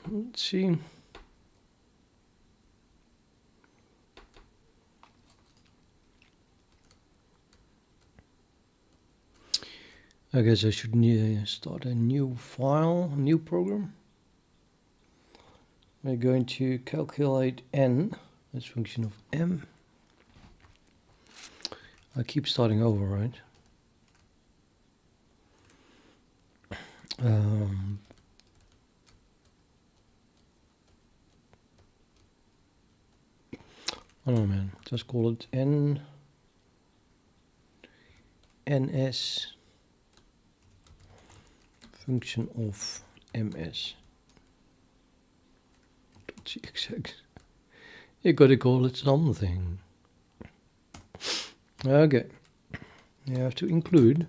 Let's see. I guess I should start a new file, a new program. We're going to calculate n as function of m. I keep starting over, right? I don't know, man. Just call it ns function of ms. .cxx. You gotta call it something. Okay. You have to include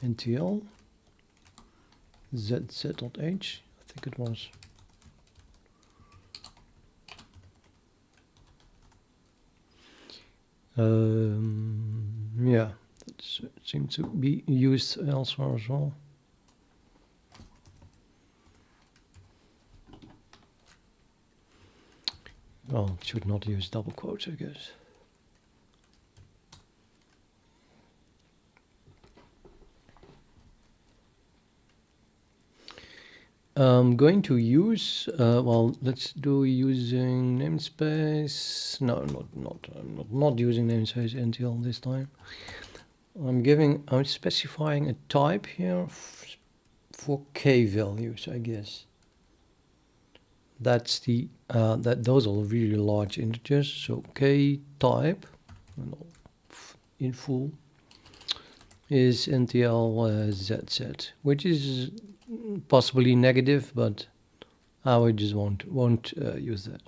ntl zz.h. I think it was. Yeah, that seems to be used elsewhere as well. Well, it should not use double quotes, I guess. I'm going to use, well, let's do using namespace. No, I'm not using namespace until this time. I'm specifying a type here for k values, I guess. That's the, those are really large integers, so k type, in full, is ntl zz, which is possibly negative, but I just won't use that.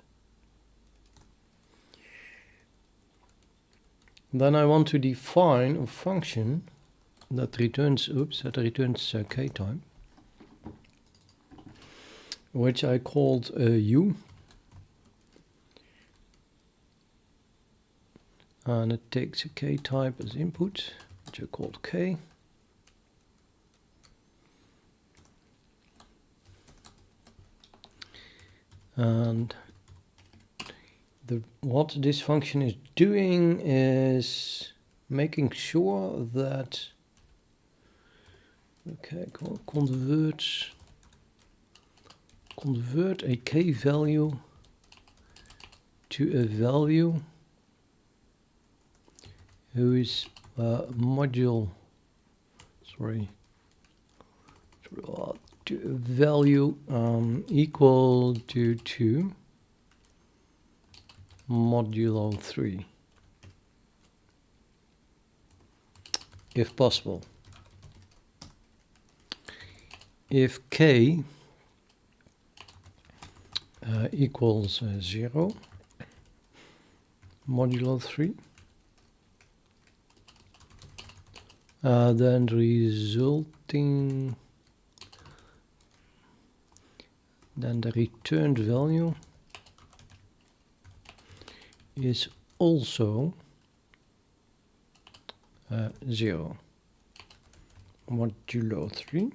Then I want to define a function that returns, k type, which I called u, and it takes a k type as input, which I called k. And what this function is doing is making sure that, okay, convert a k value to a value who is to a value equal to 2 modulo 3, if possible. If k equals 0 modulo 3, then the returned value is also 0 modulo 3.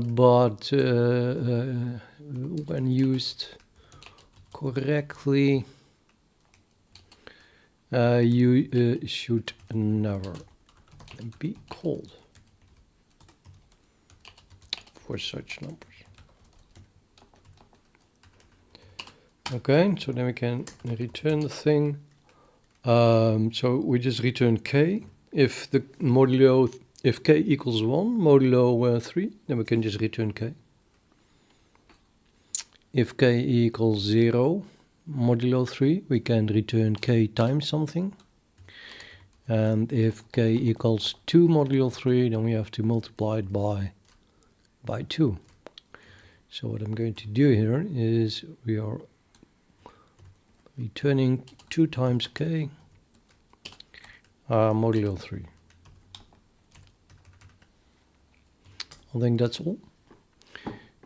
But when used correctly, you should never be called for such numbers. Okay, so then we can return the thing. So we just return k. If the if k equals 1 modulo 3, then we can just return k. If k equals 0 modulo 3, we can return k times something. And if k equals 2 modulo 3, then we have to multiply it by 2. So what I'm going to do here is we are returning 2 times k modulo 3. I think that's all.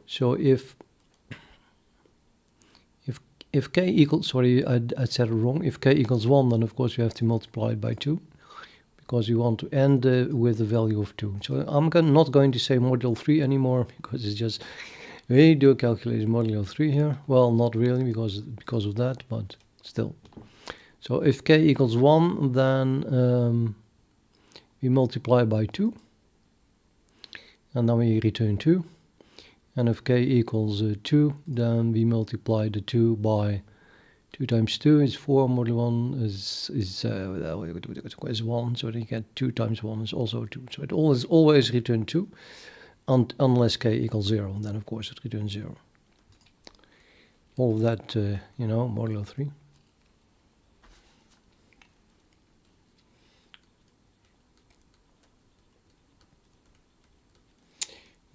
So if k equals, sorry, I said it wrong. If k equals 1, then of course you have to multiply it by 2, because you want to end with the value of 2. So I'm not going to say modulo 3 anymore, because it's just, we do a calculation modulo 3 here. Well, not really, because of that, but still. So if k equals 1, then we multiply by 2, and then we return 2. And if k equals 2, then we multiply the 2 by 2 times 2 is 4, modulo 1 is 1, so then you get 2 times 1 is also 2. So it always return 2, unless k equals 0, and then of course it returns 0. All of that, you know, modulo 3.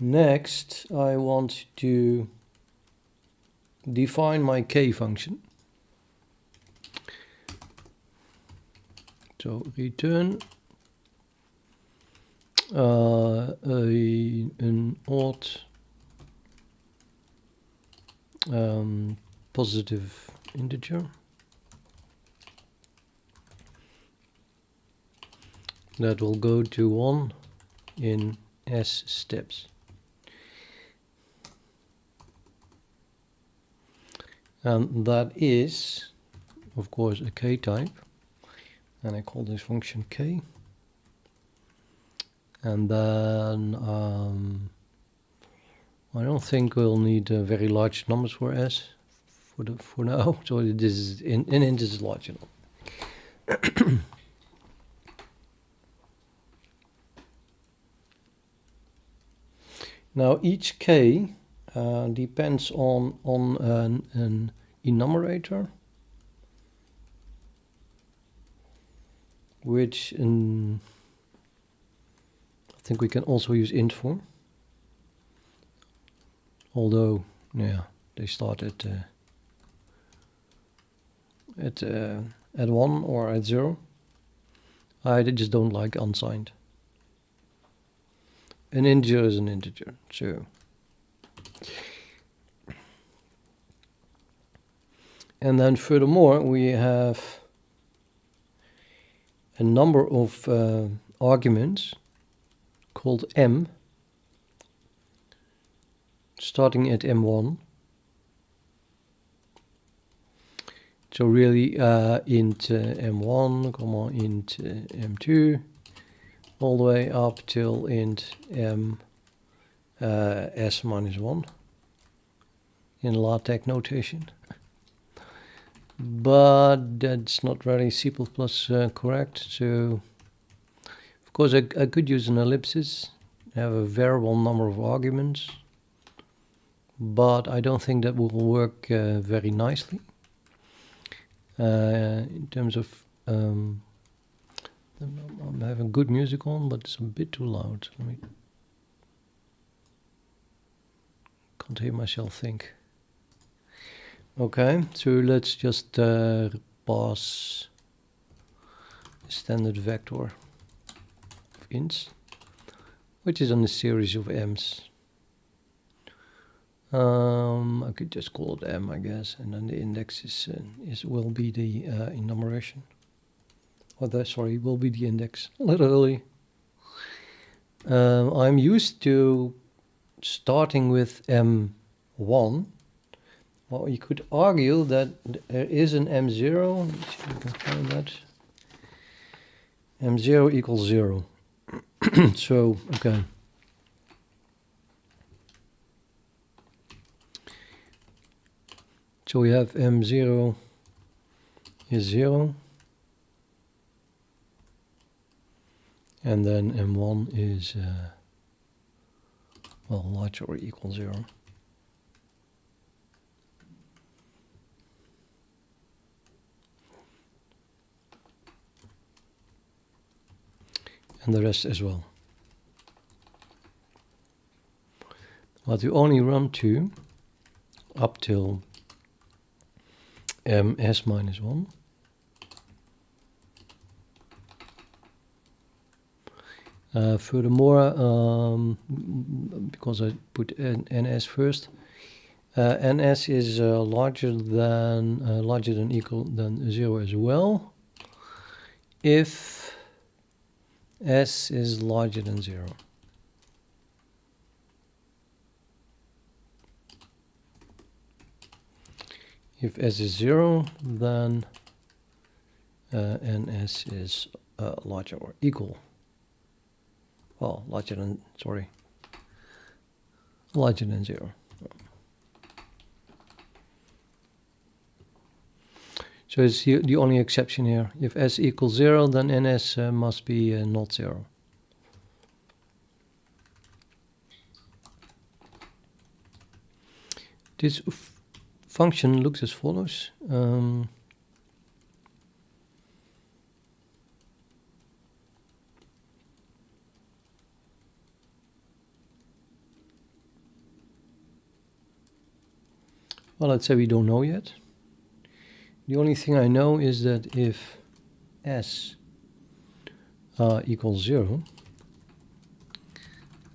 Next, I want to define my k function. So return an odd positive integer that will go to 1 in s steps. And that is, of course, a k type, and I call this function k. And then I don't think we'll need very large numbers for s for now. So this is in int is large enough. Now each k depends on an enumerator, which I think we can also use int for. Although, yeah, they start at 1 or at 0. I just don't like unsigned. An integer is an integer, so. And then furthermore, we have a number of arguments called m, starting at m1. So really int m1, comma int m2, all the way up till int m s minus 1 in LaTeX notation. But that's not really C++ correct. So of course I could use an ellipsis, have a variable number of arguments, but I don't think that will work very nicely. In terms of I'm having good music on, but it's a bit too loud. Can't hear myself think. Okay, so let's just pass a standard vector of ints, which is on a series of m's. I could just call it m, I guess, and then the index will be the enumeration. Sorry, will be the index, literally. I'm used to starting with m1. Well, you could argue that there is an m0. Let me see if we can find that. m0 equals 0. So, okay. So we have m0 is 0. And then m1 is, well, larger or equal 0. And the rest as well. But you only run 2 up till ms minus 1. Furthermore, because I put ns first, ns is larger than equal than 0 as well if s is larger than 0. If s is 0, then ns is larger or equal. Well, larger than 0. So it's the only exception here. If s equals 0, then ns must be not 0. This function looks as follows. Well, let's say we don't know yet. The only thing I know is that if s equals 0,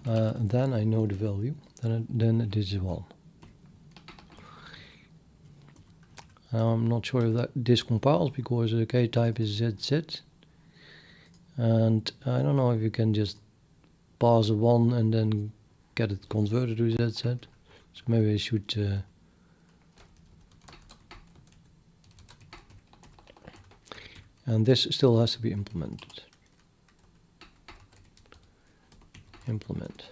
then I know the value, then it is 1. I'm not sure if this compiles because the k type is ZZ, and I don't know if you can just pass a 1 and then get it converted to ZZ. So maybe I should and this still has to be implemented. Implement.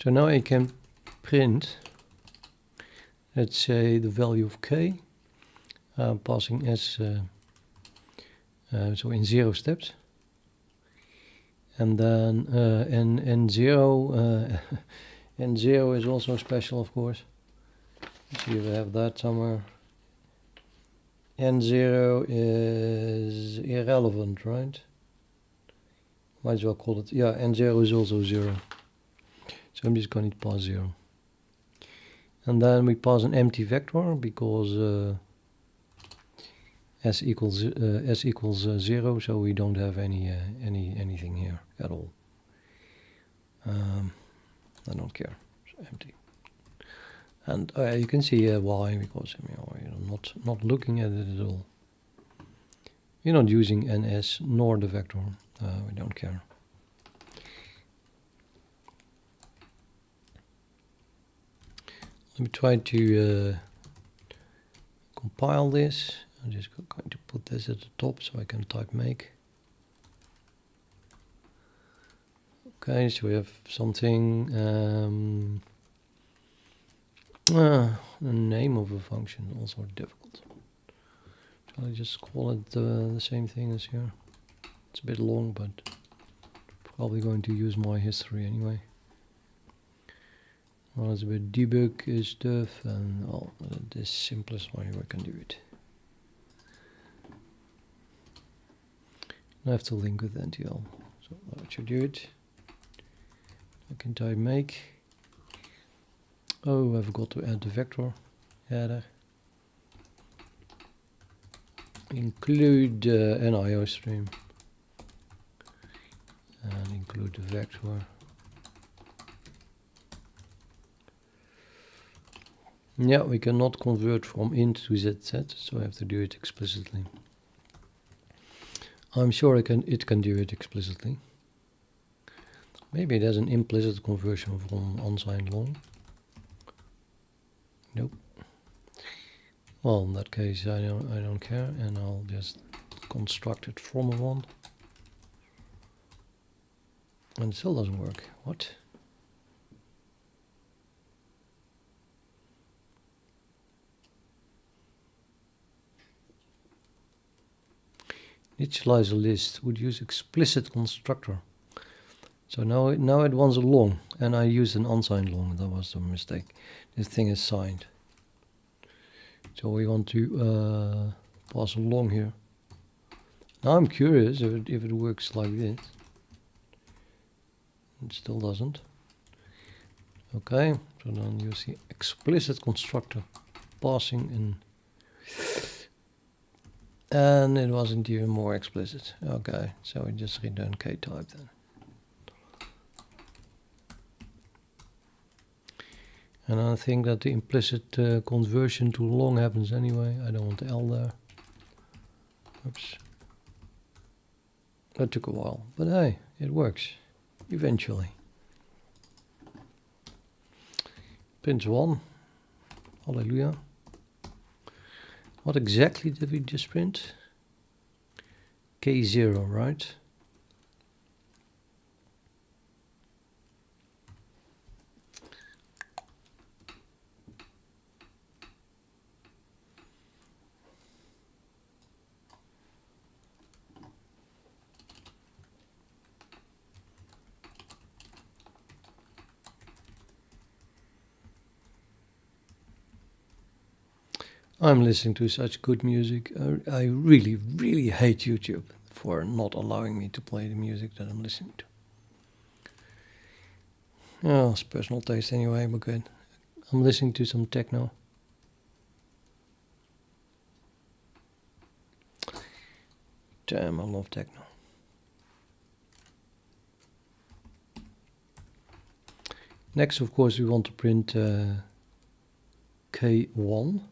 So now I can print, let's say, the value of k, passing s, so in 0 steps, and then n0, n0 is also special, of course. Let's see if I have that somewhere. N0 is irrelevant, right? Might as well call it, yeah, n0 is also 0. So I'm just going to pass 0. And then we pass an empty vector because s equals 0, so we don't have anything here at all. I don't care. It's empty. And you can see why, because you're not looking at it at all. You're not using ns nor the vector. We don't care. Let me try to compile this. I'm just going to put this at the top so I can type make. Okay, so we have something, the name of a function, also difficult. Shall I just call it the same thing as here? It's a bit long, but probably going to use my history anyway. Well, it's a bit debug stuff, and well, the simplest way I can do it. I have to link with NTL, so that should do it. I can type make. Oh, I forgot to add the vector header. Include an IO stream and include the vector. Yeah, we cannot convert from int to ZZ, so I have to do it explicitly. I'm sure it can do it explicitly. Maybe there's an implicit conversion from unsigned long. Nope. Well, in that case, I don't care, and I'll just construct it from a 1. And it still doesn't work. What? Initialize a list would use explicit constructor. So now it wants a long, and I used an unsigned long. That was a mistake. This thing is signed. So we want to pass a long here. Now I'm curious if it works like this. It still doesn't. Okay, so then you see explicit constructor passing in. And it wasn't even more explicit. Okay, so we just return k type then. And I think that the implicit conversion to long happens anyway. I don't want the L there. Oops. That took a while, but hey, it works. Eventually. Print 1. Hallelujah. What exactly did we just print? K0, right? I'm listening to such good music. I really, really hate YouTube for not allowing me to play the music that I'm listening to. Oh, it's personal taste anyway, but good. I'm listening to some techno. Damn, I love techno. Next, of course, we want to print K1.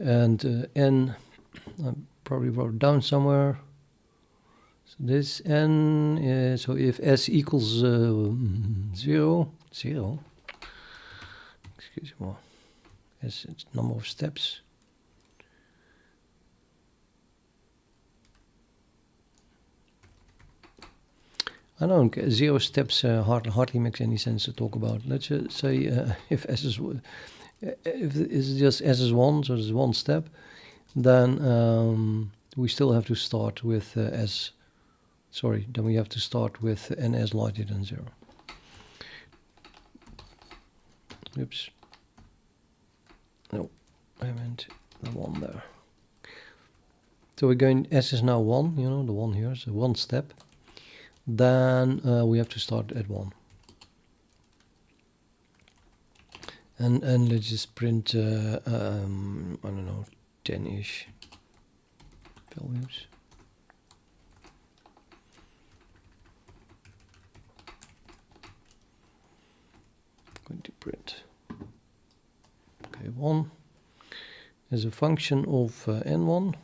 And N, I probably wrote it down somewhere. So this N is, so if S equals 0, excuse me, S is number of steps. I don't know, 0 steps hardly makes any sense to talk about. Let's just say if S is, if it's just S is 1, so there's 1 step, then we still have to start with S. Sorry, then we have to start with NS larger than 0. Oops. No, I meant the 1 there. So we're going, S is now 1, you know, the 1 here, so 1 step. Then we have to start at 1. And let's just print, I don't know, 10-ish values. Going to print K1 as a function of N1.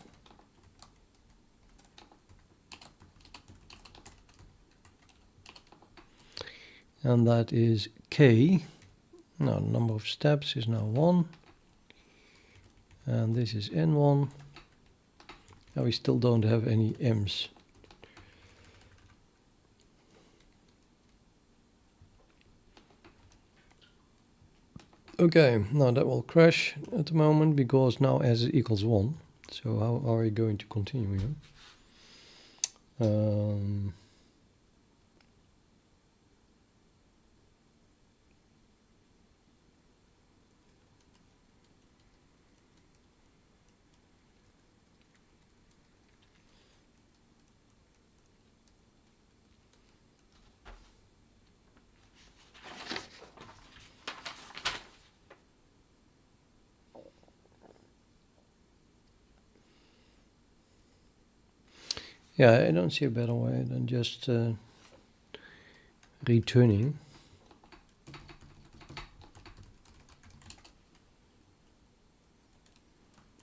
And that is K. Now the number of steps is now 1. And this is N1. Now we still don't have any M's. Okay, now that will crash at the moment because now S equals 1. So how are we going to continue here? Yeah, I don't see a better way than just returning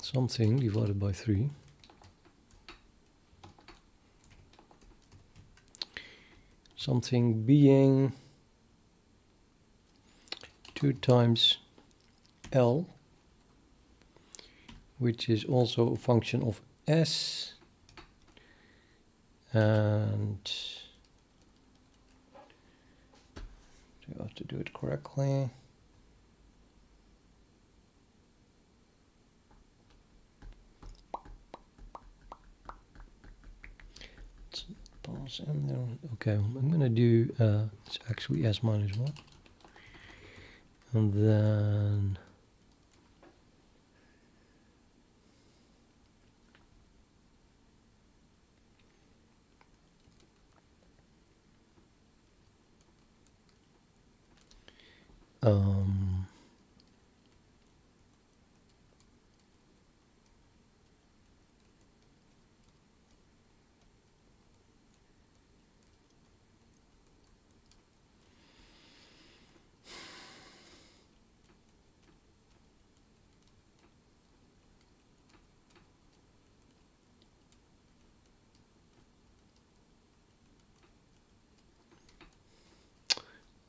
something divided by 3. Something being 2 times L, which is also a function of S. And you have to do it correctly. Pass and then, okay, I'm going to do it's actually S minus 1. And then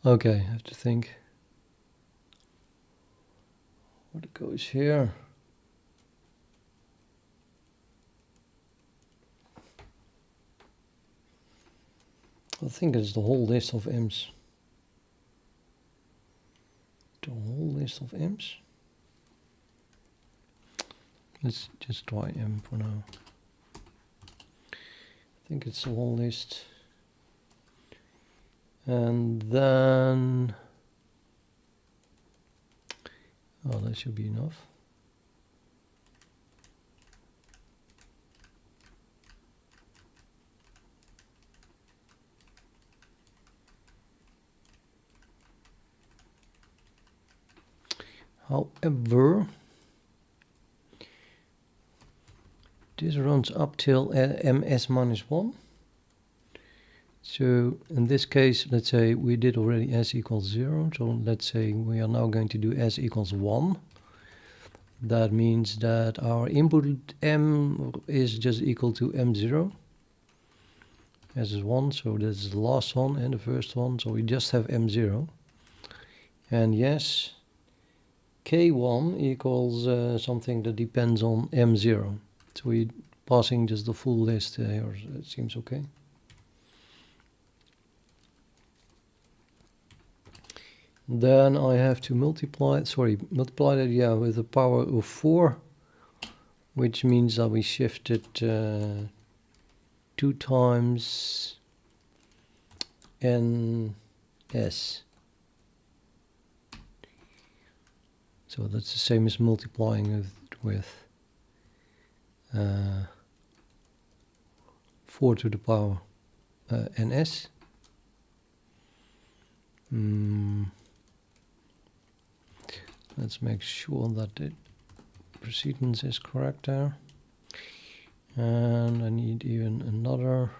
okay, I have to think what goes here. I think it's the whole list of m's. The whole list of m's. Let's just try m for now. I think it's the whole list. And then, oh, that should be enough. However, this runs up till ms minus 1. So in this case, let's say we did already s equals 0. So let's say we are now going to do s equals 1. That means that our input m is just equal to m0. S is 1, so this is the last one and the first one. So we just have m0. And yes, k1 equals something that depends on m0. So we're passing just the full list here. It seems okay. Then I have to multiply that, yeah, with the power of 4, which means that we shifted 2 times ns. So that's the same as multiplying with 4 to the power ns. Let's make sure that the precedence is correct there. And I need even another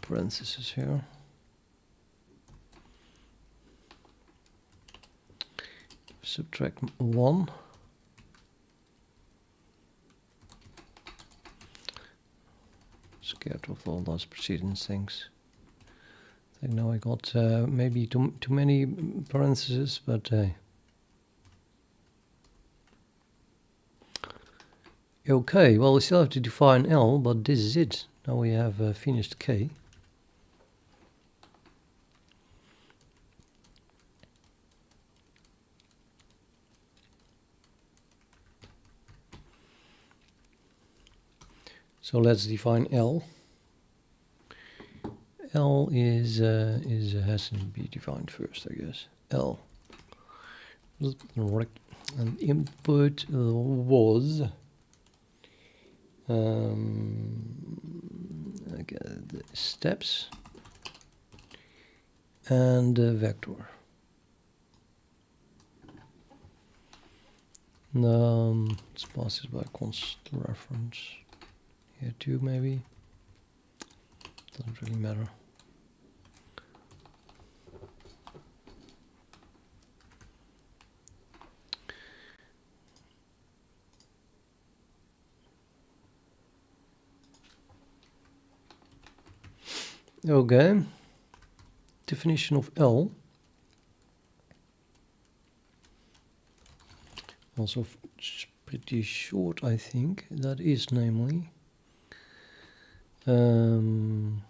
parenthesis here. Subtract 1. Scared of all those precedence things. I know I got maybe too many parentheses, but okay, well we still have to define L, but this is it. Now we have finished K. So let's define L. L has to be defined first, I guess. L. And input was okay, the steps and the vector. Let's pass this by const reference here too, maybe. Doesn't really matter. Okay, definition of L. Also pretty short, I think. That is namely. I'm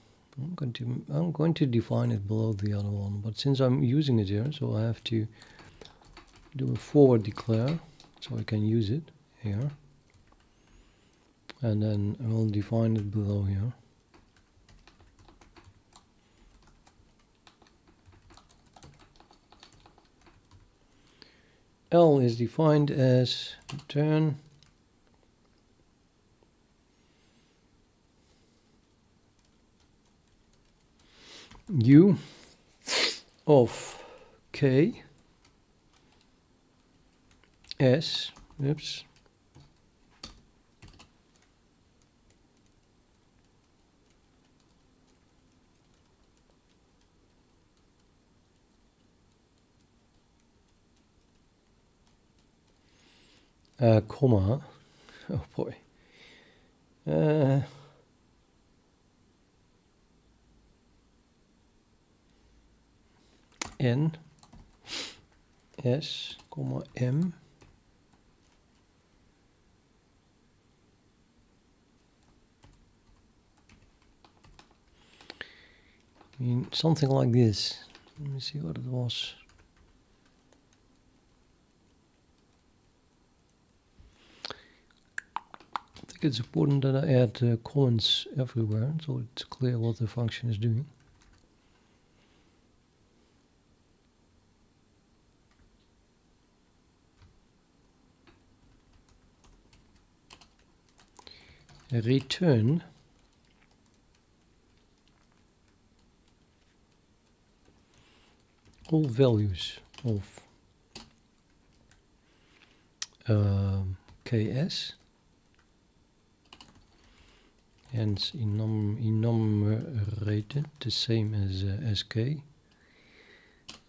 going to define it below the other one, but since I'm using it here, so I have to do a forward declare, so I can use it here, and then I will define it below here. L is defined as return U of K S, oops, comma, oh boy, N S, comma M I mean something like this. Let me see what it was. I think it's important that I add comments everywhere so it's clear what the function is doing. Return all values of KS, hence enumerated, the same as K,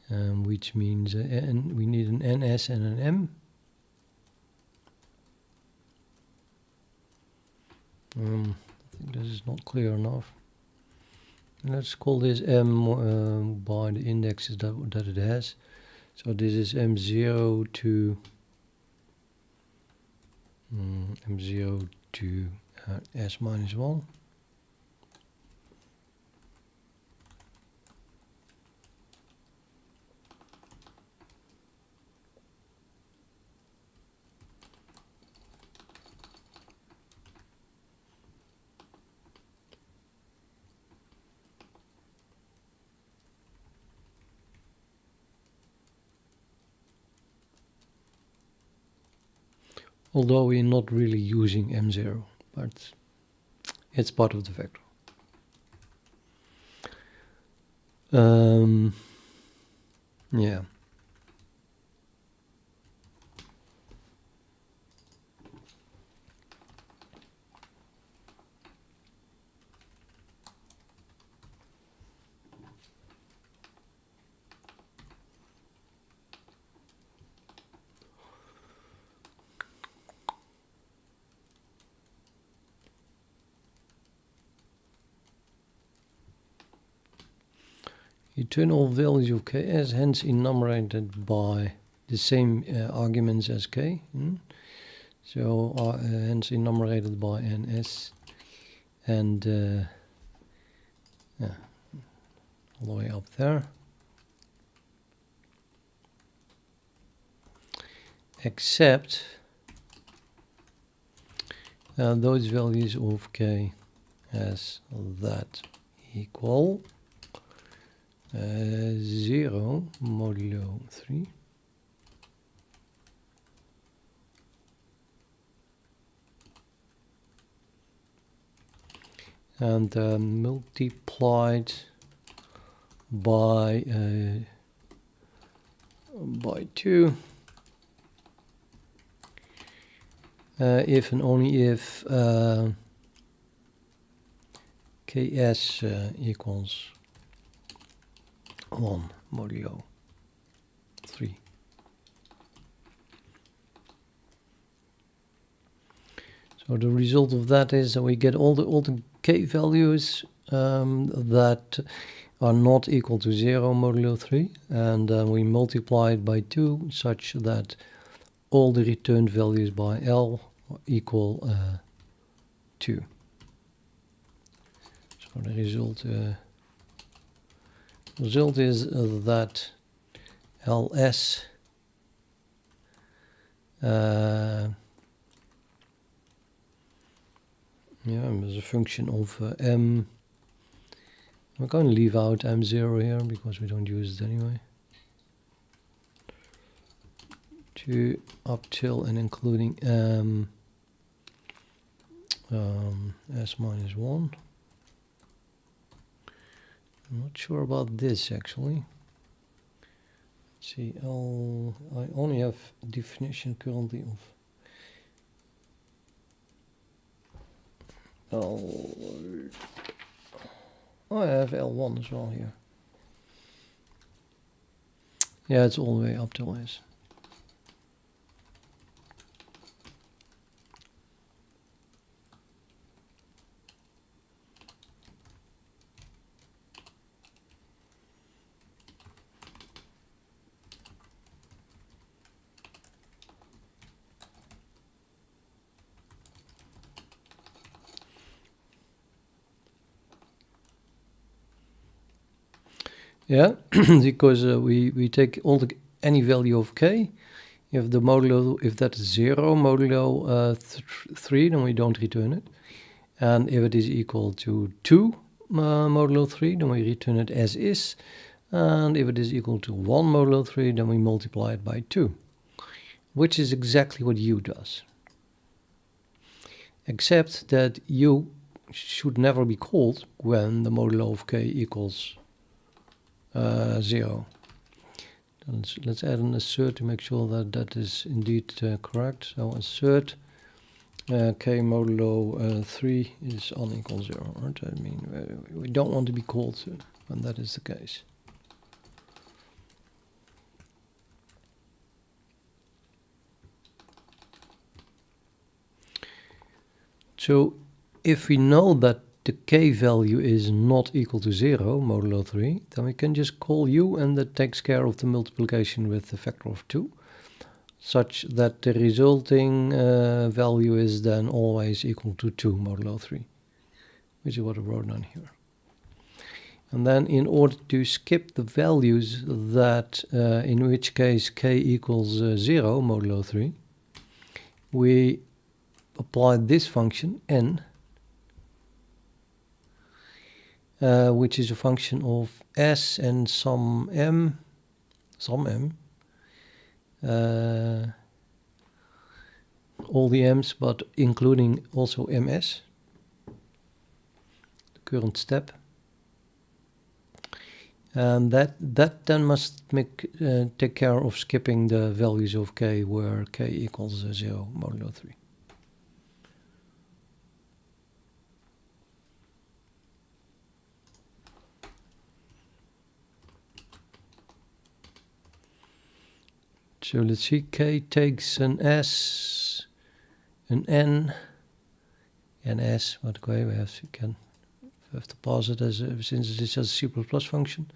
which means we need an NS and an M. I think this is not clear enough. Let's call this M by the indexes that it has. So this is M0 to M0 to S minus 1. Although we're not really using M0, but it's part of the vector. Yeah. Return all values of Ks, hence enumerated by the same arguments as K. So hence enumerated by NS and yeah, all the way up there. Except those values of K as that equal 0 modulo 3 and multiplied by 2 if and only if Ks equals 1 modulo 3. So the result of that is that we get all the K values that are not equal to 0 modulo 3, and we multiply it by 2 such that all the returned values by L equal 2. So the result is that LS as a function of M. We're going to leave out M0 here because we don't use it anyway. to up till and including s minus 1. I'm not sure about this actually. Let's see, I only have definition currently of I have L1 as well here. Yeah, it's all the way up till S. Yeah, because we take any value of k. If the modulo, if that is 0 modulo 3, then we don't return it. And if it is equal to 2 modulo 3, then we return it as is. And if it is equal to 1 modulo 3, then we multiply it by 2, which is exactly what u does. Except that u should never be called when the modulo of k equals 0. Let's add an assert to make sure that that is indeed correct. So assert k modulo 3 is unequal 0. Right? I mean, we don't want to be called when that is the case. So if we know that the k value is not equal to 0 modulo 3, then we can just call u, and that takes care of the multiplication with the factor of 2, such that the resulting value is then always equal to 2 modulo 3, which is what I wrote down here. And then in order to skip the values that, in which case k equals 0 modulo 3, we apply this function n, which is a function of s and some m, all the m's, but including also ms, the current step. And that then must take care of skipping the values of k where k equals 0 modulo 3. So let's see, k takes an s, an n, and s. But okay, we have to pass it as since it is just a C++ function,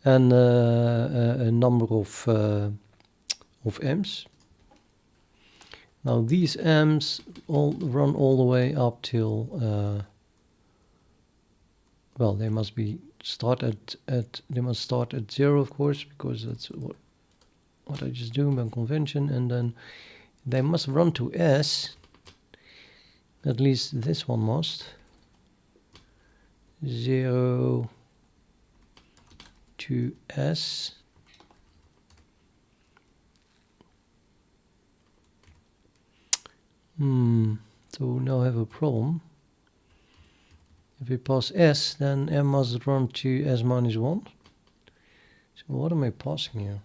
and a number of m's. Now these m's all run all the way up till well, they must start at 0, of course, because that's what I just do by convention, and then they must run to s. At least this one must. 0 to s. So we now have a problem. If we pass s, then m must run to s minus 1. So what am I passing here?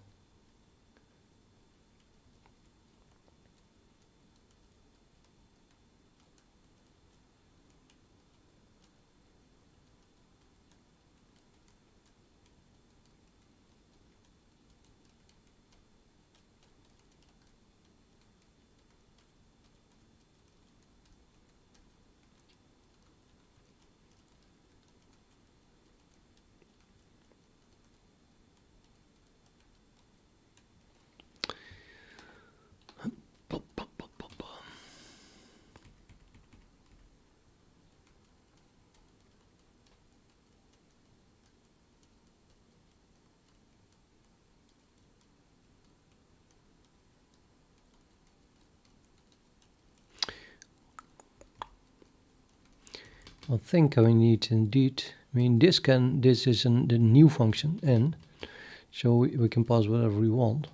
I think I need indeed, I mean this is the new function n, so we can pass whatever we want,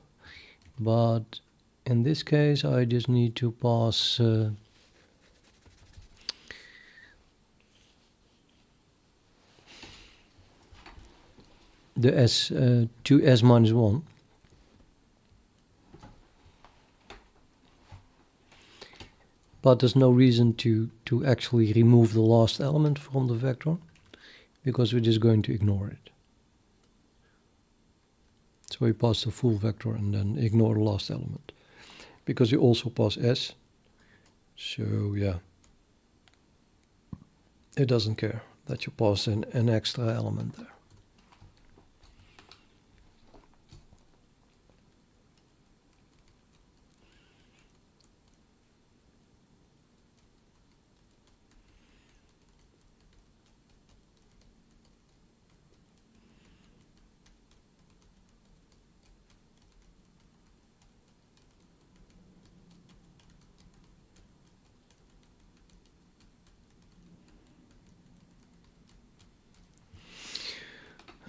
but in this case I just need to pass the s to s minus 1. But there's no reason to actually remove the last element from the vector, because we're just going to ignore it. So we pass the full vector and then ignore the last element, because you also pass s. So yeah, it doesn't care that you pass an extra element there.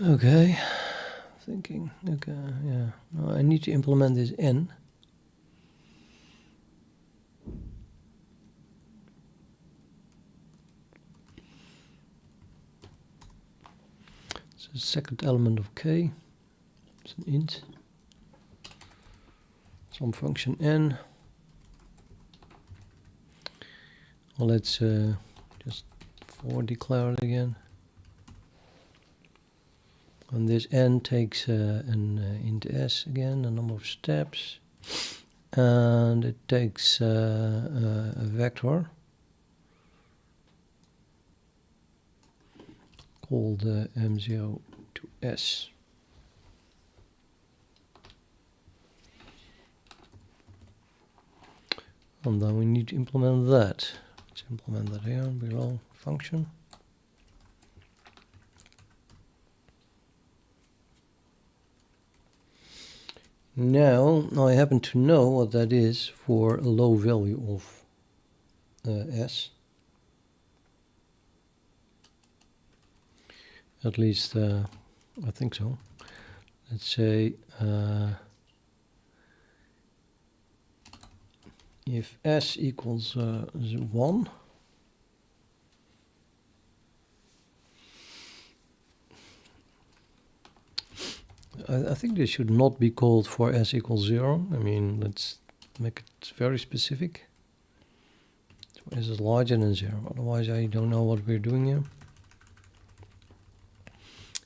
Okay, thinking, okay, yeah. Now I need to implement this n. It's the second element of k. It's an int. Some function n. Well, let's just for declare it again. And this n takes an int s again, a number of steps, and it takes a vector called m0 to s. And then we need to implement that. Let's implement that here below function. Now I happen to know what that is for a low value of s. At least I think so. Let's say if s equals 1, I think this should not be called for s equals 0. I mean, let's make it very specific. So s is larger than 0, otherwise I don't know what we're doing here.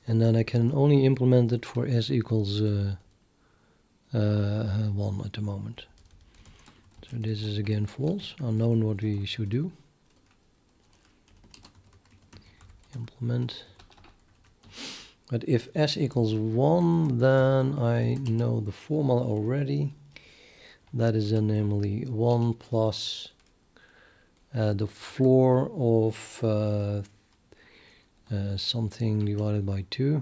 And then I can only implement it for s equals 1 at the moment. So this is again false, unknown what we should do. Implement. But if s equals 1, then I know the formula already. That is then namely 1 plus the floor of something divided by 2. I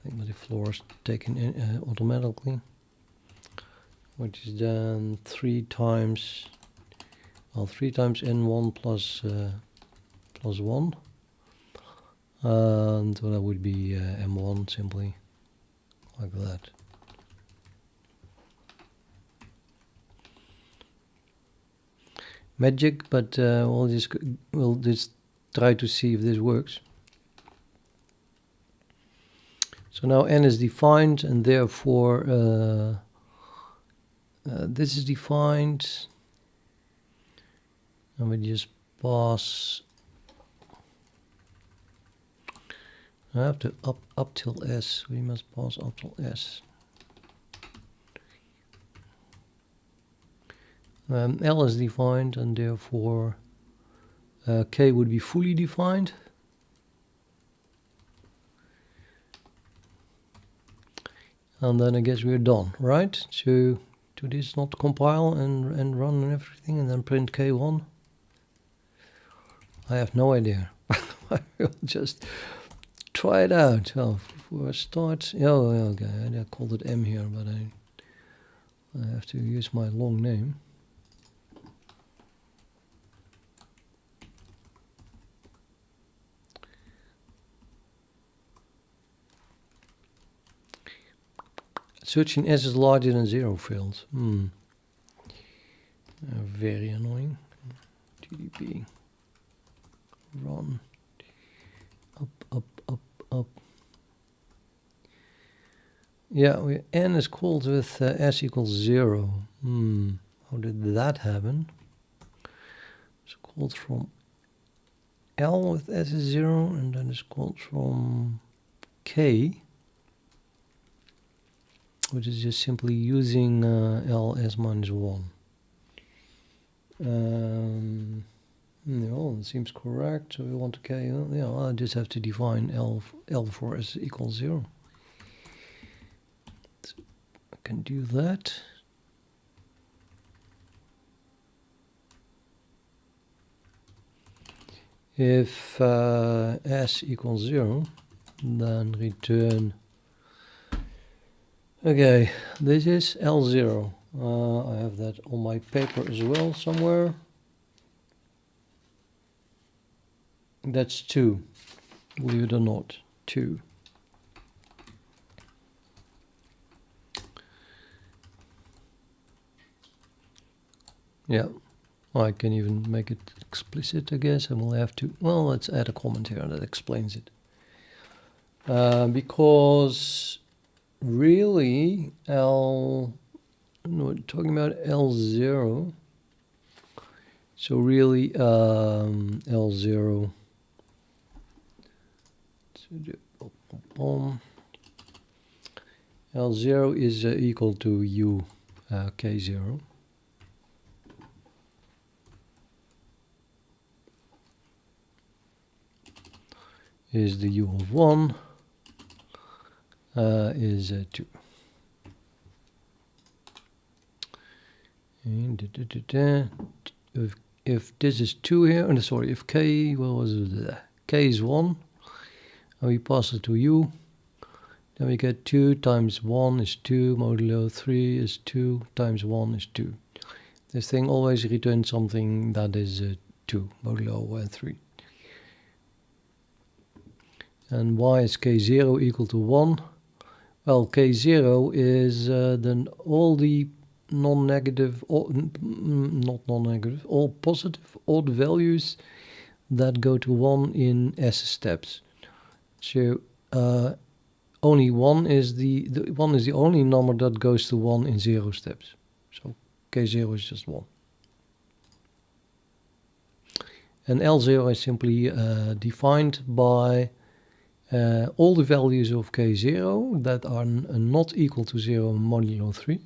think that the floor is taken in, automatically, which is then 3 times n1 plus 1. And so that would be m1 simply like that. Magic, but we'll just try to see if this works. So now n is defined, and therefore this is defined, and we just pass. I have to up till s. We must pass up till s. L is defined, and therefore k would be fully defined. And then I guess we're done, right? So do this not compile and run and everything, and then print k1. I have no idea. I will just try it out. Well, for a start, oh, okay, I called it M here, but I have to use my long name. searching s is larger than 0 failed. Very annoying. TDP run up. Yeah, n is called with s equals 0. How did that happen? It's called from L with s is 0, and then it's called from k, which is just simply using L s minus 1. No, it seems correct. So we want to k. Yeah, I just have to define L for s equals 0. So I can do that. If s equals 0, then return. Okay, this is L0. I have that on my paper as well somewhere. That's 2, believe it or not, 2. Yeah, I can even make it explicit, I guess, and we'll have to, well, let's add a comment here that explains it. Because really, we're talking about L0, so really L0, L0 is equal to U K0. Is the U of 1 is 2. And if this is 2 here, and sorry, if k, what was it? K is 1, and we pass it to U, then we get 2 times 1 is 2, modulo 3 is 2, times 1 is 2. This thing always returns something that is 2, modulo 3. And why is k0 equal to 1? Well, k0 is then all the non-negative, not non-negative, all positive odd values that go to 1 in s steps. So only 1 is the 1 is the only number that goes to 1 in 0 steps. So k0 is just 1. And L0 is simply defined by all the values of k0 that are not equal to 0 modulo 3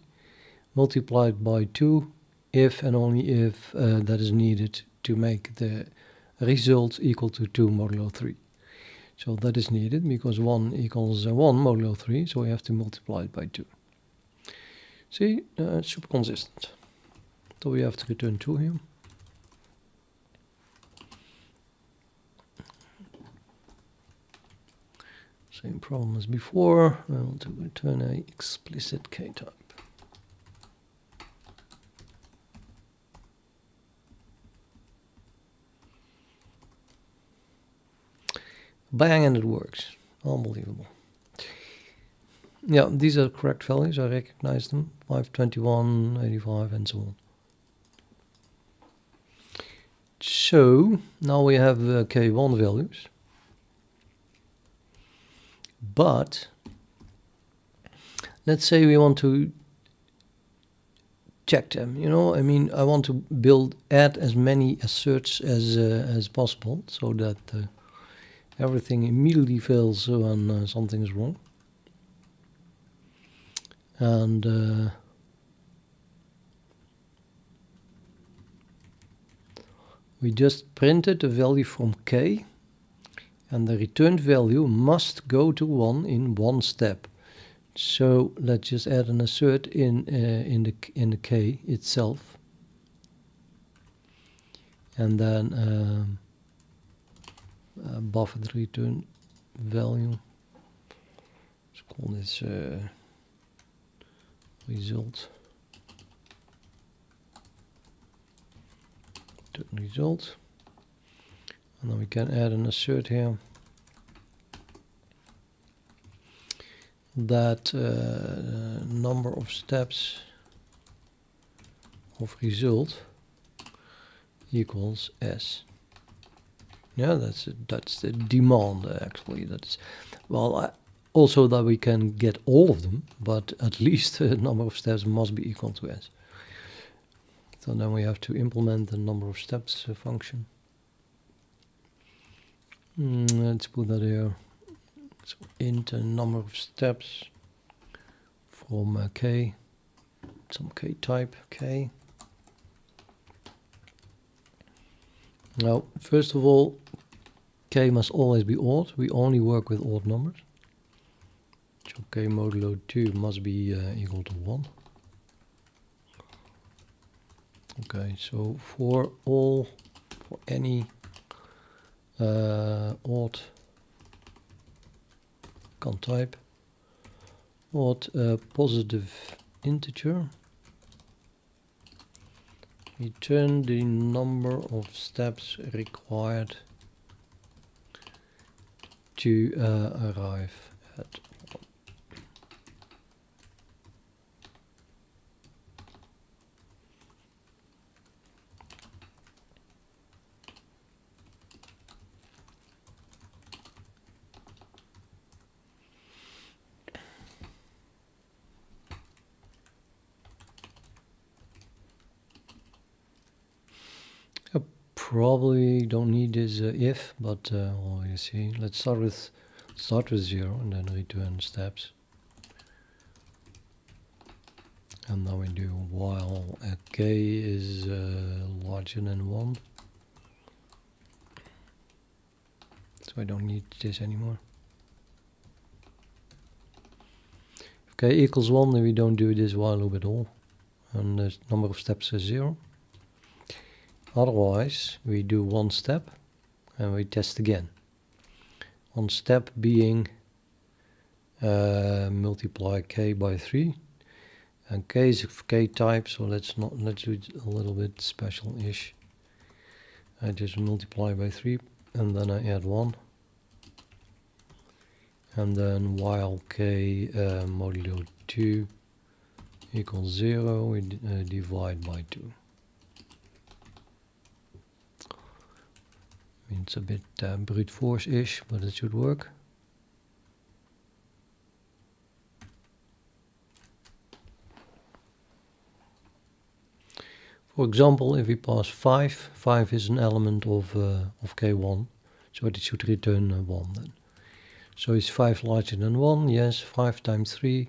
multiplied by 2 if and only if that is needed to make the result equal to 2 modulo 3. So that is needed because 1 equals 1 modulo 3, so we have to multiply it by 2. See, it's super consistent. So we have to return 2 here. Same problem as before. I want to return a explicit k type. Bang, and it works. Unbelievable. Yeah, these are correct values. I recognize them. 521, 85, and so on. So now we have k1 values. But let's say we want to check them, you know, I mean, I want to add as many asserts as possible so that everything immediately fails when something is wrong. And we just printed a value from k, and the returned value must go to 1 in one step. So let's just add an assert in the k itself, and then buffer the return value. Let's call this result. Result. And then we can add an assert here. that number of steps of result equals S. Yeah, that's the demand actually. That's well, also that we can get all of them, but at least the number of steps must be equal to S. So then we have to implement the number of steps function. Let's put that here. So int number of steps from k, some k type k. Now, first of all, k must always be odd. We only work with odd numbers. So k modulo 2 must be equal to 1. Okay, so for any odd con type, odd positive integer, return the number of steps required to arrive at 1. Probably don't need this if, but well, you see, let's start with 0 and then return steps. And now we do while k is larger than 1. So I don't need this anymore. If k equals 1, then we don't do this while loop at all. And the number of steps is 0. Otherwise, we do one step and we test again. One step being multiply k by 3. And k is k type, so let's do it a little bit special-ish. I just multiply by 3 and then I add 1. And then while k modulo 2 equals 0, we divide by 2. It's a bit brute force-ish, but it should work. For example, if we pass 5, 5 is an element of k1, so it should return 1 then. So is 5 larger than 1? Yes, 5 times 3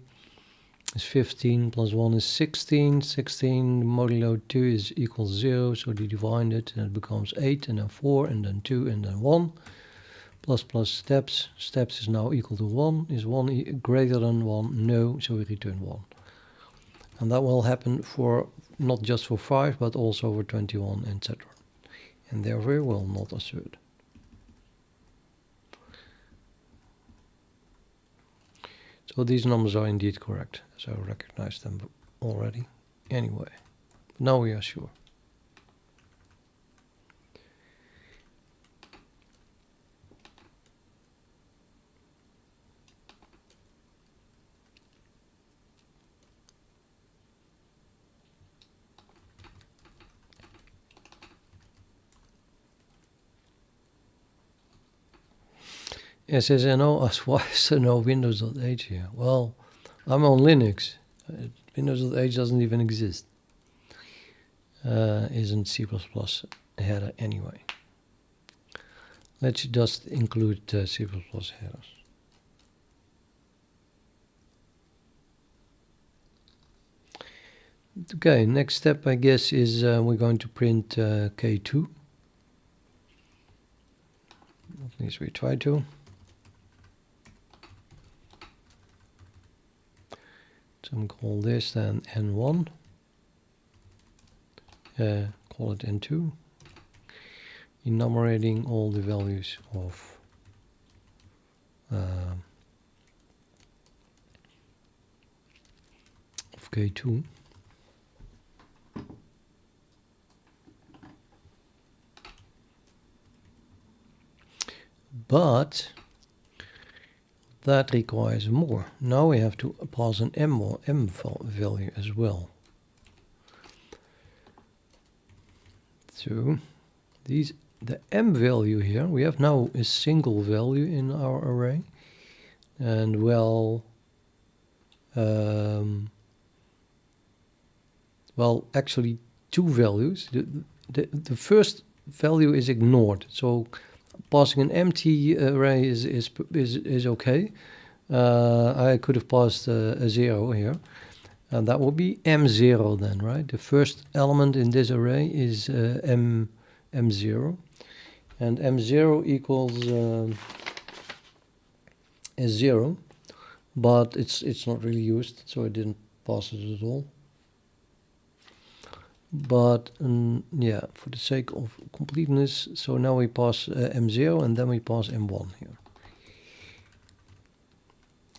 is 15, plus 1 is 16. 16 modulo 2 is equals 0, so we divide it and it becomes 8, and then 4, and then 2, and then 1. Plus steps. Steps is now equal to 1. Is 1 greater than 1? No, so we return 1. And that will happen for not just for 5, but also for 21, etc. And therefore we will not assert. So these numbers are indeed correct, as I recognize them already. Anyway, now we are sure. SSNO asks, why is there no Windows.h here? Well, I'm on Linux. Windows.h doesn't even exist. Isn't C++ header anyway. Let's just include C++ headers. Okay, next step I guess is we're going to print K2. At least we try to. So I'm call this then N1. Call it N2. Enumerating all the values of K2. But That requires more. Now we have to pass an m value as well. So the m value here, we have now a single value in our array, and well, actually two values. The first value is ignored, so passing an empty array is okay. I could have passed a 0 here, and that will be m0 then, right? The first element in this array is m0, and m0 equals is 0, but it's not really used, so I didn't pass it at all. But yeah, for the sake of completeness, so now we pass m0 and then we pass m1 here.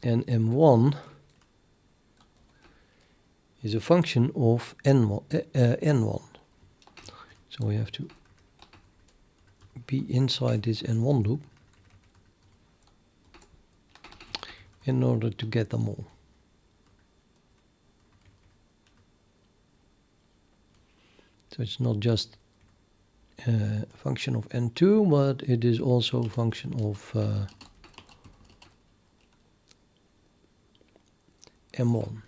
And m1 is a function of n1. So we have to be inside this n1 loop in order to get them all. So it's not just a function of n2, but it is also a function of m1.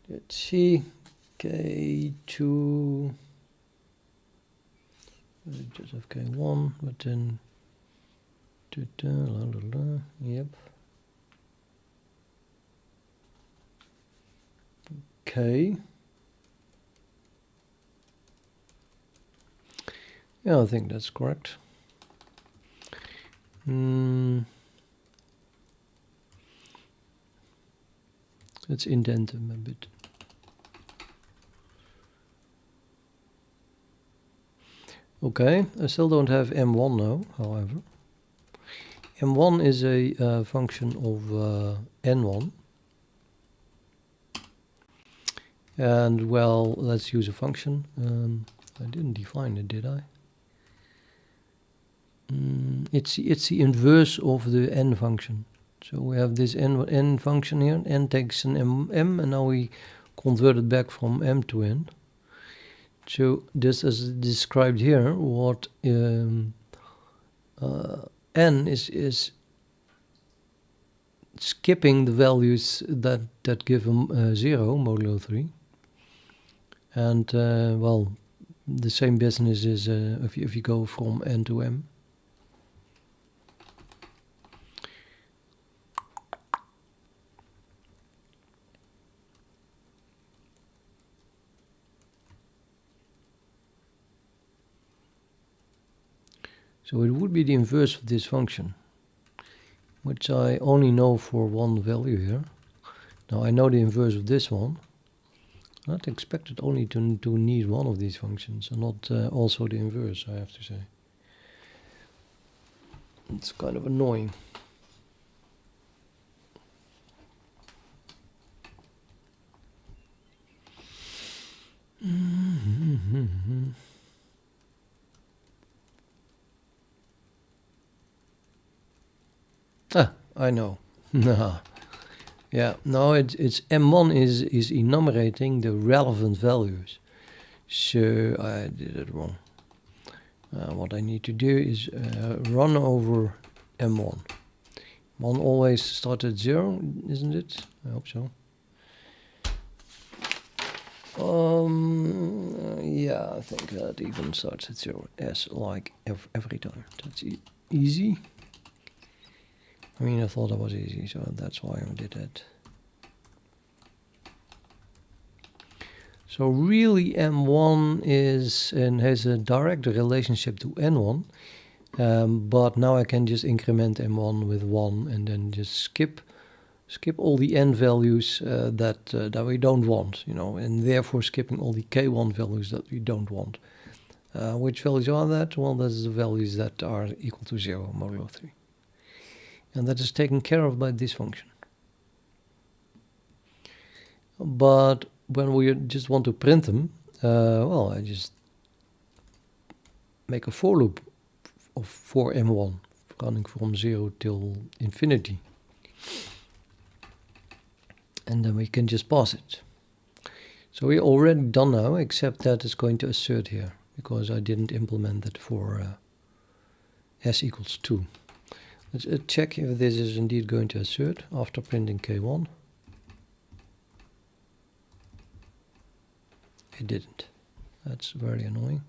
Let's see, K2, just have K1, but then, yep. Okay. Yeah, I think that's correct. Let's indent them a bit. Okay, I still don't have m1 now, however. m1 is a function of n1. And well, let's use a function. I didn't define it, did I? It's the inverse of the n function. So we have this n function here. N takes an m, and now we convert it back from m to n. So just as described here, what n is skipping the values that give them 0 modulo 3. And well, the same business is if you go from n to m. So it would be the inverse of this function, which I only know for one value here. Now I know the inverse of this one. Not expected only to need one of these functions and not also the inverse, I have to say. It's kind of annoying. Ah, I know. Yeah, no, it's m1 is enumerating the relevant values. So I did it wrong. What I need to do is run over m1. 1 always starts at 0, isn't it? I hope so. Yeah, I think that even starts at 0, as like every time. That's easy. I mean, I thought that was easy, so that's why I did that. So really m1 is and has a direct relationship to n1, but now I can just increment m1 with 1 and then just skip all the n values that we don't want, you know, and therefore skipping all the k1 values that we don't want. Which values are that? Well, that's the values that are equal to 0 modulo 3. And that is taken care of by this function. But when we just want to print them, well, I just make a for loop for M1 running from 0 till infinity. And then we can just pass it. So we're already done now, except that it's going to assert here, because I didn't implement it for s equals 2. Let's check if this is indeed going to assert after printing k1. It didn't. That's very annoying.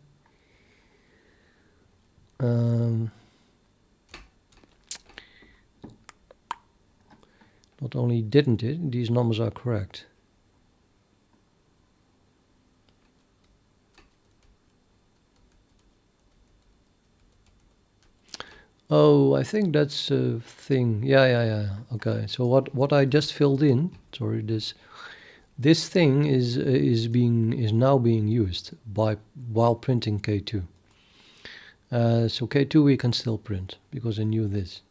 Not only didn't it, these numbers are correct. Oh, I think that's a thing. Yeah. Okay. So what I just filled in, sorry, this thing is now being used while printing K2. So K2 we can still print because I knew this.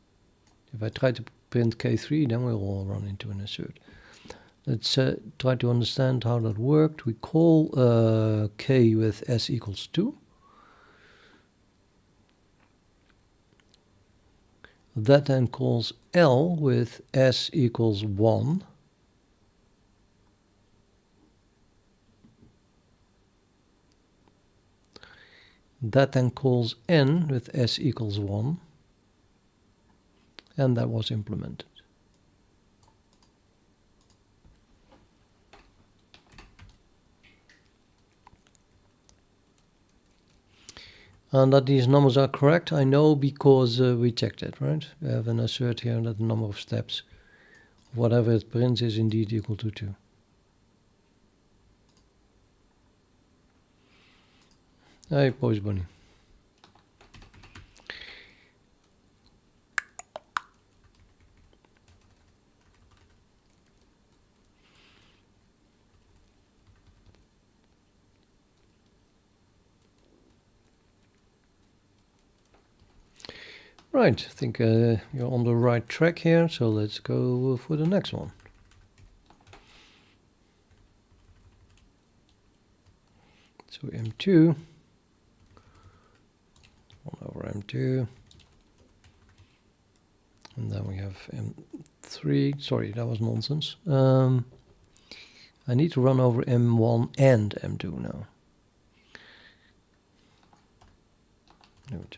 If I try to print K3, then we'll all run into an assert. Let's try to understand how that worked. We call K with s equals 2. That then calls L with s equals 1. That then calls N with s equals 1. And that was implemented. And that these numbers are correct, I know because we checked it, right? We have an assert here that the number of steps, whatever it prints, is indeed equal to 2. Hey, Post Bunny. Right, I think you're on the right track here, so let's go for the next one. So M2, 1 over M2, and then we have M3, sorry, that was nonsense. I need to run over M1 and M2 now. Note.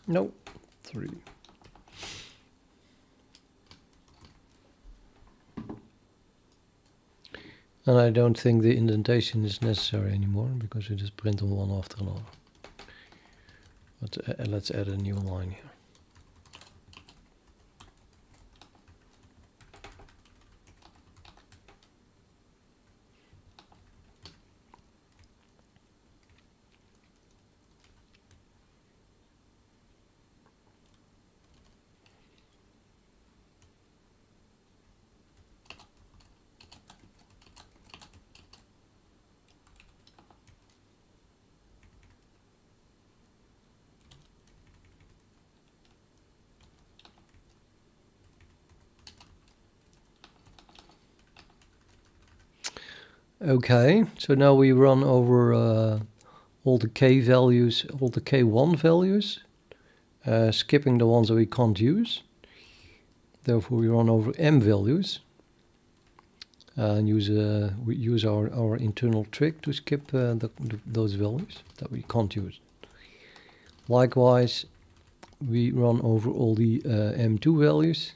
No, 3. And I don't think the indentation is necessary anymore because we just print them one after another. But let's add a new line here. Okay, so now we run over all the k values, all the k1 values, skipping the ones that we can't use. Therefore, we run over m values and we use our internal trick to skip those values that we can't use. Likewise, we run over all the m2 values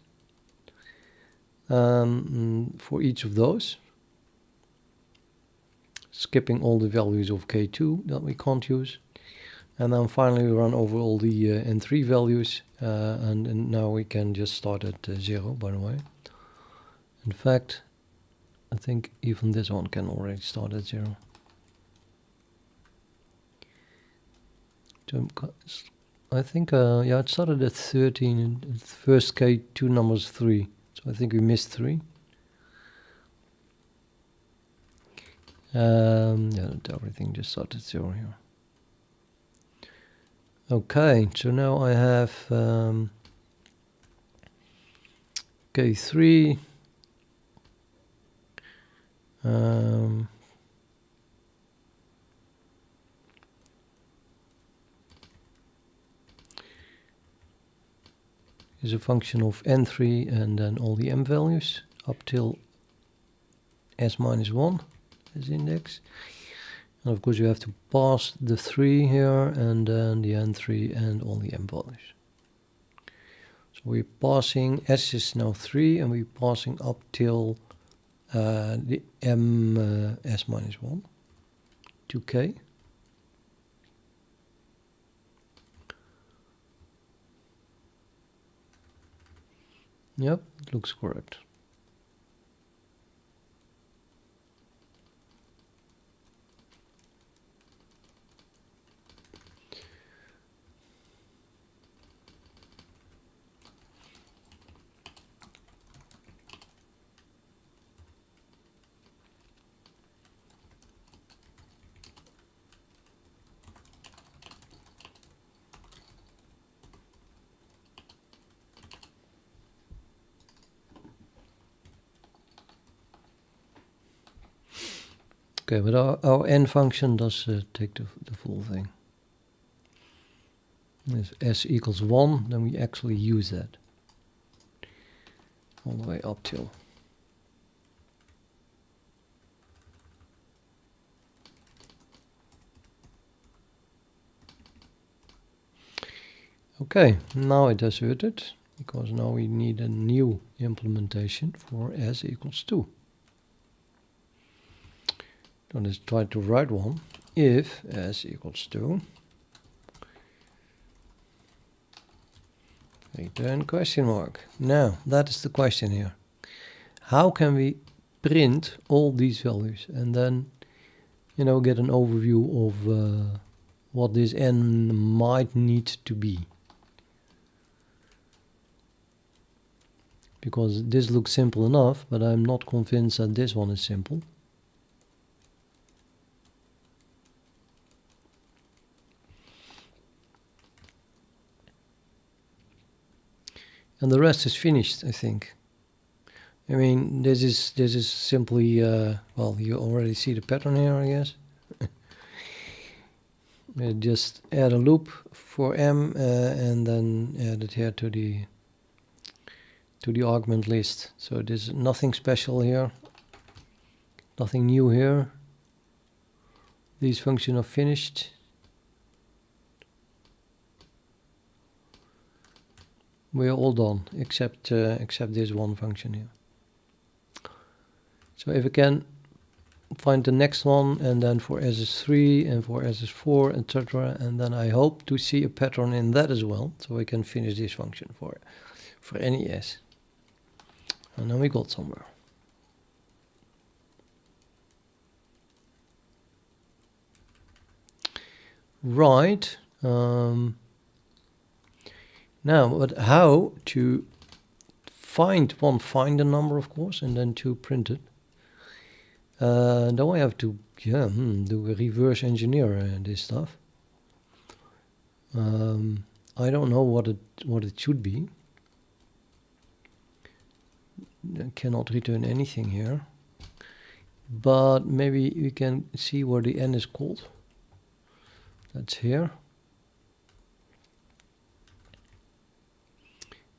for each of those, skipping all the values of k2 that we can't use. And then finally we run over all the n3 values, and now we can just start at 0, by the way. In fact, I think even this one can already start at 0. I think, yeah, it started at 13, and the first K2 number is 3. So I think we missed 3. Yeah, everything just started 0 here. Okay, so now I have K3. Is a function of n3 and then all the m values up till s minus 1 as index. And of course you have to pass the 3 here and then the n3 and all the m values. So we're passing, s is now 3 and we're passing up till the m s minus 1 to k. Yep, it looks correct. Okay, but our n function does take the full thing. If s equals 1, then we actually use that all the way up till. Okay, now it asserted, because now we need a new implementation for s equals 2. So let's try to write one. If s equals 2, return question mark. Now, that is the question here. How can we print all these values and then, you know, get an overview of what this n might need to be? Because this looks simple enough, but I'm not convinced that this one is simple. And the rest is finished, I think. I mean, this is simply, well, you already see the pattern here, I guess. Just add a loop for m and then add it here to the argument list. So there's nothing special here, nothing new here. These functions are finished. We're all done except this one function here. So if I can find the next one, and then for s is 3 and for s is 4, etc., and then I hope to see a pattern in that as well, so I can finish this function for any s. And then we got somewhere. Right. Now, but how to find a number, of course, and then to print it. Now I have to do a reverse engineer this stuff. I don't know what it should be. I cannot return anything here, but maybe we can see where the n is called. That's here.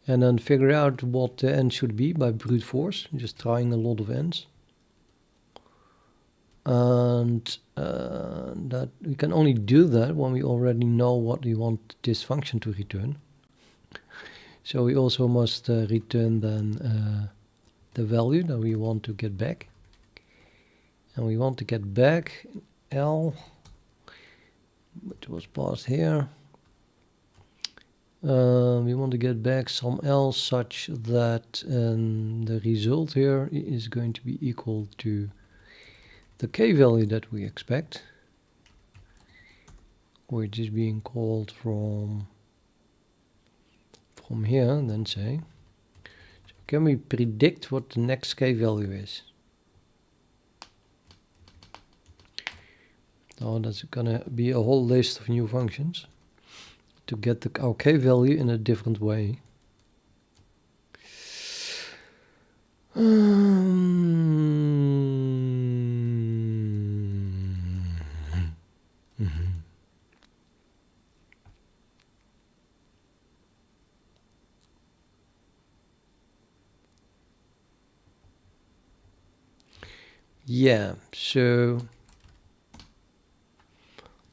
And then figure out what the n should be by brute force, just trying a lot of n's. And that we can only do that when we already know what we want this function to return. So we also must return then the value that we want to get back. And we want to get back L, which was passed here. We want to get back some L such that the result here is going to be equal to the k value that we expect, which is being called from here, and then say, so can we predict what the next k value is? Oh, that's gonna be a whole list of new functions to get our k value in a different way. Yeah, so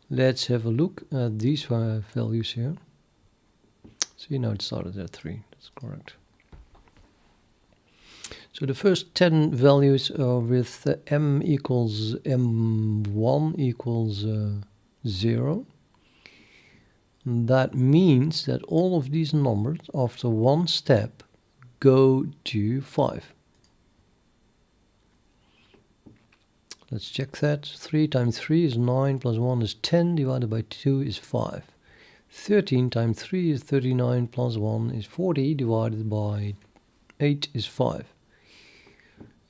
let's have a look at these values here. See, now it started at 3, that's correct. So the first 10 values are with m equals m1 equals 0. That means that all of these numbers after one step go to 5. Let's check that. 3 times 3 is 9, plus 1 is 10, divided by 2 is 5. 13 times 3 is 39, plus 1 is 40, divided by 8 is 5.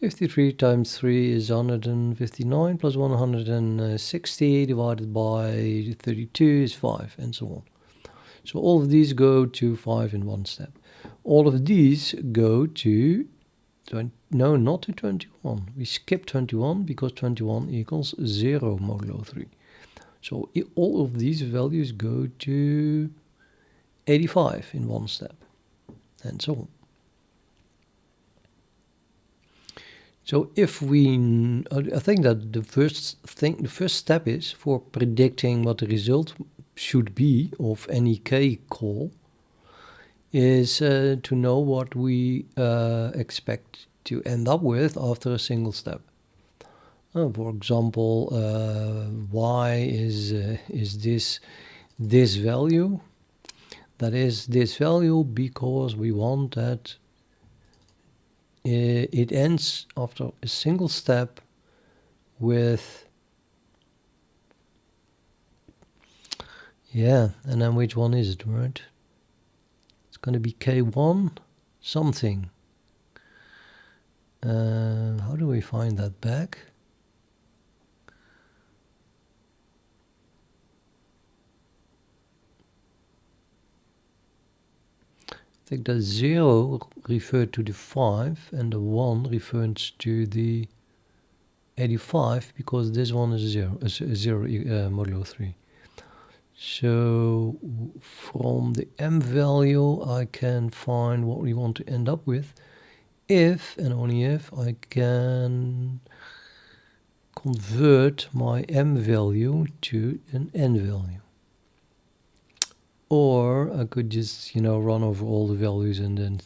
53 times 3 is 159, plus 160, divided by 32 is 5, and so on. So all of these go to 5 in one step. All of these go to, no, not to 21. We skip 21 because 21 equals 0 modulo 3. So all of these values go to 85 in one step, and so on. So if we, I think that the first step is for predicting what the result should be of any k call is to know what we expect to end up with after a single step. For example, y is this value. That is this value because we want that it ends after a single step with, yeah, and then which one is it, right? It's going to be k1 something. How do we find that back? I think the 0 referred to the 5 and the 1 refers to the 85 because this one is 0 modulo 3. So from the m value I can find what we want to end up with if and only if I can convert my m value to an n value. Or I could just, run over all the values and then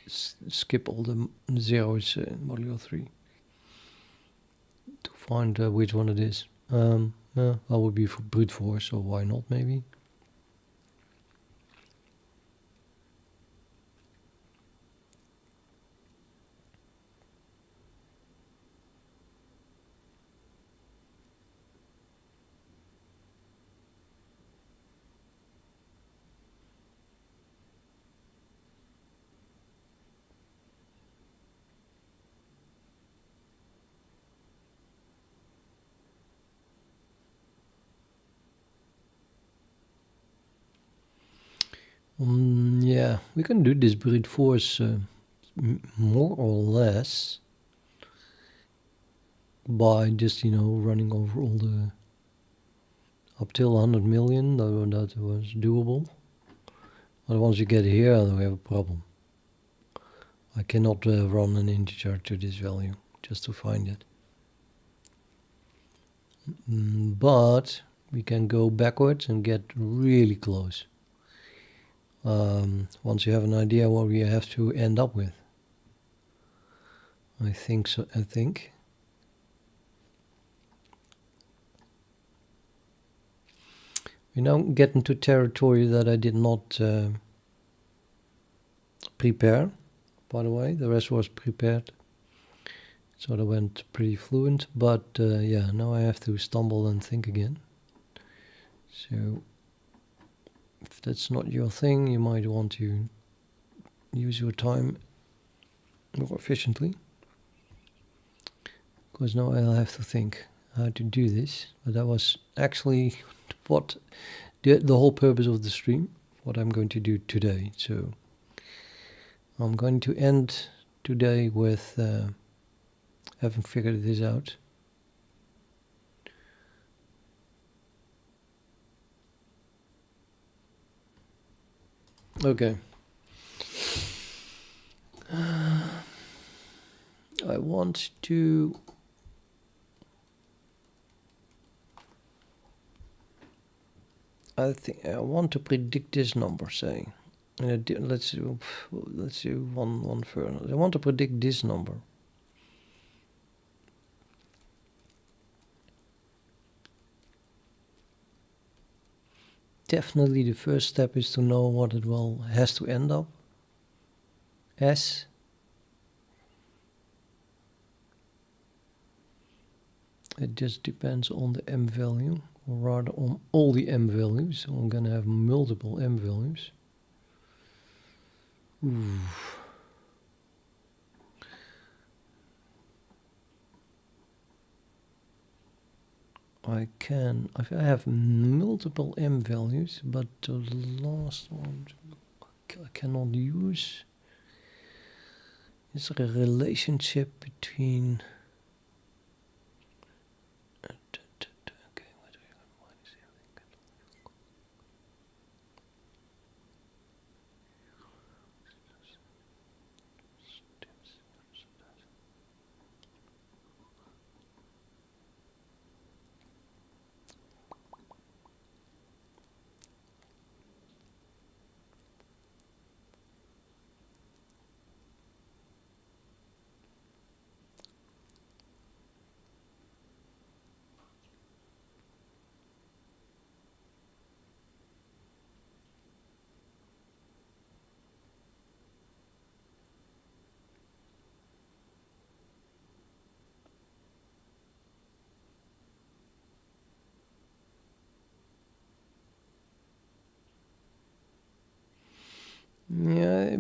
skip all the zeros in modulo 3 to find which one it is. That would be for brute force, so why not maybe? Yeah, we can do this brute force more or less by just, running over all the up till 100 million. That was doable. But once you get here, we have a problem. I cannot run an integer to this value just to find it. But we can go backwards and get really close. Once you have an idea what we have to end up with. I think so. We now get into territory that I did not prepare, by the way. The rest was prepared. So that went pretty fluent, but yeah, now I have to stumble and think again. So if that's not your thing, you might want to use your time more efficiently, because now I'll have to think how to do this. But that was actually what the whole purpose of the stream, what I'm going to do today. So I'm going to end today with having figured this out. Okay. I want to predict this number, say. Let's do one further. I want to predict this number. Definitely the first step is to know what it has to end up as. It just depends on the m value, or rather on all the m values. So I'm going to have multiple m values. Ooh. I have multiple m values, but the last one I cannot use. Is there a relationship between... Yeah, I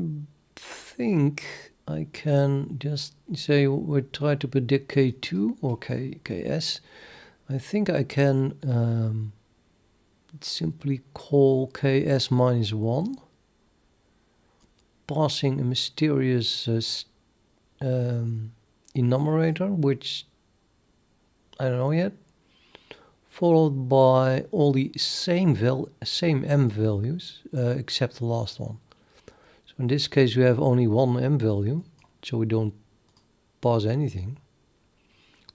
think I can just say we try to predict K2 or KS. I think I can simply call KS minus 1, passing a mysterious enumerator, which I don't know yet, followed by all the same m values except the last one. So in this case we have only one m value, so we don't pass anything.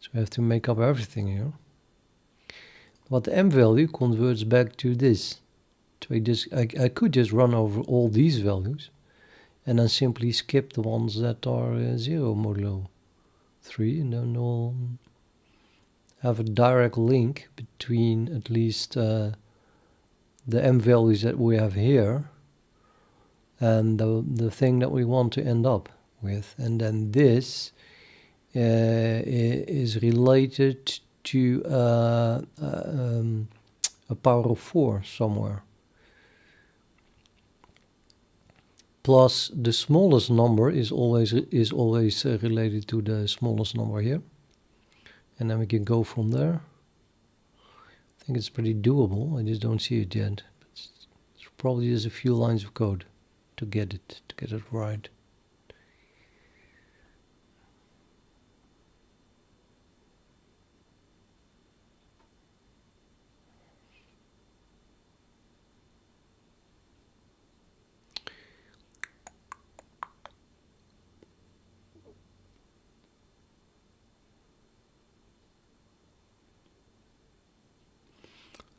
So we have to make up everything here. But the m value converts back to this. So I could just run over all these values and then simply skip the ones that are 0 modulo 3, and then we'll have a direct link between at least the m values that we have here and the thing that we want to end up with. And then this is related to a power of 4 somewhere. Plus the smallest number is always related to the smallest number here. And then we can go from there. I think it's pretty doable. I just don't see it yet. It's probably just a few lines of code to get it right.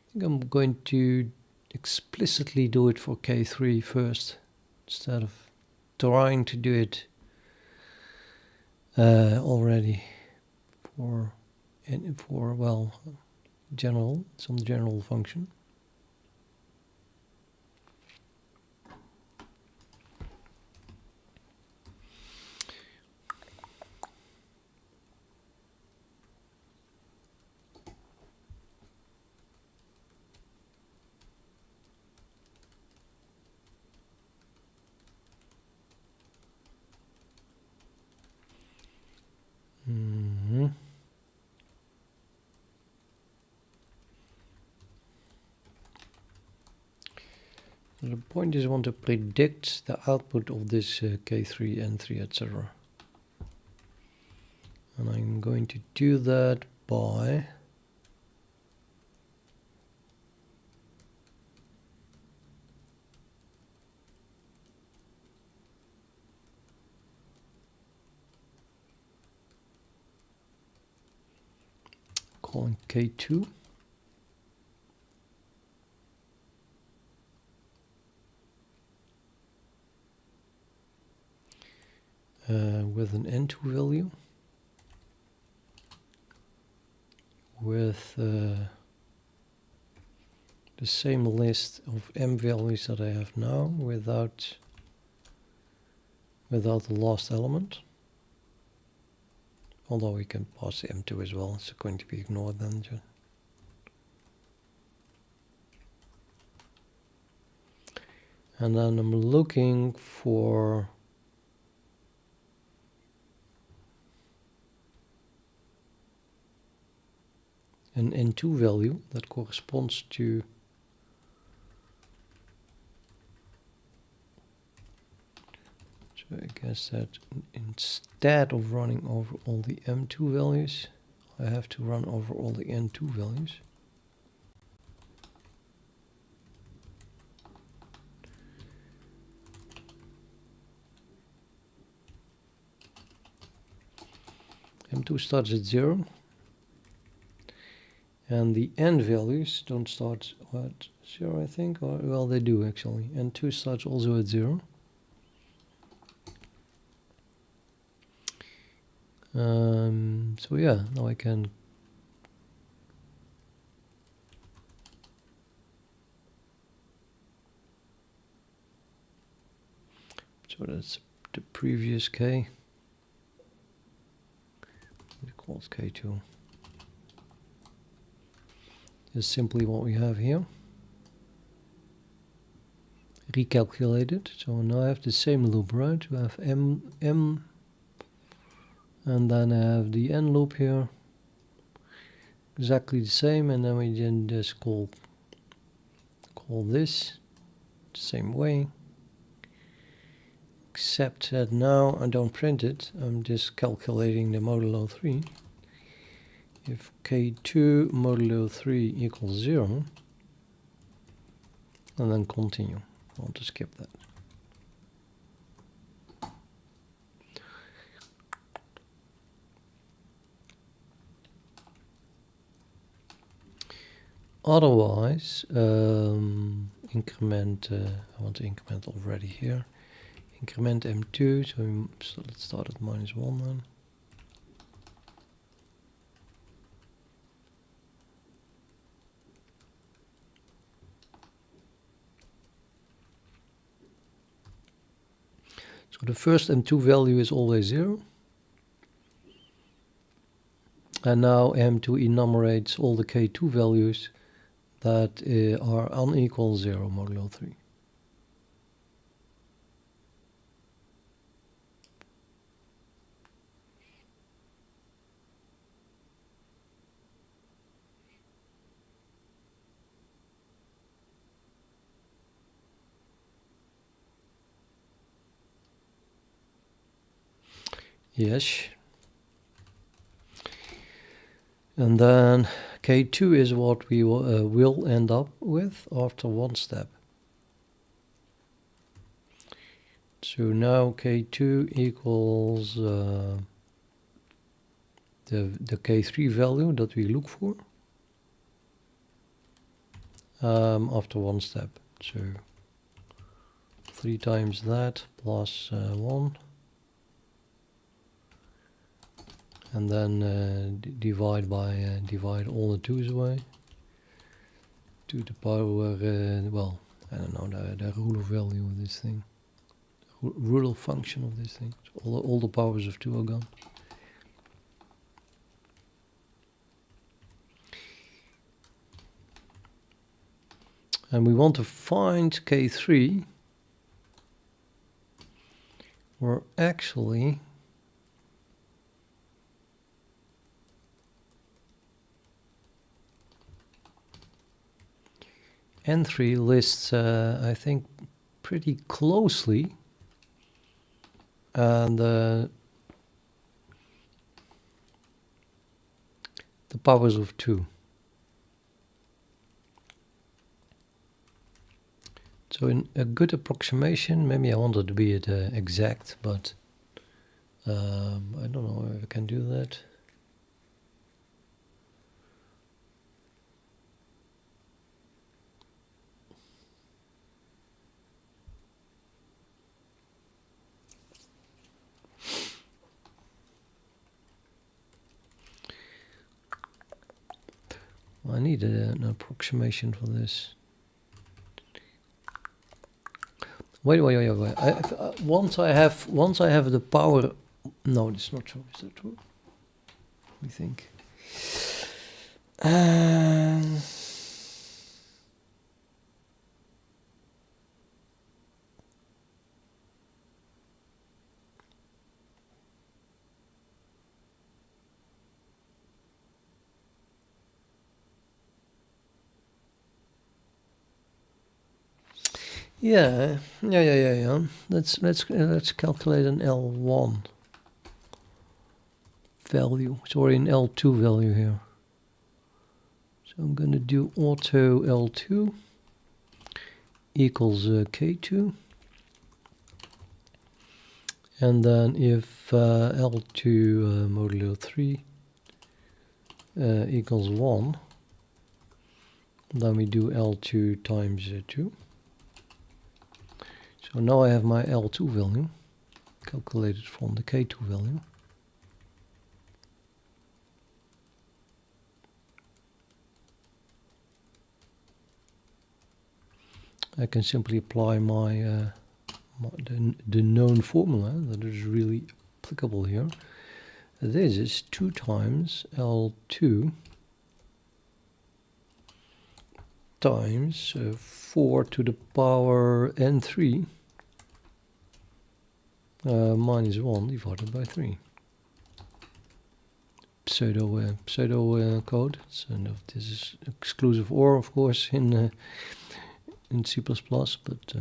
I think I'm going to explicitly do it for K3 first, instead of trying to do it already for some general function. The point is I want to predict the output of this K3, N3, etc. And I'm going to do that by calling K2. With an N2 value, with the same list of M values that I have now, without the last element. Although we can pass the M2 as well, it's going to be ignored then. And then I'm looking for an N2 value that corresponds to I guess that instead of running over all the M2 values, I have to run over all the N2 values. M2 starts at 0. And the N values don't start at 0, I think. Or, well, they do actually. N2 starts also at 0. So yeah, now I can so that's the previous K. It calls K2. Is simply what we have here. Recalculated. So now I have the same loop, right? We have M, and then I have the N loop here. Exactly the same, and then we can just call this the same way. Except that now I don't print it. I'm just calculating the modulo 3. If K2 modulo 3 equals 0, and then continue. I want to skip that. Otherwise, increment, I want to increment already here. Increment M2, so let's start at -1 then. So the first M2 value is always 0. And now M2 enumerates all the K2 values that are unequal 0 modulo 3. Yes. And then K2 is what we will end up with after one step. So now K2 equals the K3 value that we look for after one step. So 3 times that plus 1. And then divide all the 2's away to the power, well, I don't know, the ruler value of this thing, ruler function of this thing. So all the powers of 2 are gone. And we want to find K3, or actually N3 lists, I think, pretty closely, and the powers of 2. So in a good approximation, maybe I wanted to be exact, but I don't know if I can do that. I need an approximation for this. Wait. Once I have the power. No, it's not true. Is that true? Let me think. Yeah. Let's calculate an L1 value. Sorry, an L2 value here. So I'm going to do auto L2 equals K2. And then if L2 modulo 3 equals 1, then we do L2 times 2. So now I have my L2 value calculated from the K2 value. I can simply apply the known formula that is really applicable here. This is 2 times L2 times 4 to the power n3 minus 1 divided by 3. Pseudo code. So this is exclusive OR, of course, in C++, but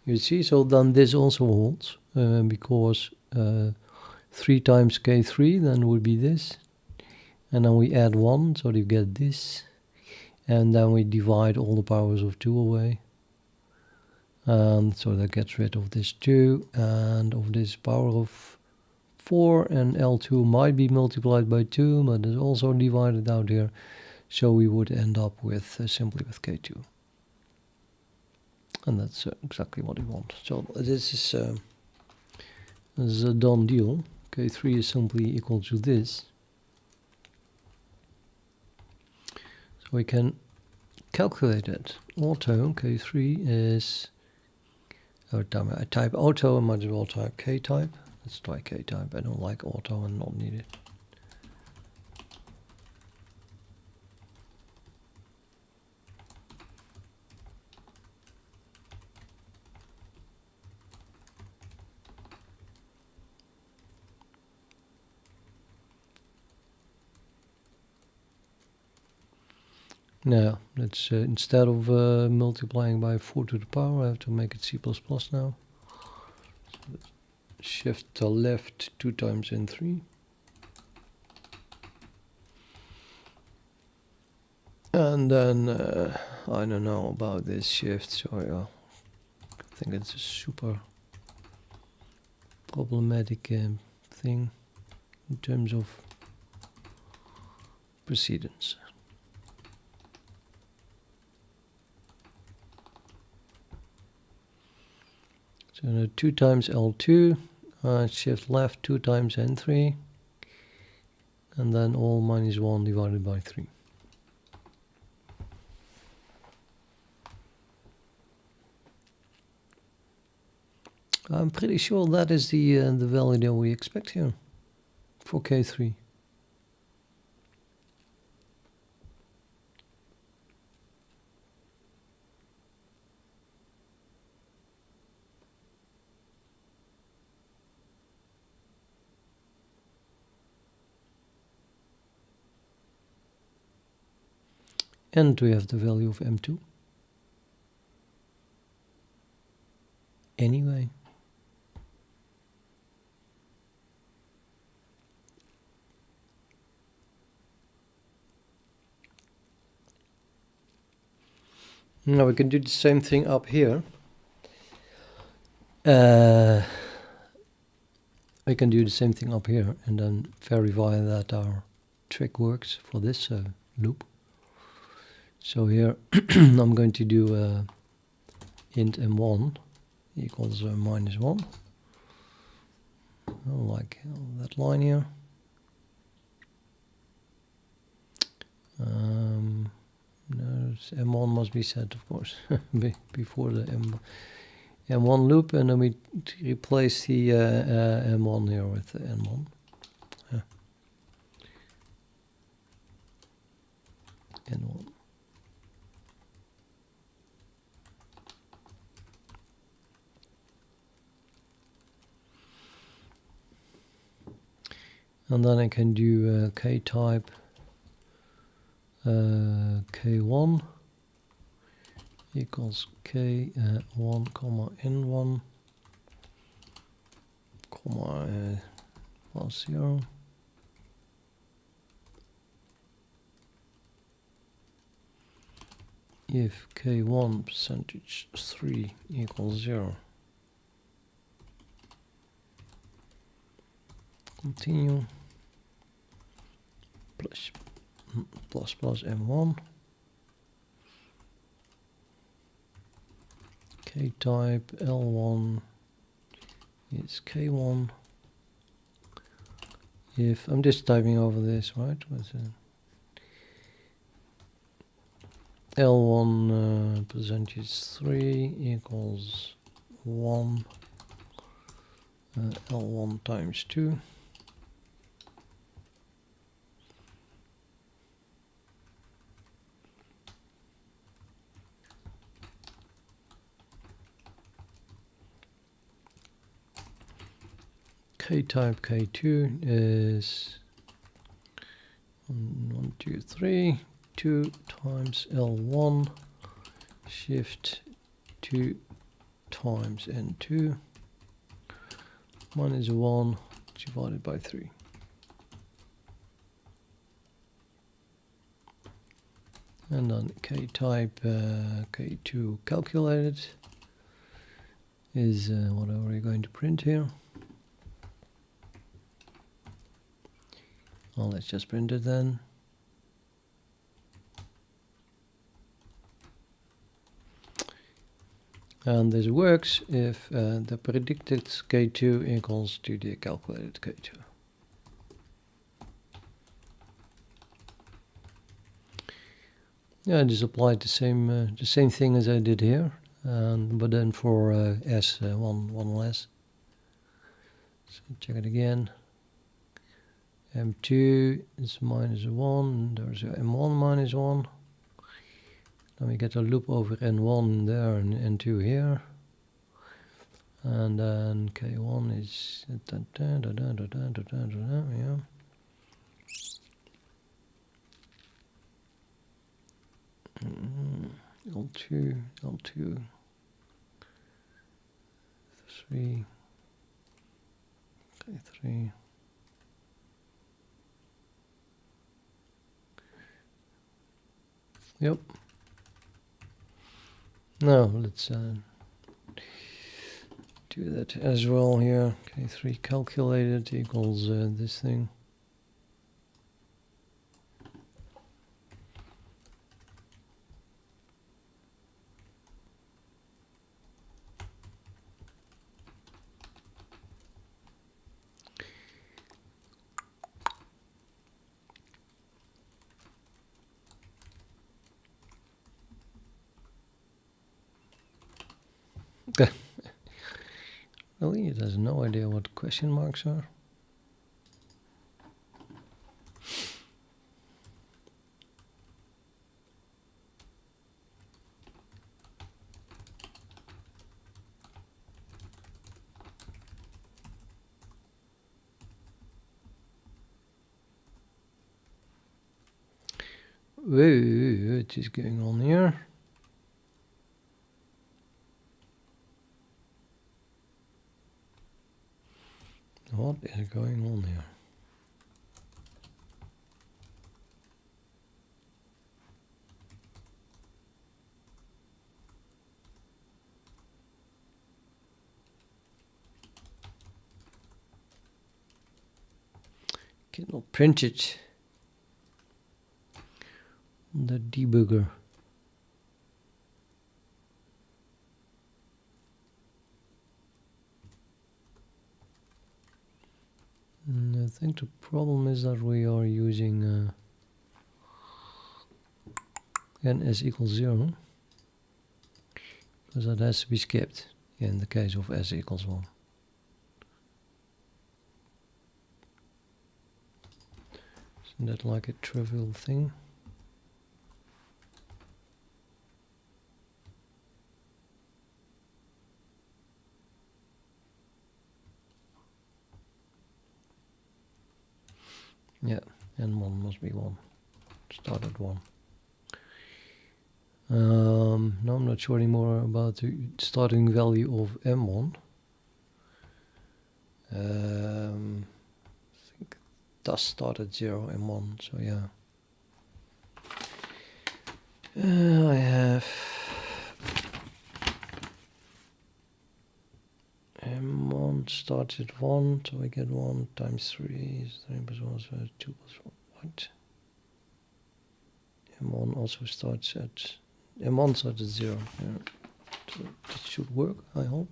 you see. So then this also holds because 3 times K3 then would be this, and then we add 1, so you get this, and then we divide all the powers of 2 away. So that gets rid of this 2 and of this power of 4, and L2 might be multiplied by 2, but it's also divided out here. So we would end up with simply with K2. And that's exactly what we want. So this is a done deal. K3 is simply equal to this. So we can calculate it. Auto K3 is... I type auto, I might as well type K-type. Let's try K-type. I don't like auto and not needed. Now, let's instead of multiplying by 4 to the power, I have to make it C++ now. So shift to left 2 times n3. And then, I don't know about this shift, so yeah, I think it's a super problematic thing in terms of precedence. So 2 times L2, shift left 2 times N3, and then all minus 1 divided by 3. I'm pretty sure that is the value that we expect here for K3. and we have the value of m2 anyway. Now we can do the same thing up here. We can do the same thing up here and then verify that our trick works for this loop. So here I'm going to do int m1 equals -1. Like that line here. No, m1 must be set, of course, before the m1 loop, and then we replace the m1 here with the n1. N1. And then I can do k-type k1 equals k1 comma n1 comma plus 0. If k1 percentage 3 equals 0. Continue. Plus m1. K-type L1 is K1. If I'm just typing over this, right? With L1 percentage 3 equals 1 L1 times 2. K-type K2 is 1, 2, 3, 2 times L1 shift 2 times N2 minus 1 divided by 3. And then K-type K2 calculated is whatever we're going to print here. Well, let's just print it then. And this works if the predicted K2 equals to the calculated K2. Yeah, I just applied the same thing as I did here, but then for S one less. So check it again. M2 is -1, there's a M1 -1. Then we get a loop over N1 there and N2 here. And then K1 is yeah. L2, 3, K3. Yep. Now let's do that as well here. K3 calculated equals this thing. Really? It has no idea what question marks are. what is going on here? What is going on here? Cannot print it. The debugger. I think the problem is that we are using n s equals 0, because that has to be skipped in the case of s equals 1. Isn't that like a trivial thing? Yeah, n1 must be 1. Start at 1. Now I'm not sure anymore about the starting value of m1. I think it does start at 0 m1, so yeah. I have m1 starts at 1, so I get 1 times 3 is 3 plus 1, so 2 plus 1. What? m1 also starts at m1 starts at 0. Yeah. So that should work, I hope.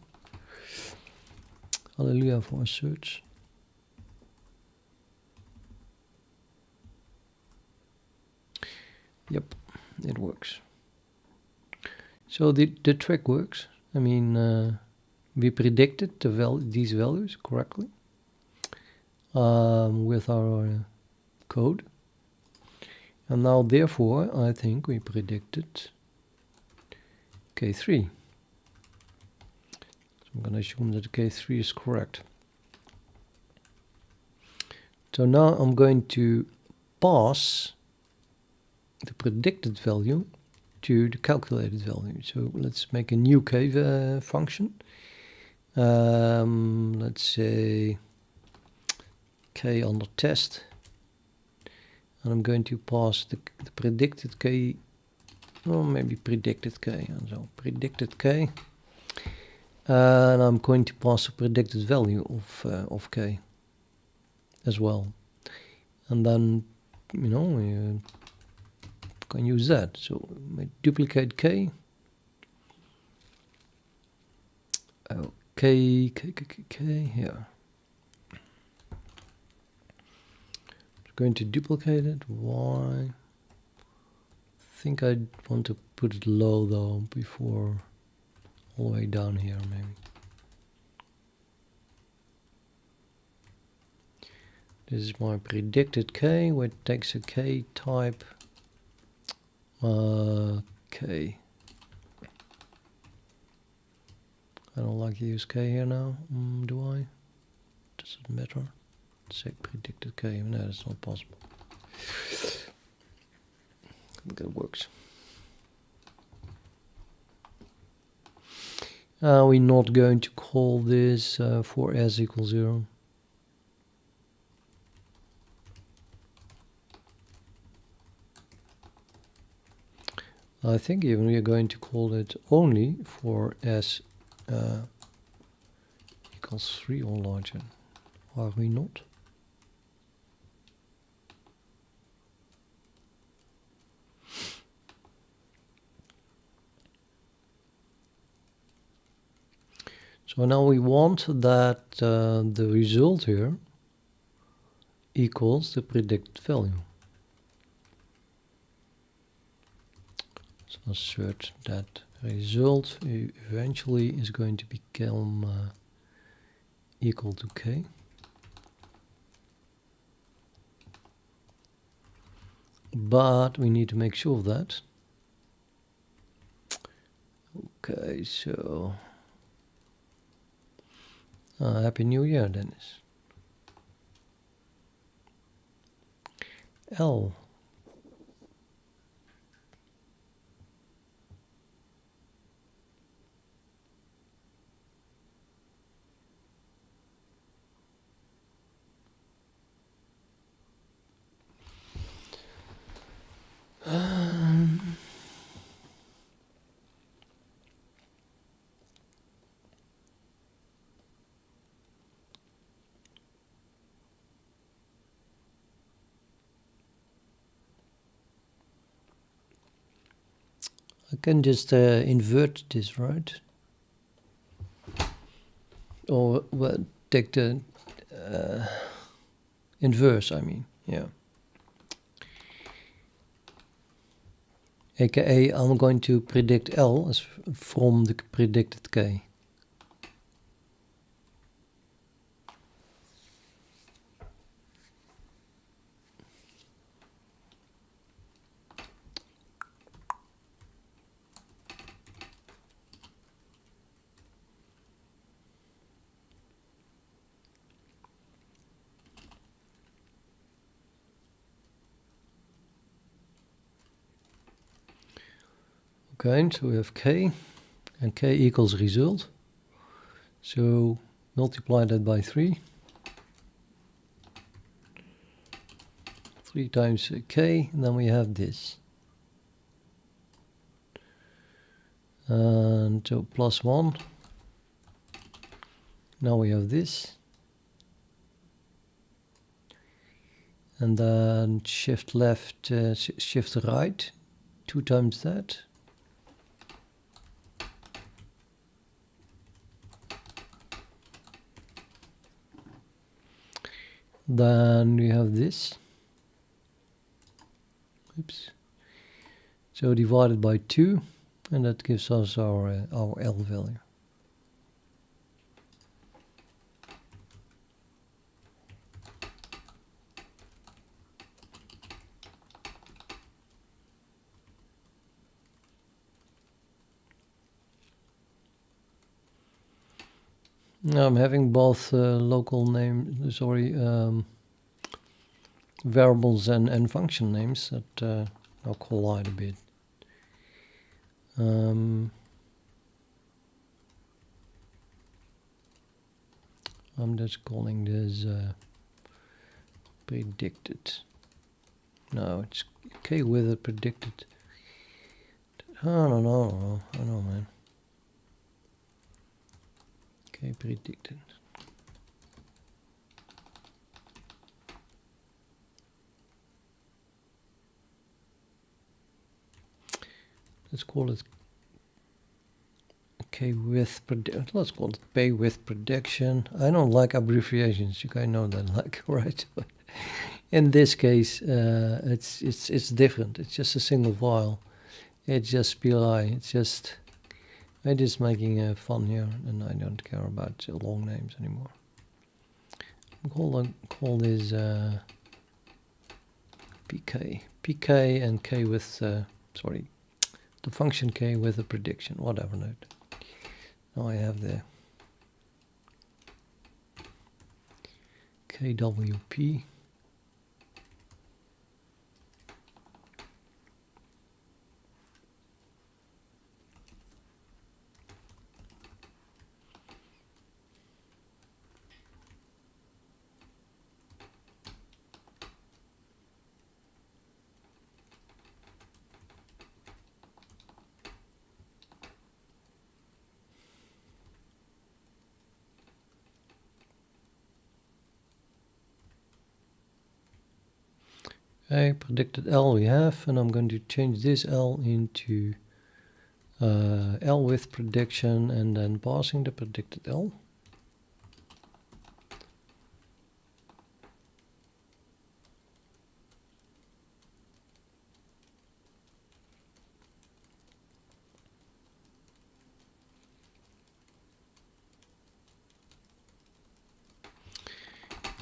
Hallelujah for a search. Yep, it works. So the trick works. I mean, we predicted these values correctly with our code. And now, therefore, I think we predicted K3. So I'm going to assume that K3 is correct. So now I'm going to pass the predicted value to the calculated value. So let's make a new K function. Let's say K under test. And I'm going to pass the predicted K, or maybe predicted K, and so predicted K. And I'm going to pass the predicted value of K as well. And then, you know, we can use that. So we duplicate K. K here. Going to duplicate it. Why? I think I want to put it low though, before all the way down here maybe. This is my predicted K, which takes a K type K. I don't like to use K here now, do I? Does it matter? Say predicted K, no, that's not possible. I think that works. We're not going to call this for s equals 0. I think even we are going to call it only for s equals 3 or larger. Are we not? So now we want that the result here equals the predicted value. So assert that result eventually is going to become equal to K. But we need to make sure of that. Okay, so Happy New Year, Dennis. L. I can just invert this, right? Or well, take the inverse, I mean, yeah. AKA, I'm going to predict L as from the predicted K. Okay, so we have K, and K equals result. So multiply that by 3. 3 times K, and then we have this. And so plus 1. Now we have this. And then shift left, shift right, 2 times that. Then we have this. Oops. So divided by 2, and that gives us our L value. Now I'm having both local name, variables and function names that I'll collide a bit. I'm just calling this predicted. No, it's K with a predicted. I don't know, man. K predicted. Let's call it K with prediction. Let's call it P with prediction. I don't like abbreviations. You guys know that, like, right? But in this case, it's different. It's just a single file. It's just PLI. It's just I'm just making fun here, and I don't care about long names anymore. Call this PK and K with the function K with a prediction, whatever node. Now I have the KWP. Okay, predicted L we have, and I'm going to change this L into L with prediction, and then passing the predicted L.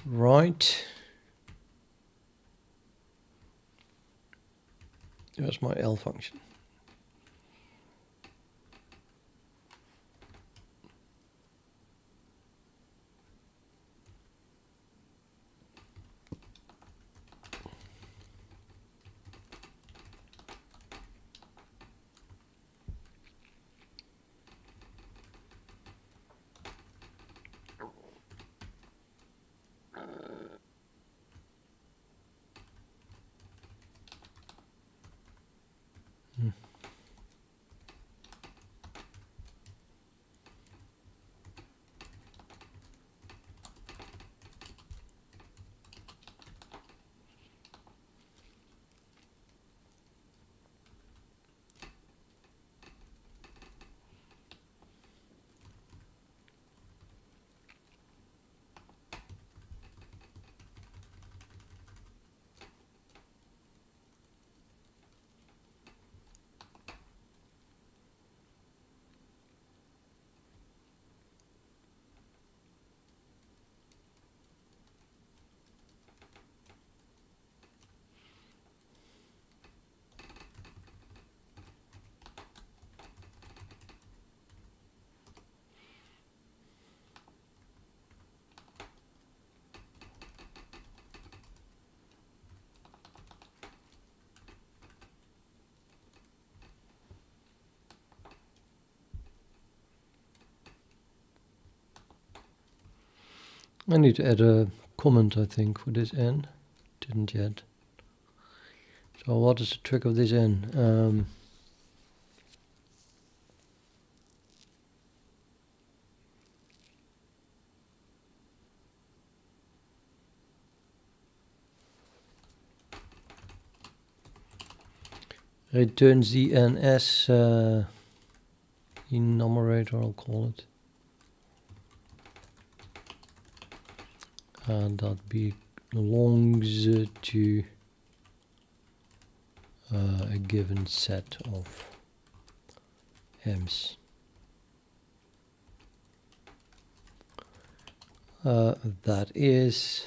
Right. There's my L function. I need to add a comment, I think, for this n. Didn't yet. So what is the trick of this n? Returns the n as enumerator, I'll call it. And that belongs to a given set of m's. That is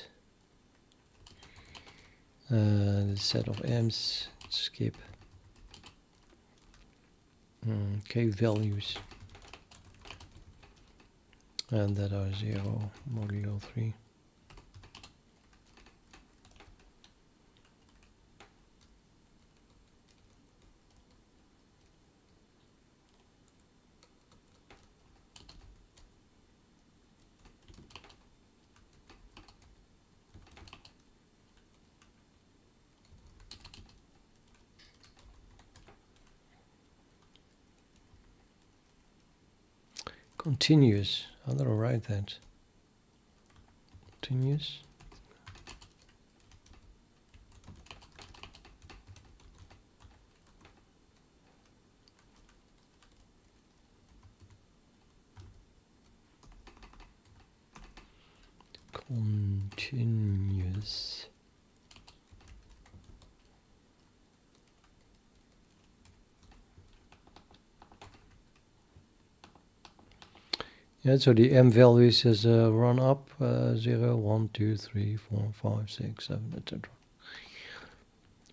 the set of m's. Skip k values, and that are 0 modulo 3. Continuous. How do I write that? Continuous. Continuous. Yeah, so the m values is run up 0, 1, 2, 3, 4, 5, 6, 7, etc.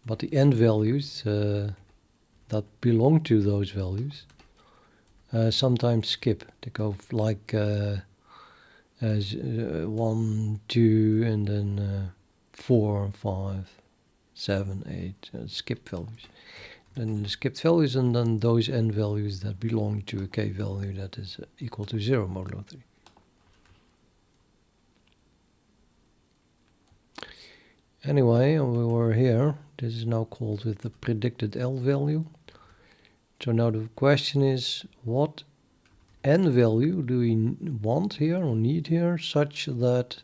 But the n values that belong to those values sometimes skip. They go like as 1, 2, and then 4, 5, 7, 8 skip values. Then the skipped values, and then those n values that belong to a k value that is equal to 0 modulo 3. Anyway, we were here. This is now called with the predicted L value. So now the question is, what n value do we want here or need here such that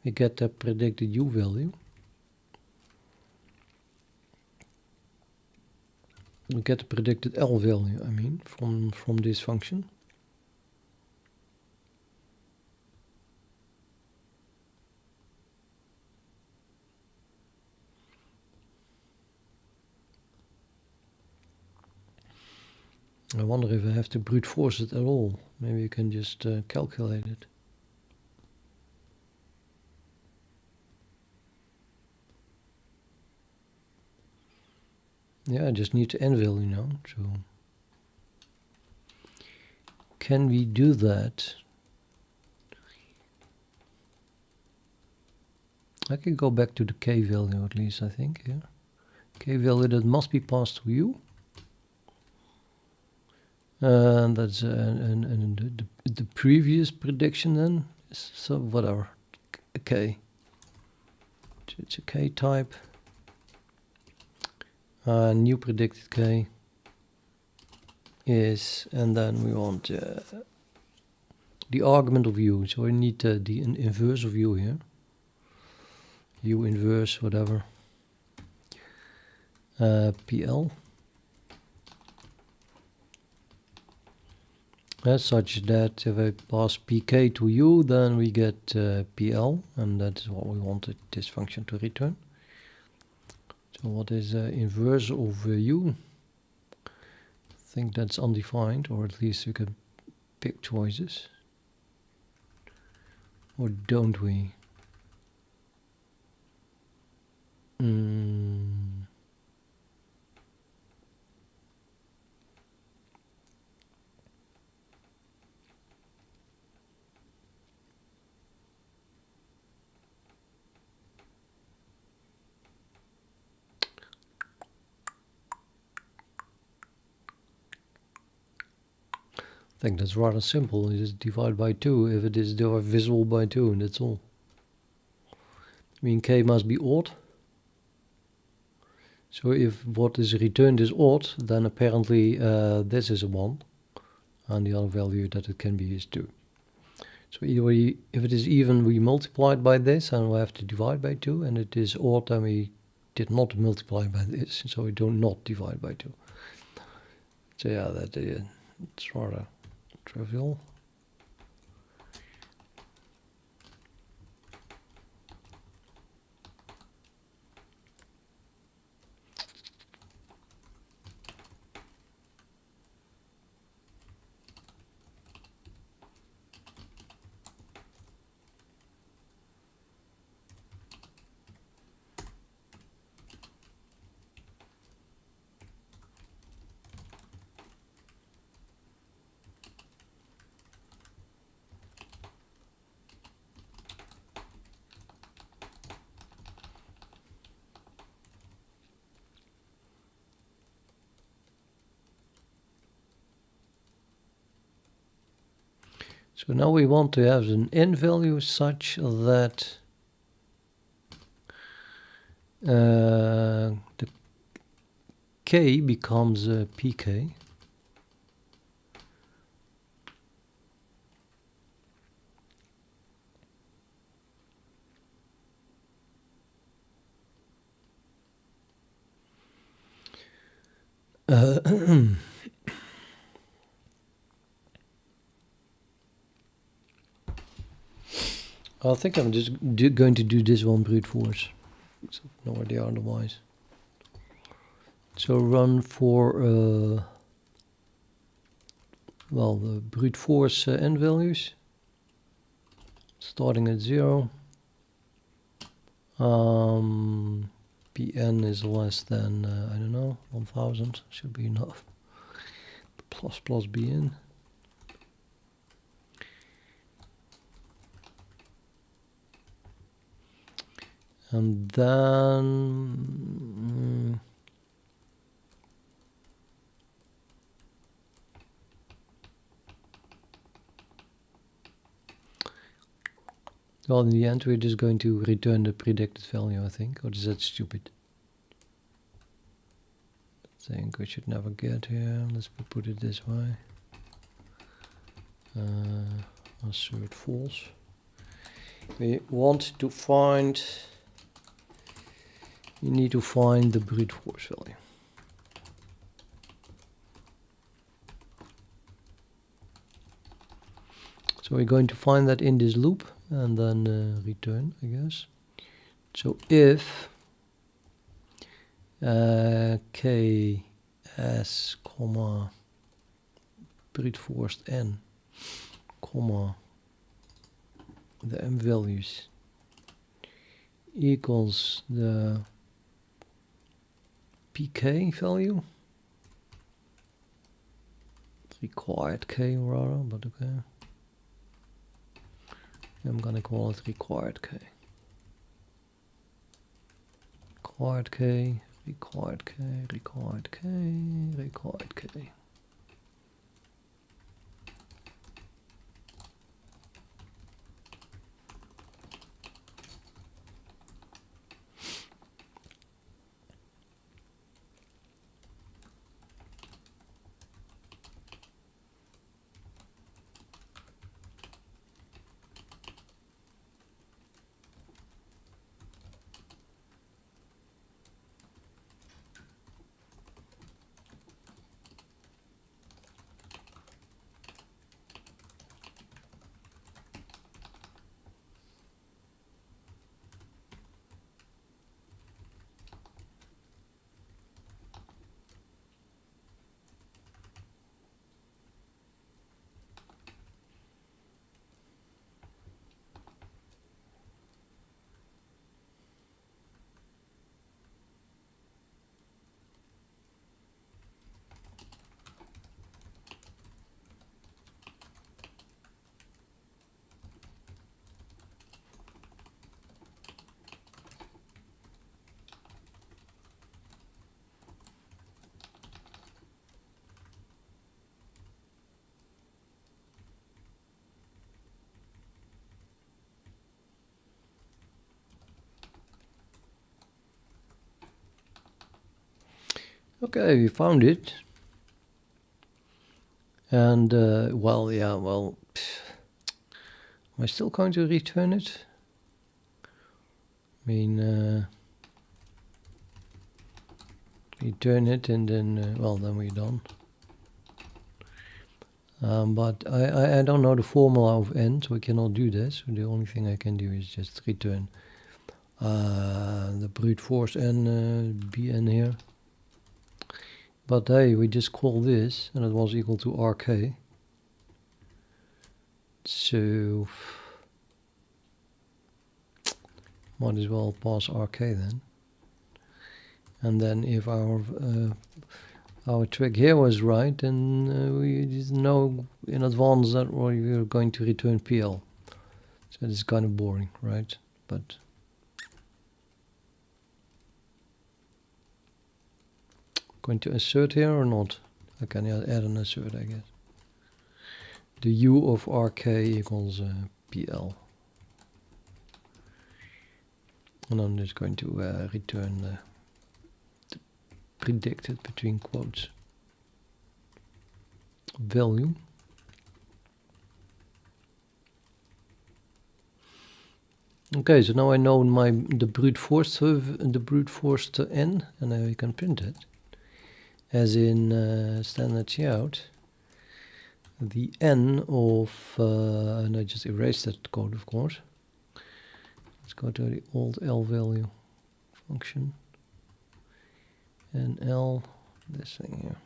we get the predicted u value? We get the predicted L value, I mean, from this function. I wonder if I have to brute force it at all. Maybe you can just calculate it. Yeah, I just need the n value now. So can we do that? I can go back to the k value at least, I think. Yeah, k value that must be passed to u. And that's the previous prediction then is so whatever, a k. It's a k type. New predicted k is, and then we want the argument of u. So we need the inverse of u here. U inverse whatever. PL. Such that if I pass pk to u, then we get pl, and that is what we wanted this function to return. So what is inverse of u? I think that's undefined, or at least we can pick choices. Or don't we? I think that's rather simple. You just divide by 2 if it is divisible by 2, and that's all. mean k must be odd. So if what is returned is odd, then apparently this is a 1, and the other value that it can be is 2. So either way, if it is even, we multiply it by this, and we have to divide by 2, and it is odd, then we did not multiply by this, so we do not divide by 2. So yeah, it's rather trivial. So now we want to have an n value such that the k becomes pk. I think I'm just going to do this one brute force. So no idea otherwise. So run for well, the brute force n values, starting at 0. Pn is less than I don't know, 1000 should be enough. Plus bn. And then well, in the end we're just going to return the predicted value, I think. Or is that stupid? I think we should never get here. Let's put it this way. Assert false. We want to find, you need to find the brute force value. So we're going to find that in this loop and then return, I guess. So if k s comma brute forced n comma the m values equals the pk value, required k rather, but okay. I'm gonna call it required k. Required k, required k, required k, required k. Okay, we found it. And, well, yeah, well, am I still going to return it? I mean, return it and then, well, then we're done. But I don't know the formula of n, so I cannot do this. So the only thing I can do is just return the brute force n bn here. But hey, we just call this, and it was equal to rk. So might as well pass rk then. And then if our trick here was right, then we didn't know in advance that we were going to return PL. So it's kind of boring, right? But going to assert here or not? I can add an assert, I guess. The u of rk equals PL. And I'm just going to return the predicted between quotes value. Okay, so now I know the brute force to n, and now I can print it as in standard cout. The n of and I just erased that code, of course. Let's go to the old L value function and L, this thing here.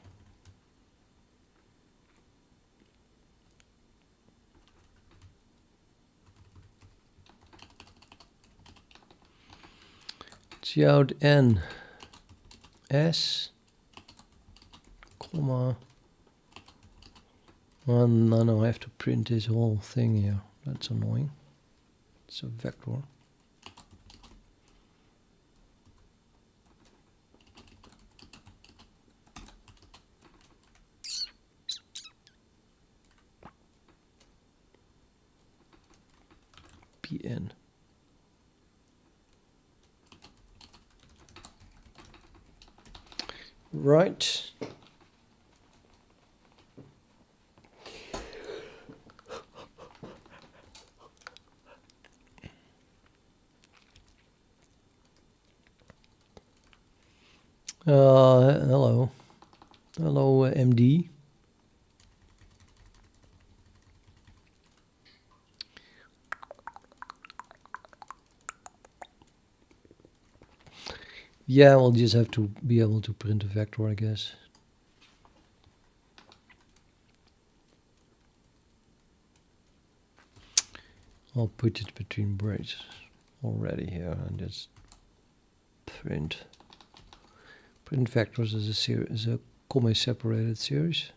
Cout n s comma, and now I have to print this whole thing here. That's annoying. It's a vector. Pn. Right. Hello. Hello, MD. Yeah, we'll just have to be able to print a vector, I guess. I'll put it between braces already here and just print vectors as a comma separated series.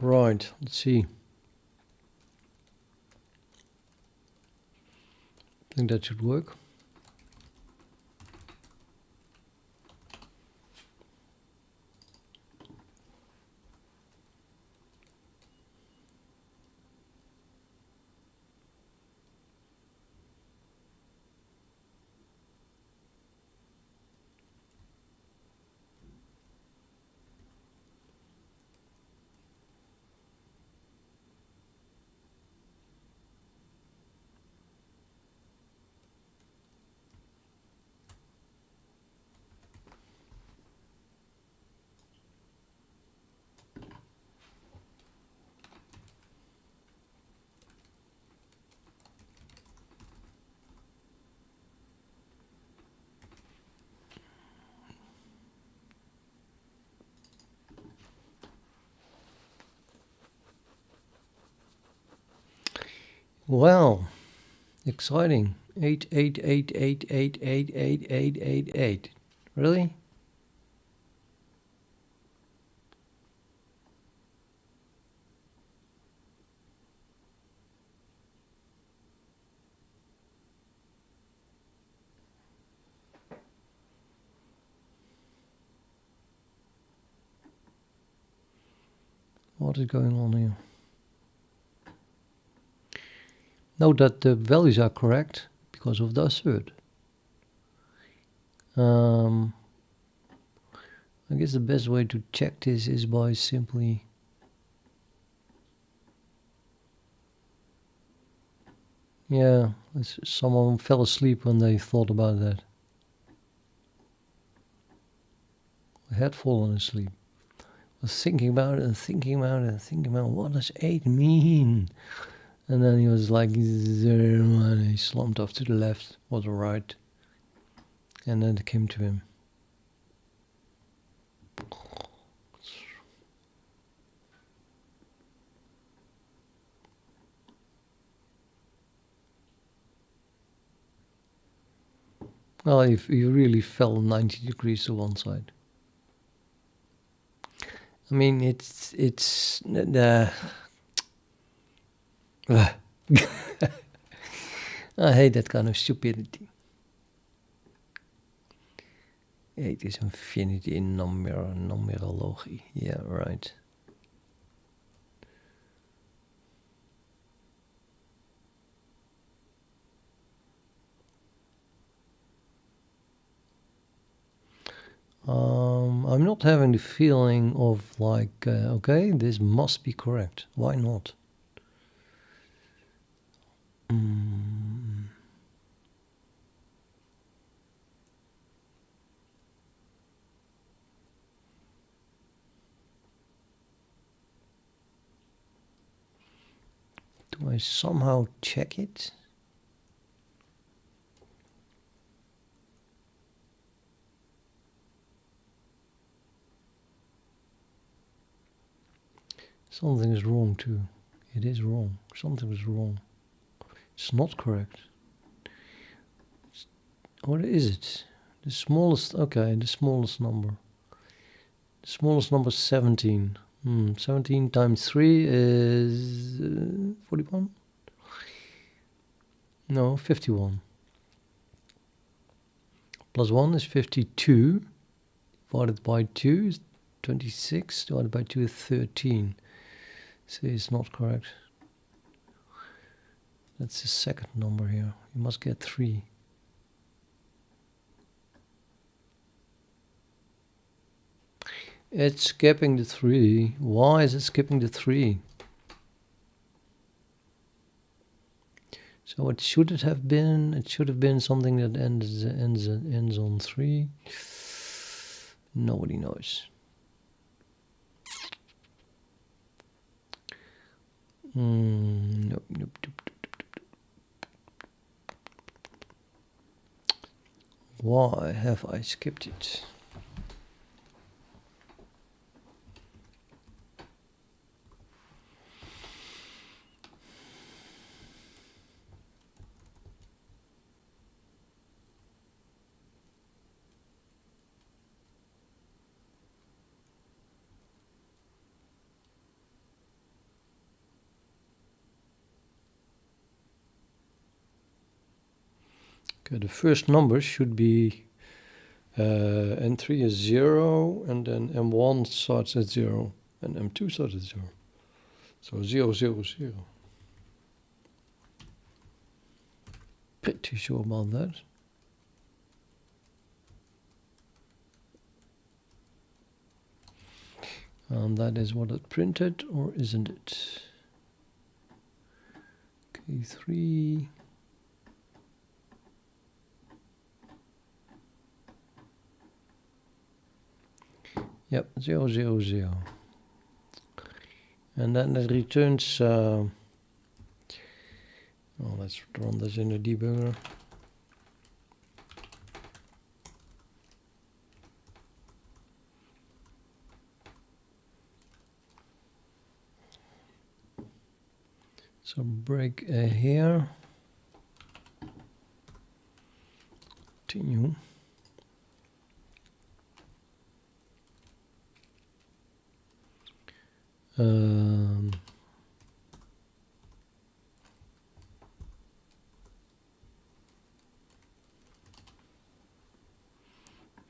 Right, let's see. I think that should work. Well, exciting. 88888888888. Really? What is going on here? Note that the values are correct because of the assert. I guess the best way to check this is by simply someone fell asleep when they thought about that. I had fallen asleep. I was thinking about it and thinking about it and thinking about what does 8 mean? And then he was like 0 and he slumped off to the left or the right. And then it came to him. Well, if you really fell 90 degrees to one side. I mean, it's I hate that kind of stupidity. 8 is infinity in numerology. Yeah, right. I'm not having the feeling of like, okay, this must be correct. Why not? Do I somehow check it? Something is wrong too. It is wrong. Something is wrong. It's not correct. What is it? The smallest, okay, the smallest number. The smallest number is 17. 17 times 3 is 41? No, 51. Plus 1 is 52. Divided by 2 is 26. Divided by 2 is 13. See, it's not correct. That's the second number here. You must get 3. It's skipping the 3. Why is it skipping the 3? So what should it have been? It should have been something that ends on 3. Nobody knows. Nope. Why have I skipped it? Okay, the first number should be N3 is 0, and then M1 starts at 0, and M2 starts at 0. So 0, 0, 0. Pretty sure about that. And that is what it printed, or isn't it? K3. Yep, 0, 0, 0. And then it returns, let's run this in the debugger. So break here. Continue. So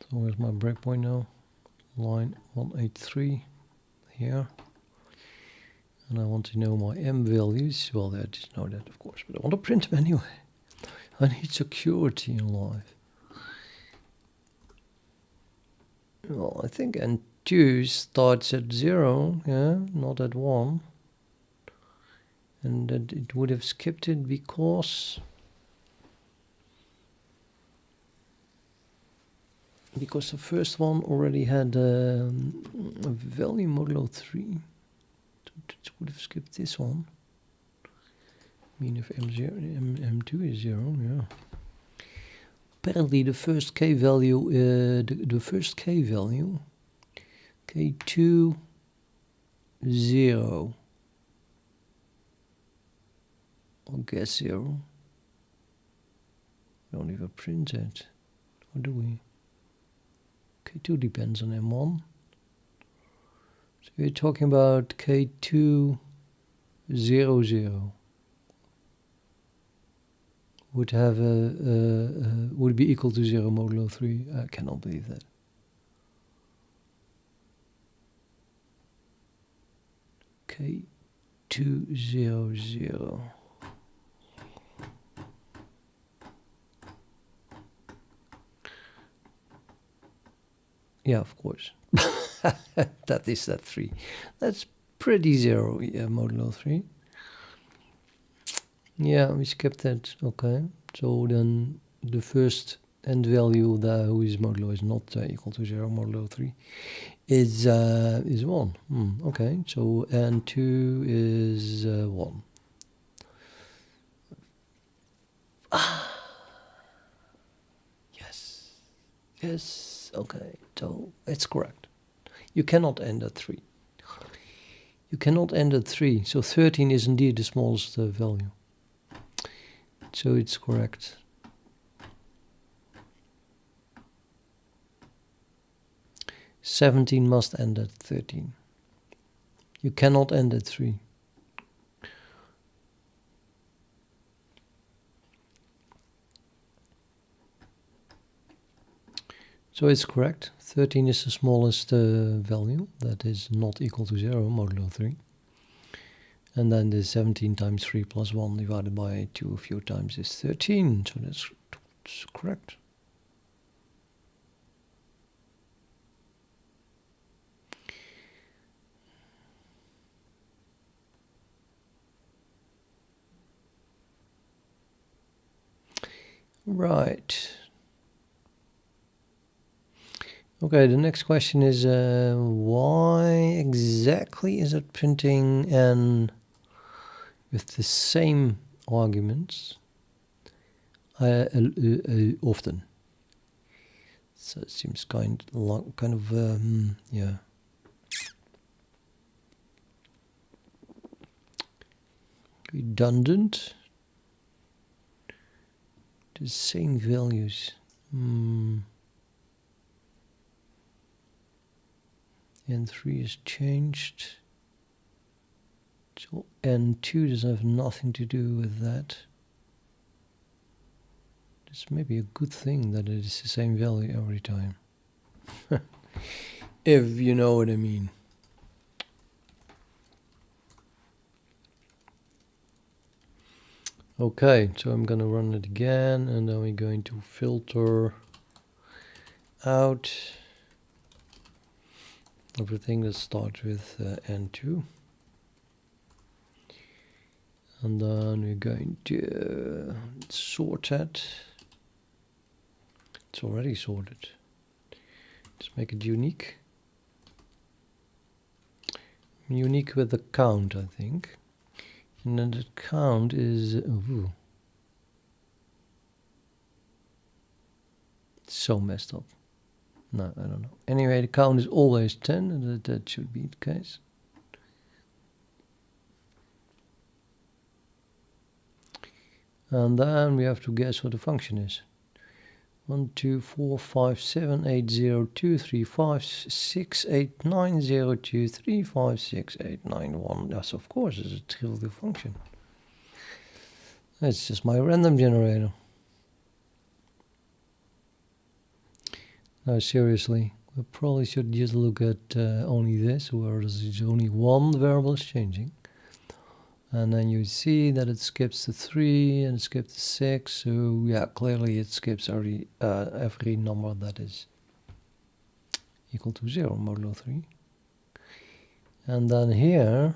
where's my breakpoint now? Line 183 here. And I want to know my M values. Well, I just know that, of course, but I want to print them anyway. I need security in life. Well, I think N2 starts at 0, yeah, not at 1. And that it would have skipped it because the first one already had a value modulo 3. It would have skipped this one. I mean, if M2 is 0, yeah. Apparently the first K value, the first K value, K2, 0. I'll guess 0. We don't even print it. Or do we? K2 depends on M1. So we're talking about K2, 0, 0. Would have would be equal to 0 modulo 3. I cannot believe that. K2, 0, 0. Yeah, of course. That is that 3. That's pretty 0, yeah, modulo 3. Yeah, we skipped that. Okay. So then the first end value there, who is modulo is not equal to 0, modulo 3, is 1. Okay. So N2 is 1. Yes. Yes. Okay. So it's correct. You cannot end at 3. You cannot end at 3. So 13 is indeed the smallest value. So it's correct. "17 must end at 13. You cannot end at 3. So it's correct. 13 is the smallest value. That is not equal to 0, modulo 3. And then the 17 times 3 plus 1 divided by 2 a few times is 13. So that's correct. Right. Okay, the next question is why exactly is it printing n with the same arguments often? So it seems kind of yeah, redundant. The same values. N3 is changed. So N2 does have nothing to do with that. It's maybe a good thing that it is the same value every time. If you know what I mean. Okay, so I'm gonna run it again, and then we're going to filter out everything that starts with N2. And then we're going to sort that. It's already sorted. Just make it unique. Unique with the count, I think. And then the count is so messed up. No, I don't know. Anyway, the count is always 10, and that should be the case. And then we have to guess what the function is. 1, 2, 4, 5, 7, 8, 0, 2, 3, 5, 6, 8, 9, 0, 2, 3, 5, 6, 8, 9, 1. Yes, of course, it's a trivial function. It's just my random generator. No, seriously, we probably should just look at only this, where there's only one variable is changing. And then you see that it skips the 3 and it skips the 6. So yeah, clearly it skips every number that is equal to 0 modulo 3. And then here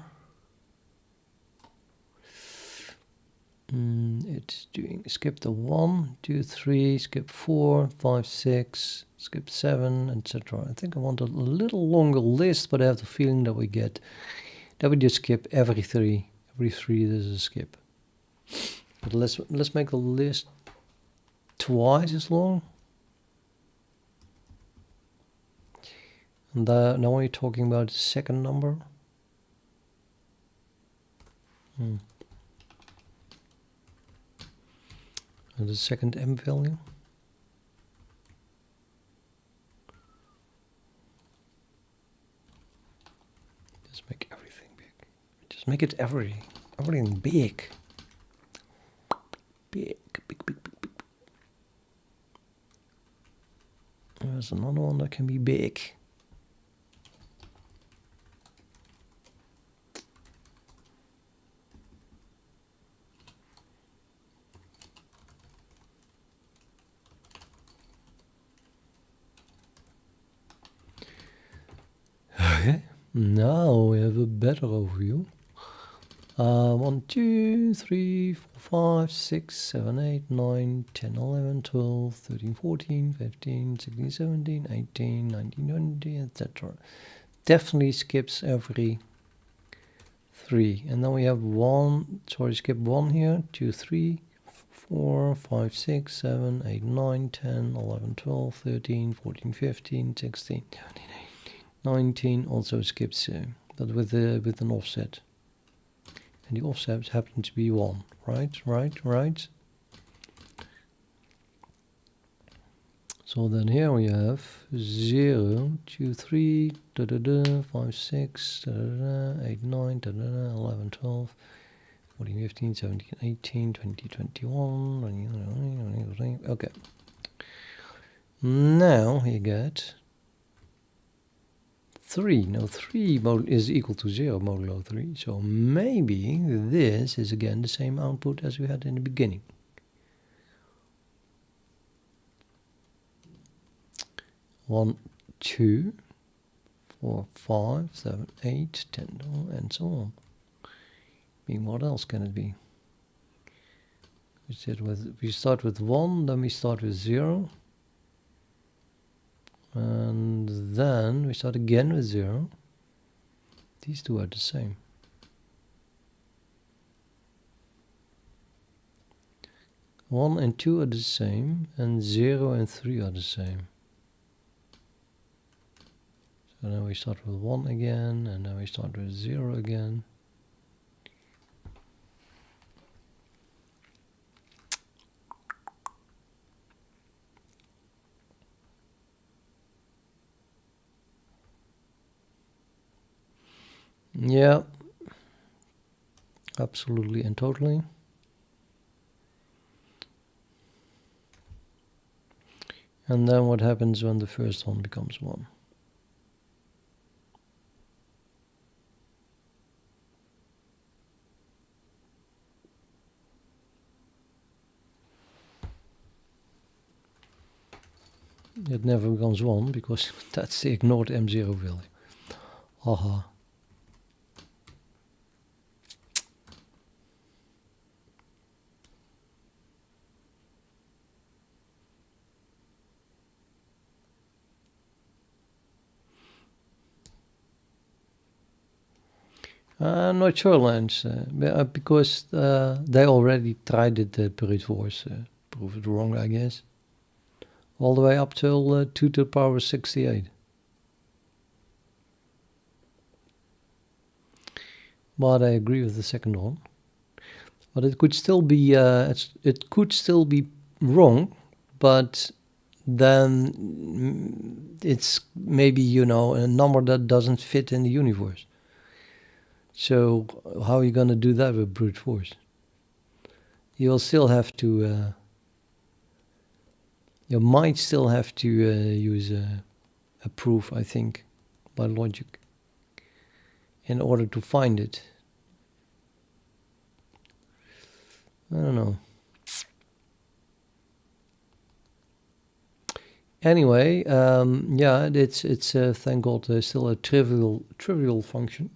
it's doing skip the 1, 2, 3, skip 4, 5, 6, skip 7, etc. I think I want a little longer list, but I have the feeling that we just skip every 3. Every 3 there's a skip. But let's make the list twice as long. And now we're talking about the second number. And the second m value. Just make everything big. Just make it everything big. Big. There's another one that can be big. Okay, now we have a better overview. 1, 2, 3, 4, 5, 6, 7, 8, 9, 10, 11, 12, 13, 14, 15, 16, 17, 18, 19, 20, etc. Definitely skips every 3. And then we have skip 1 here, 2, 3, 4, 5, 6, 7, 8, 9, 10, 11, 12, 13, 14, 15, 16, 17, 18, 19 also skips, but with an offset. And the offset happens to be 1, right? So then here we have 0, 2, 3, 5, 6, 8, 9, 11, 12, 14, 15, 17, 18, 20, 21, okay. Now you get 3. Now 3 is equal to 0 modulo 3. So maybe this is again the same output as we had in the beginning. One, 2, 4, 5, 7, 8, 10, and so on. I mean, what else can it be? We start with 1, then we start with 0. And then we start again with 0. These two are the same. One and 2 are the same, and 0 and 3 are the same. So then we start with 1 again, and then we start with 0 again. Yeah, absolutely and totally. And then what happens when the first one becomes 1? It never becomes 1 because that's the ignored M0 value. Aha. I'm not sure, Lance, because they already tried it brute force, prove it wrong, I guess. All the way up till 2 to the power 68. But I agree with the second one. But it could still be it could still be wrong, but then it's maybe, you know, a number that doesn't fit in the universe. So how are you going to do that with brute force? You'll still have to you might still have to use a proof, I think, by logic in order to find it. I don't know. Anyway, yeah, it's thank God still a trivial function.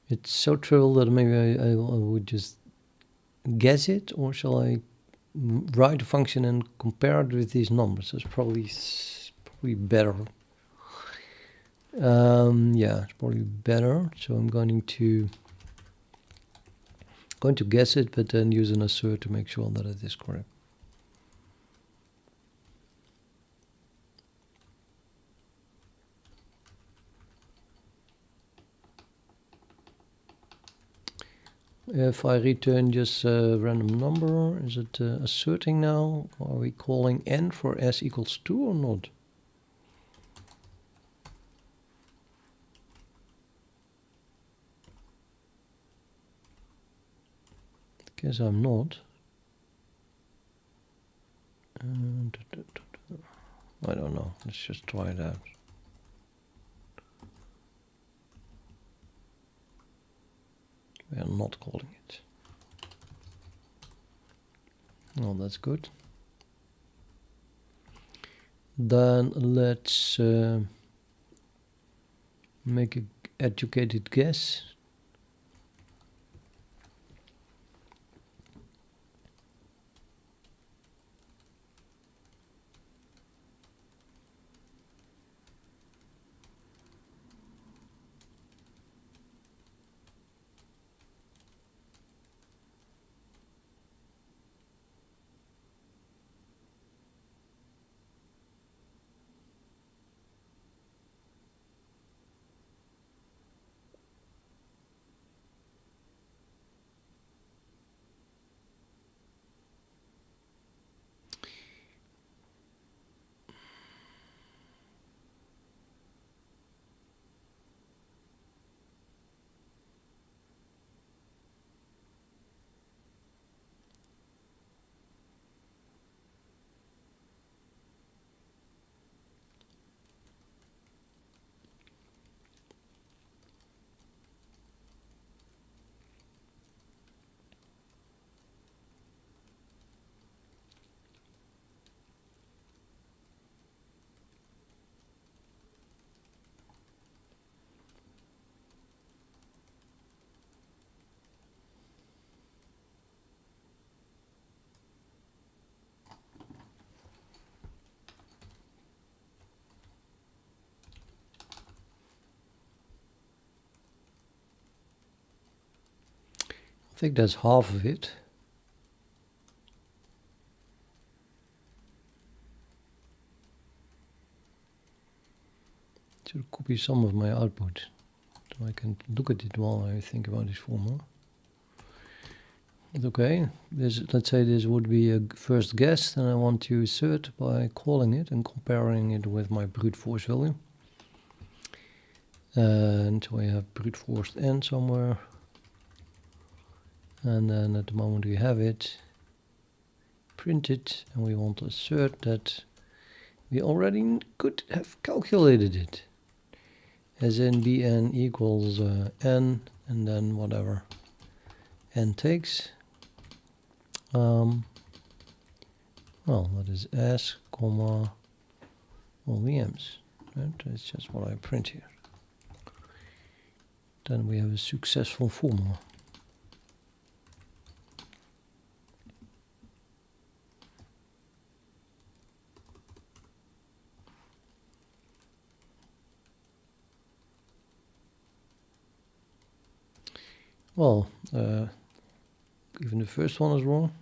It's so trivial that maybe I would just guess it, or shall I write a function and compare it with these numbers? That's probably better. Yeah, it's probably better. So I'm going to guess it, but then use an assert to make sure that it is correct. If I return just a random number, is it asserting now? Are we calling n for s equals 2 or not? Guess I'm not. I don't know. Let's just try it out. We are not calling it. Oh, that's good. Then let's make an educated guess. I think that's half of it. Should copy some of my output so I can look at it while I think about this formula. Okay, let's say this would be a first guess, and I want to assert by calling it and comparing it with my brute force value. And so I have brute force n somewhere. And then at the moment we have it, print it, and we want to assert that we already could have calculated it. As in bn equals n, and then whatever n takes. Well, that is s, comma, all the m's. Right? That's just what I print here. Then we have a successful formula. Well, even the first one is wrong.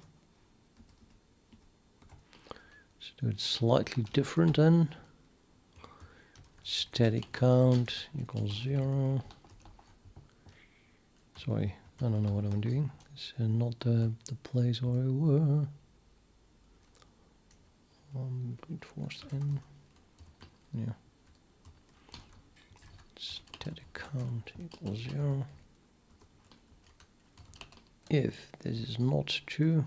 Let's do it slightly different then. Static count equals 0. Sorry, I don't know what I'm doing. It's not the place where we were. Brute force in. Yeah. Static count equals 0. If this is not true,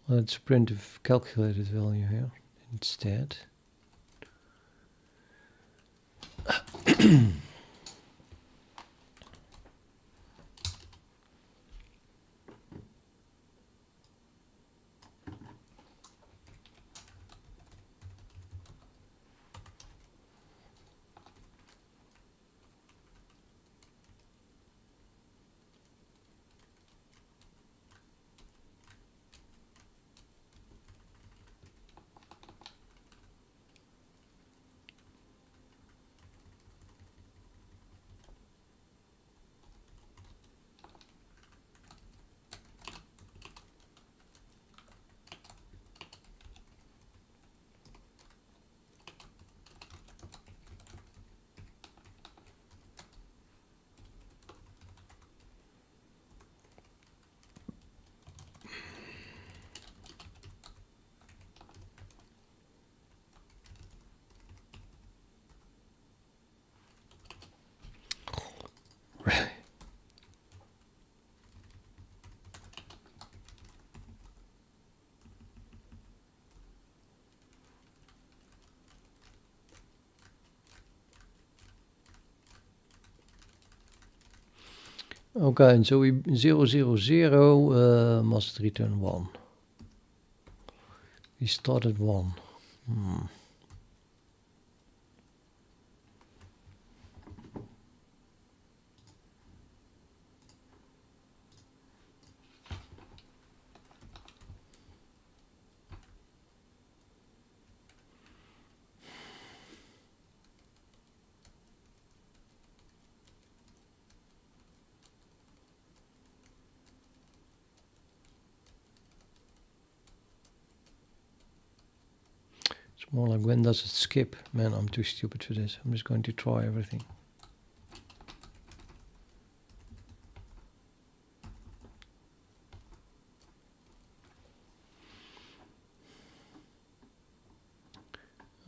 let's print a calculated value here instead. Okay, and so we 0, 0, 0 must return 1. We started 1. It's more like, when does it skip? Man, I'm too stupid for this. I'm just going to try everything.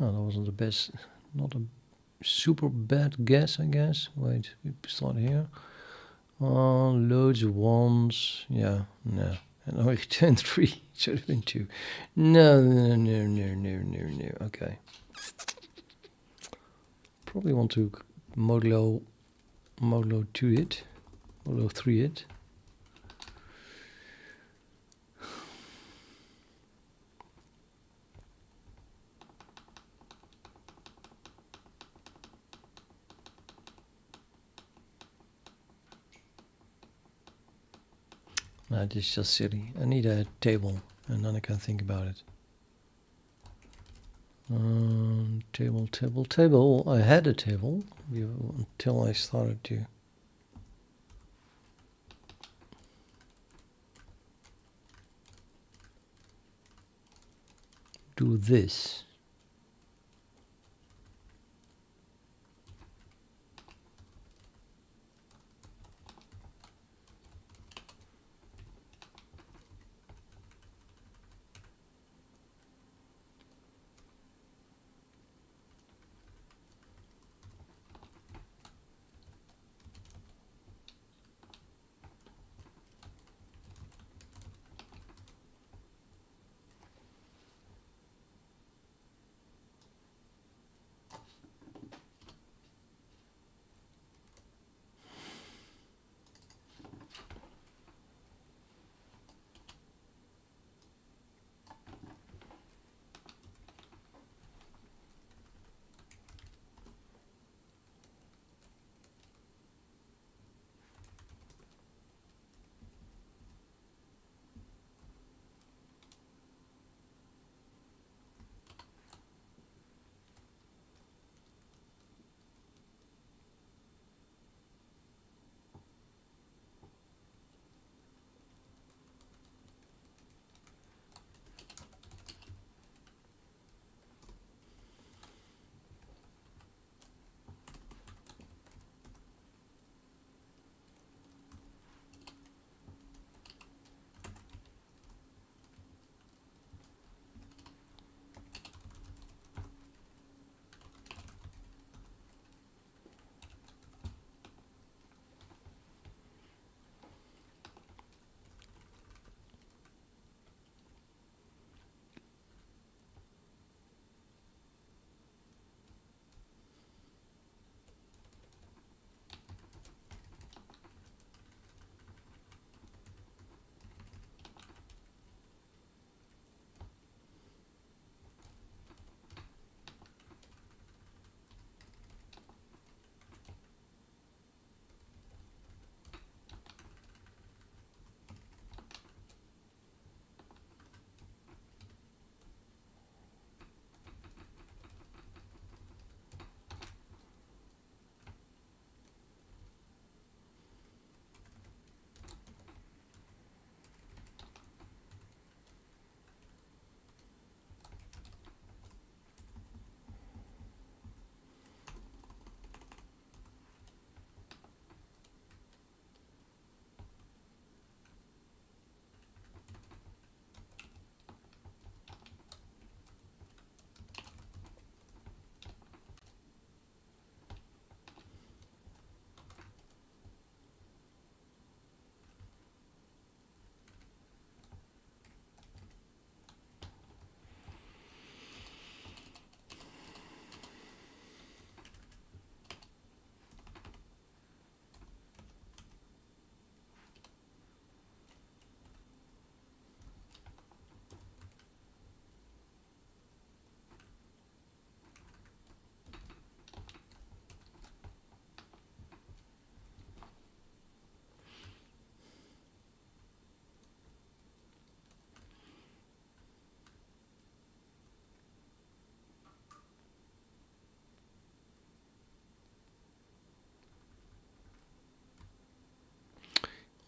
Oh, that wasn't the best, not a super bad guess, I guess. Wait, we start here. Loads of ones. Yeah, no. And I return 3. It should have been 2. No. Okay. Probably want to modulo 2 it. Modulo 3 it. No, this is just silly. I need a table, and then I can think about it. Table. I had a table until I started to do this.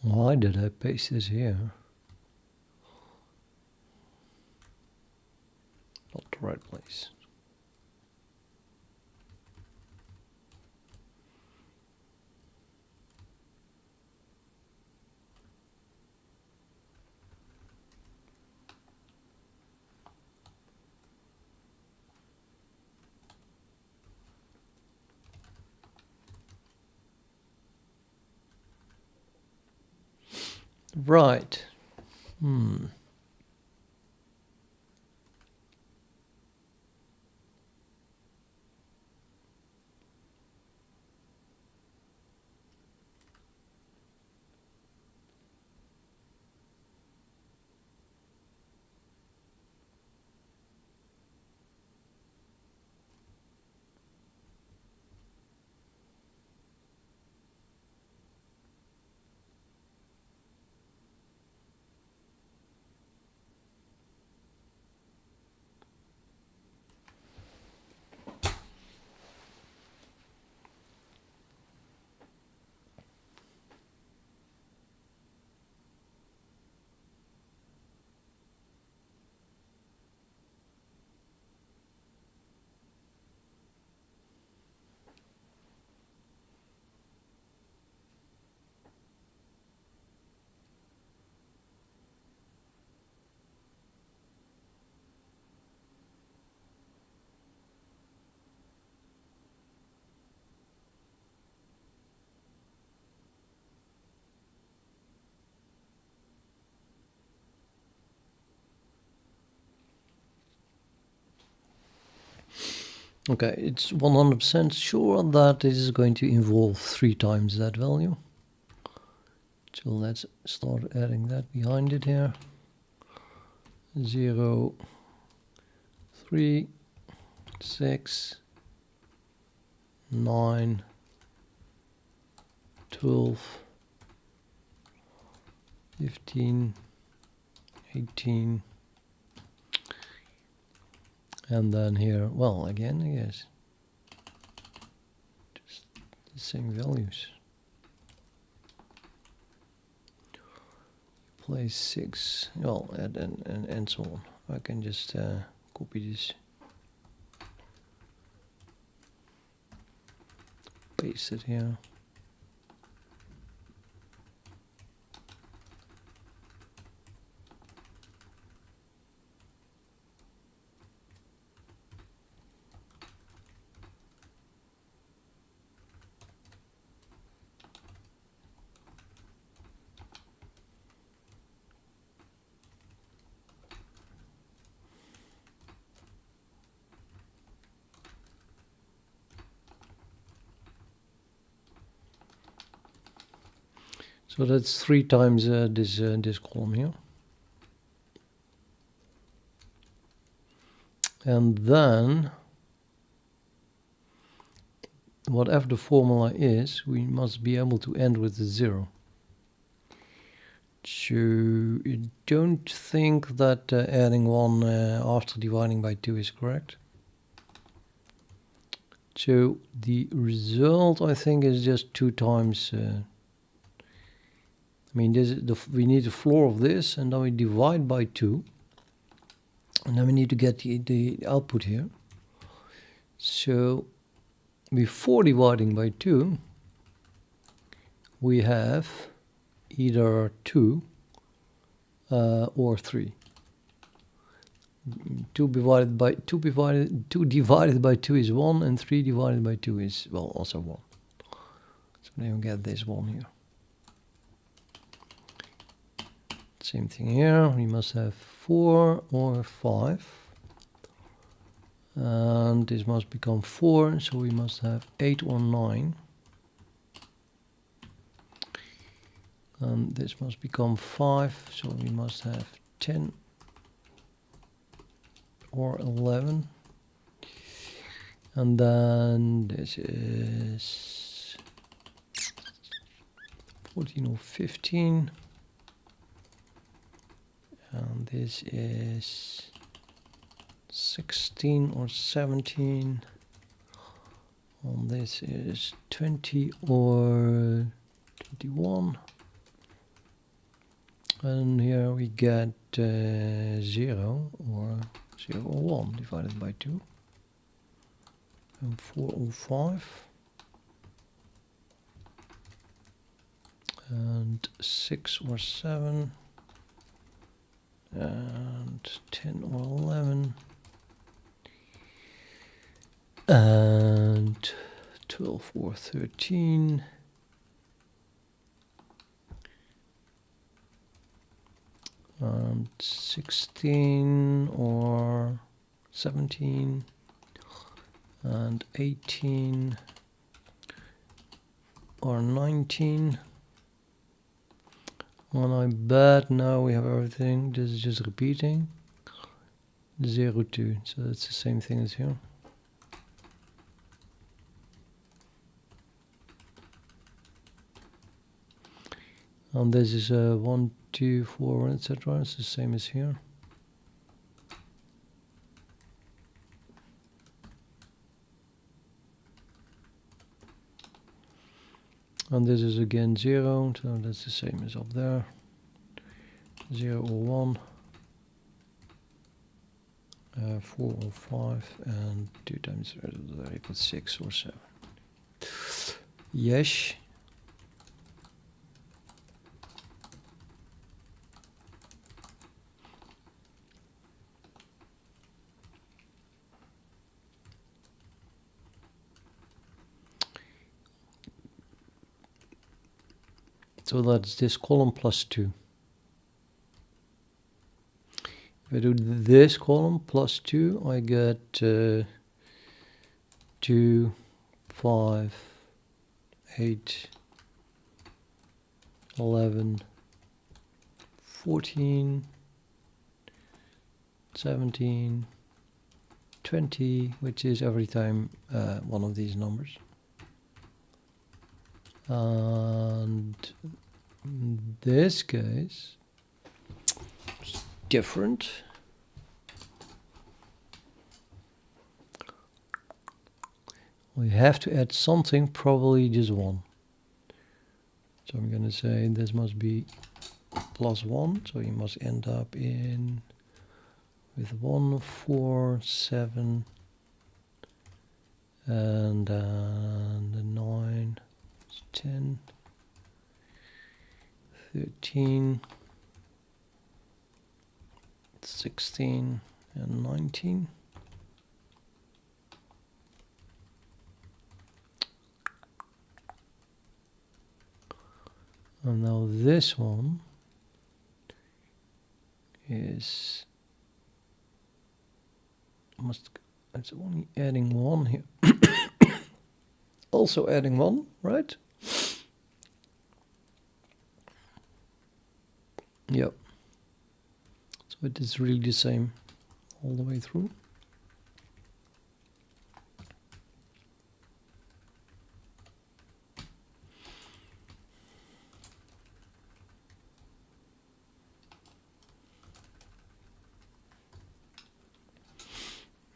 Why did I paste this here? Not the right place. Right. Okay, it's 100% sure that this is going to involve 3 times that value. So let's start adding that behind it here. 0, 3, 6, 9, 12, 15, 18, and then here, well, again, I guess, just the same values. Place 6, well, and so on. I can just copy this, paste it here. So that's 3 times this column here. And then, whatever the formula is, we must be able to end with a 0. So I don't think that adding 1 after dividing by 2 is correct. So the result, I think, is just 2 times... I mean, this is we need the floor of this, and then we divide by 2. And then we need to get the output here. So before dividing by 2, we have either 2 or 3. 2 divided by 2 is 1, and 3 divided by 2 is, well, also 1. So then we get this one here. Same thing here, we must have 4 or 5. And this must become 4, so we must have 8 or 9. And this must become 5, so we must have 10 or 11. And then this is 14 or 15. And this is 16 or 17. And this is 20 or 21. And here we get 0 or 1 divided by 2. And 4 or 5. And 6 or 7. And 10 or 11. And 12 or 13. And 16 or 17. And 18 or 19. And I bet now we have everything. This is just repeating. 0, 2. So that's the same thing as here. And this is 1, 2, 4, etc. It's the same as here. And this is again 0, so that's the same as up there. 0 or 1. 4 or 5, and 2 times 0 equals 6 or 7. Yes. So that's this column plus 2. If I do this column plus 2, I get 2, 5, 8, 11, 14, 17, 20, which is every time one of these numbers. And in this case, it's different. We have to add something, probably just 1. So I'm going to say this must be plus 1, so you must end up in with 1, 4, 7, and the 9, 10, 13, 16, and 19. And now this one is it's only adding 1 here. Also adding 1, right? Yep. So it is really the same all the way through.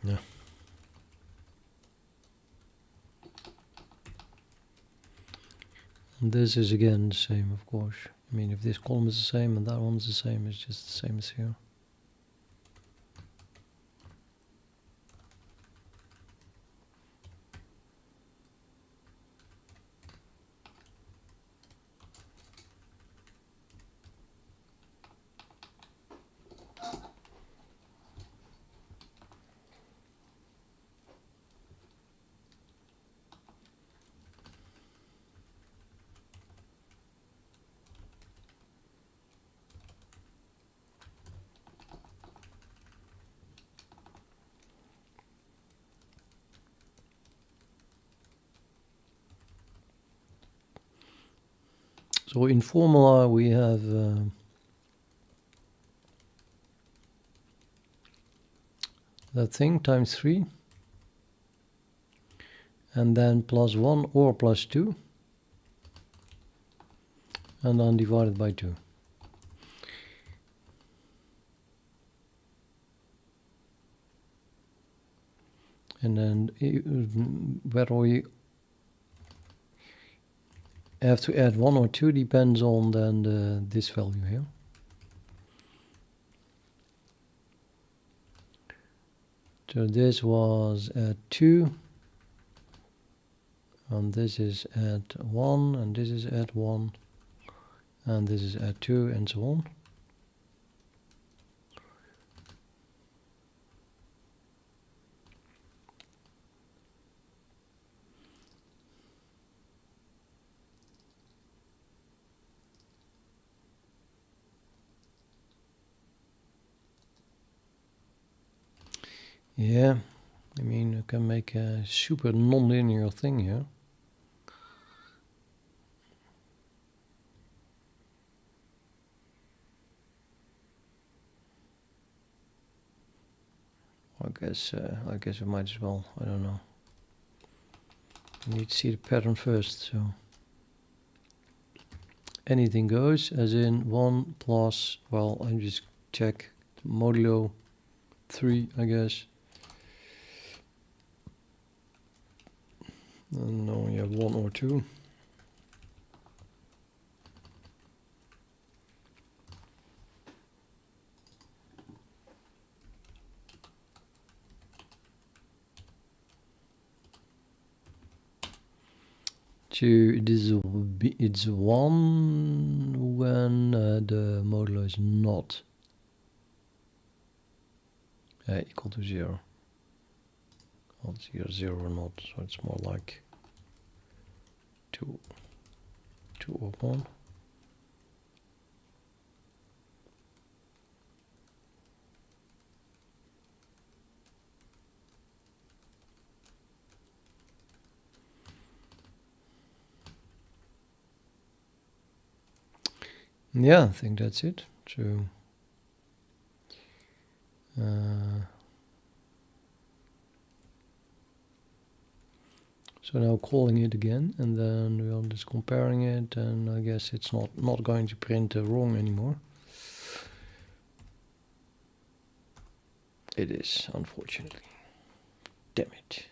Yeah. And this is again the same, of course. I mean, if this column is the same and that one's the same, it's just the same as here. So in formula we have that thing times 3, and then plus 1 or plus 2, and then divided by 2. And then whether we have to add 1 or 2 depends on then this value here. So this was at 2, and this is at 1, and this is at 1, and this is at 2, and so on. Yeah, I mean, you can make a super non-linear thing here. I guess we might as well. I don't know. I need to see the pattern first. So anything goes, as in 1 plus. Well, I just check modulo 3, I guess. And now we have 1 or 2. So it's 1 when the modulo is not equal to 0. Well, it's either 0 or not, so it's more like 2 or 1. Yeah, I think that's it. So so now calling it again, and then we're just comparing it, and I guess it's not going to print wrong anymore. It is, unfortunately. Damn it.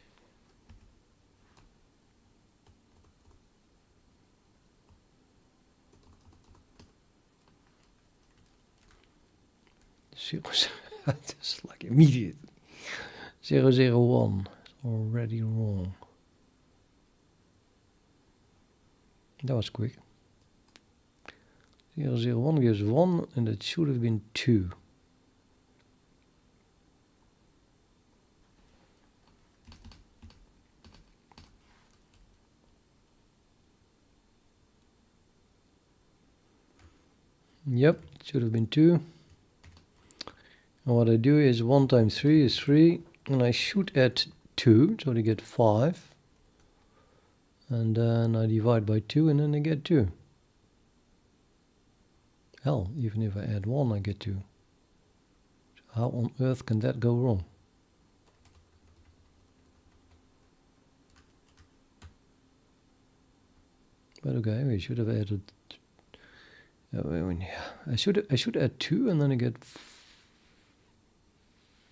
Just like immediately. 001 is already wrong. That was quick. 001 gives 1, and it should have been 2. Yep, it should have been 2. And what I do is 1 times 3 is 3, and I shoot at 2, so I get 5. And then I divide by 2, and then I get 2. Hell, even if I add 1, I get 2. So how on earth can that go wrong? But okay, we should have added. I should add 2, and then I get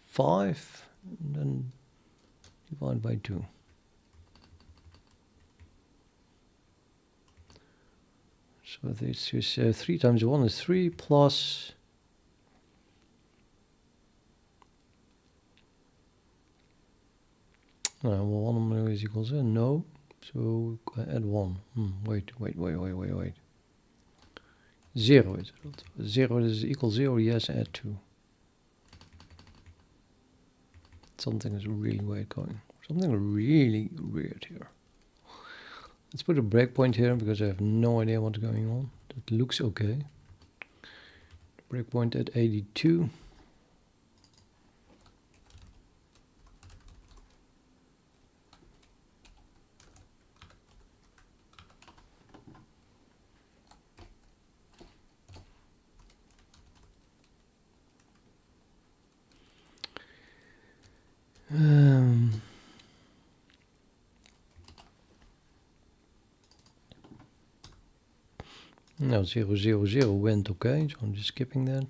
5, and then divide by 2. So this is 3 times 1 is 3 plus. Well, 1 is equals no. So add 1. Wait. 0 is it. 0 is equal 0. Yes, add 2. Something is really weird going. Something really weird here. Let's put a breakpoint here because I have no idea what's going on. That looks okay. Breakpoint at 82. Now 000 went okay, so I'm just skipping that.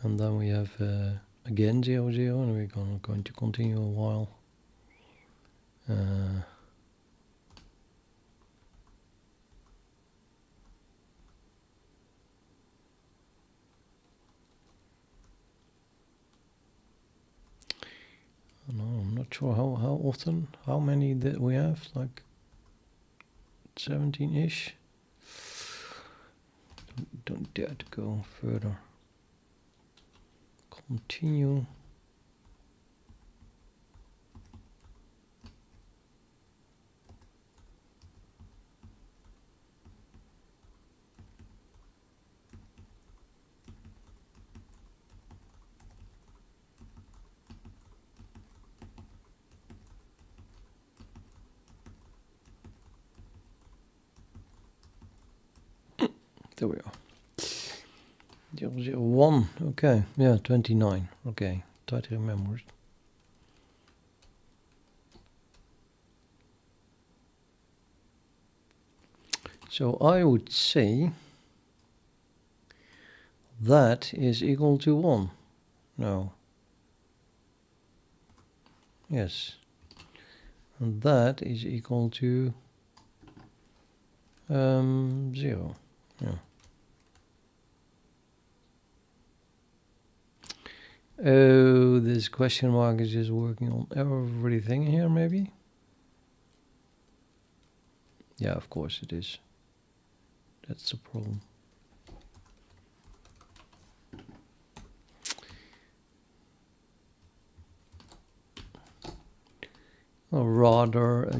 And then we have again 0, and we're going to continue a while. not sure how often, how many that we have, like 17-ish. Don't dare to go further. Continue. There we are. 001. Okay, yeah, 29. Okay, try to remember it. So I would say that is equal to 1. No. Yes. And that is equal to 0. Yeah. Oh, this question mark is just working on everything here, maybe? Yeah, of course it is. That's the problem. Or rather,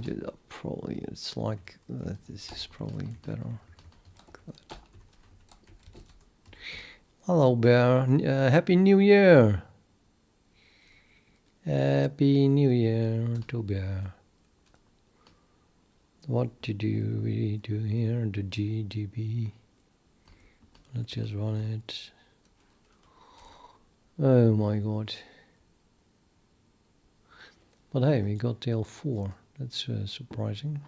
probably it's like that. This is probably better. Hello, Bear. Happy New Year. Happy New Year to Bear. What did we do here? The GDB. Let's just run it. Oh my god. But hey, we got tail 4. That's surprising.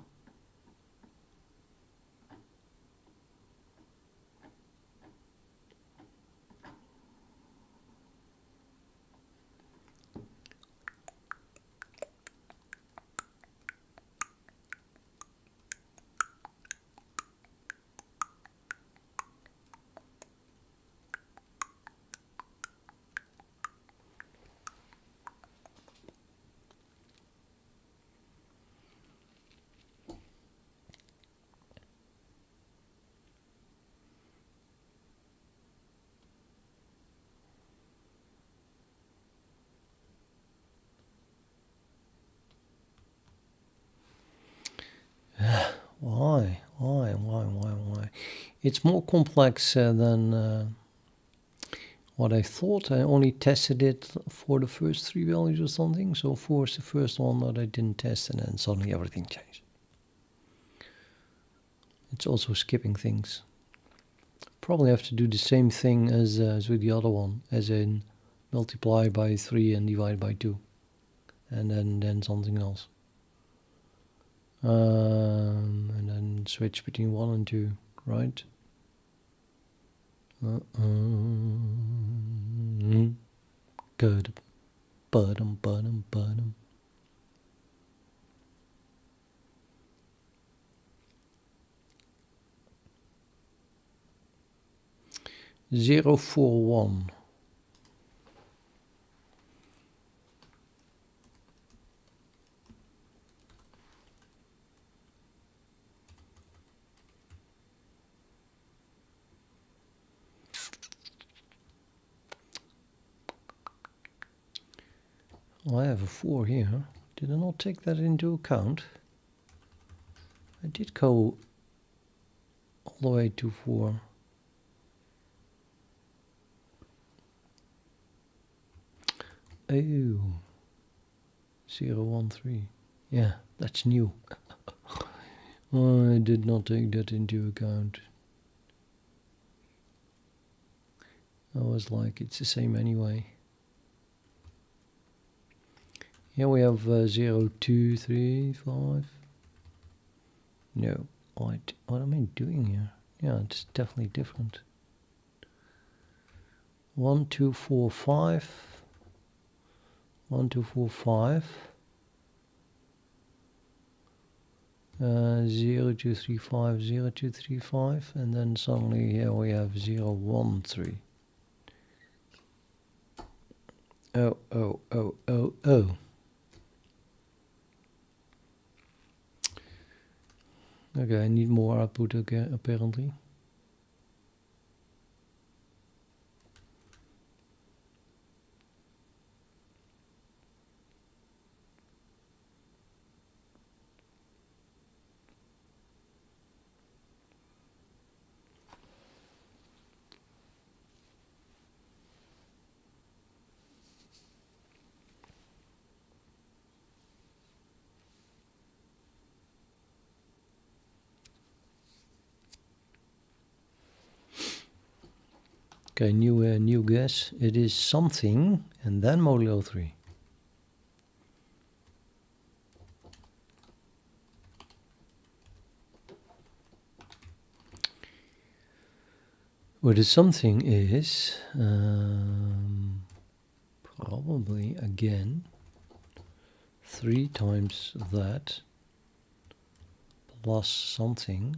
Why? It's more complex than what I thought. I only tested it for the first 3 values or something. So 4 is the first one that I didn't test, and then suddenly everything changed. It's also skipping things. Probably have to do the same thing as with the other one, as in multiply by 3 and divide by 2. And then something else. And then switch between 1 and 2, right? Good. Bottom. 041. Well, I have a 4 here. Did I not take that into account? I did go all the way to 4. Oh, 013. Yeah, that's new. I did not take that into account. I was like, it's the same anyway. Here we have 0, 2, 3, 5. No, what am I doing here? Yeah, it's definitely different. 1, 2, 4, 5. 1, 2, 4, 5. 0, 2, 3, 5, 0, 2, 3, 5. And then suddenly here we have 0, 1, 3. Oh. Okay, I need more output again, apparently. Okay, new guess. It is something and then modulo 3. What is something is probably again 3 times that plus something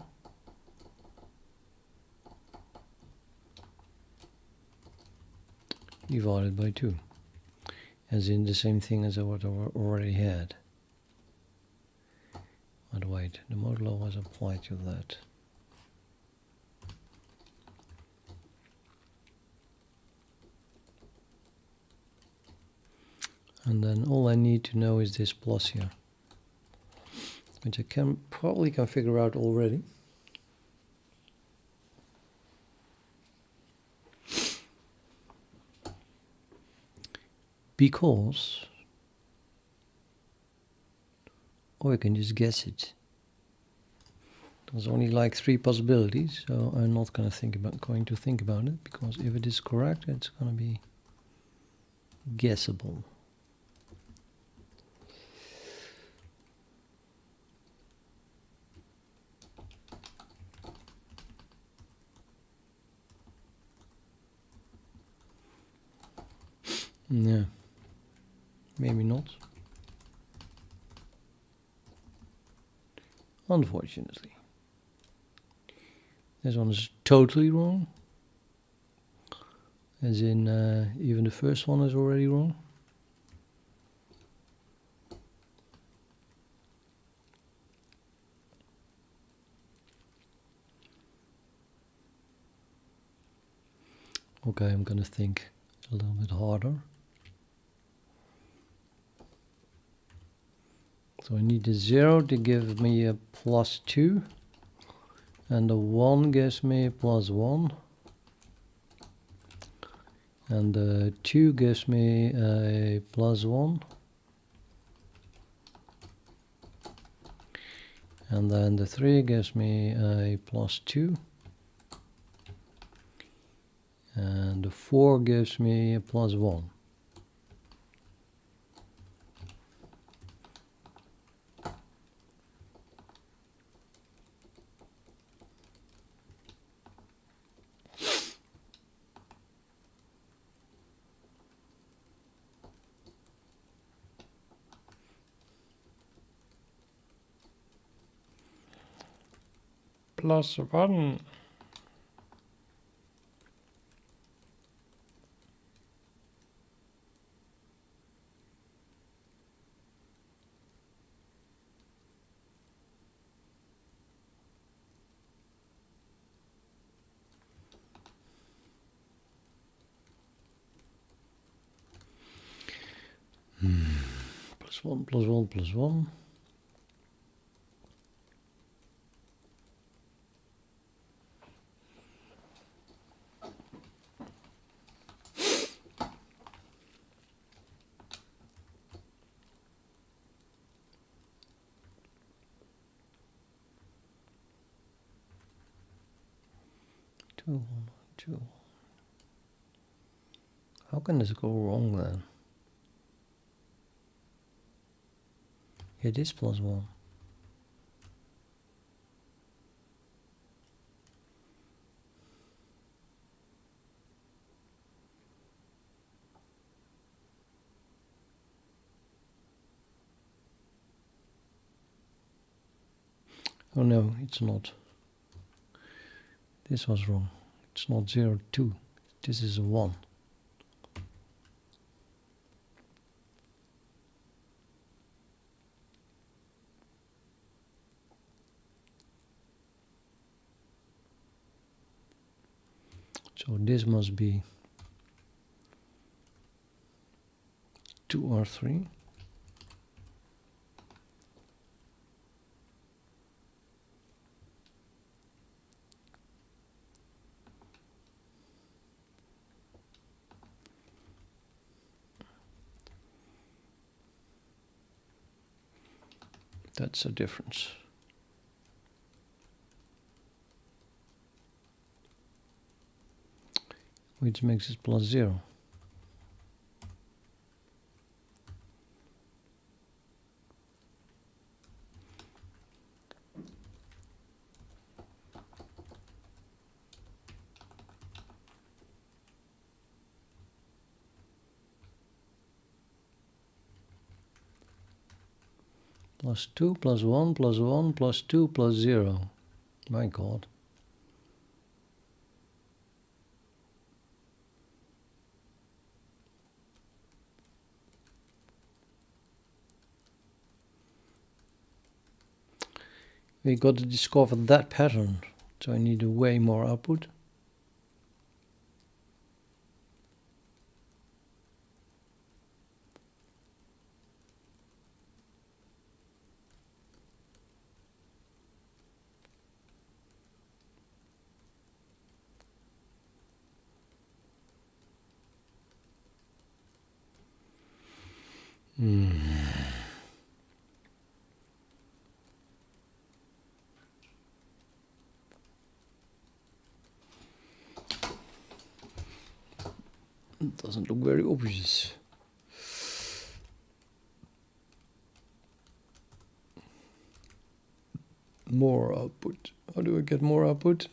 divided by 2, as in the same thing as what I already had. But wait, the modulo was applied to that. And then all I need to know is this plus here, which I probably can figure out already. Because, or I can just guess it. There's only like 3 possibilities, so I'm not going to think about it, because if it is correct, it's going to be guessable. Yeah, maybe not. Unfortunately. This one is totally wrong. As in, even the first one is already wrong. Okay, I'm gonna think a little bit harder. So I need the 0 to give me a plus 2. And the 1 gives me a plus 1. And the 2 gives me a plus 1. And then the 3 gives me a plus 2. And the 4 gives me a plus 1. Plus 1. Plus 1, plus 1, plus 1. Two. How can this go wrong then? It is plus 1. Oh no, it's not. This was wrong. It's not 0, 2. This is a 1. So this must be 2 or 3. That's a difference. Which makes it plus 0. Plus 2, plus 1, plus 1, plus 2, plus 0. My God. We got to discover that pattern, so I need a way more output. It doesn't look very obvious. More output. How do I get more output?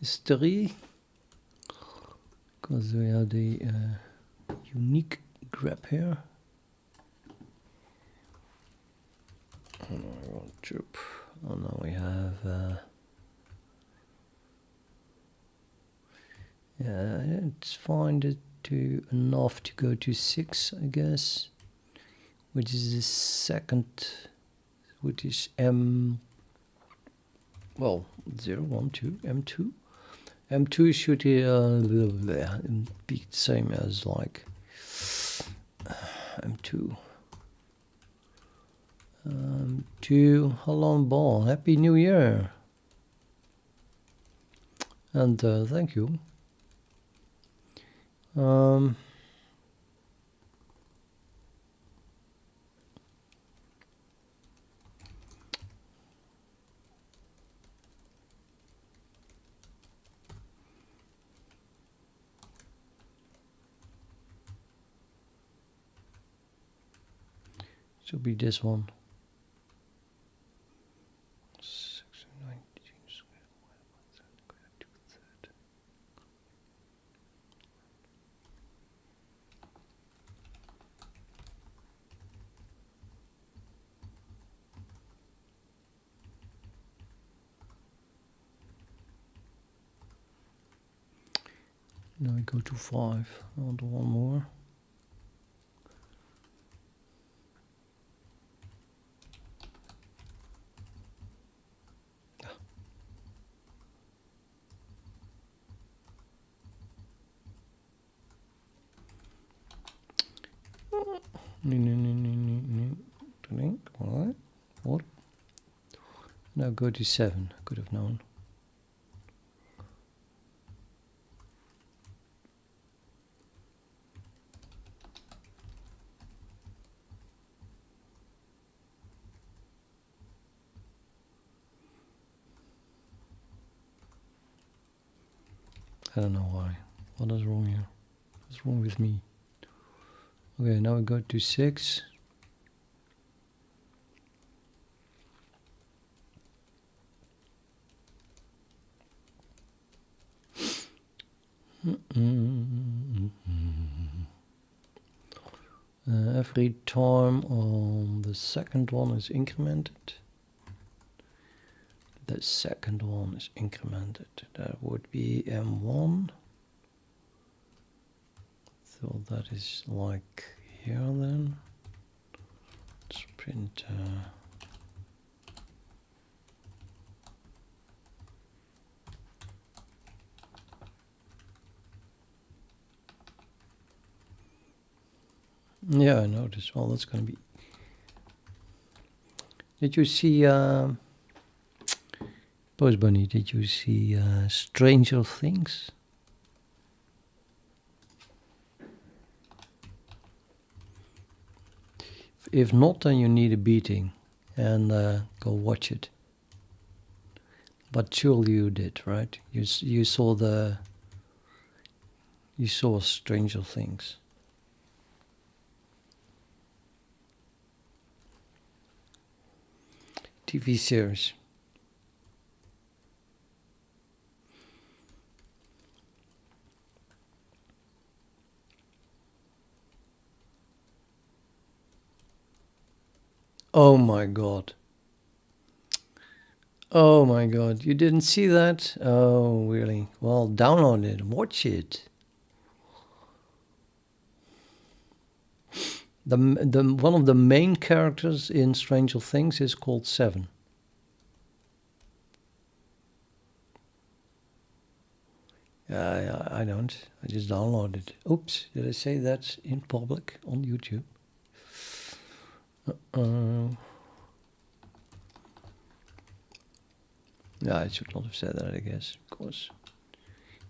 History, because we have the unique grep here. Oh no, I want troop. Oh no, we have. Yeah, let's find it to enough to go to 6, I guess, which is the second, which is M. Well, 0, 1, 2, M2. M2 should be the same as like M2. 2, hello ball, Happy New Year. And thank you. Should be this one. 6, 19 squared. Now I go to 5. I want one more. What? Now go to 7. Could have known. I don't know why. What is wrong here? What's wrong with me? Okay, now we go to 6. Every time on the second one is incremented. The second one is incremented. That would be M1. So that is like here then. Let's print yeah, I noticed. Well, that's going to be... Did you see... Post Bunny, did you see Stranger Things? If not, then you need a beating and go watch it. But surely you did, right? You saw Stranger Things. TV series. Oh my god. Oh my god, you didn't see that? Oh, really? Well, download it, watch it. The one of the main characters in Stranger Things is called Seven. I don't. I just downloaded it. Oops, did I say that in public on YouTube? No, I should not have said that, I guess, because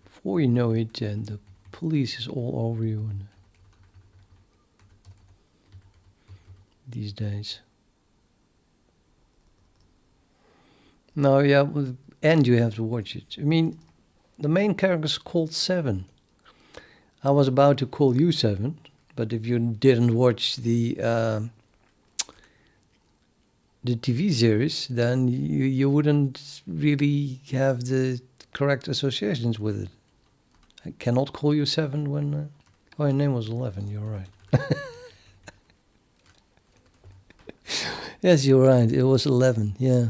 before you know it, the police is all over you and these days. No, yeah, and you have to watch it. I mean, the main character is called Seven. I was about to call you Seven, but if you didn't watch the TV series, then you wouldn't really have the correct associations with it. I cannot call you Seven when... oh, your name was 11, you're right. Yes, you're right, it was 11, yeah.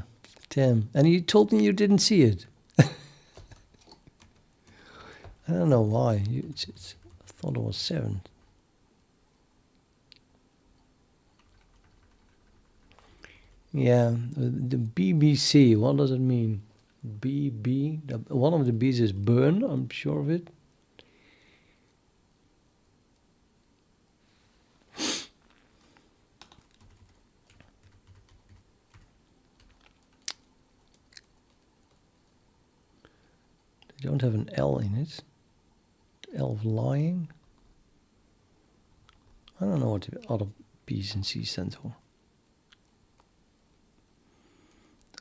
Damn. And you told me you didn't see it. I don't know why. I thought it was 7. Yeah, the BBC, what does it mean? BB, one of the B's is burn, I'm sure of it. They don't have an L in it. L of lying. I don't know what the other B's and C's stand for.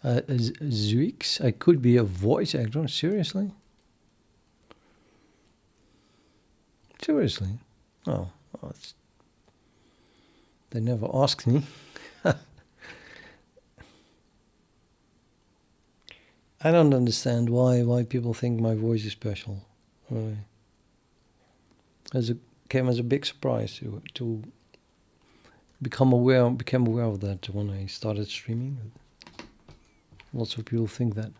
Zwix, I could be a voice actor, seriously? Seriously? Oh, well, they never asked me. I don't understand why people think my voice is special. Really. Came as a big surprise to become aware of that when I started streaming. Lots of people think that.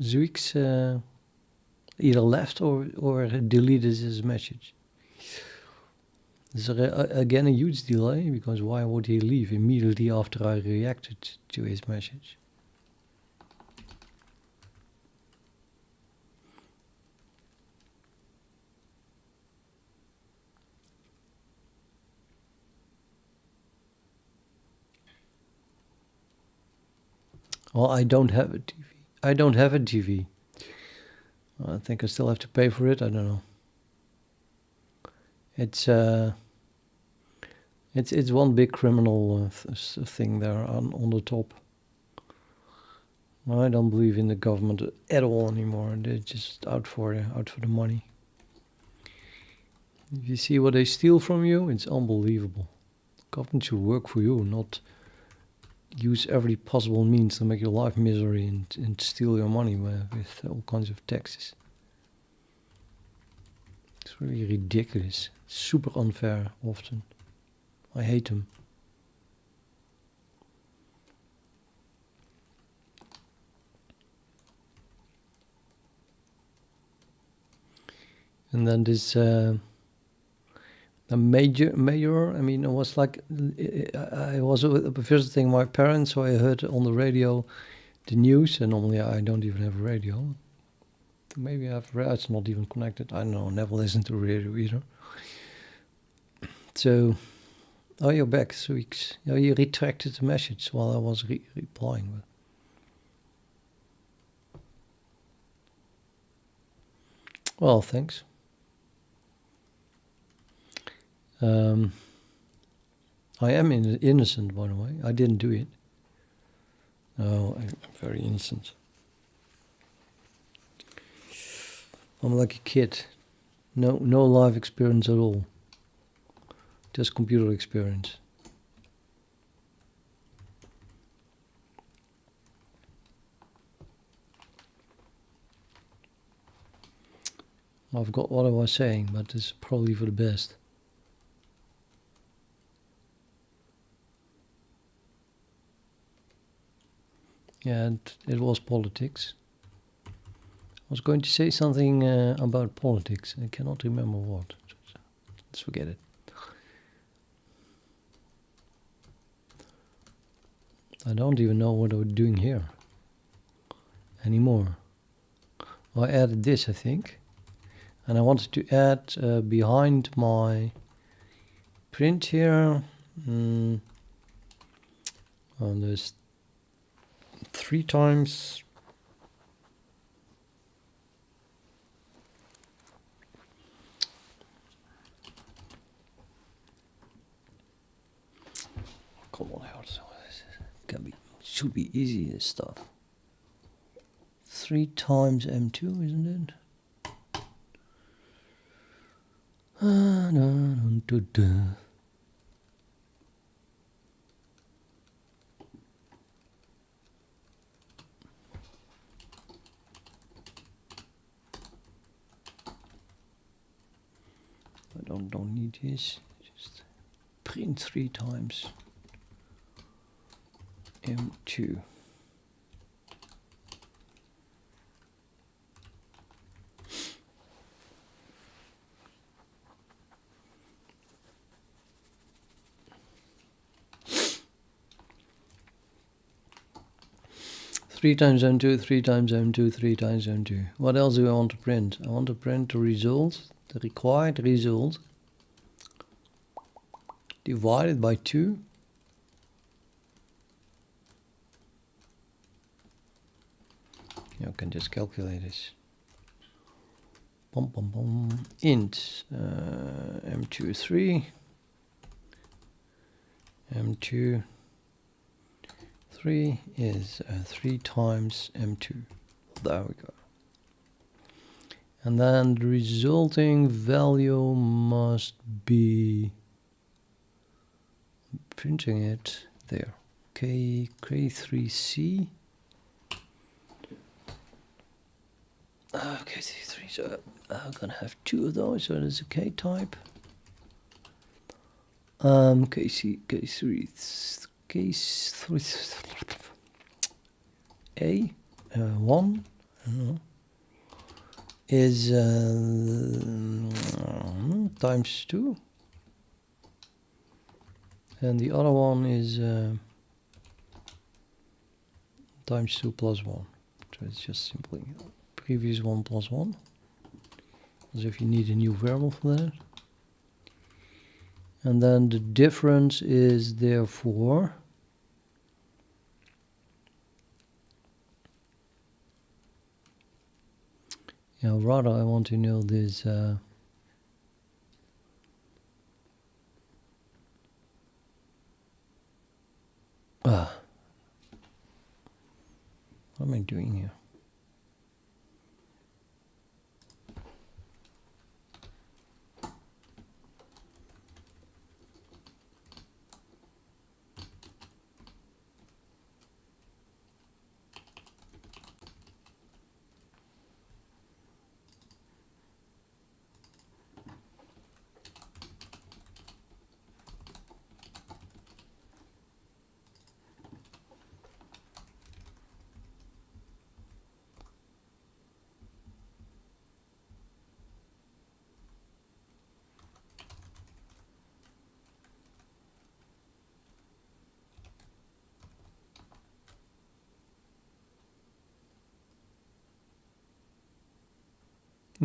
Zwix either left or deleted his message. There's again a huge delay, because why would he leave immediately after I reacted to his message? Well, I don't have a TV. I don't have a TV. I think I still have to pay for it. I don't know. It's one big criminal thing there on the top. I don't believe in the government at all anymore. They're just out for the money. If you see what they steal from you, it's unbelievable. Government should work for you, not use every possible means to make your life misery and steal your money with all kinds of taxes. It's really ridiculous. super unfair often. I hate them. And then this a major, I mean, it was like I was visiting my parents, so I heard on the radio the news, and normally I don't even have a radio. Maybe it's not even connected. I don't know, never listened to radio either. So, oh, you're back, so you retracted the message while I was replying. Well, thanks. I am innocent, by the way. I didn't do it. No, I'm very innocent. I'm like a kid. No life experience at all. Just computer experience. I forgot what I was saying, but it's probably for the best. Yeah, it was politics. I was going to say something about politics. I cannot remember what. Let's forget it. I don't even know what I'm doing here anymore. Well, I added this, I think. And I wanted to add behind my print here. There's 3 times. Come on, should be easy, this stuff. 3 times M2, isn't it? I don't need this. Just print 3 times M2. Three times M2, 3 times M2, 3 times M2. What else do I want to print? I want to print the result, the required result, divided by 2. You can just calculate this. Int M2 3, M2 3 is 3 times M2. There we go. And then the resulting value must be, printing it there, K3C. K3, so I'm gonna have 2 of those, so there's a K type. K3 A 1 is times 2, and the other one is times 2 plus 1. So it's just simply previous 1 plus 1, as if you need a new variable for that. And then the difference is therefore rather I want to know this what am I doing here?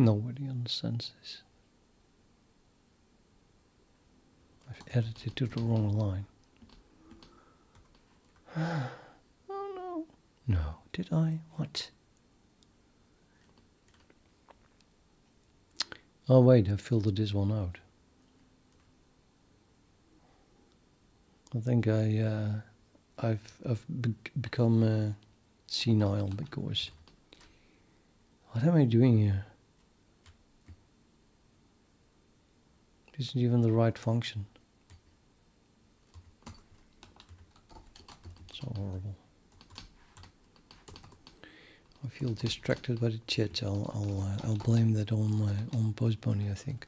Nobody understands this. I've added it to the wrong line. Oh no. No, did I? What? Oh wait, I filtered this one out. I think I've become senile because what am I doing here? This isn't even the right function. So horrible. I feel distracted by the chat. I'll blame that on postponing, I think.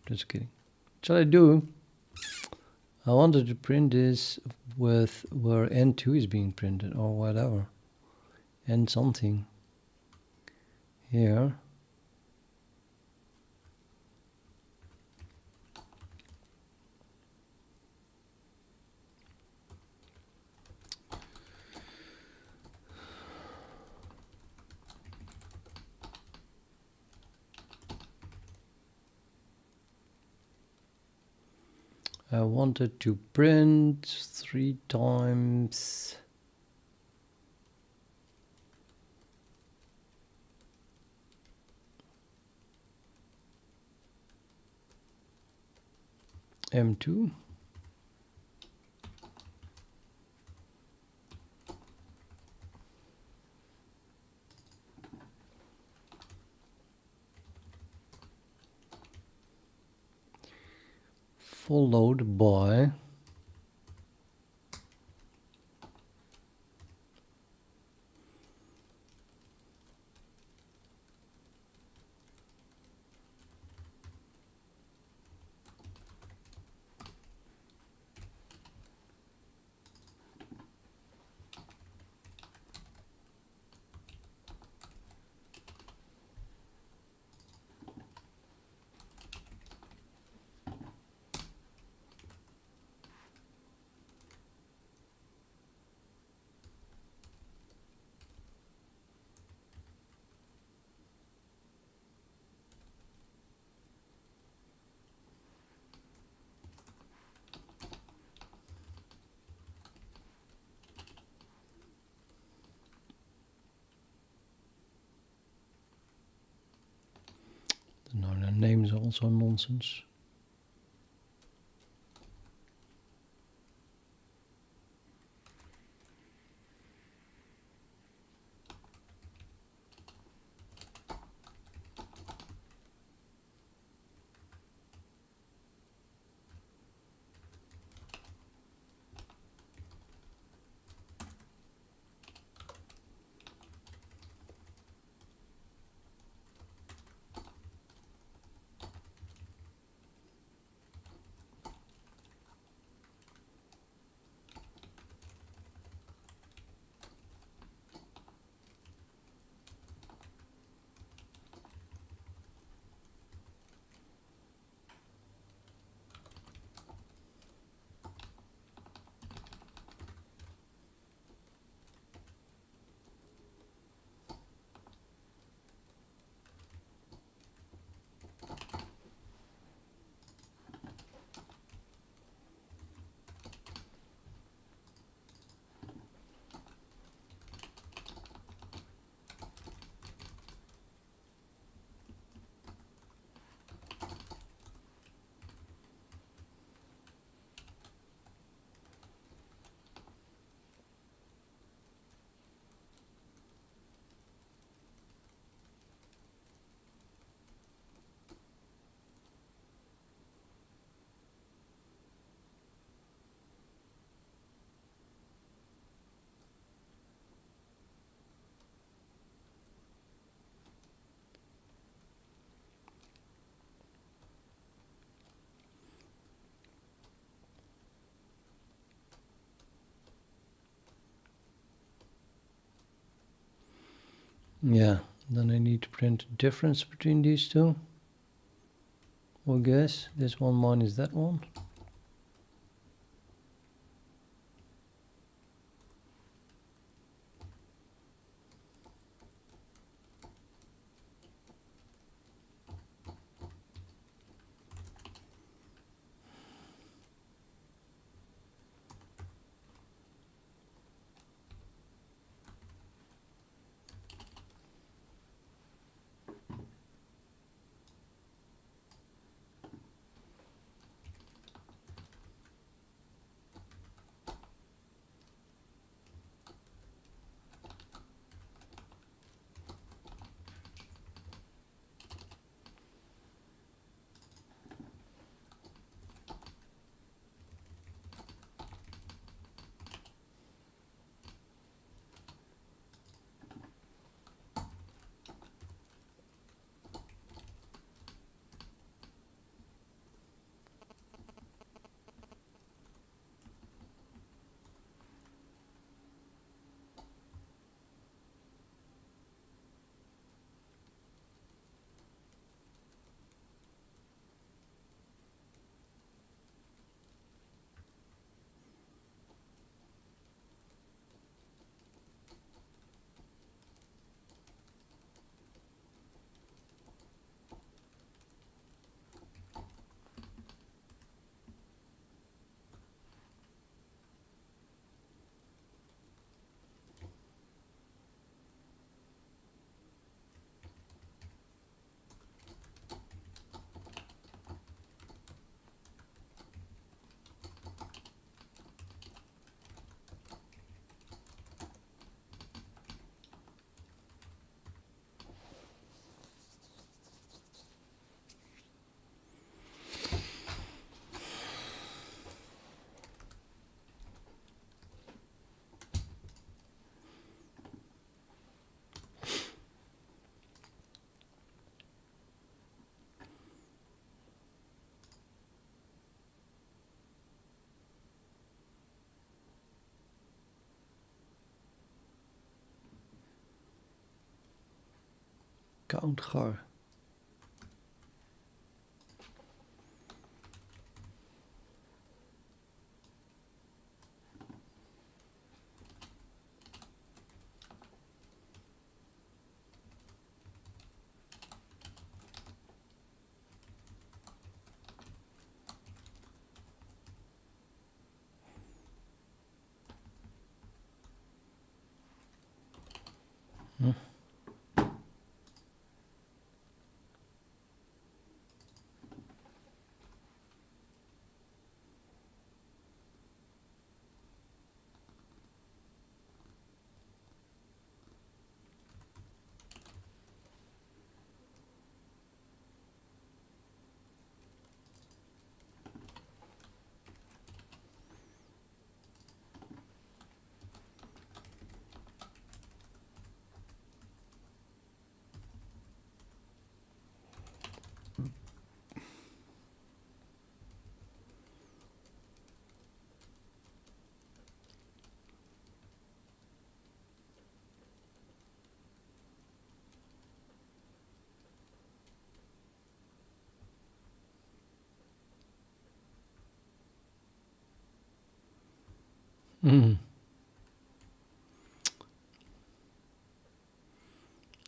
Just kidding. What shall I do? I wanted to print this with where N2 is being printed or whatever. N something. Here. I wanted to print 3 times M2. Followed by the name is also nonsense. Yeah, then I need to print a difference between these two. I guess this one minus that one. Counter.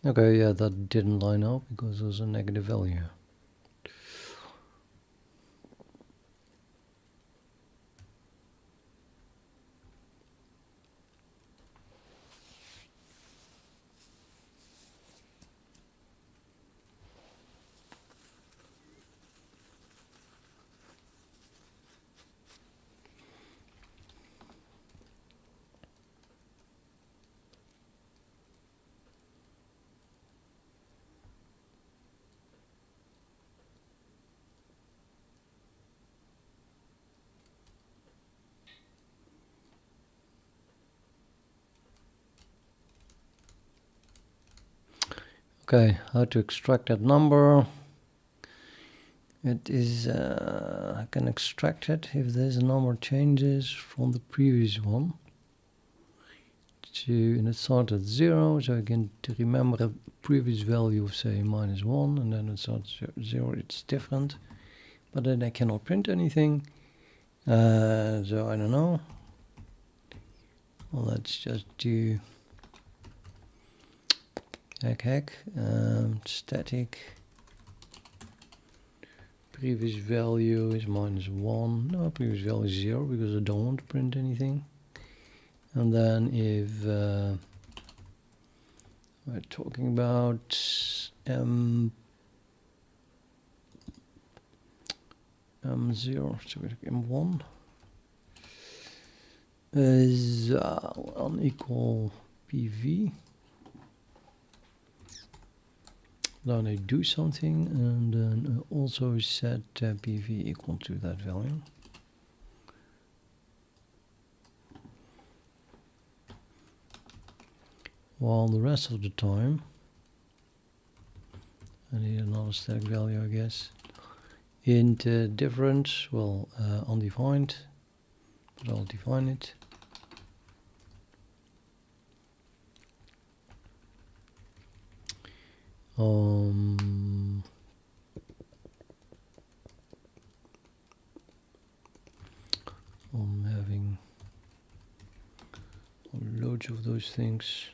Okay, yeah, that didn't line up because there's a negative value. Okay, how to extract that number? It is, I can extract it if this number changes from the previous one to, and it starts at 0, so I can to remember the previous value of say -1, and then it starts at 0, it's different, but then I cannot print anything, so I don't know. Well, let's just do heck, static. Previous value is -1. No, previous value is 0 because I don't want to print anything. And then if we're talking about M0, so we M1 is unequal PV. Then I do something and then also set PV equal to that value. While the rest of the time, I need another static value, I guess. Int difference, well, undefined, but I'll define it. I'm having loads of those things.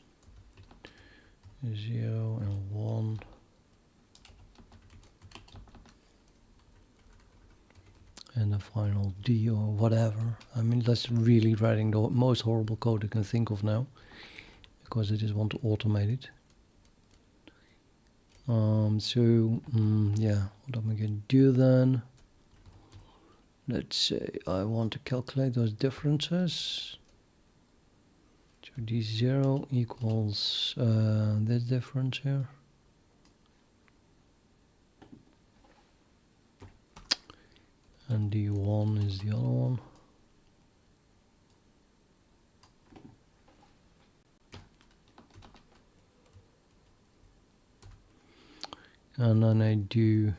0 and 1. And the final D or whatever. I mean, that's really writing the most horrible code I can think of now, because I just want to automate it. Yeah, what am I going to do then? Let's say I want to calculate those differences. So D0 equals this difference here. And D1 is the other one. And then I do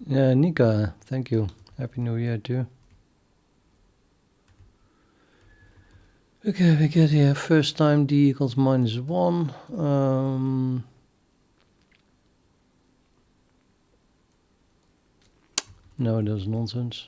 Yeah, Nika, thank you. Happy New Year too. Okay, we get here first time d equals -1. No, that's nonsense.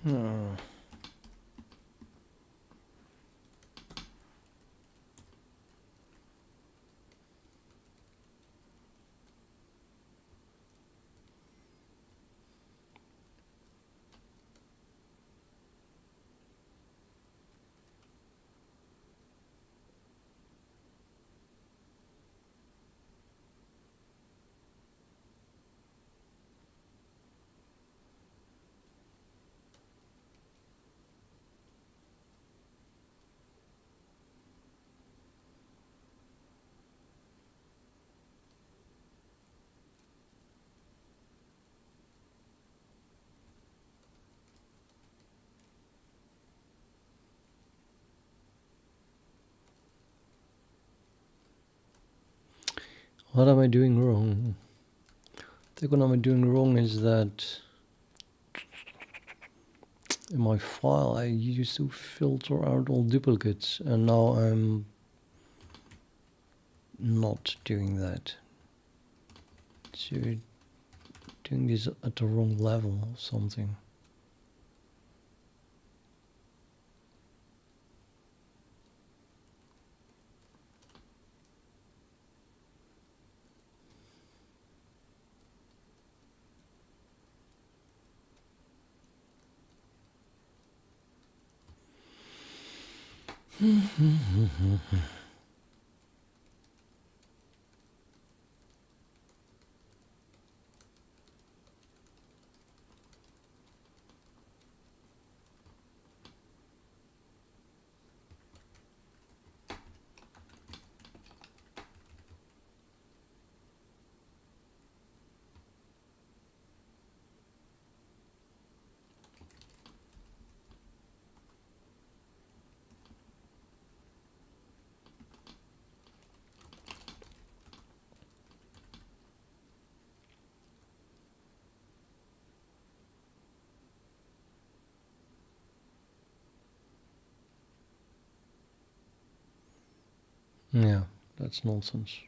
Hmm. What am I doing wrong? I think what I'm doing wrong is that in my file I used to filter out all duplicates, and now I'm not doing that. So doing this at the wrong level or something. Yeah, that's nonsense.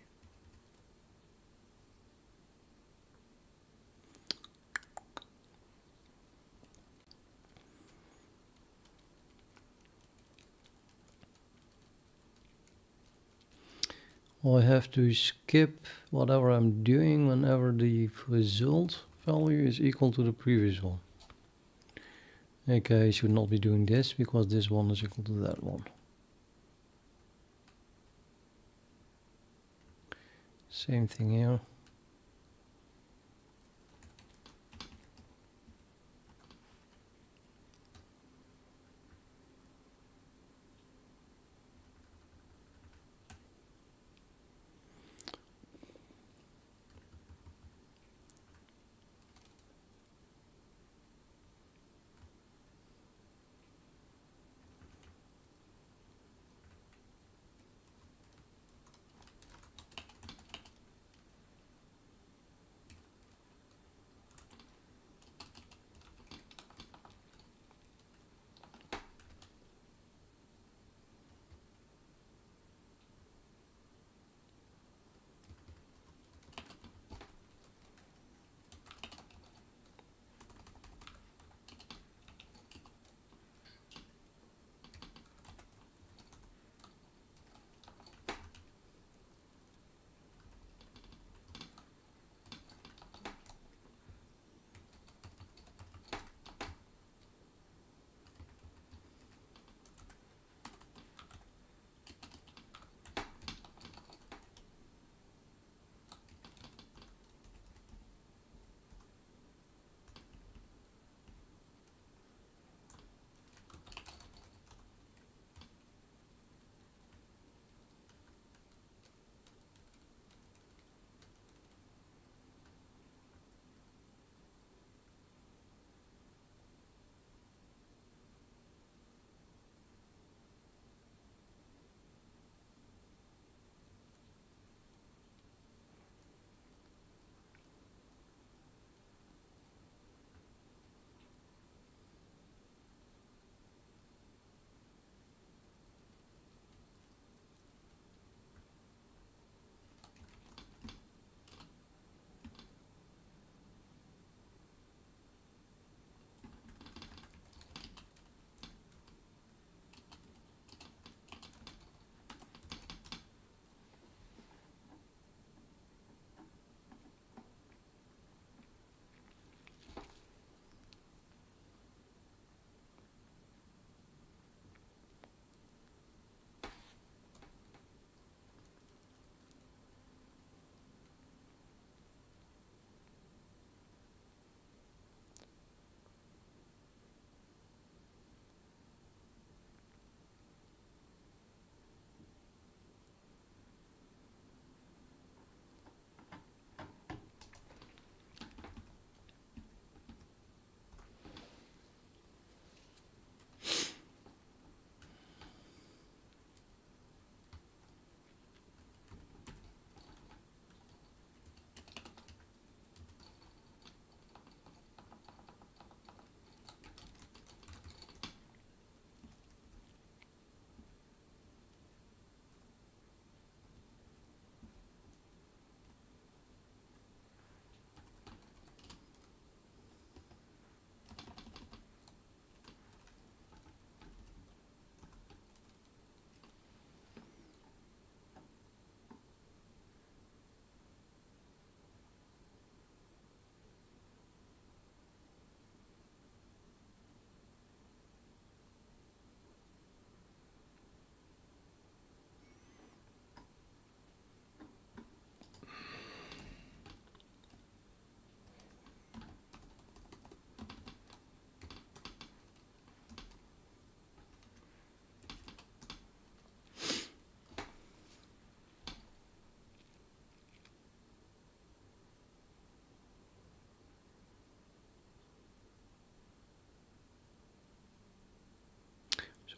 I have to skip whatever I'm doing whenever the result value is equal to the previous one. Okay, I should not be doing this because this one is equal to that one. Same thing here.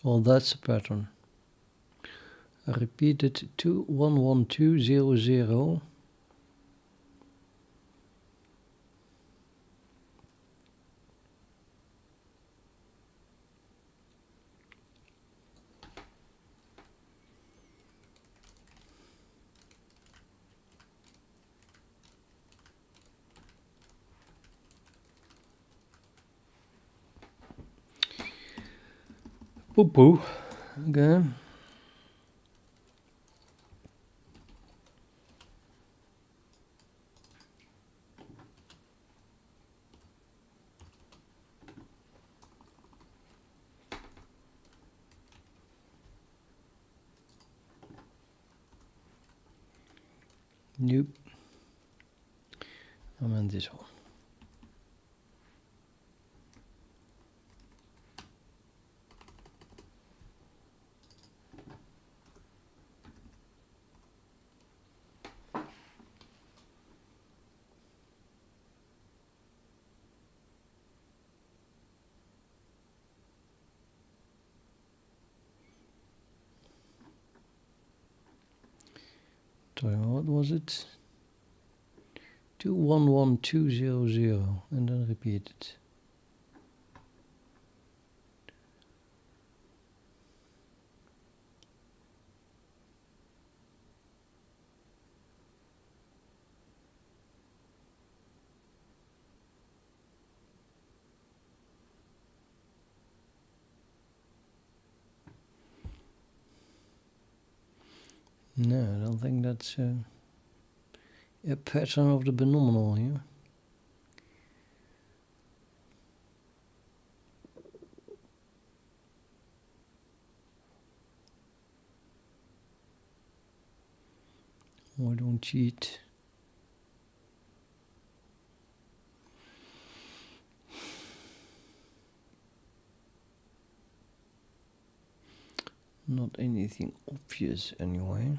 Well, that's a pattern. I repeated 211200. Poo poo. Okay. Nope. I meant this one. Sorry, what was it? 211200 and then repeat it. No, I don't think that's a pattern of the binomial here. Oh, I don't cheat. Not anything obvious anyway.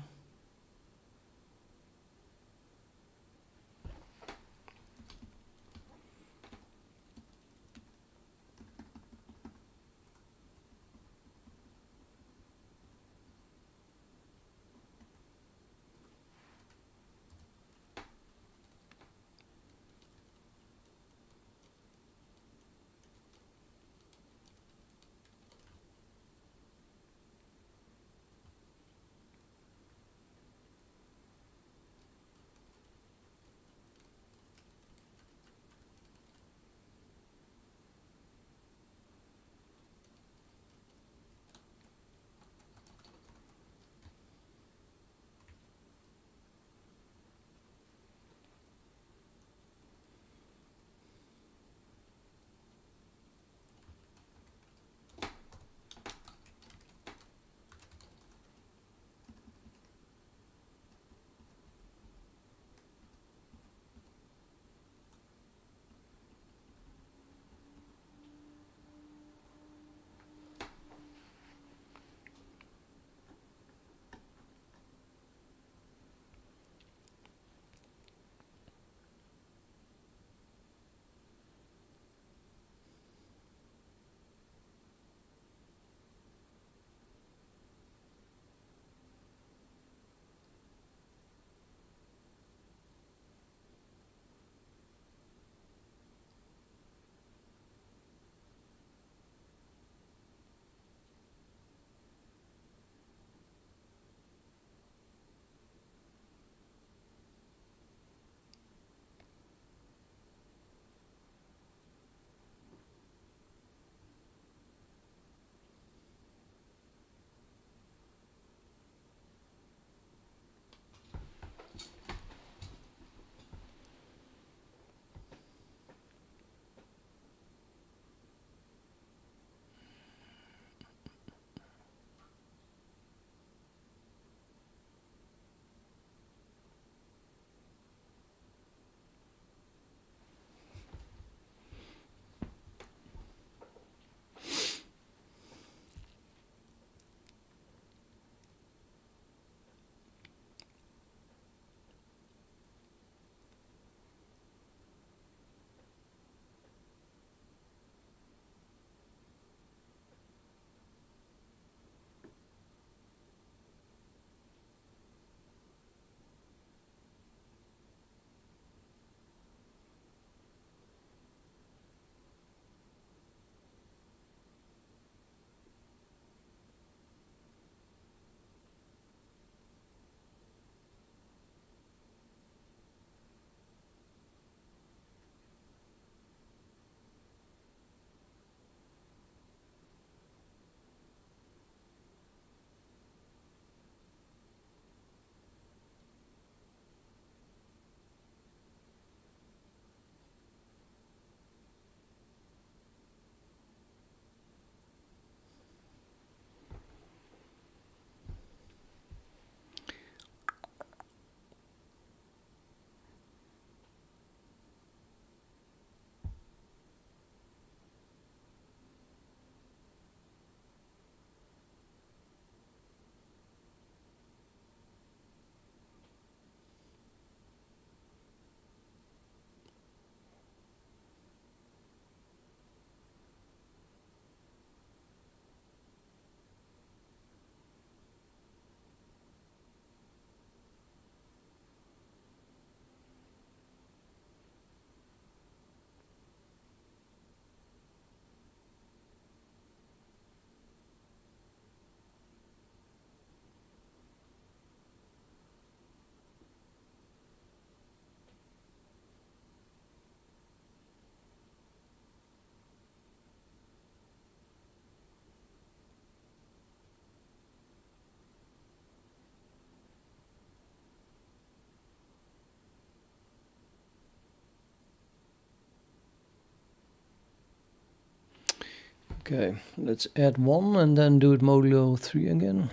Okay, let's add 1 and then do it modulo 3 again.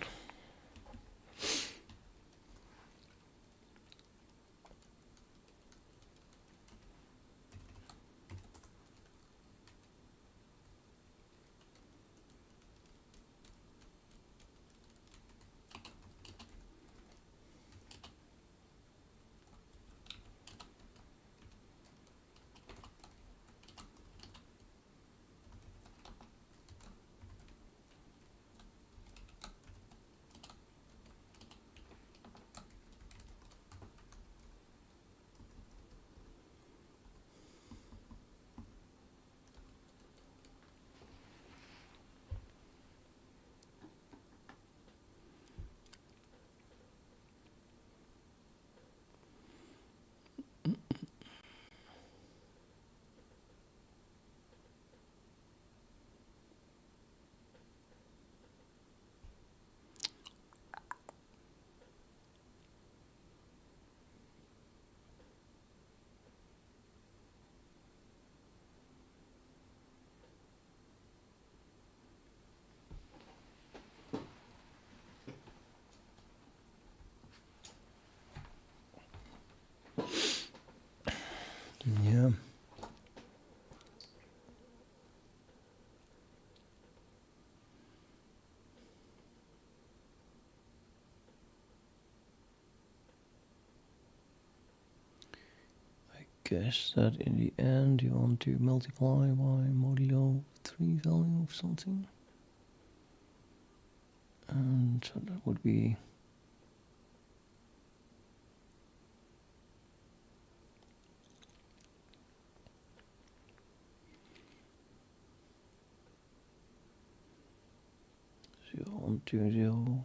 Yeah. I guess that in the end you want to multiply by modulo 3 value of something. And so that would be zero, 1, 2, 0,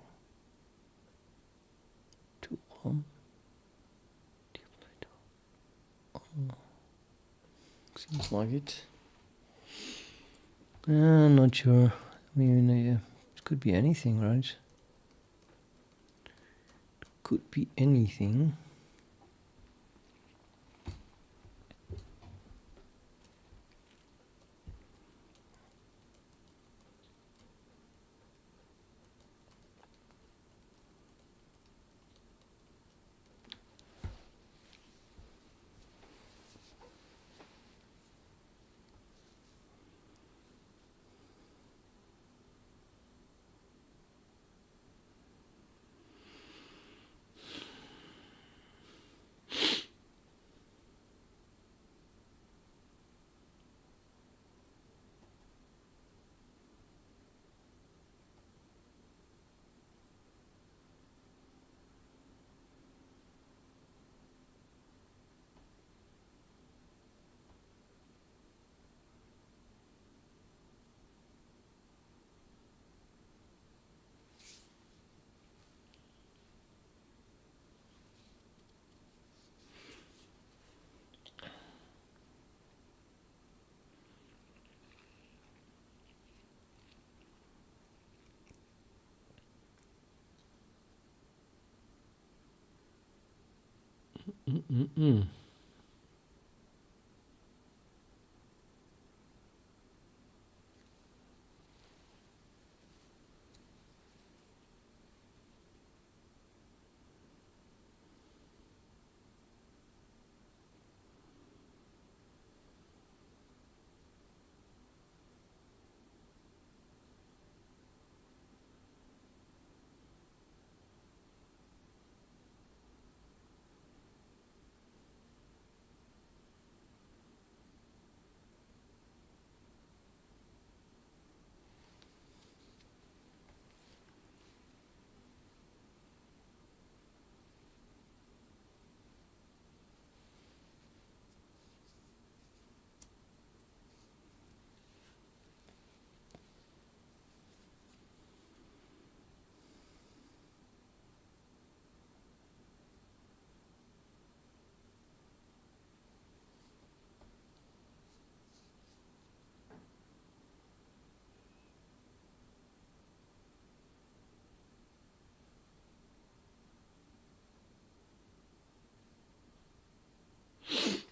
2, 1. Seems like it. Not sure. I mean, it could be anything, right? Could be anything.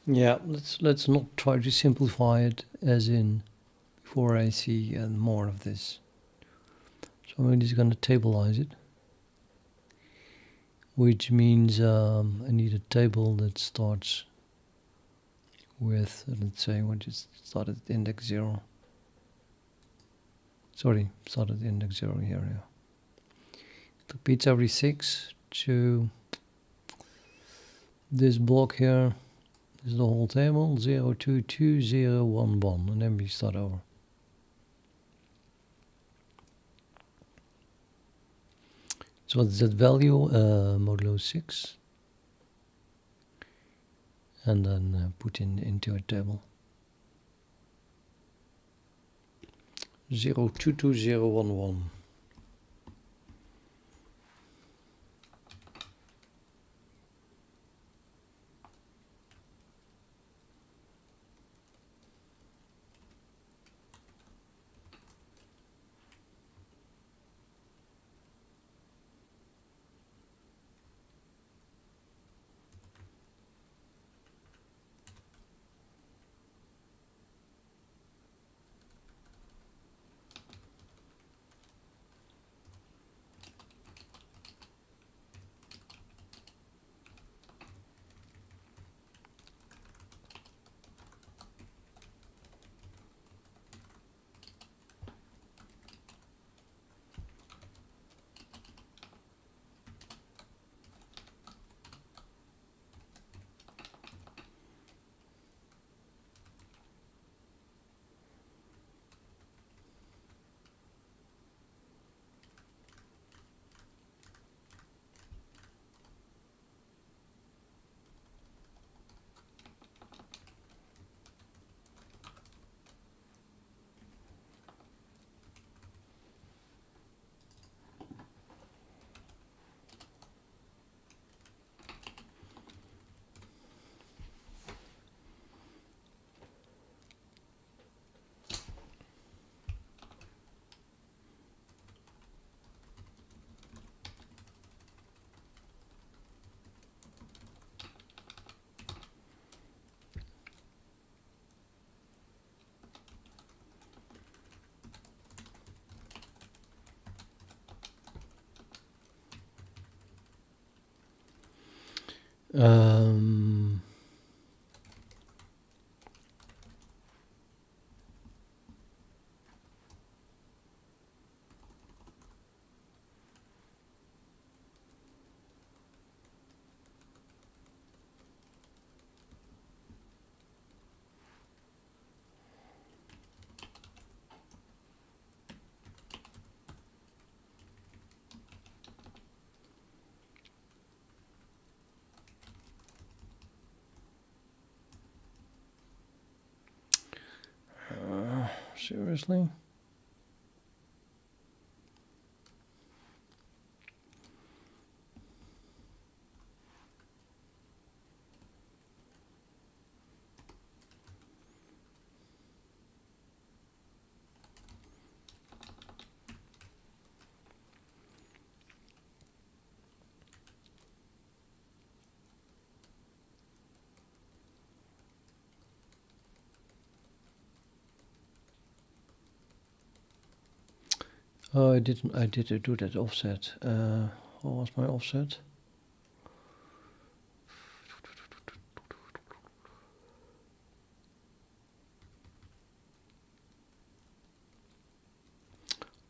Yeah, let's not try to simplify it as in before I see more of this. So I'm just going to tablize it, which means I need a table that starts with, let's say, we'll just start at index 0. Sorry, start at index 0 here. Yeah. It repeats every 6 to this block here. This is the whole table, 0, 2, 2, 0, 1, 1, and then we start over. So what's that value? Modulo 6. And then put into a table. 0, 2, 2, 0, 1, 1. Um, seriously? Oh, I didn't. I did do that offset. What was my offset?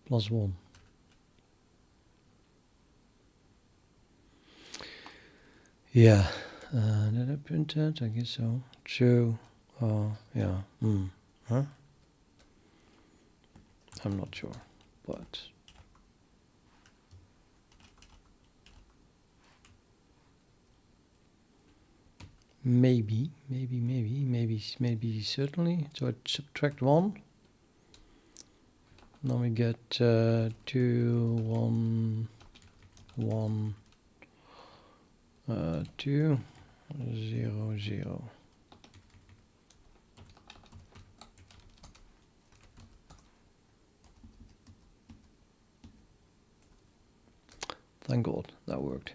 +1. Yeah. Did I print that? I guess so. 2. Yeah. Huh? I'm not sure, but. Maybe, certainly. So I subtract 1. Then we get 2, 1, 1, 2, 0, 0. Thank God, that worked.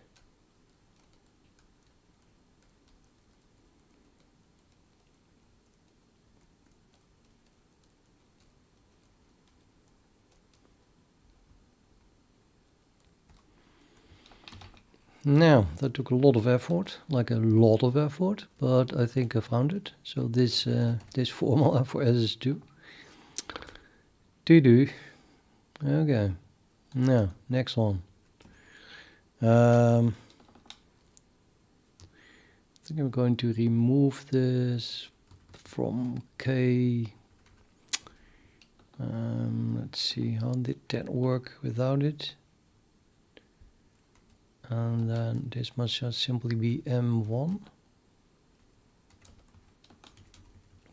Now, that took a lot of effort, like a lot of effort, but I think I found it. So this this formula for SS2. Do. Okay. Now, next one. I think I'm going to remove this from K. Let's see, how did that work without it? And then this must just simply be M1,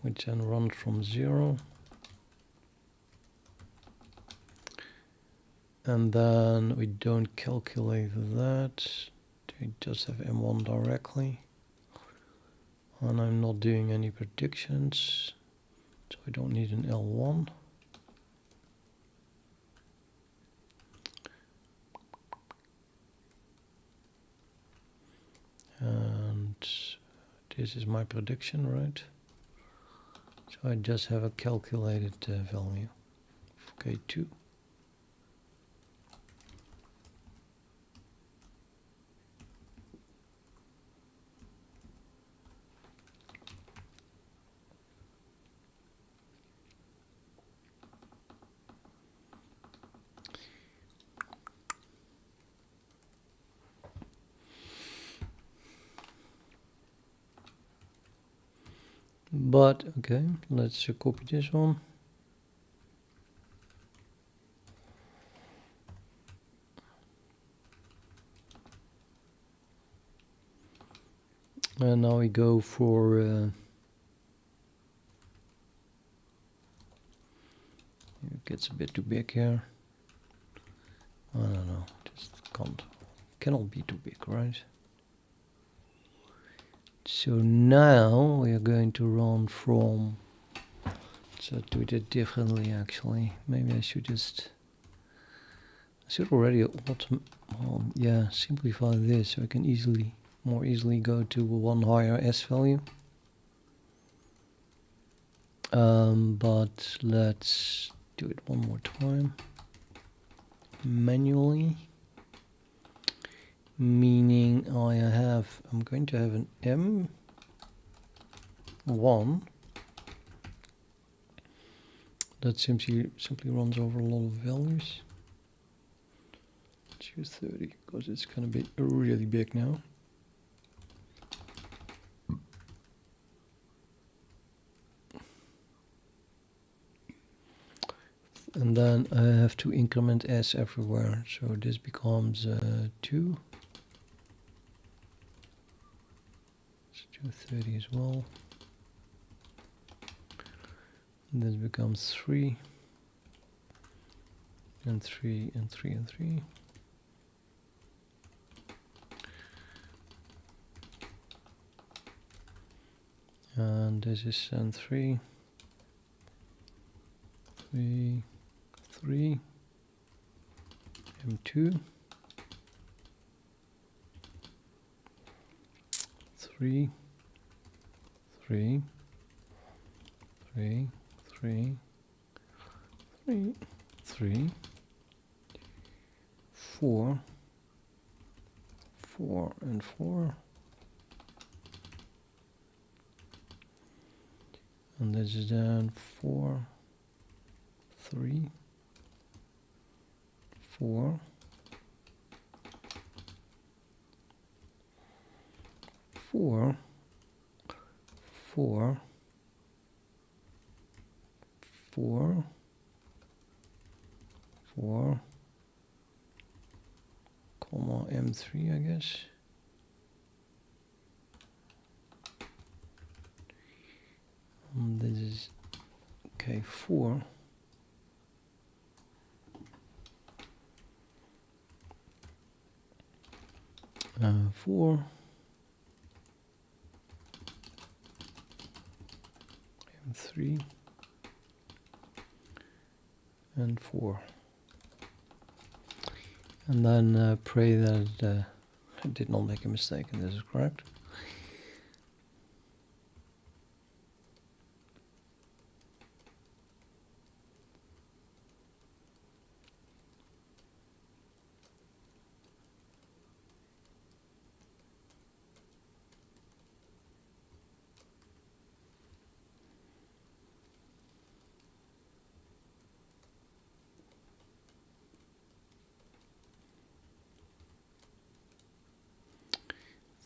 which then runs from 0. And then we don't calculate that. We just have M1 directly. And I'm not doing any predictions, so I don't need an L1. And this is my prediction, right? So I just have a calculated value of K2. But okay, let's copy this one. And now we go for it gets a bit too big here. I don't know, just cannot be too big, right? So now we are going to run from, so do it differently actually. Maybe I should already simplify this so I can more easily go to one higher S value. But let's do it one more time manually. Meaning I'm going to have an M1 that simply runs over a lot of values. Let's use 30 because it's going to be really big now. And then I have to increment S everywhere, so this becomes 2. Let's do 30 as well. And this becomes 3, and 3, and 3, and 3. And this is 3, 3, 3, M2, 3, 3, 3, 3, 3, 3, 4, 4, and 4. And this is then 4, 3, 4, 4, 4, 4, 4, comma M3, I guess. And this is okay, 4. 4, and 3, and 4, and then pray that I did not make a mistake and this is correct.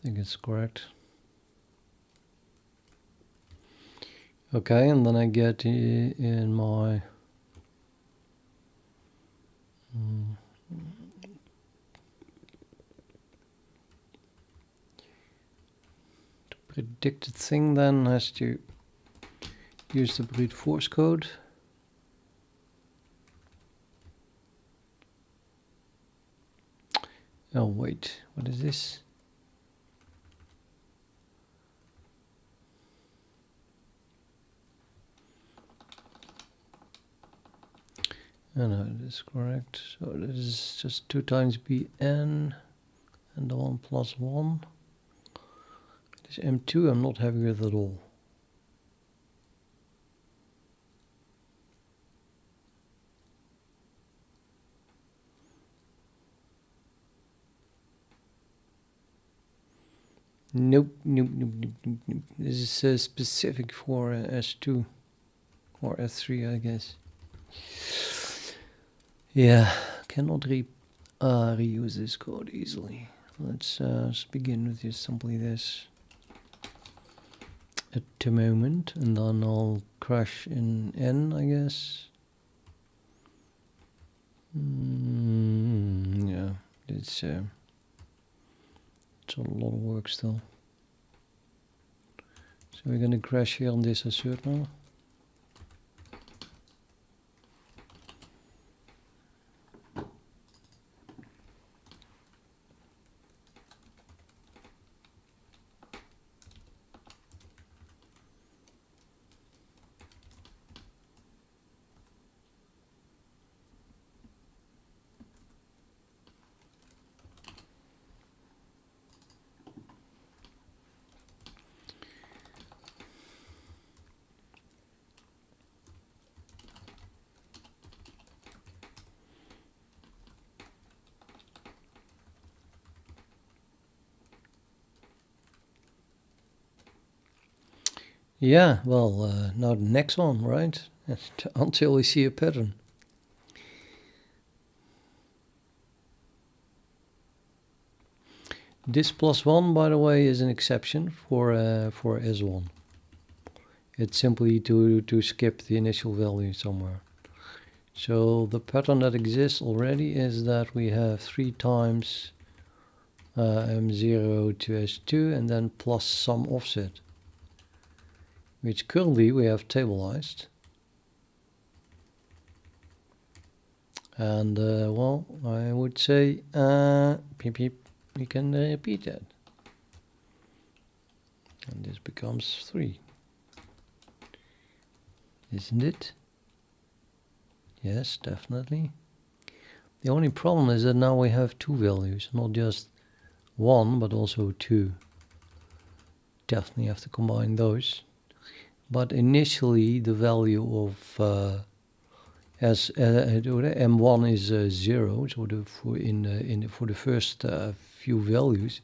think it's correct. Okay, and then I get in my predicted thing then has to use the brute force code. Oh wait, what is this? Oh no, it is correct. So this is just 2 times bn and the 1 plus 1. This m2 I'm not happy with at all. Nope. This is specific for S2 or S3, I guess. Yeah, cannot reuse this code easily. Let's begin with just simply this at the moment, and then I'll crash in N, I guess. Yeah, it's a lot of work still. So we're gonna crash here on this assert now. Yeah, well, now the next one, right? Until we see a pattern. This +1, by the way, is an exception for S1. It's simply to skip the initial value somewhere. So the pattern that exists already is that we have 3 times M0 to S2 and then plus some offset, which currently we have tableized. And well, I would say we can repeat that. And this becomes 3. Isn't it? Yes, definitely. The only problem is that now we have 2 values, not just 1, but also 2. Definitely have to combine those. But initially the value of M1 is 0, so for the first few values,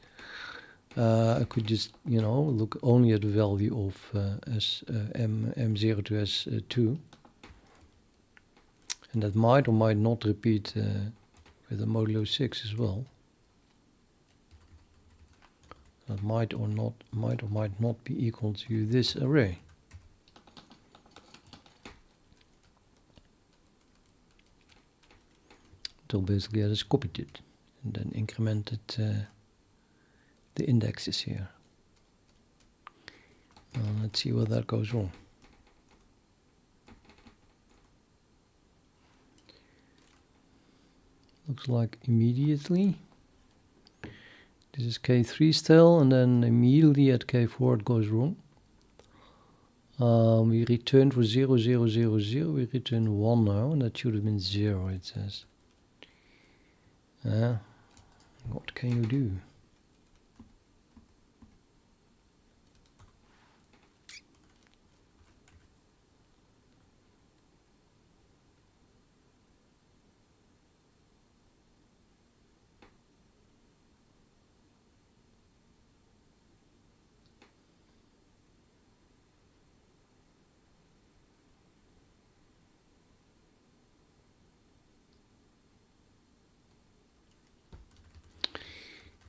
I could just look only at the value of M0 to S2, and that might or might not repeat with the modulo 6 as well. That might or might not be equal to this array. So basically I just copied it and then incremented the indexes here. Let's see where that goes wrong. Looks like immediately. This is K3 still, and then immediately at K4 it goes wrong. We returned for 0, 0, 0, 0. We return 1 now, and that should have been 0, it says. What can you do?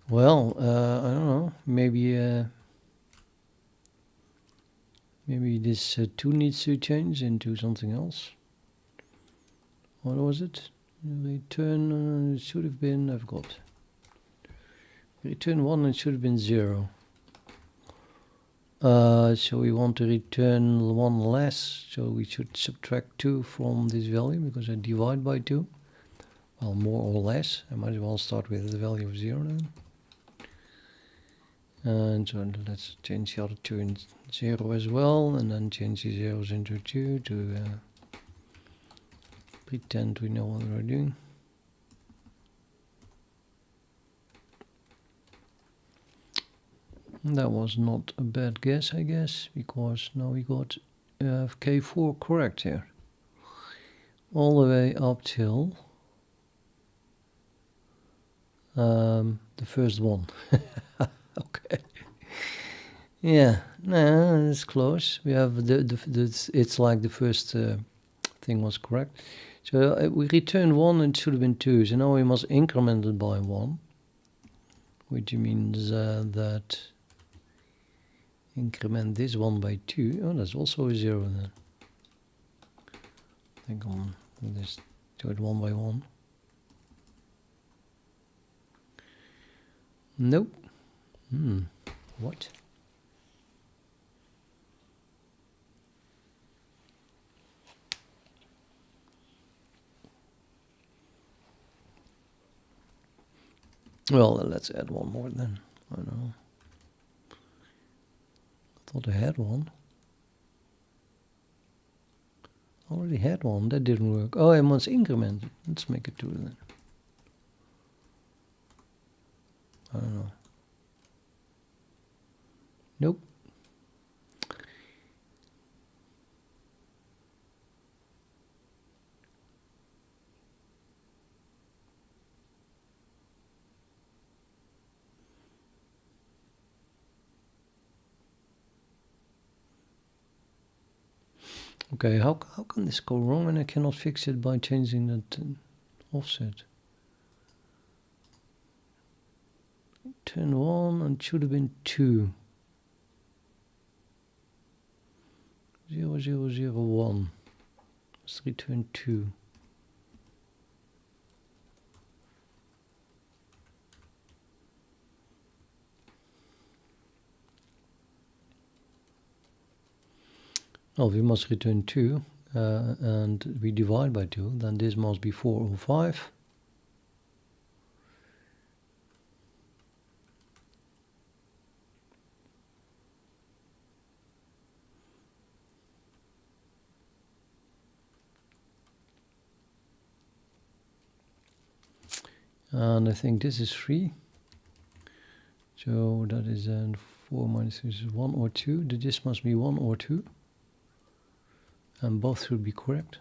Well, I don't know. Maybe maybe this 2 needs to change into something else. What was it? Return, it should have been, I forgot. Return 1, it should have been 0. So we want to return 1 less, so we should subtract 2 from this value, because I divide by 2. Well, more or less. I might as well start with the value of 0 then. And so let's change the other 2 in 0 as well, and then change the zeros into 2 to pretend we know what we're doing. That was not a bad guess, I guess, because now we got K4 correct here. All the way up till the first one. Okay. Yeah, no, it's close. We have it's like the first thing was correct. So we returned 1 and it should have been 2. So now we must increment it by 1, which means that increment this 1 by 2. Oh, that's also a 0 then. I think I'm going to just do it 1 by 1. Nope. What? Well, let's add 1 more then. I don't know. I thought I had 1. Already had 1. That didn't work. Oh, I must increment it. Let's make it 2 then. I don't know. Nope. Okay, how can this go wrong and I cannot fix it by changing that offset? Turn 1 and it should have been 2. 0, 0, 0, 1. Let's return 2. Well, we must return 2, and we divide by 2, then this must be 4 or 5. And I think this is 3. So that is then 4 minus 3 is 1 or 2. This must be 1 or 2. And both should be correct.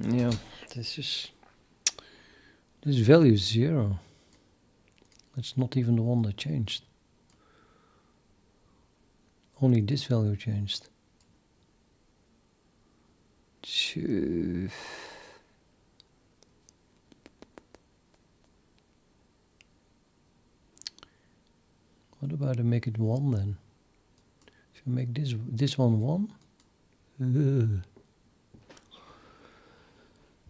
Yeah, this value is 0. It's not even the one that changed. Only this value changed. What about I make it 1 then? If you make this one 1,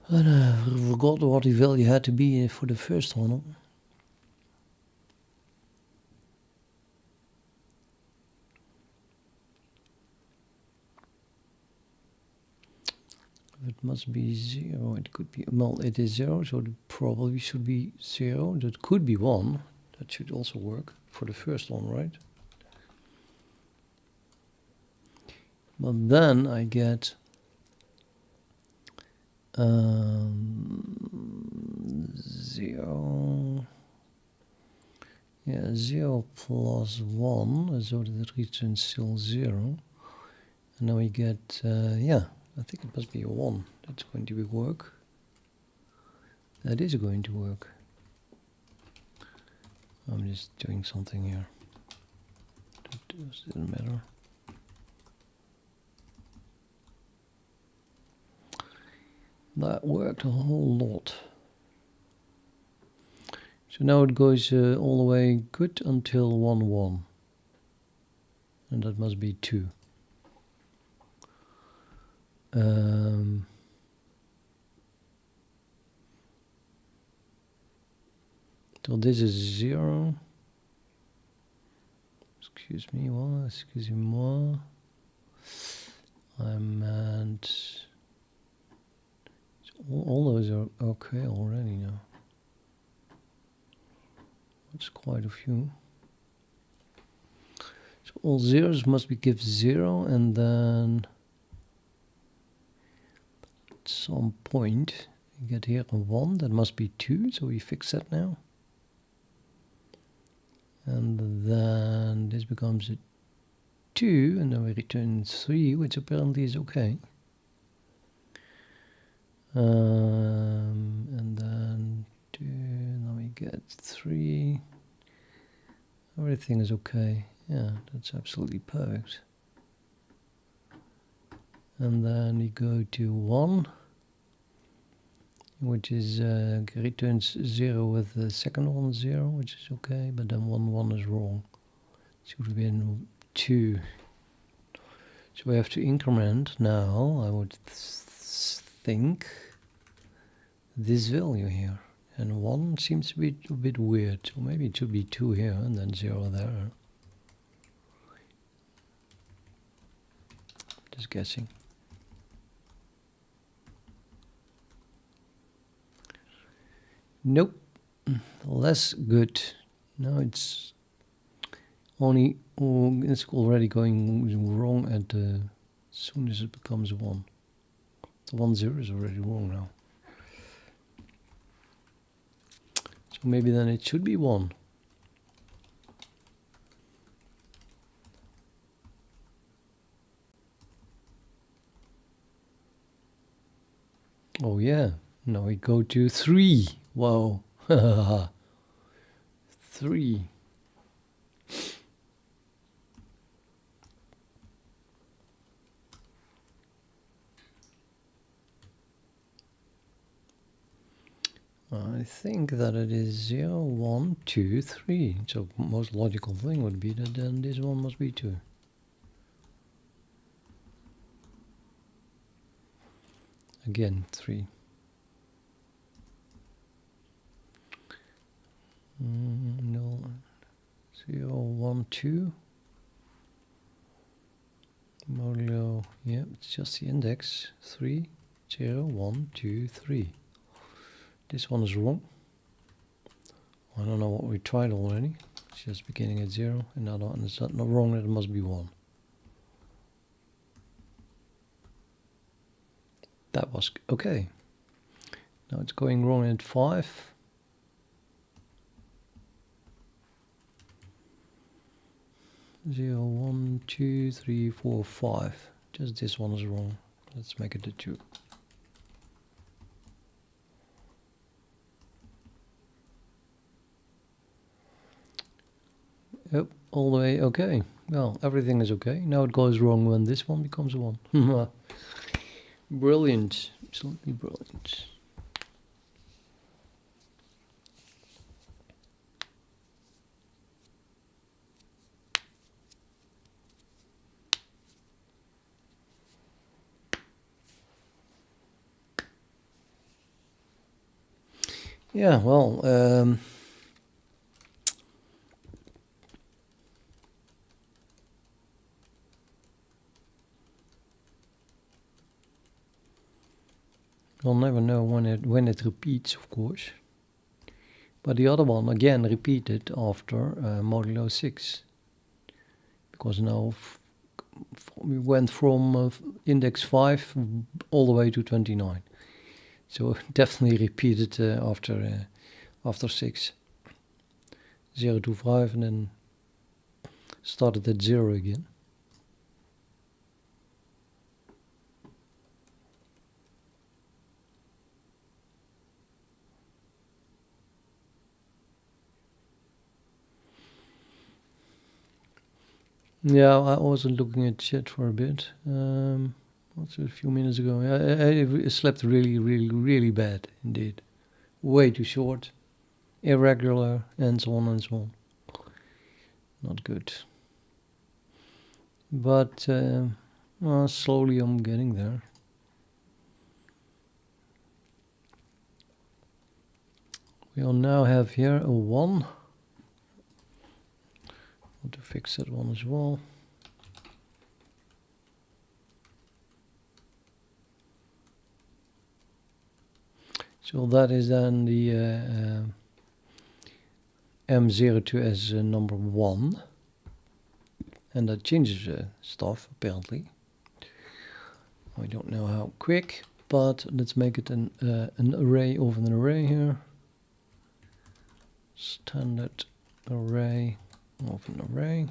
and I forgot what the value had to be for the first one. must be 0. It could be, well, it is 0, so it probably should be 0. That could be 1. That should also work for the first one, right? But then I get 0. Yeah, 0 plus 1, so that it returns still 0. And now we get, yeah, I think it must be a 1. That's going to work. That is going to work. I'm just doing something here. That doesn't matter. That worked a whole lot. So now it goes all the way good until 1, 1. And that must be 2. So this is 0. Excusez-moi. I meant... all those are okay already now. That's quite a few. So all zeros must be give 0, and then at some point you get here a 1. That must be 2, so we fix that now. And then this becomes a 2, and then we return 3, which apparently is okay. And then 2, now we get 3. Everything is okay. Yeah, that's absolutely perfect. And then we go to 1, which is returns 0 with the second one 0, which is okay, but then 1, 1 is wrong. It should have been 2. So we have to increment now, I would think, this value here. And 1 seems to be a bit weird, so maybe it should be 2 here and then 0 there. Just guessing. Nope, less good. Now it's only, it's already going wrong at the, as soon as it becomes 1. The 1, 0 is already wrong now. So maybe then it should be 1. Oh yeah, now we go to 3. Wow. 3. I think that it is 0, 1, 2, 3. So most logical thing would be that then this one must be 2. Again, 3. No. 0, 1, 2. Modulo, yeah, it's just the index. 3, 0, 1, 2, 3. This one is wrong. I don't know what we tried already. It's just beginning at 0. Another one is not wrong, it must be 1. That was okay. Now it's going wrong at 5. Zero, 1, 2, 3, 4, 5. Just this one is wrong. Let's make it a 2. Yep, all the way okay. Well, everything is okay. Now it goes wrong when this one becomes a 1. Brilliant, absolutely brilliant. Yeah, well, You'll never know when it repeats, of course. But the other one again repeated after modulo 6. Because now we went from index 5 all the way to 29. So definitely repeated after 6. 0 to 5 and then started at 0 again. Yeah, I was looking at chat for a bit. What's a few minutes ago? I slept really bad indeed. Way too short, irregular, and so on and so on. Not good. But slowly I'm getting there. We'll now have here a 1. Want to fix that one as well. So that is then the M02 as number 1. And that changes stuff, apparently. I don't know how quick, but let's make it an array of an array here. Standard array of an array.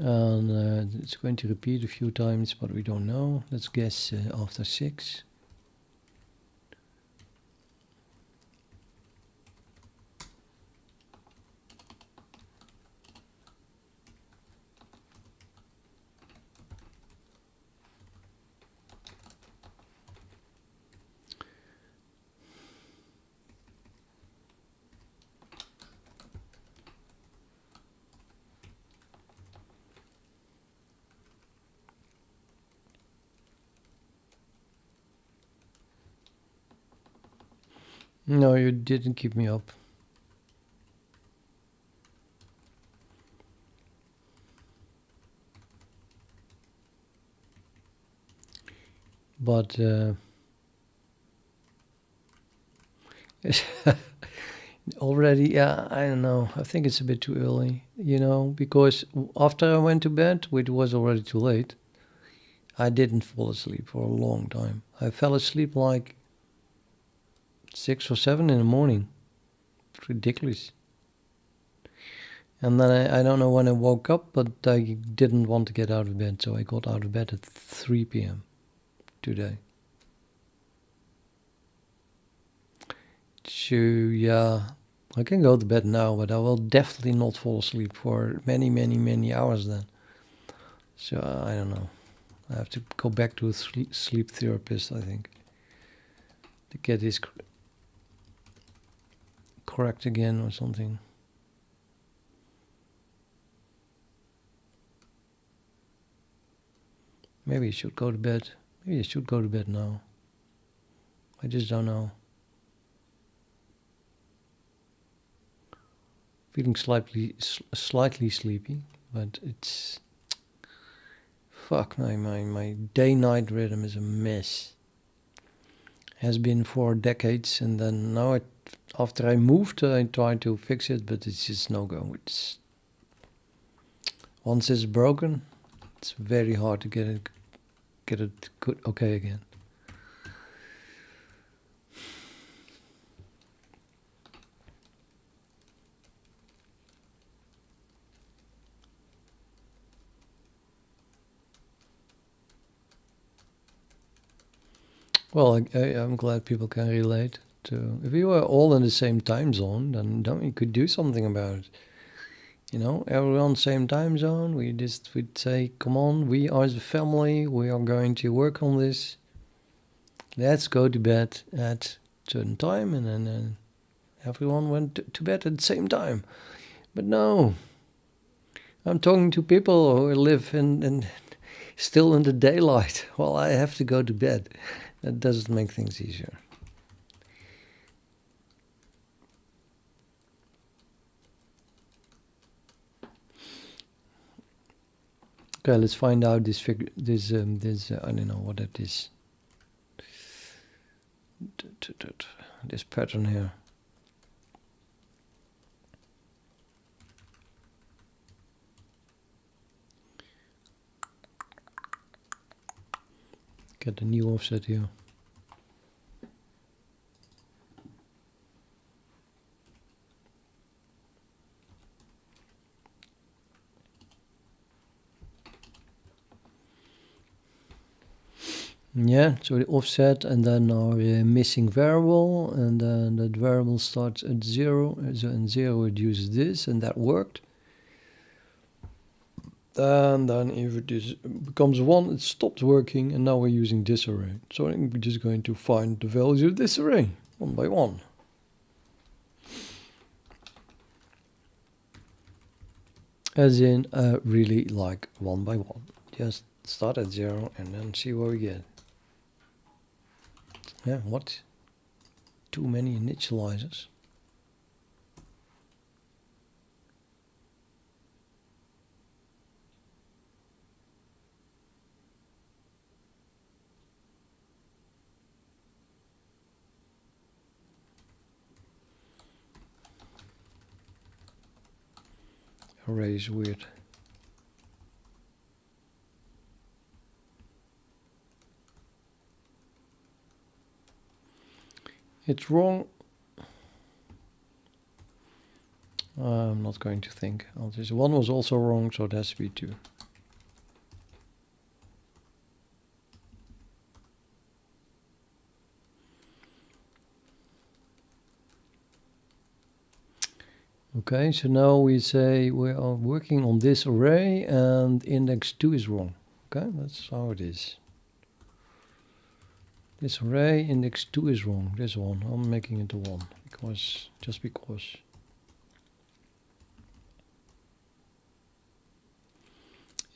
And it's going to repeat a few times, but we don't know. Let's guess after 6. No, you didn't keep me up. But already, yeah, I don't know. I think it's a bit too early, you know, because after I went to bed, which was already too late, I didn't fall asleep for a long time. I fell asleep like 6 or 7 in the morning. It's ridiculous. And then I don't know when I woke up, but I didn't want to get out of bed, so I got out of bed at 3 p.m. today. So yeah, I can go to bed now, but I will definitely not fall asleep for many hours then. So I don't know. I have to go back to a sleep therapist, I think, to get this correct again or something. Maybe I should go to bed. Maybe I should go to bed now. I just don't know. Feeling slightly sleepy, but it's... Fuck, my day-night rhythm is a mess. Has been for decades, and then now after I moved, I tried to fix it, but it's just no go. It's once it's broken, it's very hard to get it good okay again. Well, I'm glad people can relate to. If we were all in the same time zone, then we could do something about it. You know, everyone same time zone. We'd say, come on, we as a family, we are going to work on this. Let's go to bed at a certain time, and then everyone went to bed at the same time. But no, I'm talking to people who live in still in the daylight while I have to go to bed. That doesn't make things easier. Okay, let's find out this figure. This I don't know what that is. this pattern here. Get the new offset here. Yeah, so the offset and then our missing variable, and then that variable starts at 0, so in 0 it uses this, and that worked. And then if it becomes 1, it stops working, and now we're using this array. So I think we're just going to find the values of this array, one by one. As in, really like one by one. Just start at 0 and then see what we get. Yeah, what? Too many initializers. Array is weird. It's wrong. I'm not going to think. I'll just, 1 was also wrong, so it has to be 2. Okay, so now we say we are working on this array and index 2 is wrong. Okay, that's how it is. This array, index 2 is wrong. This one, I'm making it a 1 because, just because.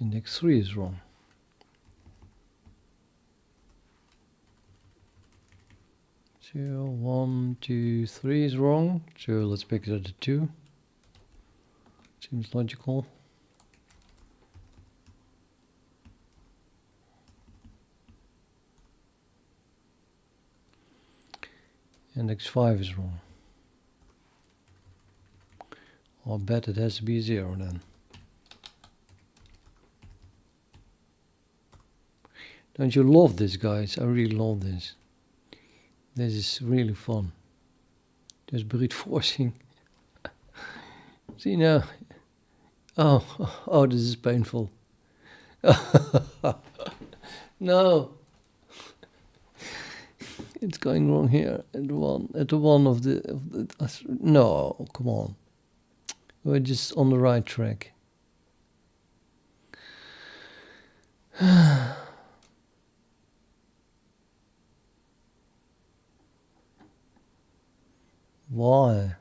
Index 3 is wrong. So 1, 2, 3 is wrong. So let's pick it at a 2. Seems logical. Index 5 is wrong. I'll bet it has to be 0 then. Don't you love this, guys? I really love this. This is really fun. Just brute forcing. See now. Oh, this is painful. No. It's going wrong here. At the one of the no, come on. We're just on the right track. Why?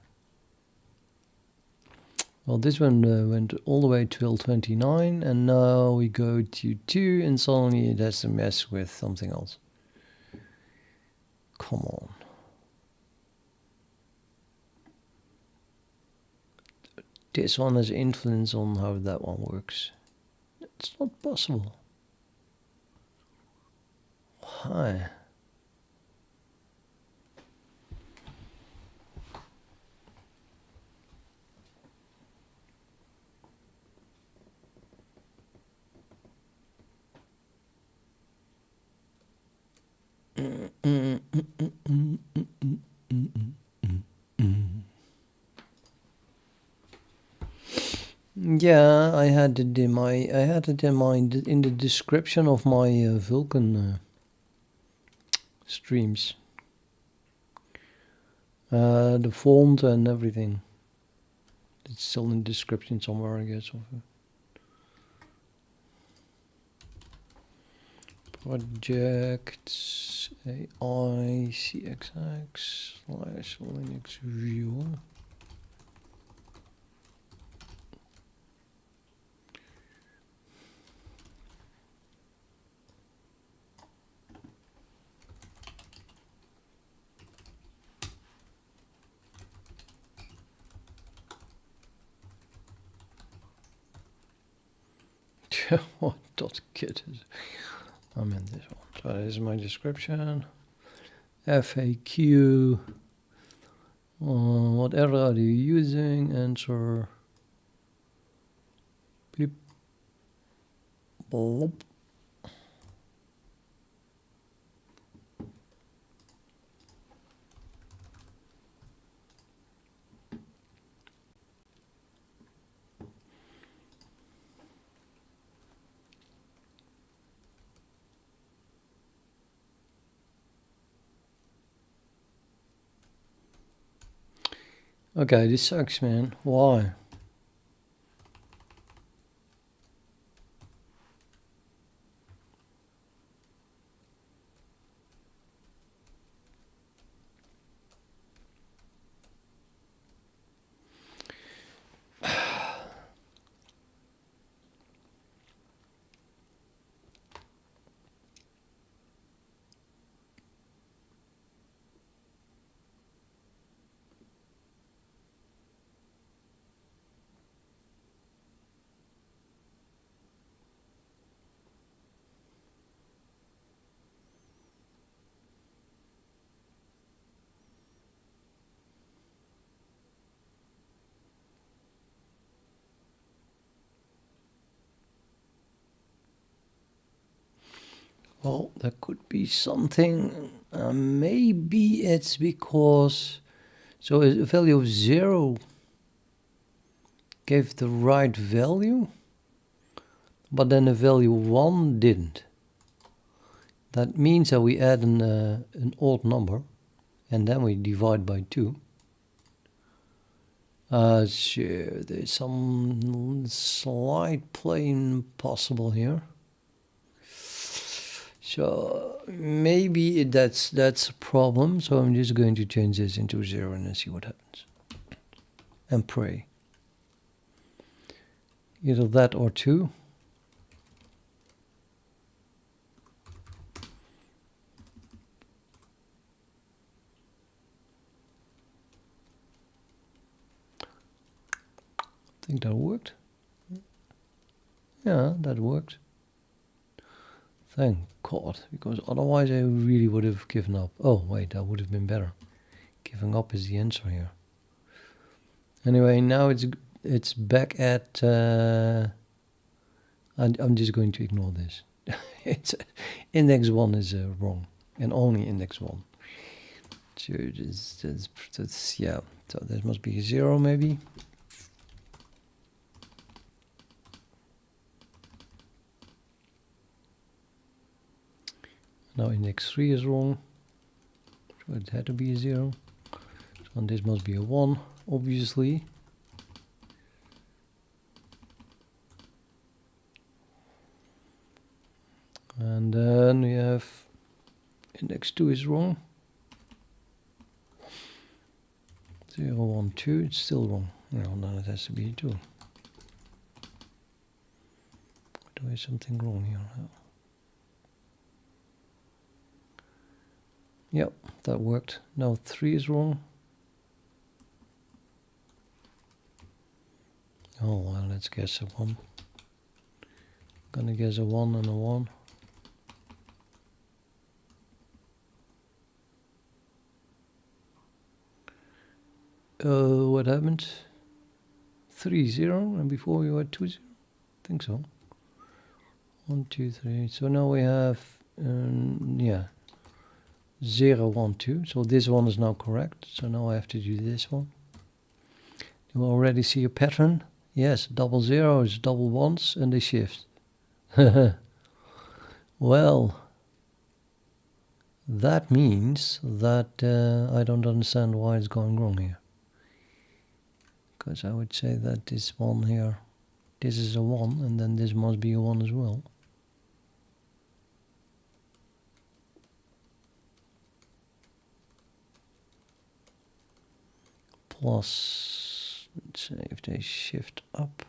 Well, this one went all the way till 29, and now we go to 2, and suddenly it has to mess with something else. Come on. This one has influence on how that one works. It's not possible. Why? Yeah, I had it in in the description of my Vulkan streams. The font and everything. It's still in the description somewhere, I guess. Projects AI CXX/Linux viewer. What .kit is? I'm in this one. So this is my description. FAQ. What error are you using? Answer. Bleep. Blop. Okay, this sucks, man. Why? Well, there could be something. Maybe it's because. So a value of 0 gave the right value, but then a value 1 didn't. That means that we add an odd number, and then we divide by 2. So there's some slight play possible here. So maybe that's a problem. So I'm just going to change this into 0 and see what happens. And pray. Either that or 2. I think that worked. Yeah, that worked. Thank God, because otherwise I really would have given up. Oh wait, that would have been better. Giving up is the answer here. Anyway, now it's back at. I'm just going to ignore this. It's index 1 is wrong, and only index 1. So that's yeah. So there must be a 0 maybe. Now index 3 is wrong, so it had to be a 0. So this must be a 1, obviously. And then we have index 2 is wrong. 0, 1, 2, it's still wrong. No, then it has to be a 2. Do I have something wrong here? Yep, that worked. Now 3 is wrong. Oh, well, let's guess a 1. Gonna guess a 1 and a 1. What happened? 3, 0, and before we were 2, 0? I think so. 1, 2, 3. So now we have, yeah. 0, 1, 2. So this one is now correct. So now I have to do this one. You already see a pattern? Yes, double zeros, double ones, and they shift. Well, that means that I don't understand why it's going wrong here. Because I would say that this one here, this is a 1, and then this must be a 1 as well. Plus, let's say if they shift up,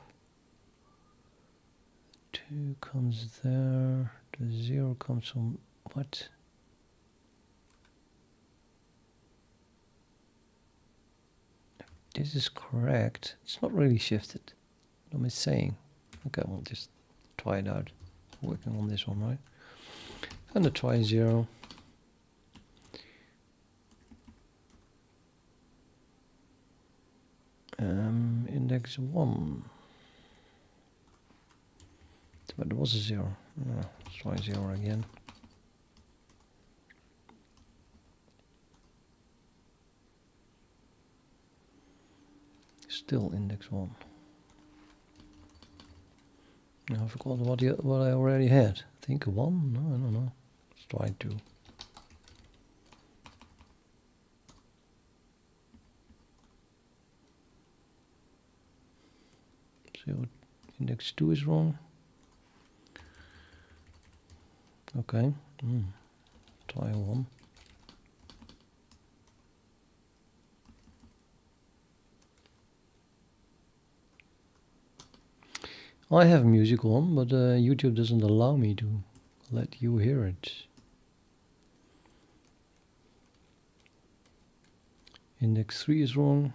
2 comes there, the 0 comes from what? If this is correct, it's not really shifted. What am I saying? Okay, we'll just try it out. Working on this one, right? And I'll try 0. Index 1. But there was a 0. Let's try 0 again. Still index 1. Now I forgot what I already had. I think a 1? No, I don't know. Let's try 2. 0. Index 2 is wrong. Okay. Try 1. I have music on, but YouTube doesn't allow me to let you hear it. Index 3 is wrong.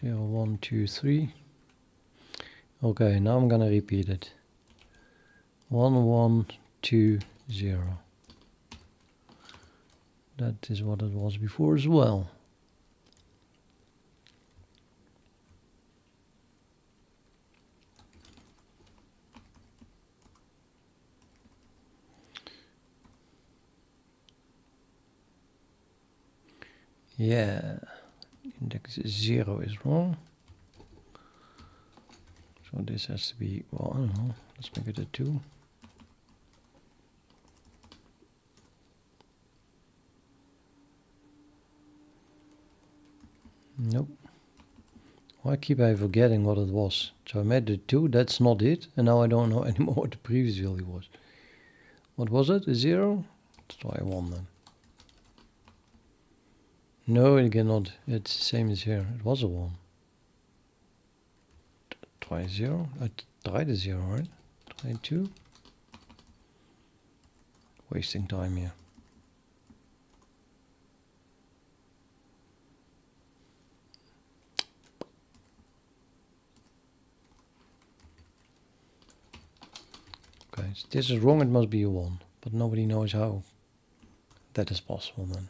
0, 1, 2, 3. Okay, now I'm gonna repeat it. 1, 1, 2, 0. That is what it was before as well. Yeah, index 0 is wrong. So this has to be, well, I don't know, let's make it a 2. Nope. Why keep I forgetting what it was? So I made the 2, that's not it, and now I don't know anymore what the previous value was. What was it? A 0? Let's try a 1 then. No, it cannot. It's the same as here. It was a 1. Try 0. I tried a 0, right? Try 2. Wasting time here. Okay, so this is wrong. It must be a 1. But nobody knows how that is possible then.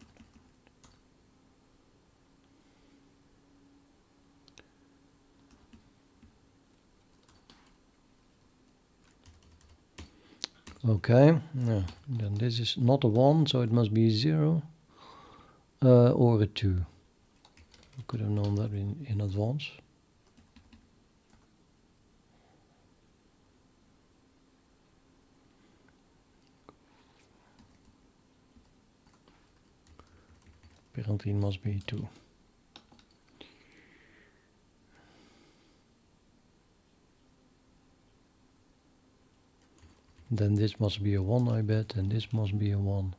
Okay, yeah. Then this is not a 1, so it must be a 0 or a 2. I could have known that in advance. Apparently it must be 2. Then this must be a 1, I bet, and this must be a 1,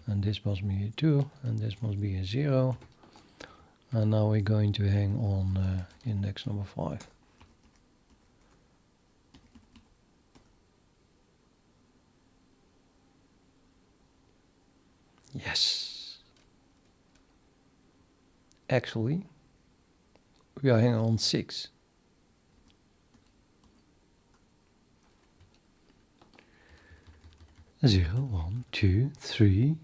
and this must be a 2, and this must be a 0. And now we're going to hang on index number 5. Yes! Actually, we are hanging on 6. Zero, 1, 2, 3,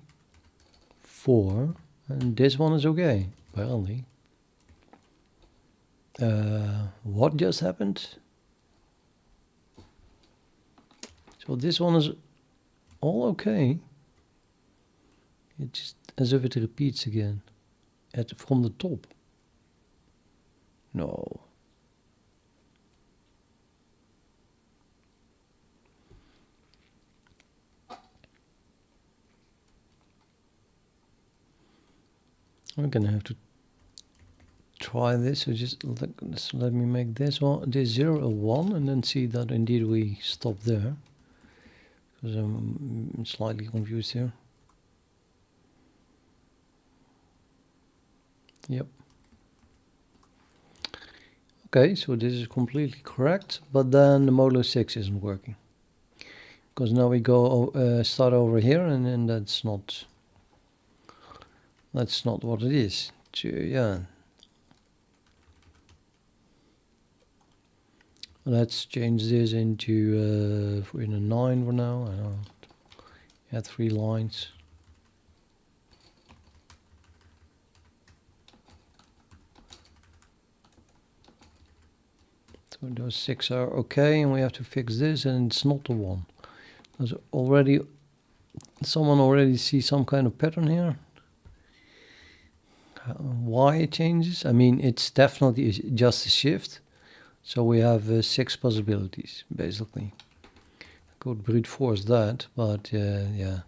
4, and this one is okay, apparently. What just happened? So this one is all okay. It's just as if it repeats again from the top. No. I'm gonna have to try this. So just let me make this 0 a 1, and then see that indeed we stop there. Because I'm slightly confused here. Yep. Okay, so this is completely correct, but then the modulo 6 isn't working. Because now we go start over here, and then that's not what it is. Yeah. Let's change this into in a 9 for now. I don't add 3 lines. So those 6 are okay, and we have to fix this, and it's not the 1. Does already someone already see some kind of pattern here? Why it changes? I mean, it's definitely just a shift. So we have 6 possibilities, basically. I could brute force that, but yeah.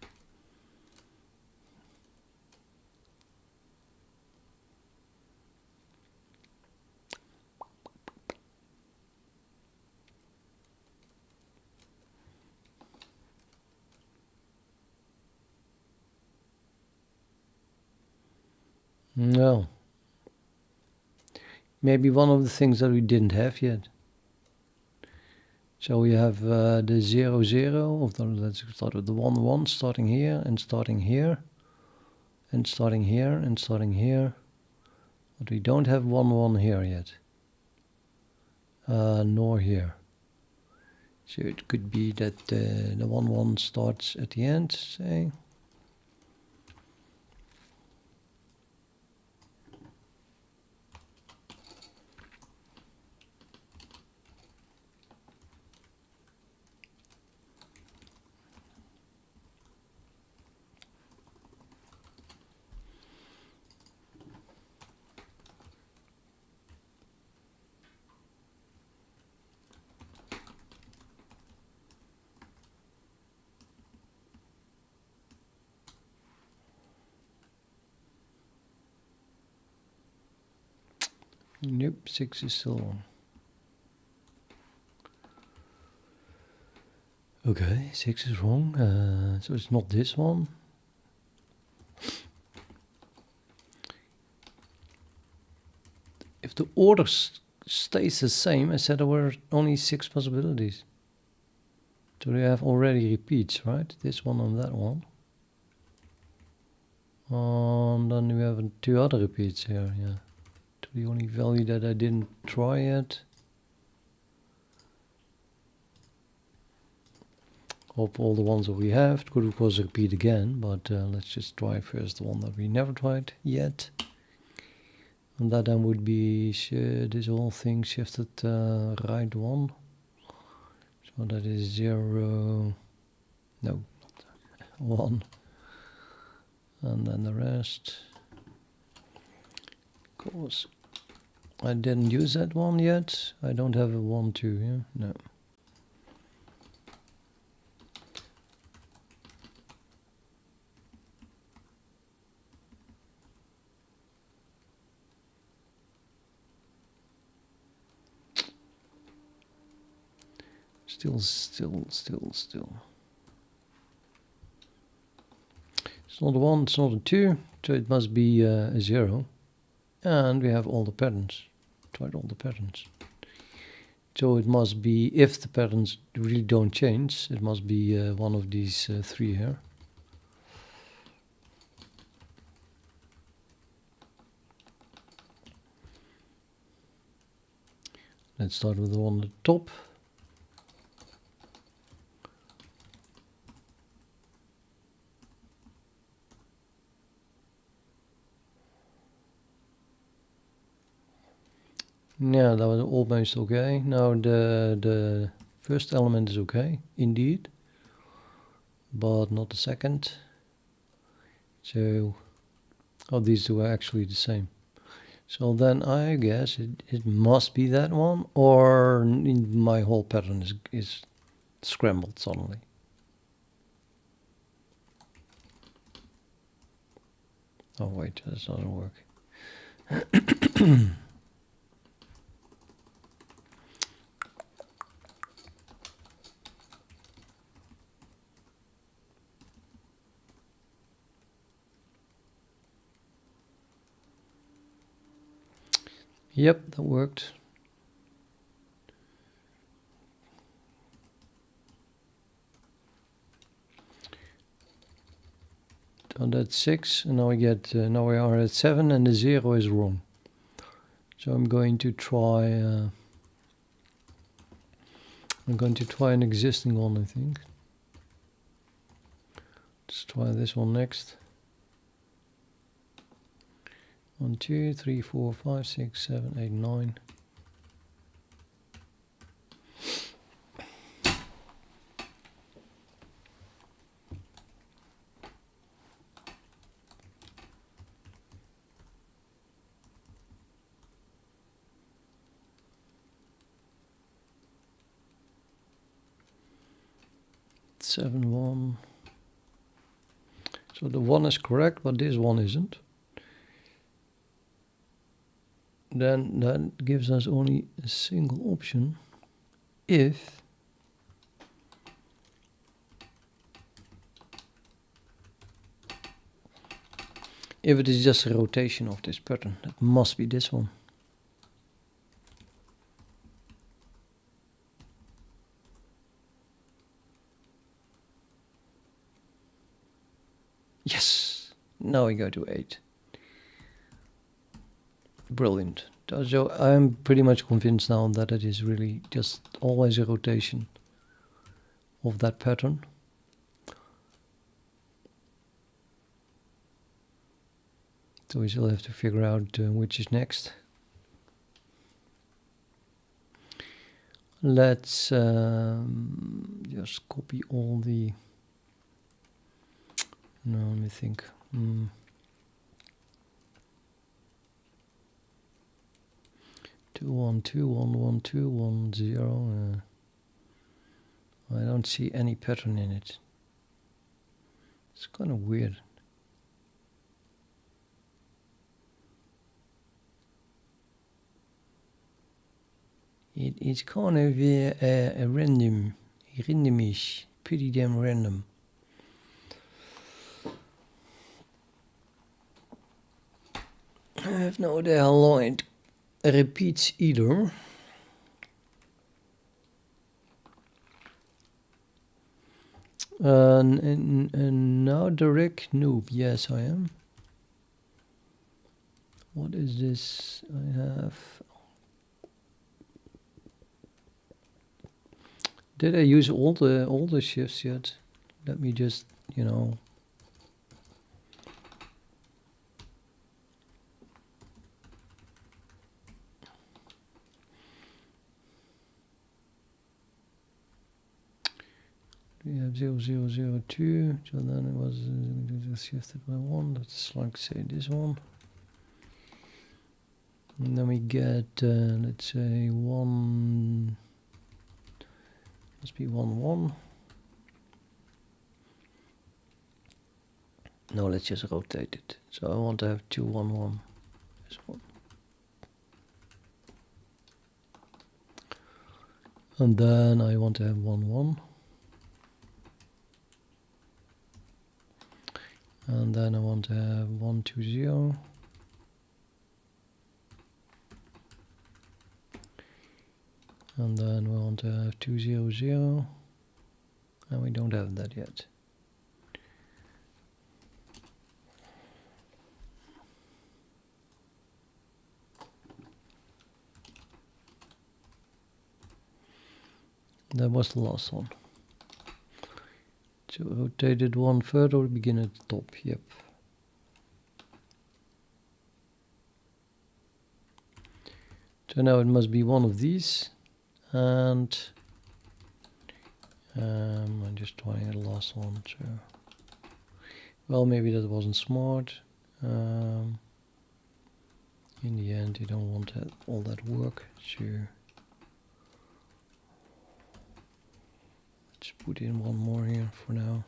No. Maybe one of the things that we didn't have yet. So we have the 0, 0, or let's start with the 1, 1, starting here, and starting here, and starting here, and starting here. But we don't have 1, 1 here yet. Nor here. So it could be that the 1, 1 starts at the end, say. Nope, 6 is still wrong. Okay, 6 is wrong, so it's not this one. If the order stays the same, I said there were only 6 possibilities. So we have already repeats, right? This one and that one. And then we have 2 other repeats here, yeah. To the only value that I didn't try yet. Of all the ones that we have, it could of course repeat again, but let's just try first the one that we never tried yet. And that then would be this whole thing shifted right 1. So that is 0, no, 1. And then the rest. Of course, I didn't use that one yet. I don't have a 1, 2, yeah? No. Still. It's not a 1, it's not a 2, so it must be a 0. And we have all the patterns. Tried all the patterns. So it must be, if the patterns really don't change, it must be one of these 3 here. Let's start with the one at the top. Yeah, that was almost okay. Now the first element is okay, indeed, but not the second. So, these two are actually the same. So then I guess it must be that one, or my whole pattern is scrambled suddenly. Oh wait, that doesn't work. Yep, that worked. So that's 6, and now we get now we are at 7, and the 0 is wrong. So I'm going to try. I'm going to try an existing one, I think. Let's try this one next. 1, 2, 3, 4, 5, 6, 7, 8, 9. 7, 1. So the 1 is correct, but this one isn't. Then that gives us only a single option if it is just a rotation of this pattern. It must be this one. Yes! Now we go to 8. Brilliant. So I'm pretty much convinced now that it is really just always a rotation of that pattern. So we still have to figure out which is next. Let's just copy all the... No, let me think. 2, 1, 2, 1, 1, 2, 1, 0. I don't see any pattern in it. It's kind of weird. It is kind of a randomish, pretty damn random. I have no idea how long it repeats either. And now direct noob. Yes, I am. What is this? I have. Did I use all the shifts yet? Let me just, you know. We have 0, 0, 0, 2. So then it was shifted by 1. That's like, say, this one. And then we get, let's say, 1. Must be 1, 1. No, let's just rotate it. So I want to have 2, 1, 1. This one. And then I want to have 1, 1. And then I want to have 1, 2, 0. And then we want to have 2, 0, 0. And we don't have that yet. That was the last one. So rotated one further, begin at the top, yep. So now it must be one of these. And I'm just trying the last one. So, well, maybe that wasn't smart. In the end, you don't want all that work. So let's put in one more here for now.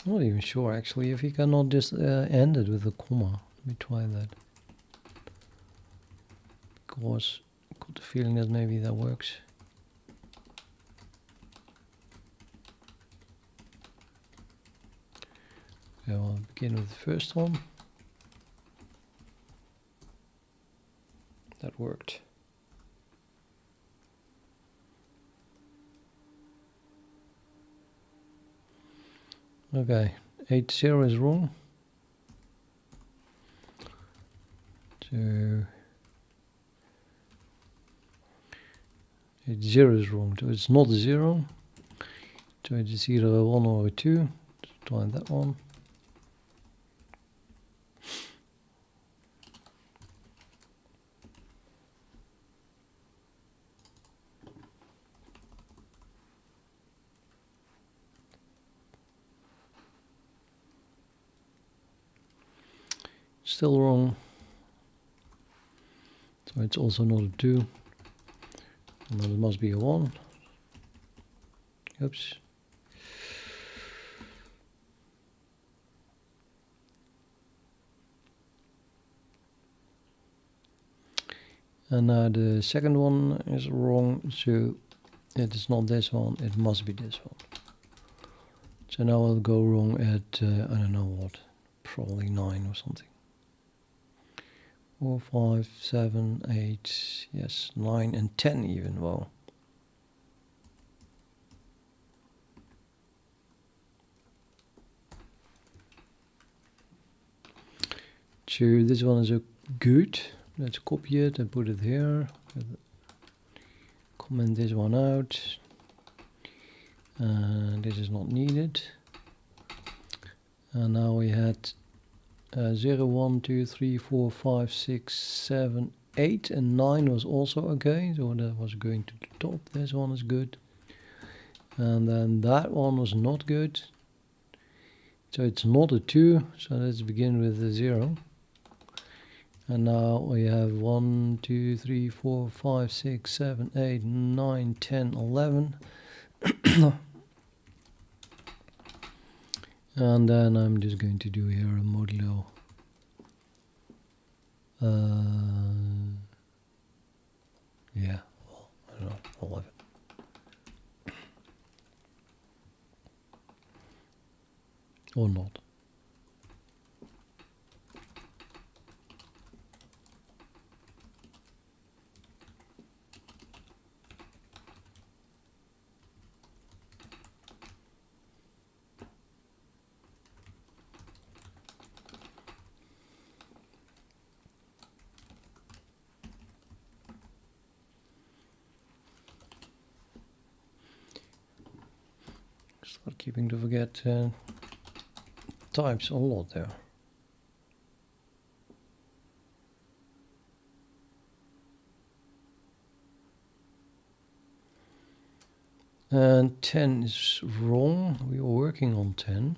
I'm not even sure actually if you cannot just end it with a comma. Let me try that. Because I got the feeling that maybe that works. Okay, I'll begin with the first one. That worked. Okay, 8, 0 is wrong. So 8, 0 is wrong. So it's not a 0. So it's either a 1 or a 2. Let's try that one. Still wrong. So it's also not a 2. And then it must be a 1. Oops. And now the second one is wrong, so it is not this one, it must be this one. So now I'll go wrong at, I don't know what, probably 9 or something. 4, 5, 7, 8, yes, 9 and 10 even, wow. So this one is a good. Let's copy it and put it here. Comment this one out. This is not needed. And now we had 0, 1, 2, 3, 4, 5, 6, 7, 8 and 9 was also okay. So that was going to the top. This one is good. And then that one was not good. So it's not a 2. So let's begin with a 0. And now we have 1, 2, 3, 4, 5, 6, 7, 8, 9, 10, 11. And then I'm just going to do here a modulo. Yeah, well, I don't know, 11. Or not. Start keeping to forget types a lot there. And 10 is wrong. We are working on 10.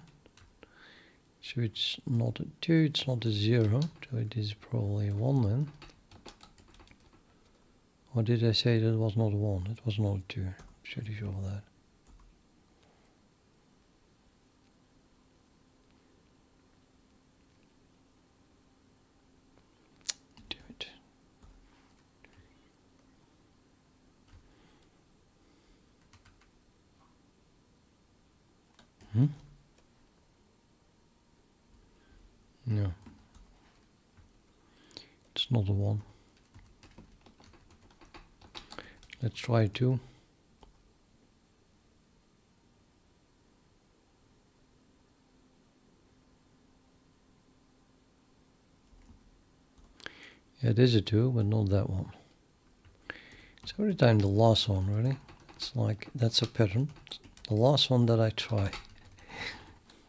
So it's not a 2, it's not a 0. So it is probably a 1 then. Or did I say that it was not a 1? It was not a 2. I'm pretty sure of that. Damn it. No. It's not a 1. Let's try 2. Yeah, it is a 2, but not that one. It's every time the last one, really. It's like, that's a pattern. The last one that I try.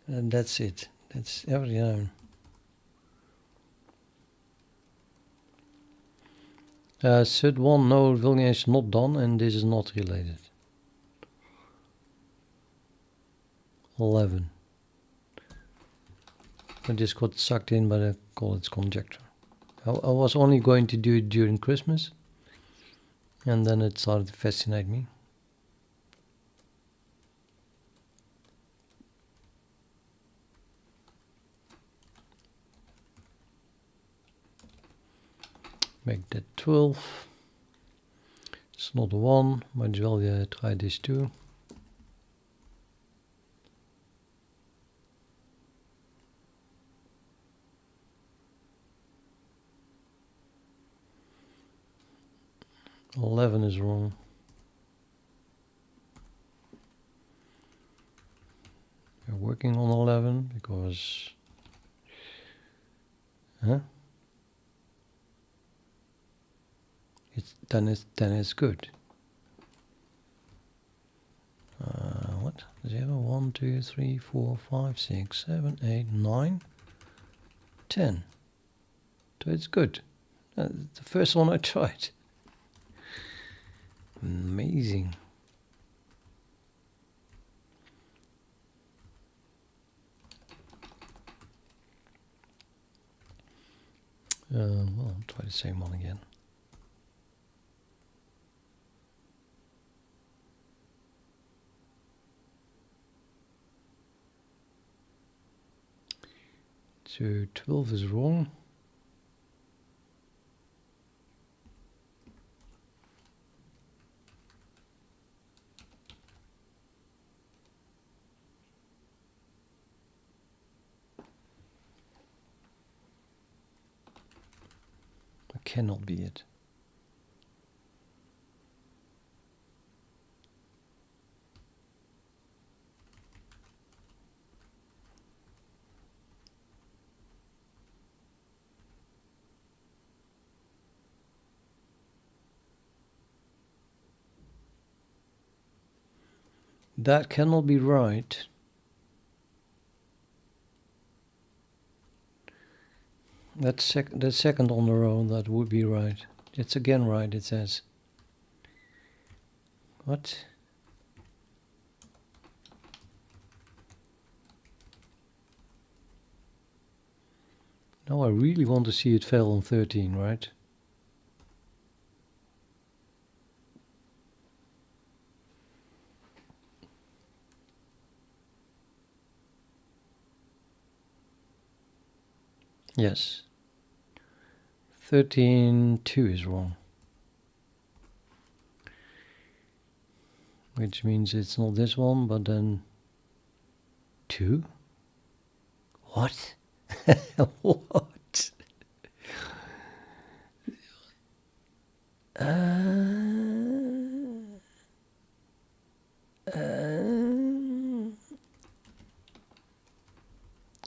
And that's it. That's every time. Set 1, no, vulgation not done, and this is not related. 11. I just got sucked in by the Collatz conjecture. I was only going to do it during Christmas, and then it started to fascinate me. Make that 12. It's not a 1, might as well try this too. Eleven is wrong. We're working on 11 because it's then it's good. What? 0, 1, 2, 3, 4, 5, 6, 7, 8, 9, 10. So it's good. The first one I tried. Amazing. Well, I'll try the same one again. So 12 is wrong. That cannot be it. That cannot be right. That's the second on the row, that would be right. It's again right, it says. What? Now I really want to see it fail on 13, right? Yes. 13.2 is wrong. Which means it's not this one, but then 2? What? What?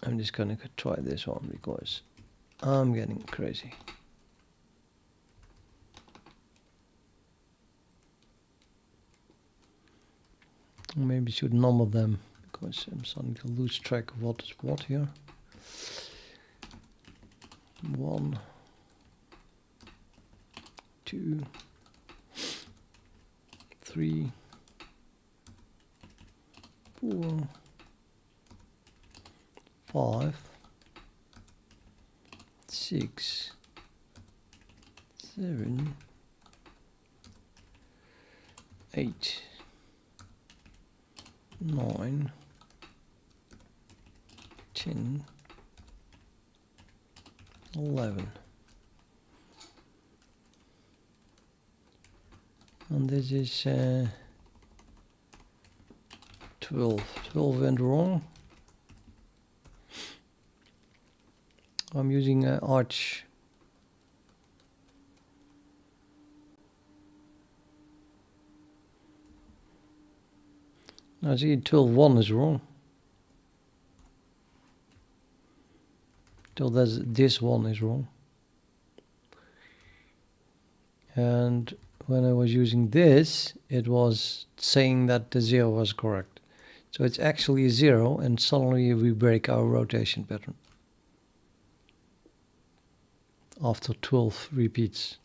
I'm just gonna try this one because I'm getting crazy. Maybe should number them because I'm starting to lose track of what is what here. 1, 2, 3, 4, 5, 6, 7, 8, 9, 10, 11. And this is 12. 12 went wrong. I'm using arch. Now see, 12.1 is wrong. Till this one is wrong. And when I was using this, it was saying that the 0 was correct. So it's actually a 0, and suddenly we break our rotation pattern. After 12 repeats.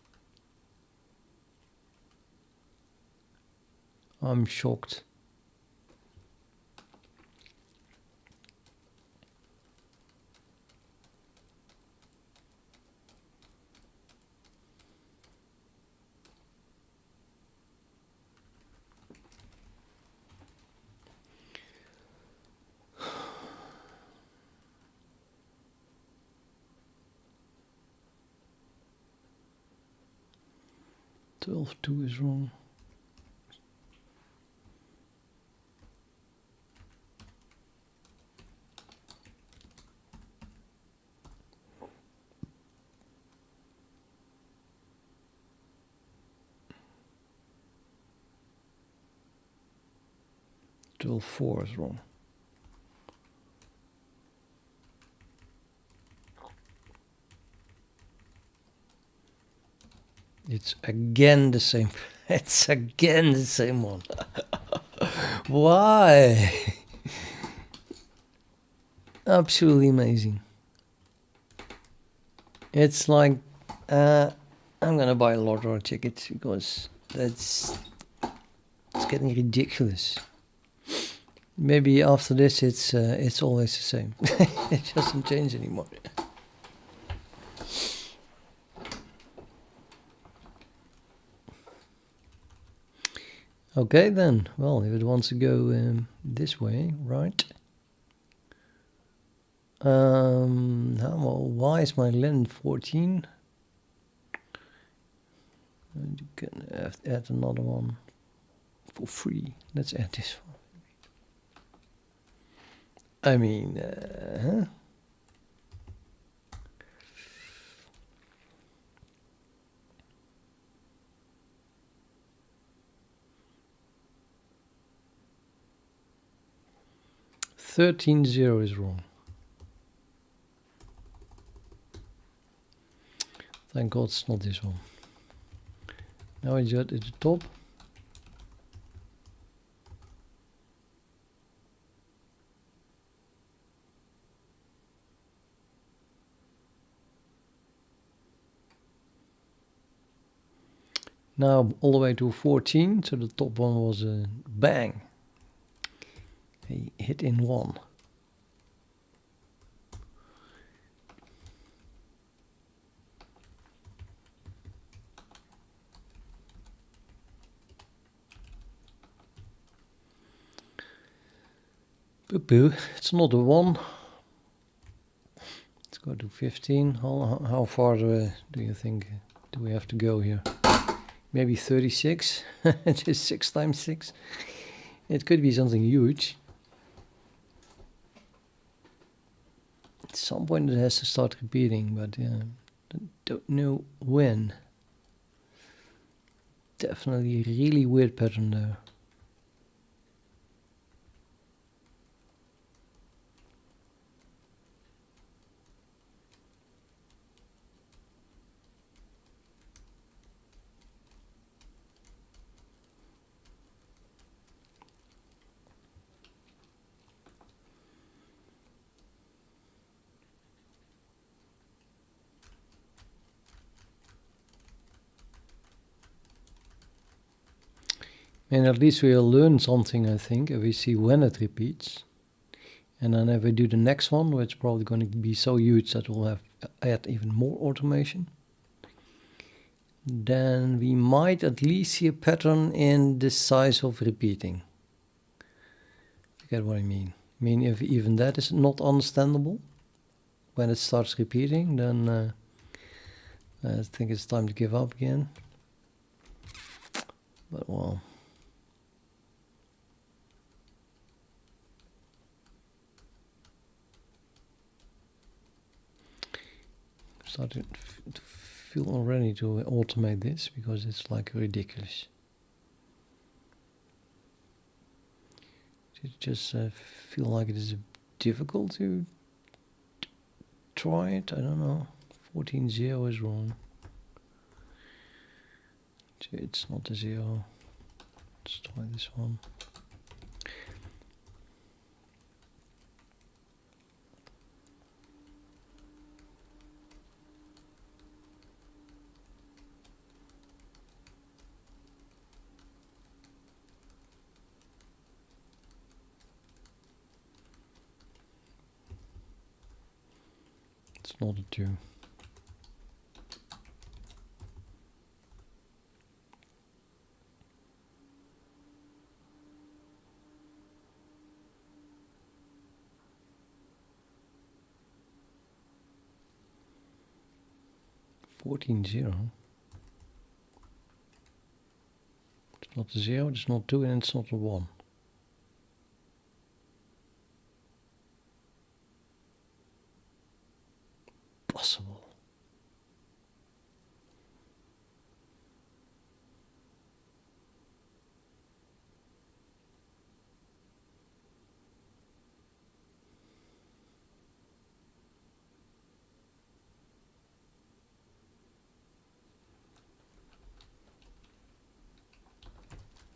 I'm shocked. Two is wrong. Four is wrong. It's again the same. It's again the same one. Why? Absolutely amazing. It's like I'm gonna buy a lottery ticket because it's getting ridiculous. Maybe after this it's always the same. It doesn't change anymore. Okay then, well, if it wants to go this way, right? Well, why is my length 14? And you can add another one for free. Let's add this one. I mean, huh? $13.0 is wrong. Thank God it's not this one. Now I just at the top. Now all the way to 14, so the top one was a bang. A hit in one. Boo-boo, it's not a 1. Let's go to 15. How far do you think do we have to go here? Maybe 36? Just 6 times 6? It could be something huge. At some point it has to start repeating, but don't know when. Definitely a really weird pattern there. And at least we'll learn something, I think, if we see when it repeats. And then if we do the next one, which is probably going to be so huge that we'll have add even more automation, then we might at least see a pattern in the size of repeating. You get what I mean? I mean, if even that is not understandable, when it starts repeating, then I think it's time to give up again. But well. Started to feel already to automate this because it's like ridiculous. It just feel like it is difficult to try it. I don't know. 14.0 is wrong. It's not a 0. Let's try this one. It's not a 2. $14.0. It's not a 0, it's not 2, and it's not a 1. Possible.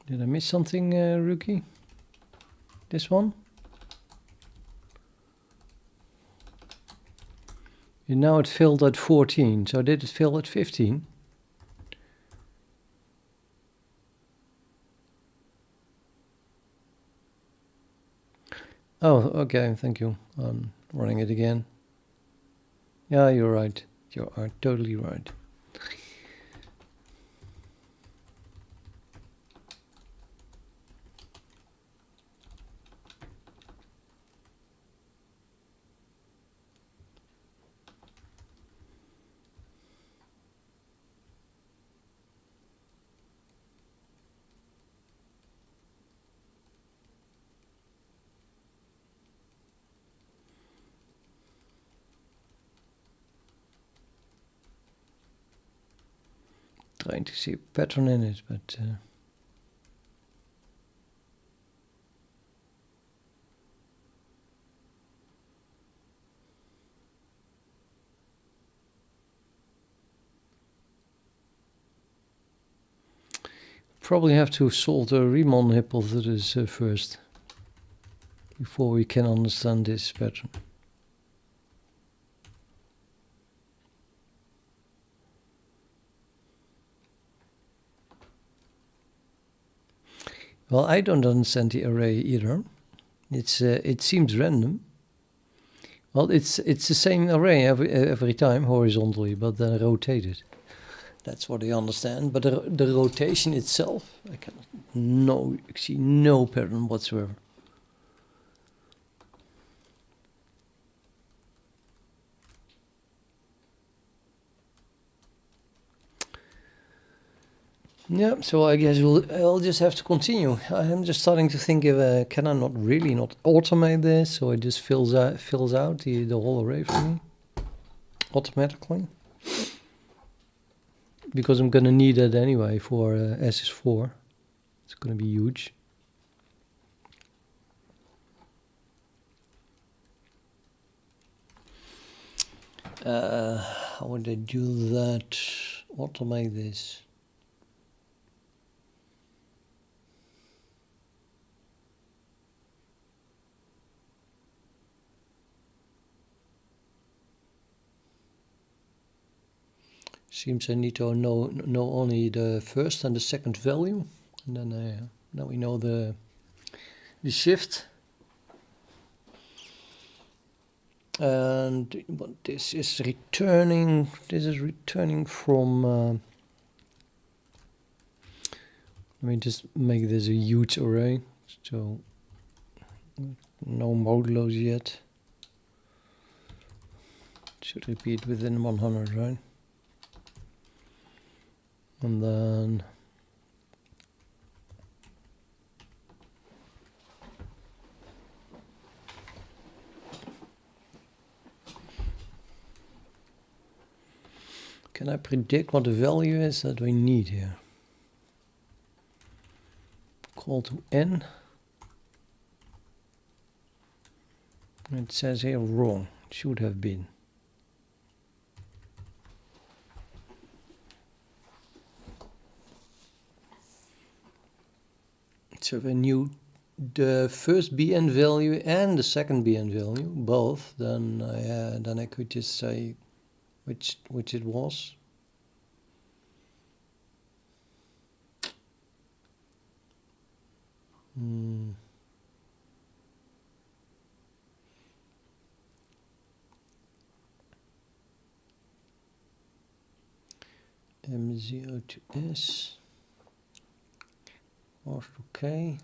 Did I miss something, rookie? This one? And now it filled at 14, so did it fill at 15? Oh, okay, thank you. I'm running it again. Yeah, you're right. You are totally right. trying to see a pattern in it, but probably have to solve the Riemann hypothesis first before we can understand this pattern. Well, I don't understand the array either. It seems random. Well, it's the same array every time horizontally, but then rotated. That's what I understand. But the rotation itself, I cannot see no pattern whatsoever. Yeah, so I guess I'll just have to continue. I'm just starting to think if can I not automate this, so it just fills out the whole array for me automatically, because I'm gonna need it anyway for S is 4. It's gonna be huge. How would I do that? Automate this. Seems I need to know only the first and the second value, and then now we know the shift. And what this is returning. This is returning from. Let me just make this a huge array. So no modulos yet. Should repeat within 100, right? And then can I predict what the value is that we need here? Call to n. It says here wrong. It should have been. So if I knew the first bn value and the second bn value, both, then I could just say which it was. M0 to S. R to K.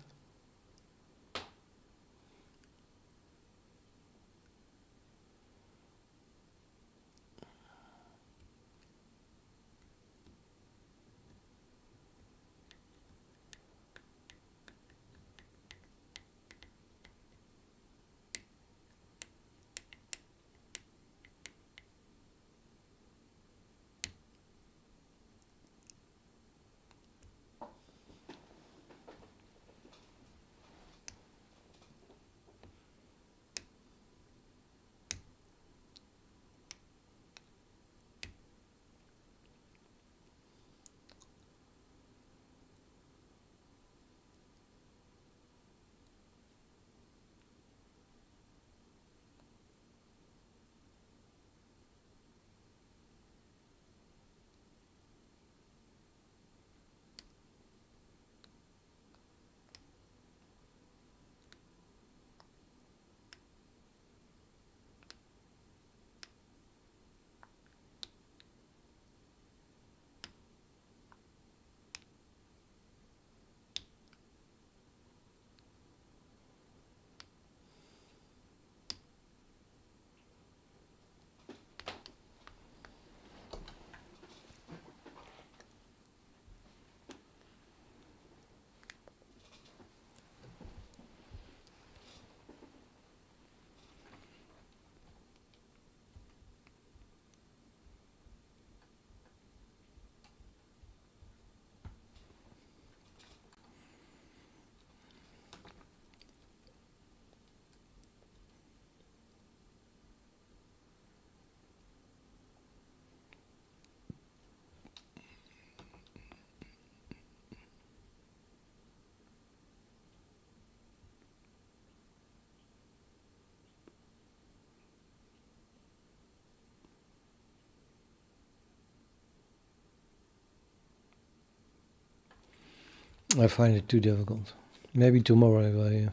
I find it too difficult. Maybe tomorrow if I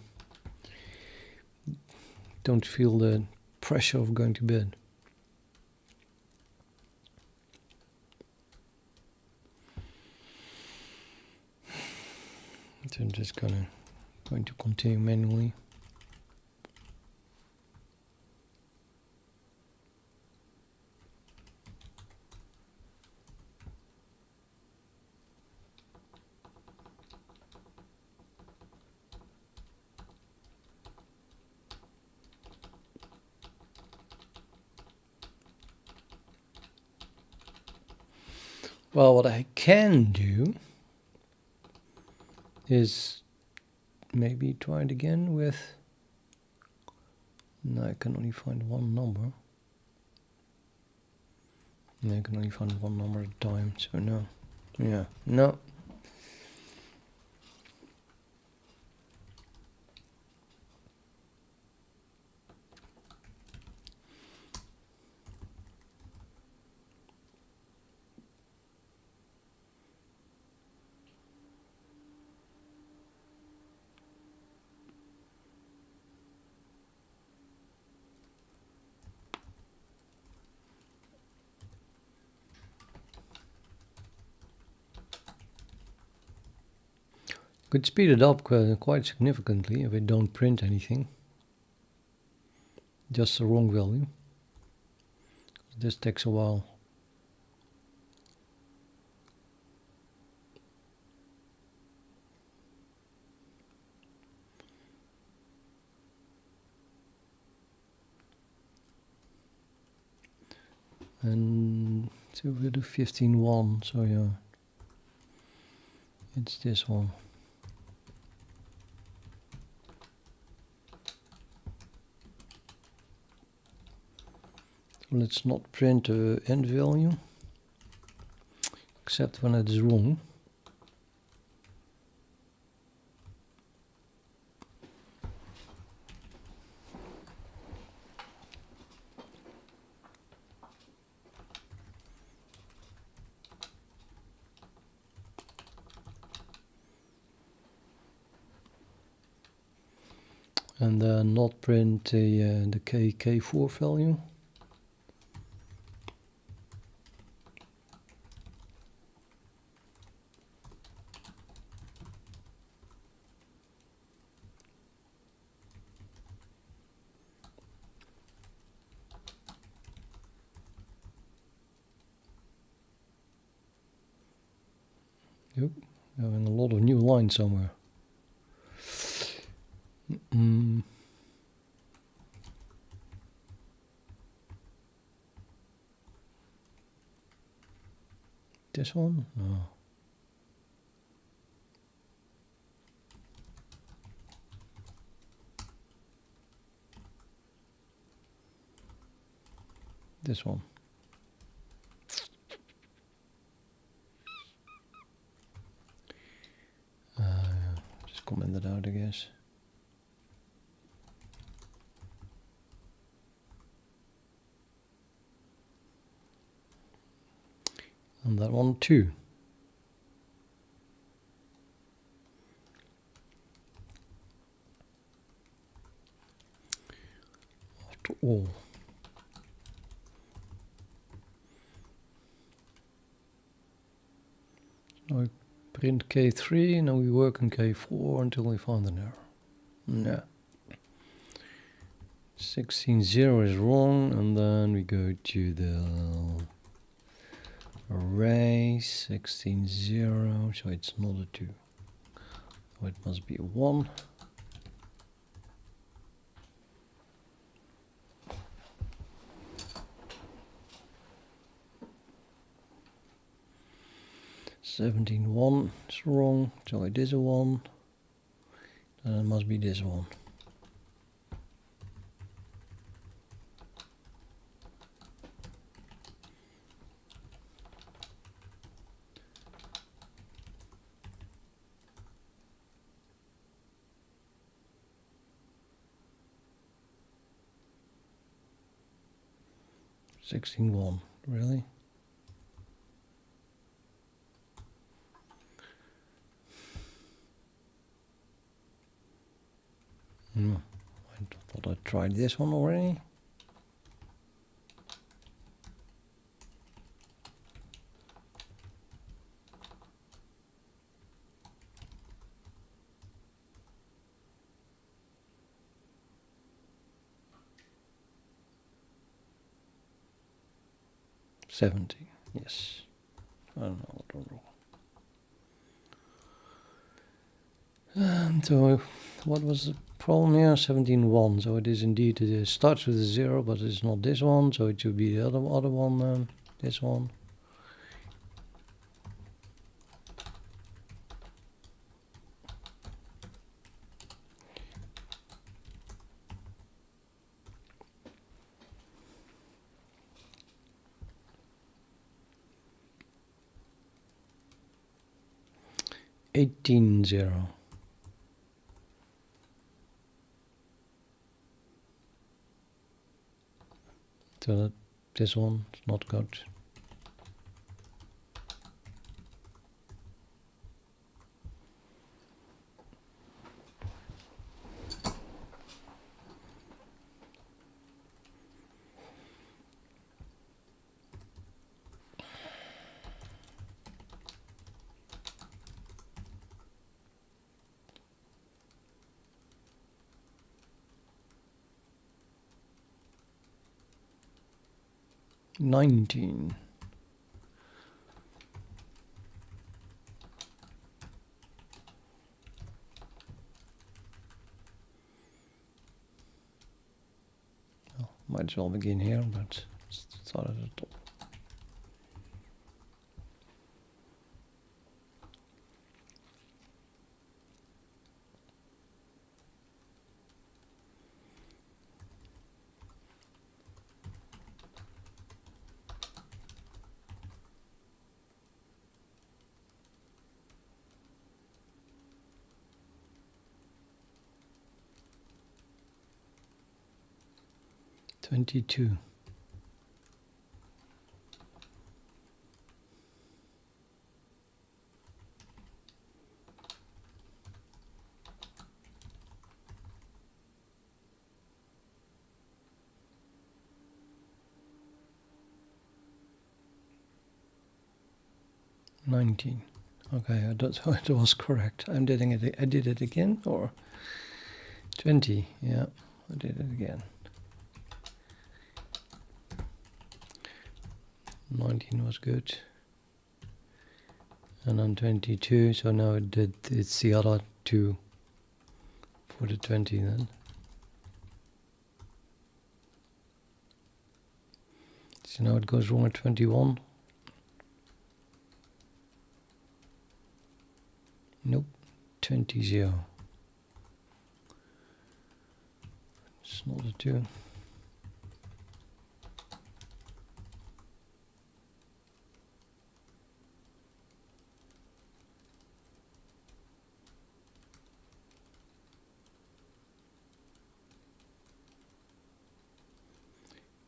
don't feel the pressure of going to bed. So I'm just going to continue manually. Well, what I can do is maybe try it again with... No, I can only find one number. No, I can only find one number at a time, so no. Yeah, no. Could speed it up quite significantly if I don't print anything. Just the wrong value. This takes a while. And so we do 15.1, so yeah, it's this one. Let's not print the end value, except when it is wrong. And then not print the K4 value. Yep, having a lot of new lines somewhere. This one? No. This one. Just comment that out, I guess. And that one too. After all. Now we print K3, now we work on K4 until we find an error. No. 16.0 is wrong, and then we go to the array 16.0, so it's not a 2. So it must be a 1. $17.1 is wrong, so it is a 1. And it must be this one. $16.1, really? I thought I tried this one already. $70, yes. I don't know what to do. So what was the problem here? 17.1. So it is indeed, it starts with a 0, but it's not this one. So it should be the other one. This one. $18.0. So this one is not good. $19. Well, might as well begin here, but start at the top. $22. $19. Okay, so it was correct. I did it again, or 20. Yeah, I did it again. 19 was good. And then 22, so now it's the other two for the 20 then. So now it goes wrong at 21. Nope, 20.0. It's not a 2.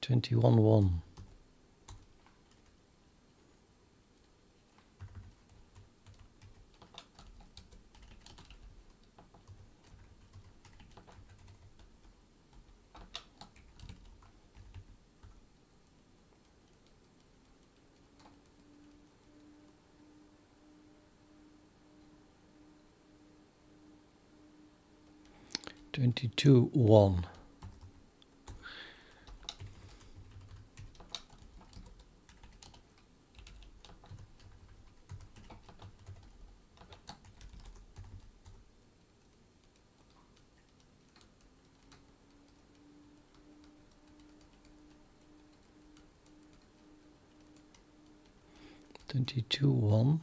$21.1. $22.1. $22.1.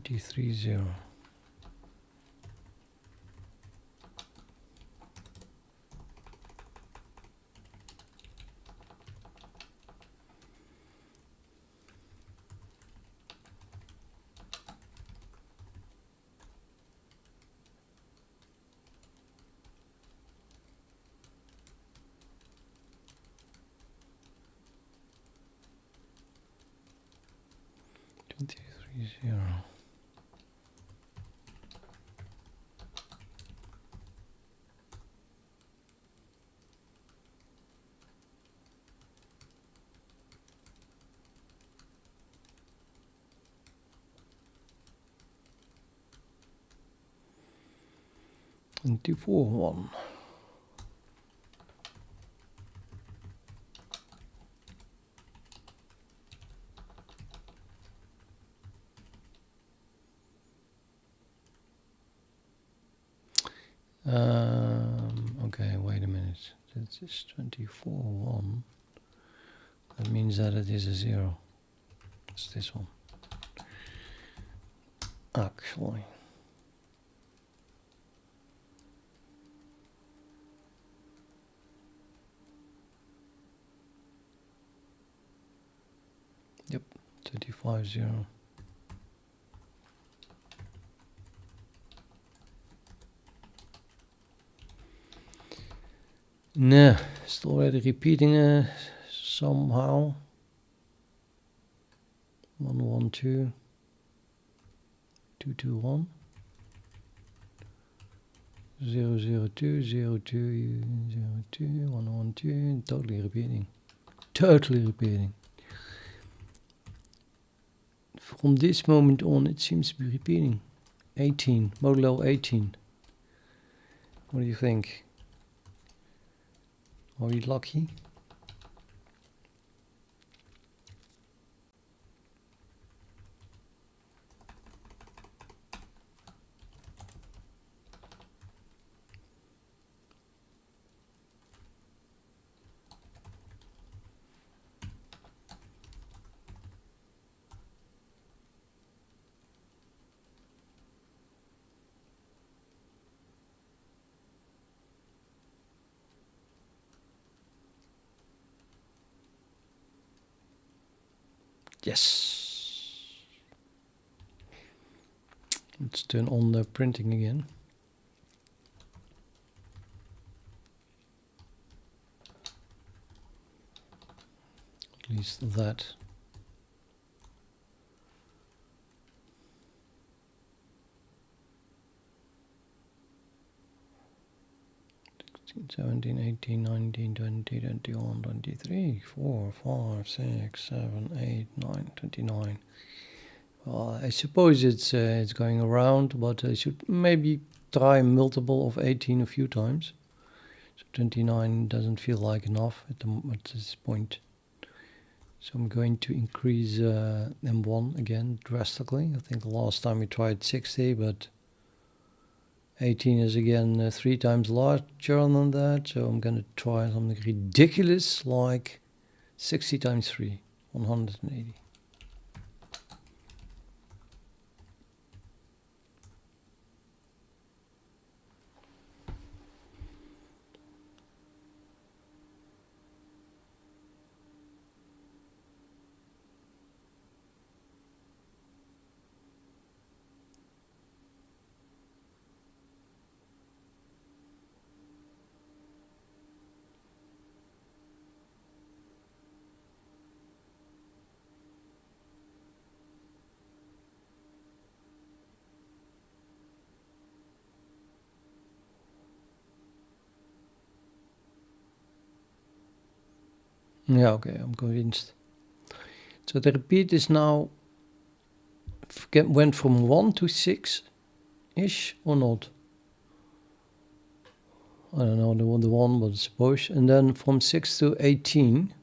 $23.0. 30. And 241. Okay, wait a minute. This is 24.1. That means that it is a 0. It's this one. Actually. Yep, 35.0. Nah, it's already repeating somehow. 112, 221, 002, 02, 02, 112, totally repeating. Totally repeating. From this moment on, it seems to be repeating. 18, modulo 18. What do you think? Are we lucky? Yes. Let's turn on the printing again. At least that. Seventeen, 18, 19, 20, 21, 23, 4, 5, 6, 7, 8, 9, 29. Well, I suppose it's going around, but I should maybe try multiple of 18 a few times. So 29 doesn't feel like enough at this point. So I'm going to increase M1 again drastically. I think the last time we tried 60, but 18 is again 3 times larger than that. So I'm going to try something ridiculous like 60 times 3, 180. Yeah, okay, I'm convinced. So the repeat is now went from 1 to 6-ish or not? I don't know the one, but I suppose. And then from 6 to 18.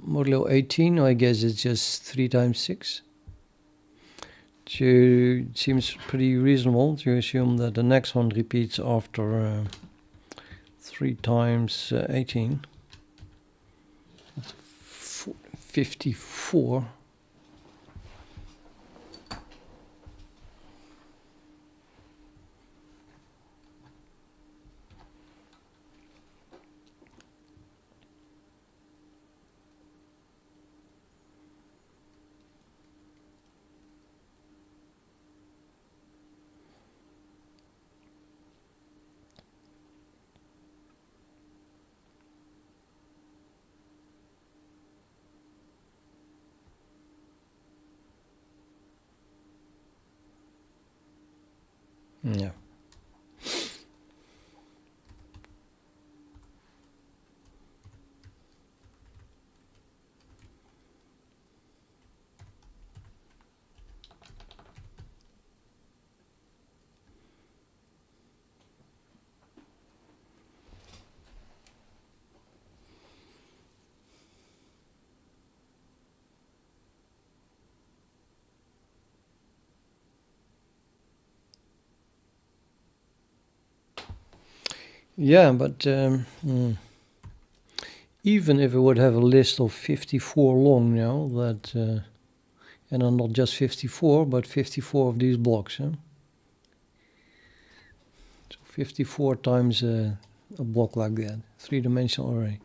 Modulo 18, I guess it's just 3 times 6. So it seems pretty reasonable to assume that the next one repeats after 3 times 18. That's 54. Yeah. Yeah, but even if I would have a list of 54 long now, that and are not just 54, but 54 of these blocks. Huh? So 54 times a block like that, three-dimensional array.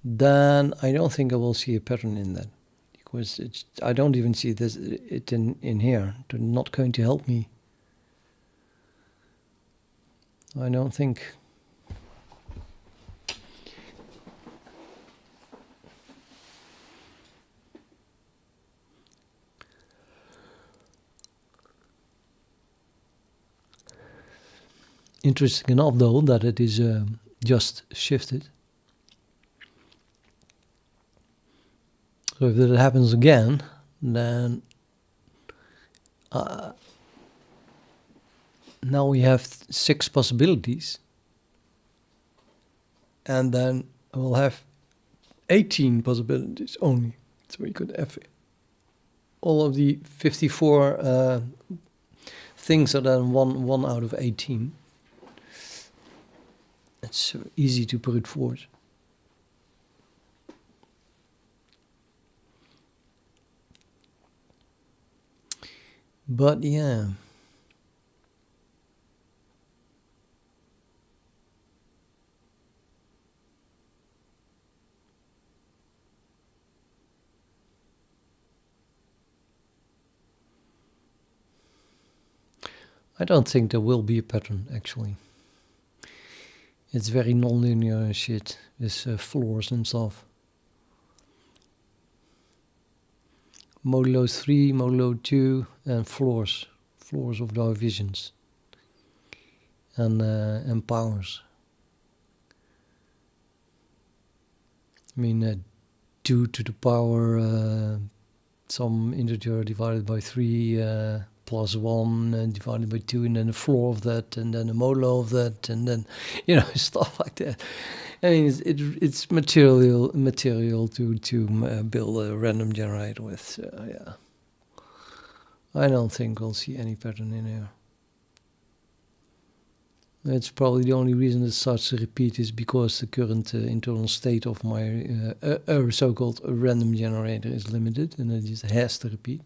Then I don't think I will see a pattern in that, because I don't even see it in here. They're not going to help me. I don't think. Interesting enough, though, that it is just shifted. So if that happens again, then now we have 6 possibilities, and then we'll have 18 possibilities only. So we could have all of the 54 things are then one out of 18. It's so easy to brute force. But yeah. I don't think there will be a pattern, actually. It's very non-linear shit, this floors and stuff. Modulo 3, modulo 2, and floors of divisions. And powers. I mean, 2 to the power some integer divided by 3 plus 1 divided by 2, and then the floor of that, and then the modulo of that, and then, stuff like that. I mean, it's material to build a random generator with. Yeah, I don't think we'll see any pattern in here. That's probably the only reason it starts to repeat is because the current internal state of my so-called random generator is limited, and it just has to repeat.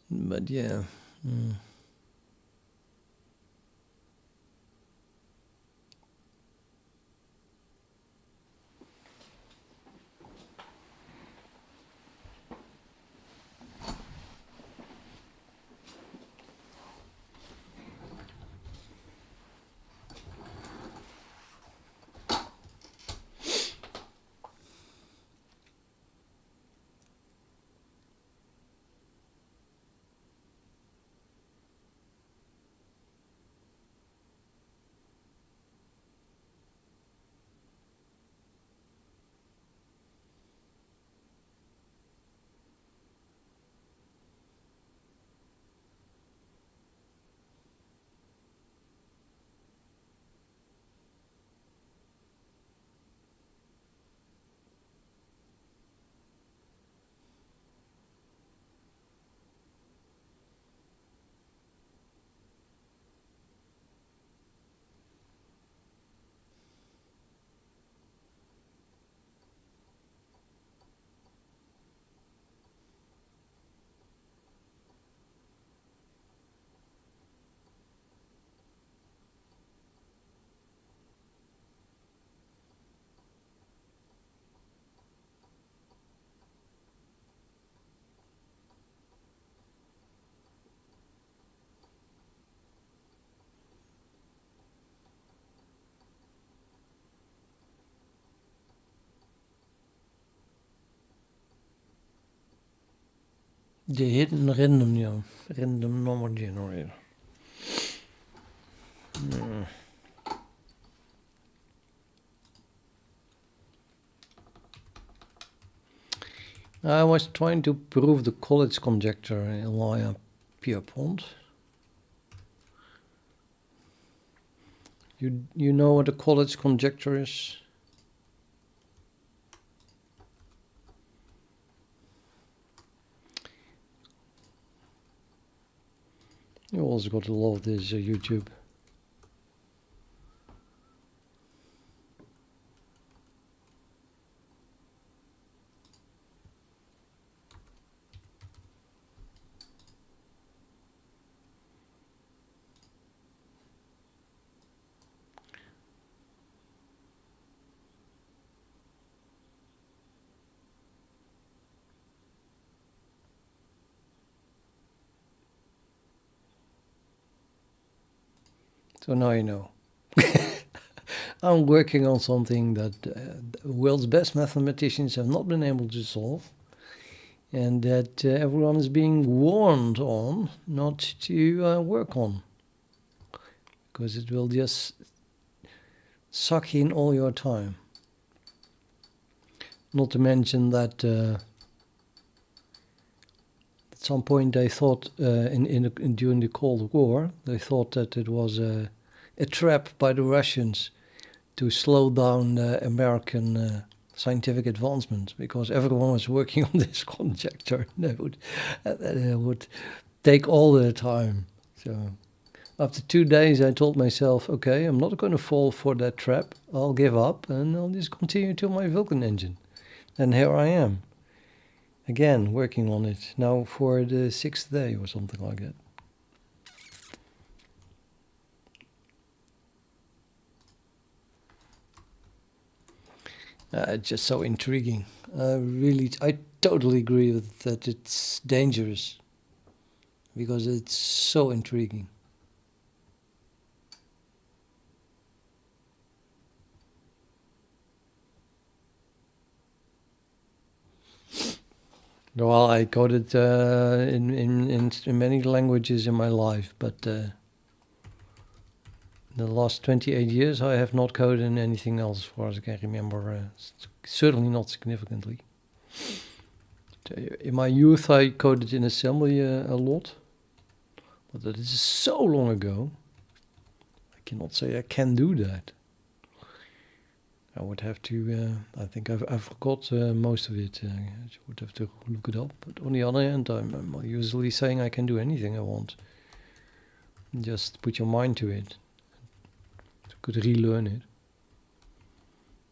But yeah. The hidden random number generator. I was trying to prove the Collatz conjecture via Pierpont. You know what the Collatz conjecture is? You also got to love this YouTube. So now you know. I'm working on something that the world's best mathematicians have not been able to solve, and that everyone is being warned on not to work on, because it will just suck in all your time. Not to mention that at some point they thought, during the Cold War, they thought that it was a trap by the Russians to slow down American scientific advancement, because everyone was working on this conjecture. They would take all the time. So after 2 days I told myself, okay, I'm not going to fall for that trap. I'll give up and I'll just continue to my Vulkan engine. And here I am, again, working on it, now for the 6th day or something like that. It's just so intriguing. I totally agree with that. It's dangerous because it's so intriguing. Well, I coded in many languages in my life, but in the last 28 years I have not coded in anything else as far as I can remember, certainly not significantly. In my youth I coded in assembly a lot, but that is so long ago. I cannot say I can do that. I would have to, I think I forgot most of it. I would have to look it up. But on the other hand, I'm usually saying I can do anything I want. Just put your mind to it. You could relearn it.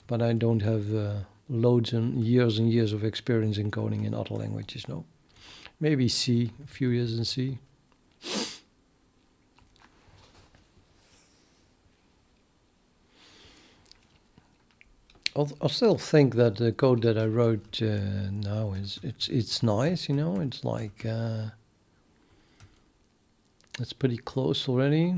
But I don't have loads and years of experience in coding in other languages, no. Maybe C, a few years in C. I still think that the code that I wrote now it's nice, you know. It's like it's pretty close already.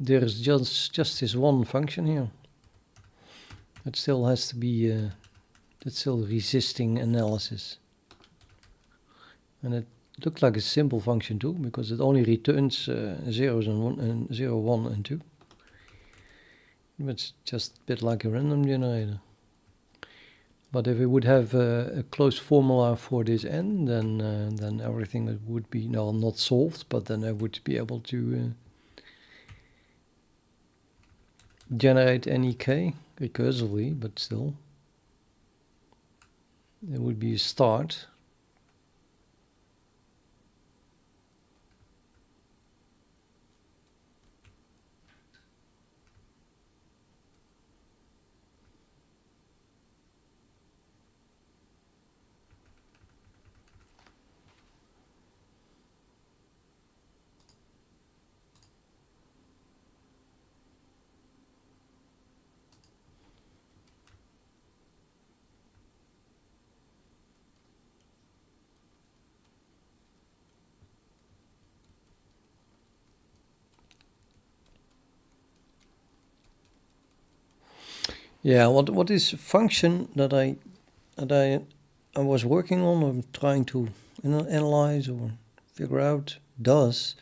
There is just this one function here. It still has to be. It's still resisting analysis, and it looked like a simple function too, because it only returns zeros and 1 and 2. It's just a bit like a random generator. But if we would have a close formula for this n, then everything would be not solved, but then I would be able to generate any k recursively, but still it would be a start. Yeah, what this function that I was working on or trying to analyze or figure out does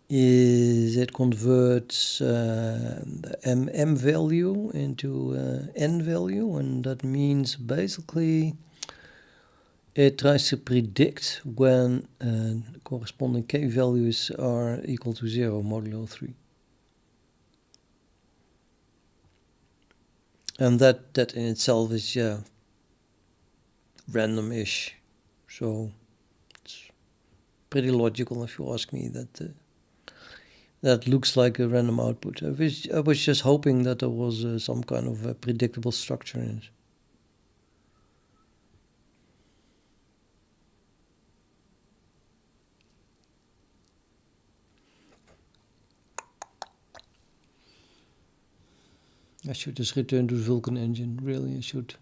is it converts the m value into n value, and that means basically it tries to predict when corresponding k values are equal to 0 modulo 3. And that in itself is, yeah, random-ish. So it's pretty logical if you ask me. That looks like a random output. I was just hoping that there was some kind of predictable structure in it. I should just return to the Vulkan engine. Really, I should.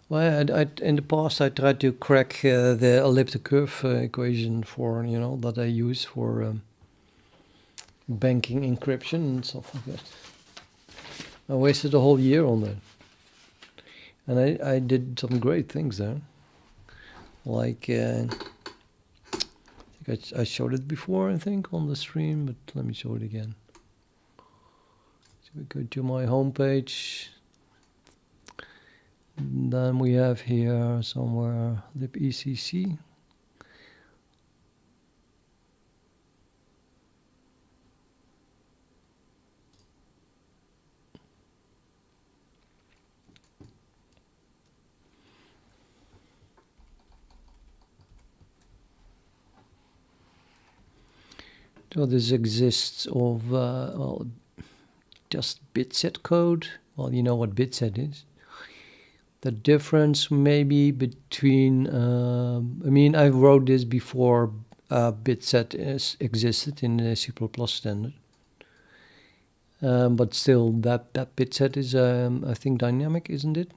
Well, in the past, I tried to crack the elliptic curve equation for, that I use for banking encryption and stuff like that. I wasted a whole year on that. And I did some great things there. Like, I think I showed it before, I think, on the stream, but let me show it again. So we go to my homepage. Then we have here somewhere libecc. So this exists of, well, just bitset code. Well, you know what bitset is. The difference maybe between, I mean, I wrote this before bitset existed in the C++ standard. But still, that bitset is, I think, dynamic, isn't it?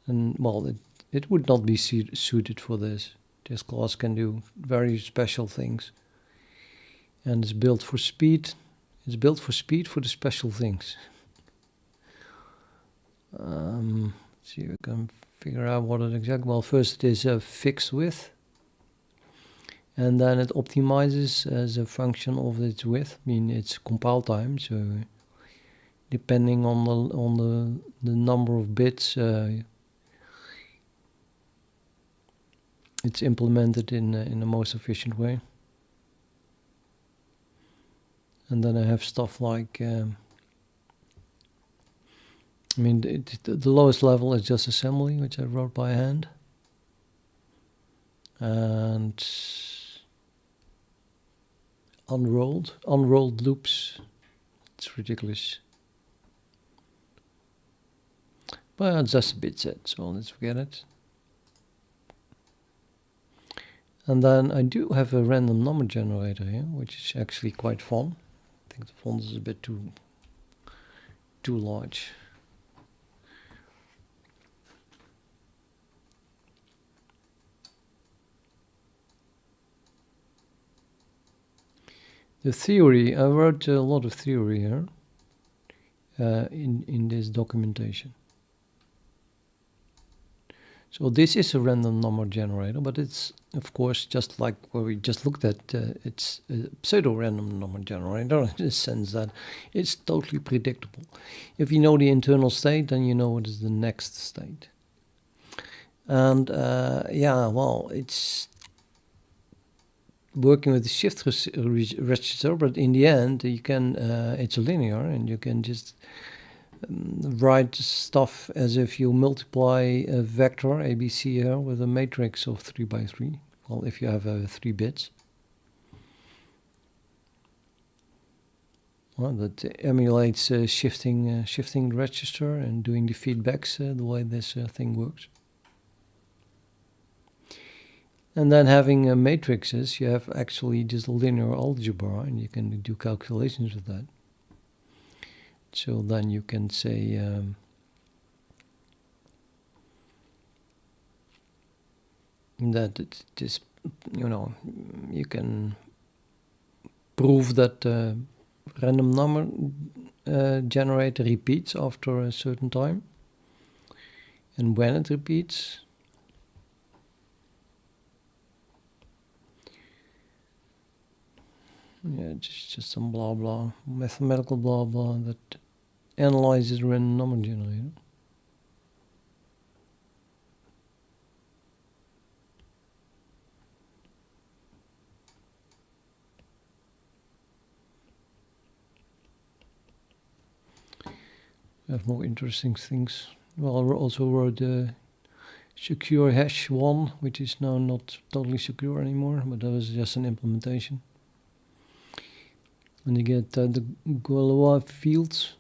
And, well, it would not be suited for this. This class can do very special things. And it's built for speed. It's built for speed for the special things. See if we can figure out what it exactly. Well, first it is a fixed width, and then it optimizes as a function of its width. I mean, it's compile time, so depending on the number of bits, it's implemented in the most efficient way. And then I have stuff like, I mean, the lowest level is just assembly, which I wrote by hand. And unrolled loops. It's ridiculous. But it's just a bit set, so let's forget it. And then I do have a random number generator here, which is actually quite fun. I think the font is a bit too large. The theory, I wrote a lot of theory here in this documentation. So this is a random number generator, but it's, of course, just like what we just looked at, it's a pseudo-random number generator in the sense that it's totally predictable. If you know the internal state, then you know what is the next state. And yeah, well, it's working with the shift register, but in the end, you can, it's linear, and you can just write stuff as if you multiply a vector ABC here with a matrix of 3 by 3. Well, if you have 3 bits. Well, that emulates shifting the register and doing the feedbacks the way this thing works. And then having matrices, you have actually just linear algebra, and you can do calculations with that. So then you can say that this you know, you can prove that random number generator repeats after a certain time, and when it repeats. Yeah, just some blah blah, mathematical blah blah that analyzes random number generator. We have more interesting things. Well, I also wrote the secure hash 1, which is now not totally secure anymore, but that was just an implementation. And you get the Galois fields,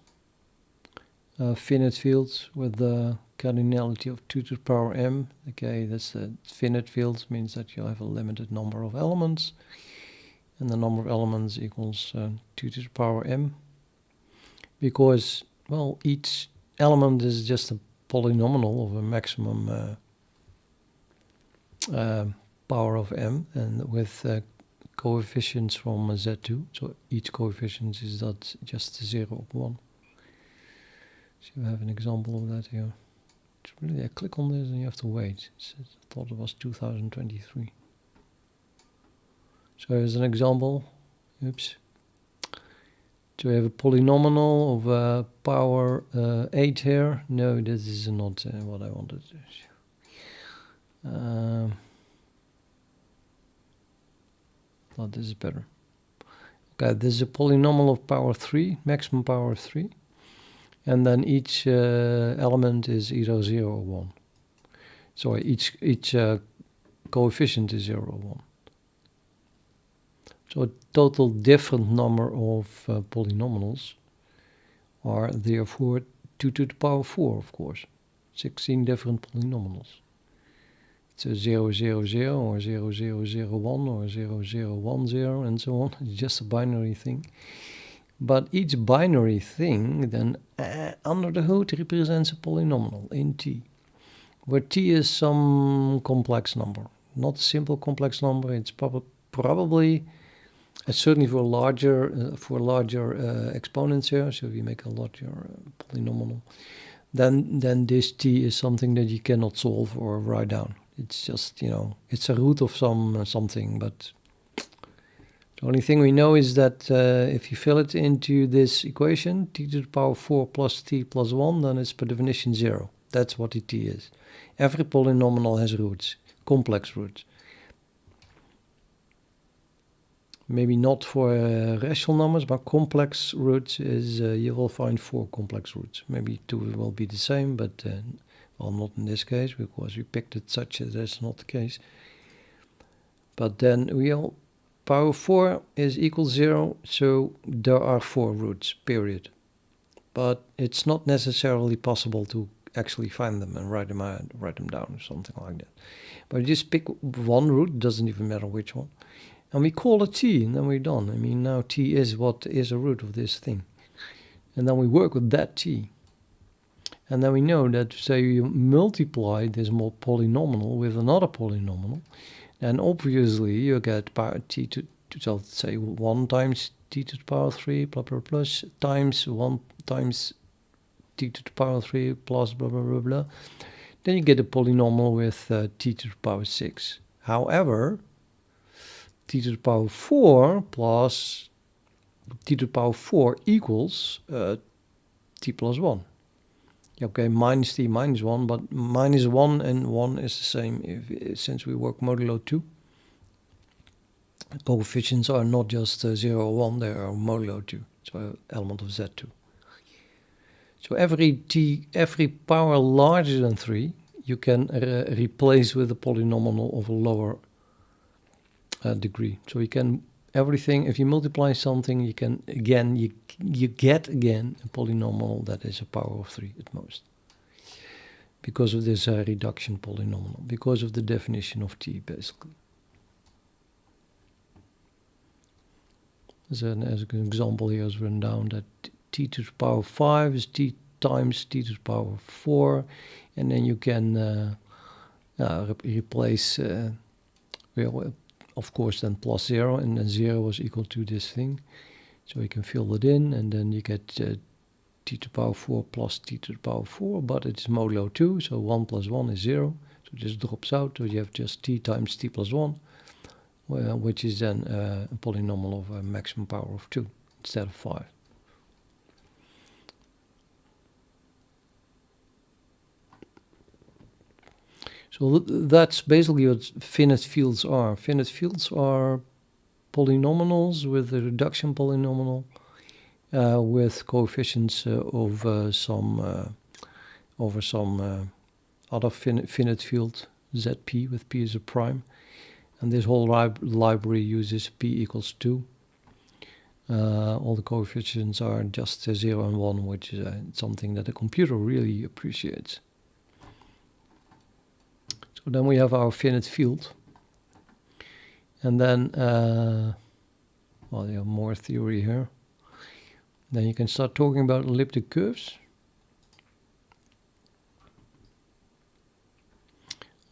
finite fields with the cardinality of 2 to the power m. Okay, that's the finite fields, means that you have a limited number of elements, and the number of elements equals 2 to the power m, because, well, each element is just a polynomial of a maximum power of m, and with coefficients from z2, so each coefficient is that just 0 or 1. So you have an example of that here. It's really, I click on this and you have to wait. I thought it was 2023. So here's an example. Oops. So we have a polynomial of power 8 here. No, this is not what I wanted to show. Oh, this is better. Okay, this is a polynomial of power 3, maximum power 3. And then each element is either 0 or 1. So each coefficient is 0 or 1. So a total different number of polynomials are therefore 2 to the power 4, of course. 16 different polynomials. It's a 0, 0, 0, or 0, 0, 0, 1, or 0, 0, 1, 0, and so on. It's just a binary thing. But each binary thing then under the hood represents a polynomial in T, where T is some complex number. Not a simple complex number, it's probably, certainly for larger exponents here, so if you make a larger polynomial, then this T is something that you cannot solve or write down. It's just, you know, it's a root of something, but the only thing we know is that if you fill it into this equation, t to the power 4 plus t plus 1, then it's per definition 0. That's what the t is. Every polynomial has roots, complex roots. Maybe not for rational numbers, but complex roots is, you will find 4 complex roots. Maybe 2 will be the same, but well, not in this case, because we picked it such that that's not the case. But then we'll power 4 is equal 0, so there are 4 roots, period. But it's not necessarily possible to actually find them and write them down or something like that. But just pick one root, doesn't even matter which one, and we call it t, and then we're done. I mean, now t is what is a root of this thing. And then we work with that t. And then we know that, say, you multiply this more polynomial with another polynomial, and obviously you get power t to so say 1 times t to the power 3 blah blah plus times 1 times t to the power 3 plus blah blah blah blah. Then you get a polynomial with t to the power 6. However, t to the power 4 plus t to the power 4 equals t plus 1. Okay, minus t minus 1, but minus 1 and 1 is the same since we work modulo 2. Coefficients are not just 0 or 1, they are modulo 2, so an element of z2. So every power larger than 3, you can replace with a polynomial of a lower degree. So you can, everything, if you multiply something, you can again, you get again a polynomial that is a power of 3 at most. Because of this reduction polynomial, because of the definition of t, basically. As an example here is written down that t to the power 5 is t times t to the power 4, and then you can replace well, of course then plus 0, and then 0 is equal to this thing. So you can fill it in, and then you get t to the power 4 plus t to the power 4, but it's modulo 2, so 1 plus 1 is 0. So this drops out, so you have just t times t plus 1, which is then a polynomial of a maximum power of 2 instead of 5. So that's basically what finite fields are. Finite fields are polynomials with a reduction polynomial with coefficients over some other finite field zp with p as a prime, and this whole library uses p equals 2. All the coefficients are just 0 and 1, which is something that the computer really appreciates. So then we have our finite field, and then well, you have more theory here. Then you can start talking about elliptic curves.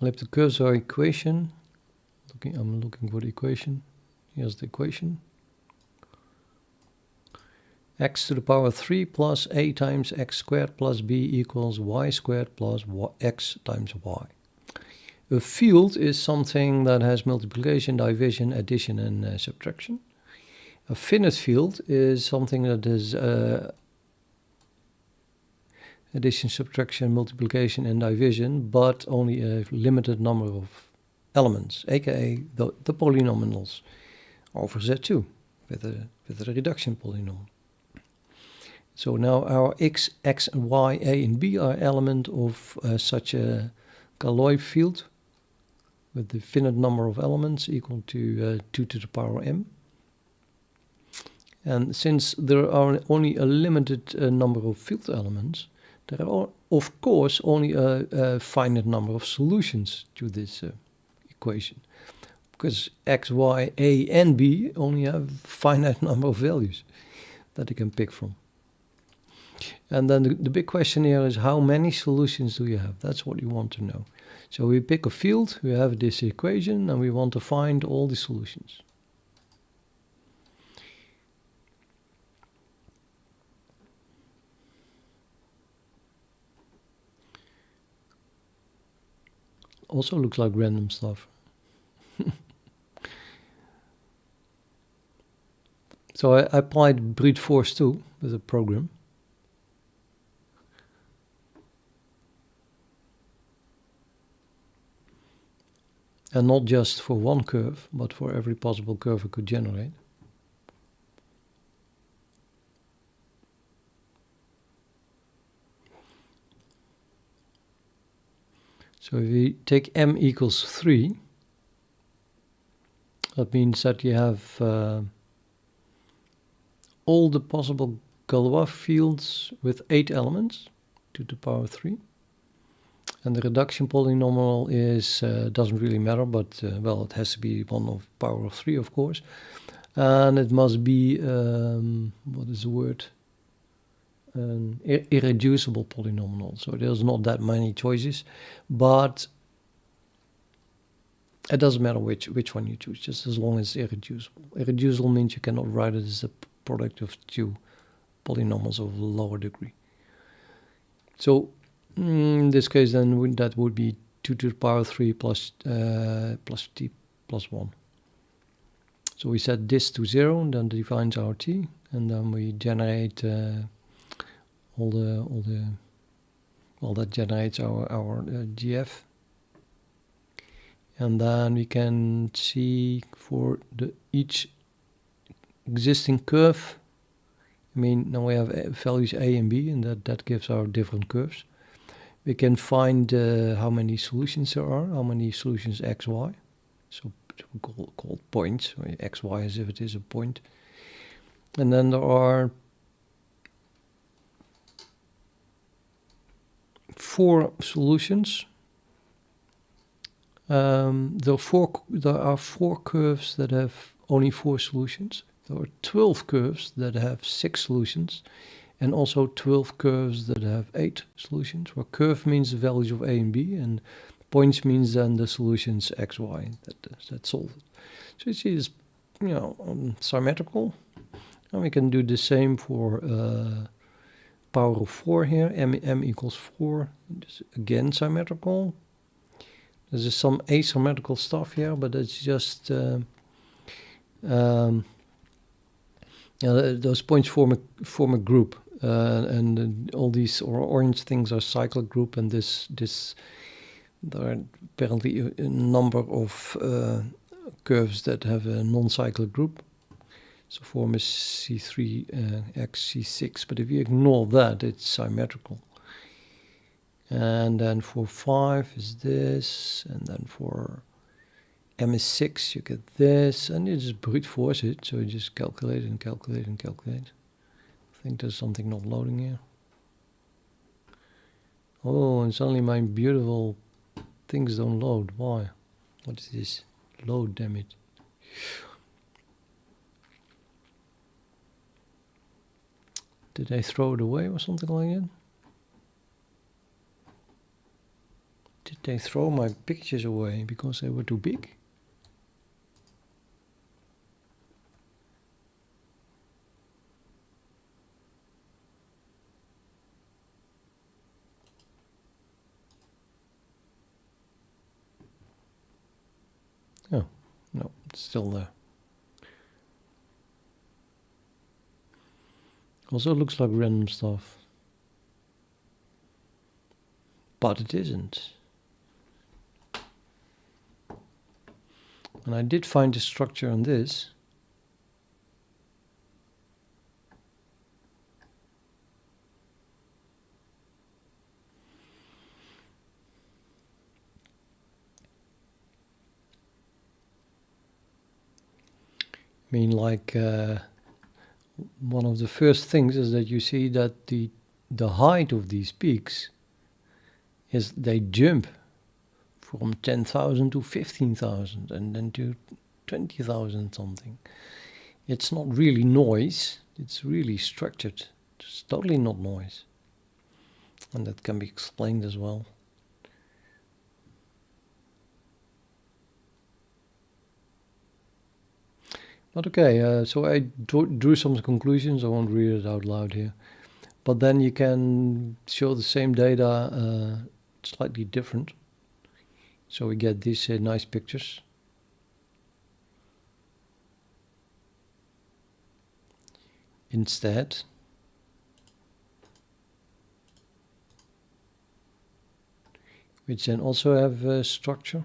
Elliptic curves are equation. I'm looking for the equation. Here's the equation. X to the power 3 plus a times x squared plus b equals y squared plus x times y. A field is something that has multiplication, division, addition, and subtraction. A finite field is something that is addition, subtraction, multiplication, and division, but only a limited number of elements, aka the polynomials over Z2 with a reduction polynomial. So now our x, and y, a, and b are element of such a Galois field with the finite number of elements equal to 2 to the power m. And since there are only a limited number of field elements, there are of course only a finite number of solutions to this equation, because x, y, a, and b only have a finite number of values that you can pick from. And then the big question here is, how many solutions do you have? That's what you want to know. So we pick a field, we have this equation, and we want to find all the solutions. Also looks like random stuff. So I applied brute force too with a program. And not just for one curve, but for every possible curve it could generate. So if we take m equals 3, that means that you have all the possible Galois fields with 8 elements, 2 to the power 3. And the reduction polynomial is doesn't really matter, but well, it has to be 1 of power of 3, of course, and it must be what is the word? An irreducible polynomial. So there's not that many choices, but it doesn't matter which one you choose, just as long as it's irreducible. Irreducible means you cannot write it as a product of 2 polynomials of a lower degree. So in this case, then that would be 2 to the power 3 plus t plus 1. So we set this to 0, and then defines our t, and then we generate well, that generates our GF, and then we can see for each existing curve. I mean, now we have values a and b, and that gives our different curves. We can find how many solutions there are, how many solutions x, y. So we call points, x, y as if it is a point. And then there are 4 solutions. There are 4 curves that have only 4 solutions. There are 12 curves that have 6 solutions, and also 12 curves that have 8 solutions, where curve means the values of a and b, and Points means then the solution's x, y, that solve it. So you see it's, symmetrical. And we can do the same for power of 4 here, m equals 4, this again symmetrical. There's some asymmetrical stuff here, but it's just those points form a group, and all these orange things are cyclic group, and this there are apparently a number of curves that have a non-cyclic group. So form is C3 x C6, but if you ignore that, it's symmetrical. And then for 5 is this, and then for m is 6, you get this, and you just brute force it, so you just calculate and calculate and calculate. I think there's something not loading here. Oh, and suddenly my beautiful things don't load. Why? What is this? Load, damn it. Did I throw it away or something like that? Did they throw my pictures away because they were too big? Oh, no, it's still there. Also looks like random stuff. But it isn't. And I did find a structure on this. I mean, like one of the first things is that you see that the height of these peaks is they jump from 10,000 to 15,000 and then to 20,000 something. It's not really noise, it's really structured. It's totally not noise. And that can be explained as well. But okay, so I drew some conclusions. I won't read it out loud here. But then you can show the same data slightly different. So we get these nice pictures. Instead, which then also have structure.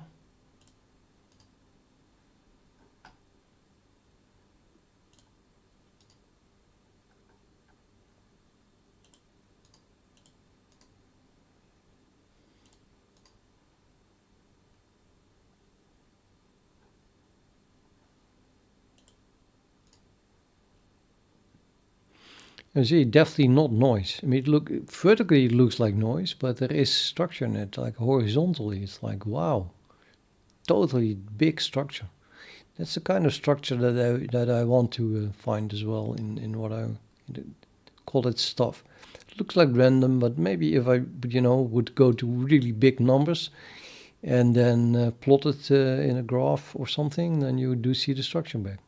You see, definitely not noise. I mean, vertically it looks like noise, but there is structure in it. Like horizontally, it's like wow, totally big structure. That's the kind of structure that I want to find as well in what I call it stuff. It looks like random, but maybe if I would go to really big numbers and then plot it in a graph or something, then you do see the structure back.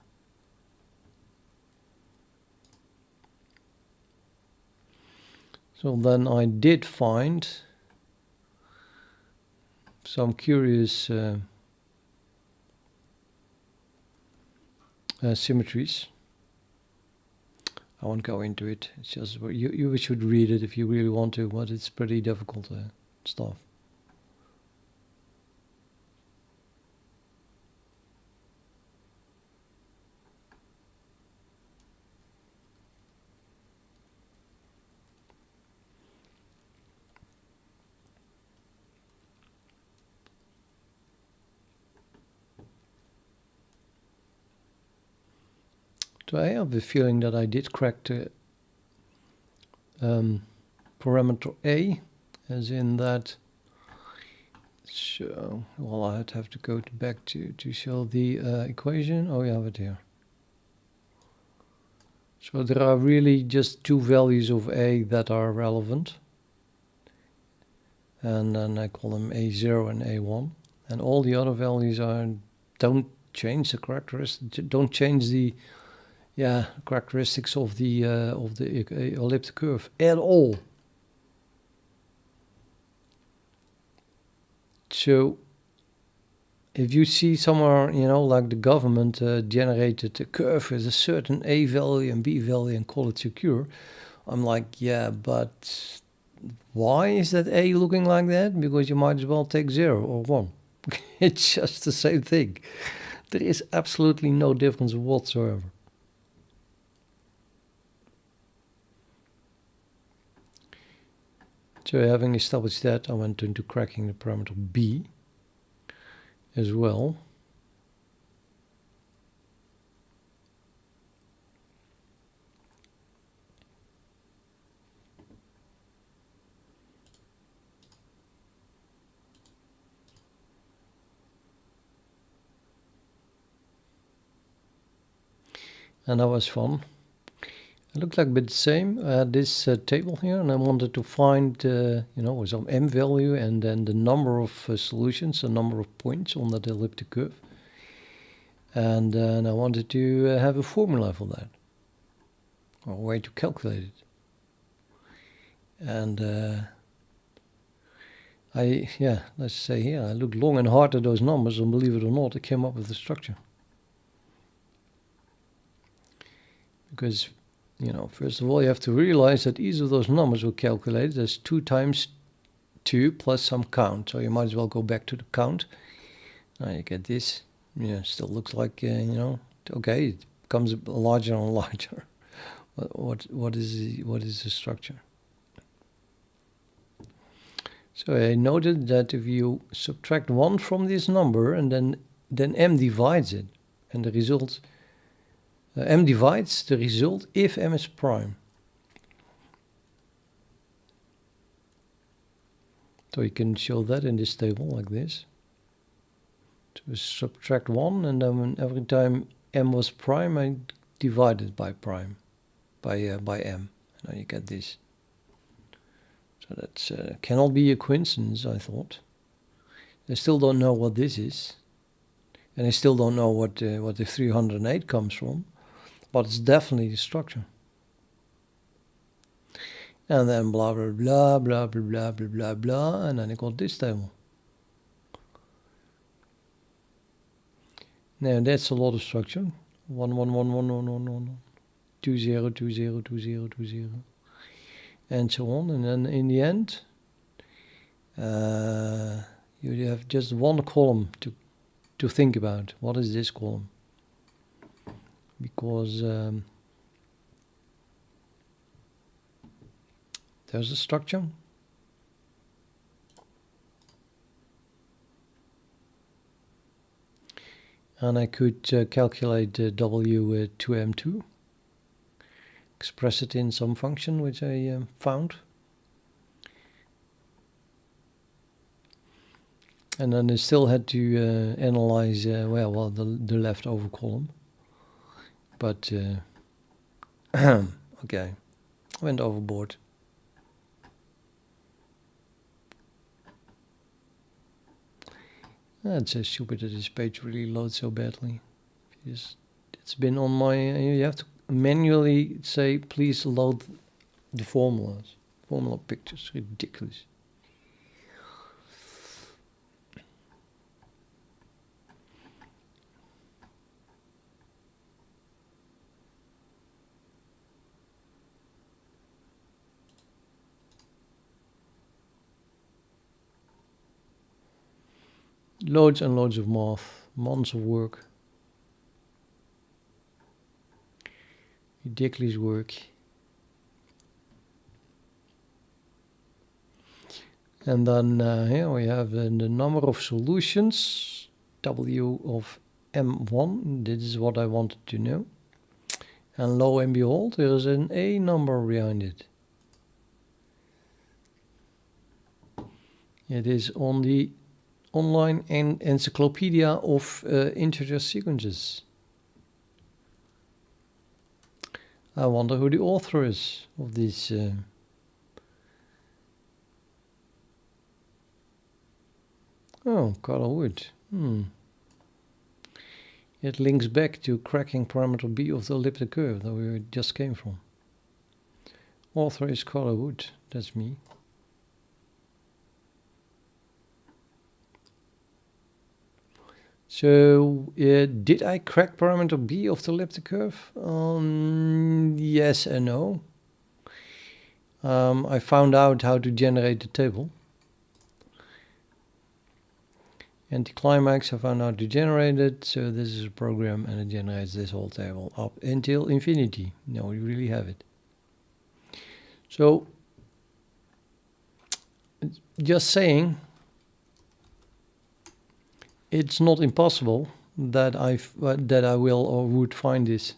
So then I did find some curious symmetries. I won't go into it. It's just you should read it if you really want to, but it's pretty difficult stuff. So I have the feeling that I did crack the parameter A, as in that. So, well, I'd have to go back to show the equation. Oh, you have it here. So there are really just two values of A that are relevant. and then I call them A0 and A1, and all the other values don't change the characteristics, don't change the characteristics of the elliptic curve at all. So if you see somewhere, like the government generated a curve with a certain A value and B value and call it secure, I'm like, yeah, but why is that A looking like that? Because you might as well take 0 or 1. It's just the same thing. There is absolutely no difference whatsoever. So having established that, I went into cracking the parameter B as well. And that was fun. It looked like a bit the same. I had this table here, and I wanted to find, some m value and then the number of solutions, the number of points on that elliptic curve. And then I wanted to have a formula for that, or a way to calculate it. And let's say here, I looked long and hard at those numbers, and believe it or not, I came up with the structure. Because, first of all, you have to realize that each of those numbers were calculated as 2 times 2 plus some count. So you might as well go back to the count. Now you get this. Still looks like, okay, it becomes larger and larger. What is the structure? So I noted that if you subtract 1 from this number and then m divides it, and the result m divides the result if m is prime. So you can show that in this table like this. So subtract 1, and then every time m was prime, I divided by prime, by m. Now you get this. So that cannot be a coincidence, I thought. I still don't know what this is, and I still don't know what the 308 comes from. But it's definitely the structure. And then blah, blah, blah, blah, blah, blah, blah, blah, blah, and then I got this table. Now that's a lot of structure. 1, 1, 1, 1, 1, 1, 1, 2, 0, 2, 0, 2, 0, 2, 0, and so on. And then in the end, you have just one column to think about. What is this column? Because there's a structure, and I could calculate W2M2, express it in some function which I found, and then I still had to analyze the leftover column. But okay, went overboard. It's so stupid that this page really loads so badly. It's been on my. You have to manually say, please load the formula pictures. Ridiculous. Loads and loads of math, months of work, ridiculous work. And then here we have the number of solutions, W of M1, this is what I wanted to know. And lo and behold, there is an A number behind it. It is on the online encyclopedia of integer sequences. I wonder who the author is of this Oh, color wood. It links back to cracking parameter B of the elliptic curve that we just came from. Author is color wood. That's me. So, did I crack parameter B of the elliptic curve? Yes and no. I found out how to generate the table. Anticlimax, I found out to generate it, so this is a program and it generates this whole table up until infinity. Now we really have it. So, just saying, it's not impossible that I will or would find this,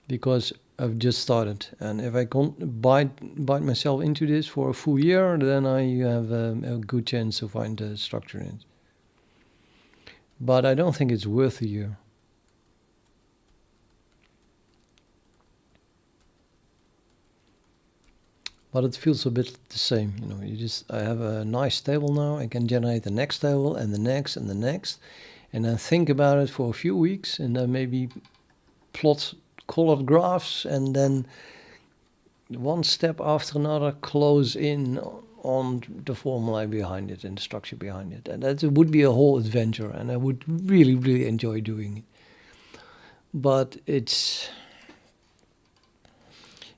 because I've just started, and if I can't bite myself into this for a full year, then I have a good chance to find the structure in it. But I don't think it's worth a year. But it feels a bit the same, you know. I have a nice table now. I can generate the next table and the next and the next, and then think about it for a few weeks, and then maybe plot colored graphs, and then one step after another close in on the formula behind it and the structure behind it. And that would be a whole adventure, and I would really, really enjoy doing it. But it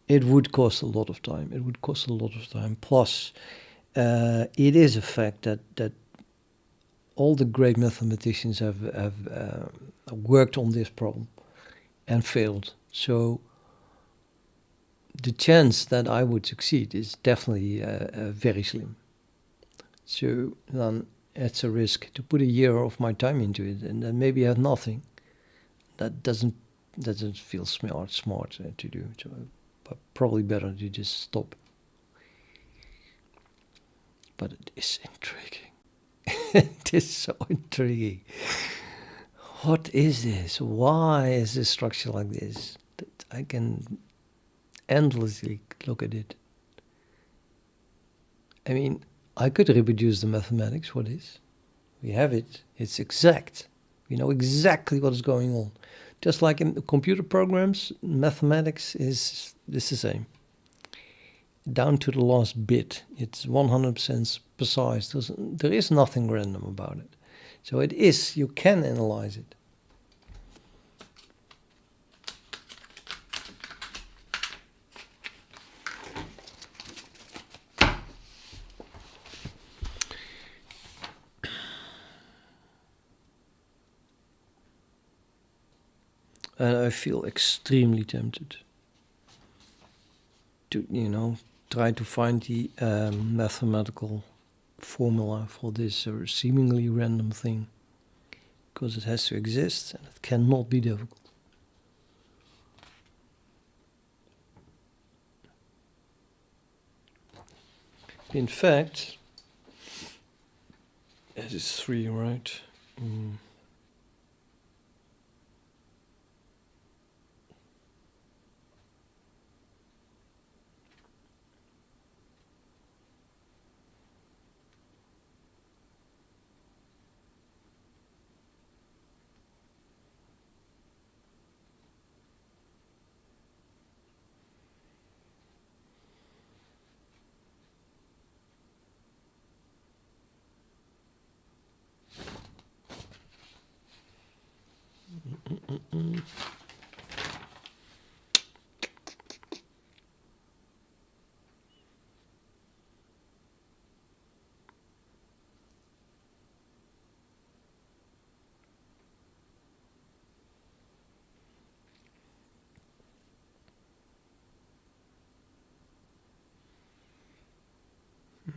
would cost a lot of time. It would cost a lot of time. Plus, it is a fact that all the great mathematicians have worked on this problem and failed. So the chance that I would succeed is definitely very slim. So then it's a risk to put a year of my time into it and then maybe have nothing. That doesn't feel smart to do. So, but probably better to just stop. But it is intriguing. It is so intriguing. What is this? Why is this structure like this? I can endlessly look at it. I mean, I could reproduce the mathematics for this. We have it. It's exact. We know exactly what is going on. Just like in computer programs, mathematics is the same. Down to the last bit. It's 100% precise. There is nothing random about it. So it is, you can analyze it. And I feel extremely tempted to, try to find the mathematical formula for this seemingly random thing, because it has to exist and it cannot be difficult. In fact, it is 3, right?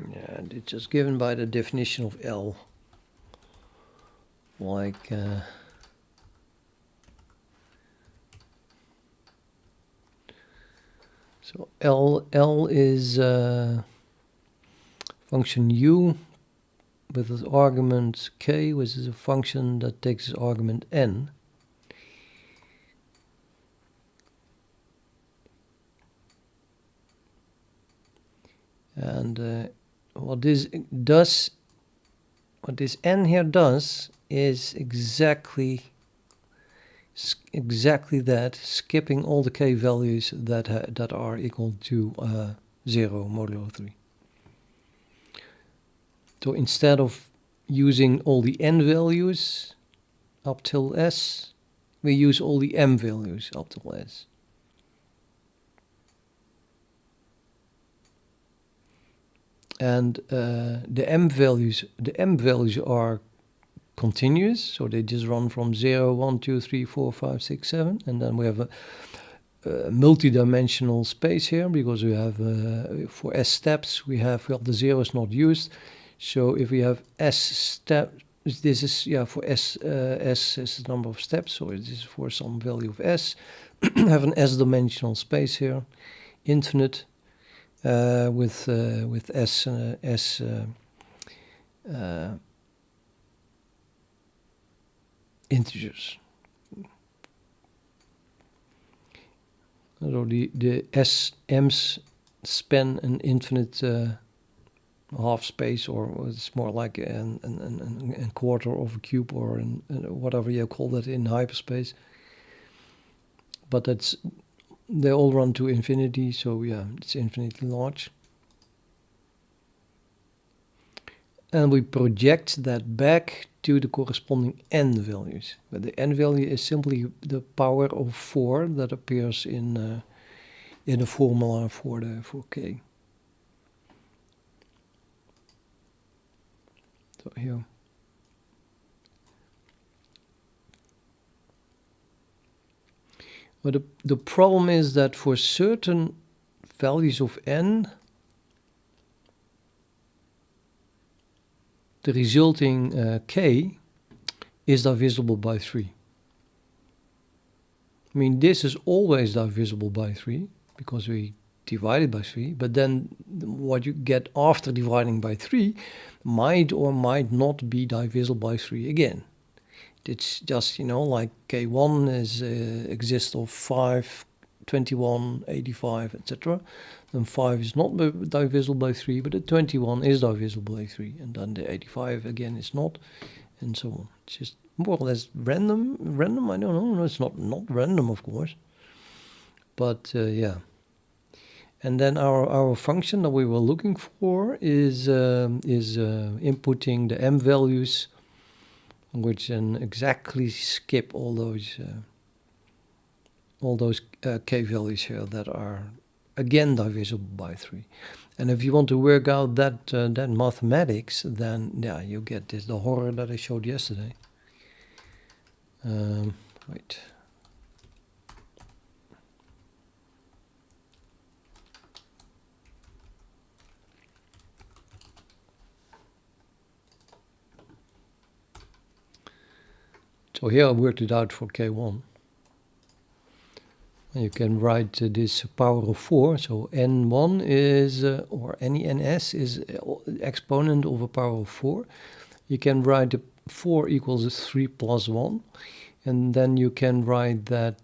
Yeah, and it's just given by the definition of L. Like, so L is function U with its argument k, which is a function that takes its argument n. And what this does what this n here does is exactly that, skipping all the k values that are equal to 0 modulo 3. So instead of using all the n values up till s, we use all the m values up till s. And the m values are continuous, so they just run from 0, 1, 2, 3, 4, 5, 6, 7, and then we have a multi-dimensional space here because we have for s steps we have, well, the 0 is not used, so if we have s steps, this is, yeah, for s is the number of steps, so it is for some value of s. Have an s-dimensional space here, infinite, with s integers. So the SMs span an infinite half space, or it's more like a quarter of a cube, or whatever you call that in hyperspace. But they all run to infinity, so yeah, it's infinitely large. And we project that back to the corresponding n values. But the n value is simply the power of 4 that appears in the formula for k. So here. But the problem is that for certain values of n, the resulting k is divisible by 3. I mean, this is always divisible by 3 because we divide it by 3, but then what you get after dividing by 3 might or might not be divisible by 3 again. It's just, you know, like k1 exists of 5, 21, 85, etc. Then 5 is not divisible by 3, but the 21 is divisible by 3, and then the 85 again is not, and so on. It's just more or less random, I don't know, no, it's not random, of course, but yeah. And then our function that we were looking for is inputting the m values, which then exactly skip all those k values here that are again divisible by 3. And if you want to work out that mathematics, then yeah, you get the horror that I showed yesterday. Wait. So here I worked it out for k1. You can write this power of 4, so n1 is, or any ns is exponent of a power of 4. You can write the 4 equals 3 plus 1, and then you can write that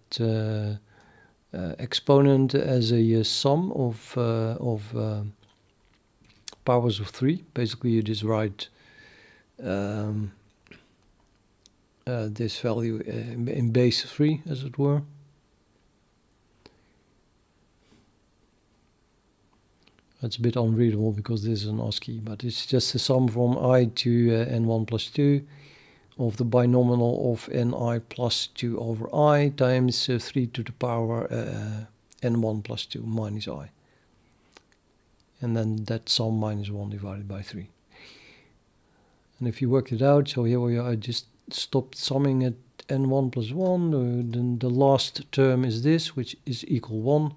exponent as a sum of powers of 3. Basically, you just write this value in base 3, as it were. That's a bit unreadable because this is an ASCII, but it's just a sum from I to n1 plus 2 of the binomial of ni plus 2 over I times 3 to the power n1 plus 2 minus I. And then that sum minus 1 divided by 3. And if you work it out, so here we are, I just stopped summing at n1 plus 1, then the last term is this, which is equal 1.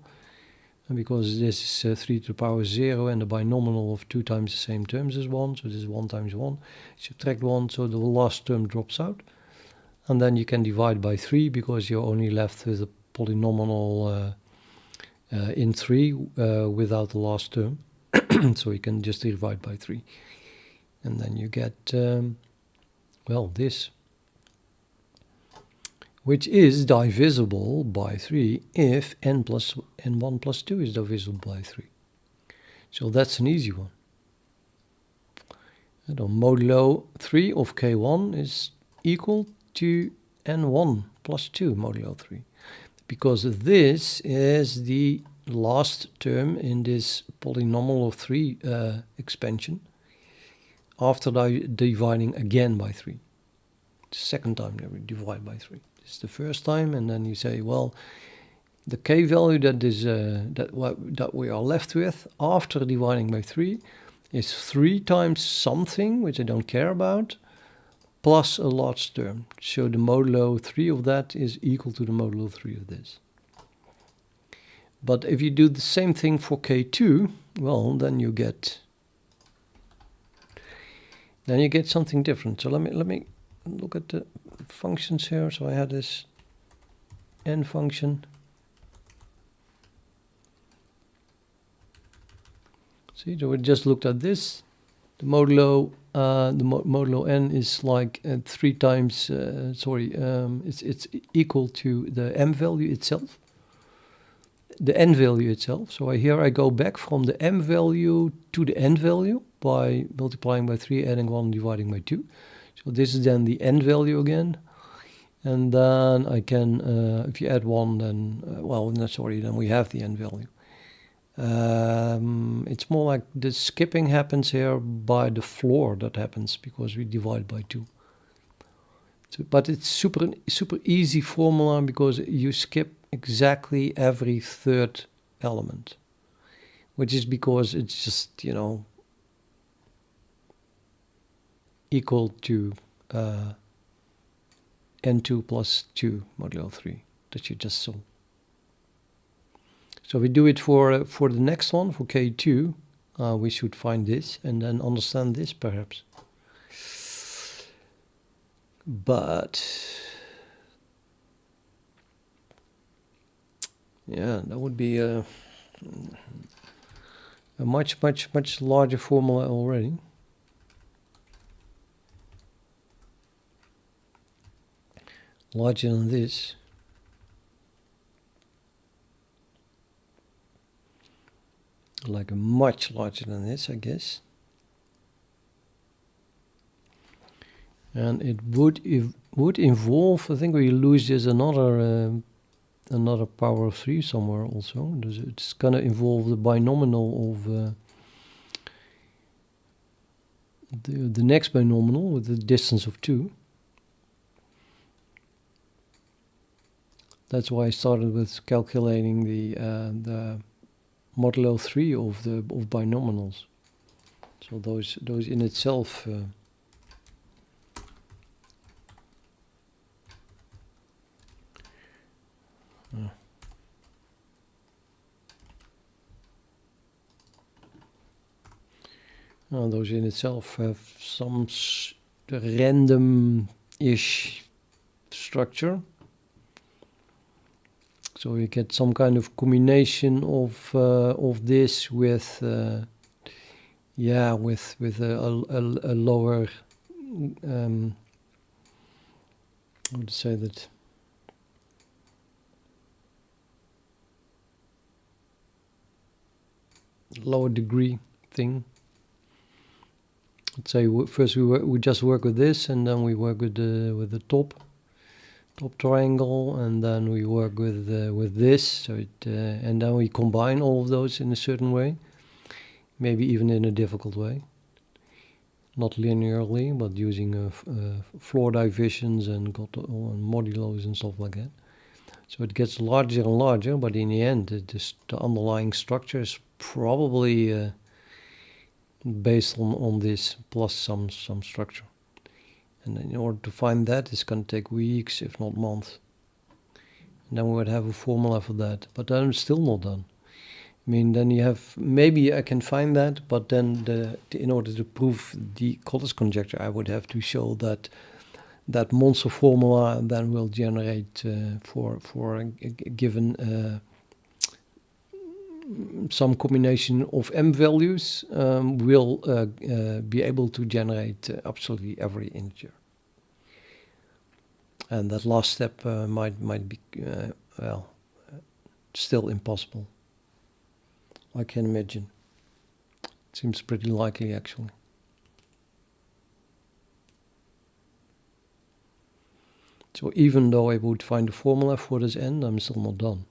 And because this is 3 to the power 0, and the binomial of 2 times the same terms is 1, so this is 1 times 1. Subtract 1, so the last term drops out. And then you can divide by 3, because you're only left with a polynomial in 3 without the last term. So you can just divide by 3. And then you get, well, this, which is divisible by 3 if n1 plus 2 is divisible by 3. So that's an easy one. modulo 3 of k1 is equal to n1 plus 2 modulo 3. Because this is the last term in this polynomial of 3 expansion after dividing again by 3. The second time that we divide by 3. This is the first time, and then you say, well, the k value that is that we are left with after dividing by 3 is 3 times something, which I don't care about, plus a large term. So the modulo 3 of that is equal to the modulo 3 of this. But if you do the same thing for k2, well, then you get something different. So let me look at the functions here. So I had this n function. See, so we just looked at this. The modulo n is like 3 times. It's equal to the m value itself, the n value itself. So here I go back from the m value to the n value by multiplying by 3, adding 1, dividing by 2. So this is then the n value again. And then I can, if you add 1, then, then we have the n value. It's more like the skipping happens here by the floor that happens because we divide by 2. So, but it's super easy formula because you skip exactly every third element, which is because it's just, equal to n2 plus 2 modulo 3 that you just saw. So we do it for the next one, for k2. We should find this and then understand this perhaps. But yeah, that would be a much larger formula already. Larger than this. Like much larger than this, I guess. And it would involve, I think we lose this another power of 3 somewhere also. It's gonna involve the binomial of the next binomial with the distance of 2. That's why I started with calculating the modulo 3 of binomials. So those in itself those in itself have some random-ish structure. So you get some kind of combination of this with a lower how to say that, lower degree thing. Let's say first we just work with this, and then we work with the top triangle, and then we work with this. So and then we combine all of those in a certain way, maybe even in a difficult way, not linearly, but using floor divisions and modulos and stuff like that. So it gets larger and larger, but in the end, the underlying structure is probably based on this plus some structure. And in order to find that, it's going to take weeks, if not months. And then we would have a formula for that. But then it's still not done. I mean, then you have, maybe I can find that, but then in order to prove the Collatz conjecture, I would have to show that monster formula then will generate for a given some combination of m values will be able to generate absolutely every integer. And that last step might be still impossible. I can imagine. It seems pretty likely actually. So even though I would find the formula for this end, I'm still not done,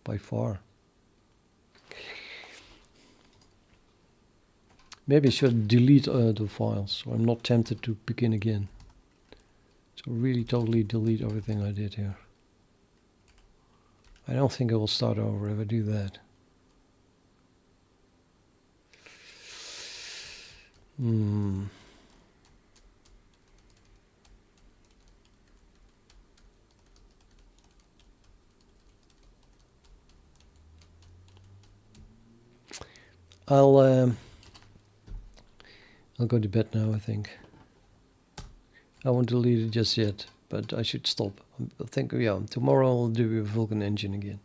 by far. Maybe I should delete the files, so I'm not tempted to begin again. So really totally delete everything I did here. I don't think I will start over if I do that. I'll go to bed now, I think. I won't delete it just yet, but I should stop. I think, yeah, tomorrow I'll do a Vulkan engine again.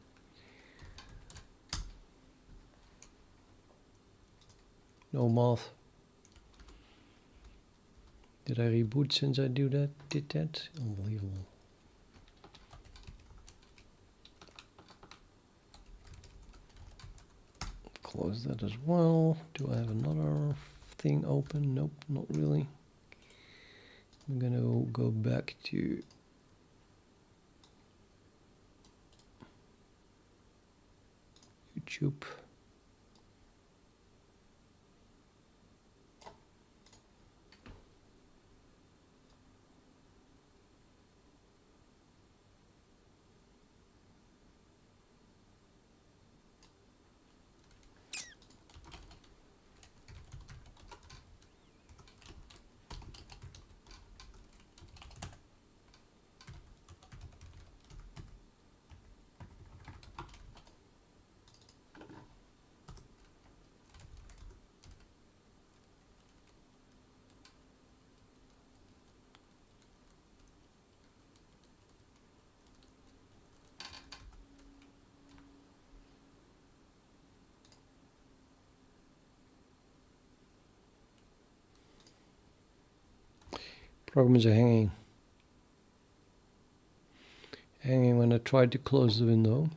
No math. Did I reboot since I did that? Unbelievable. Close that as well. Do I have another thing open? Nope, not really. I'm gonna go back to YouTube. Programs are hanging when I try to close the window.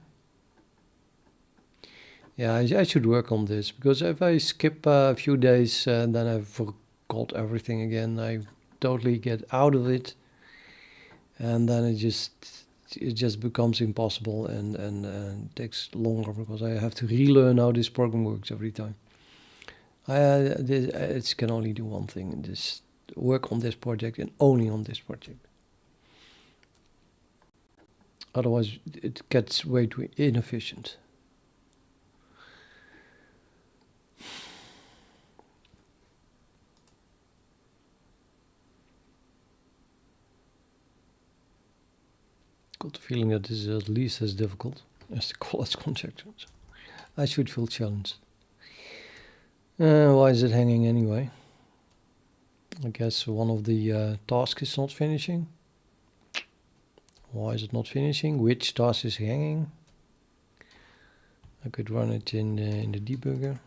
Yeah, I should work on this, because if I skip a few days, then I forgot everything again. I totally get out of it, and then it just becomes impossible and takes longer, because I have to relearn how this program works every time. It can only do one thing, and just work on this project and only on this project. Otherwise, it gets way too inefficient. Got the feeling that this is at least as difficult as the Collatz conjectures. I should feel challenged. Why is it hanging anyway? I guess one of the tasks is not finishing. Why is it not finishing? Which task is hanging? I could run it in the debugger,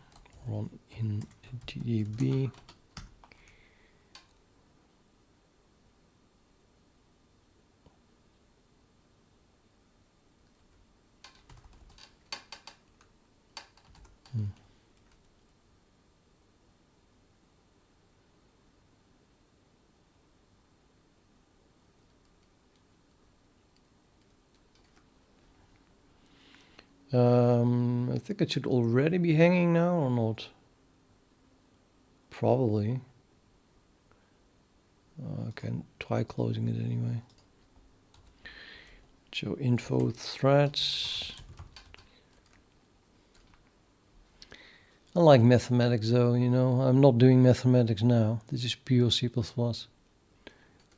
run in TDB. I think it should already be hanging now, or not? Probably. I can try closing it anyway. So info threads. I like mathematics though, you know. I'm not doing mathematics now. This is pure C++.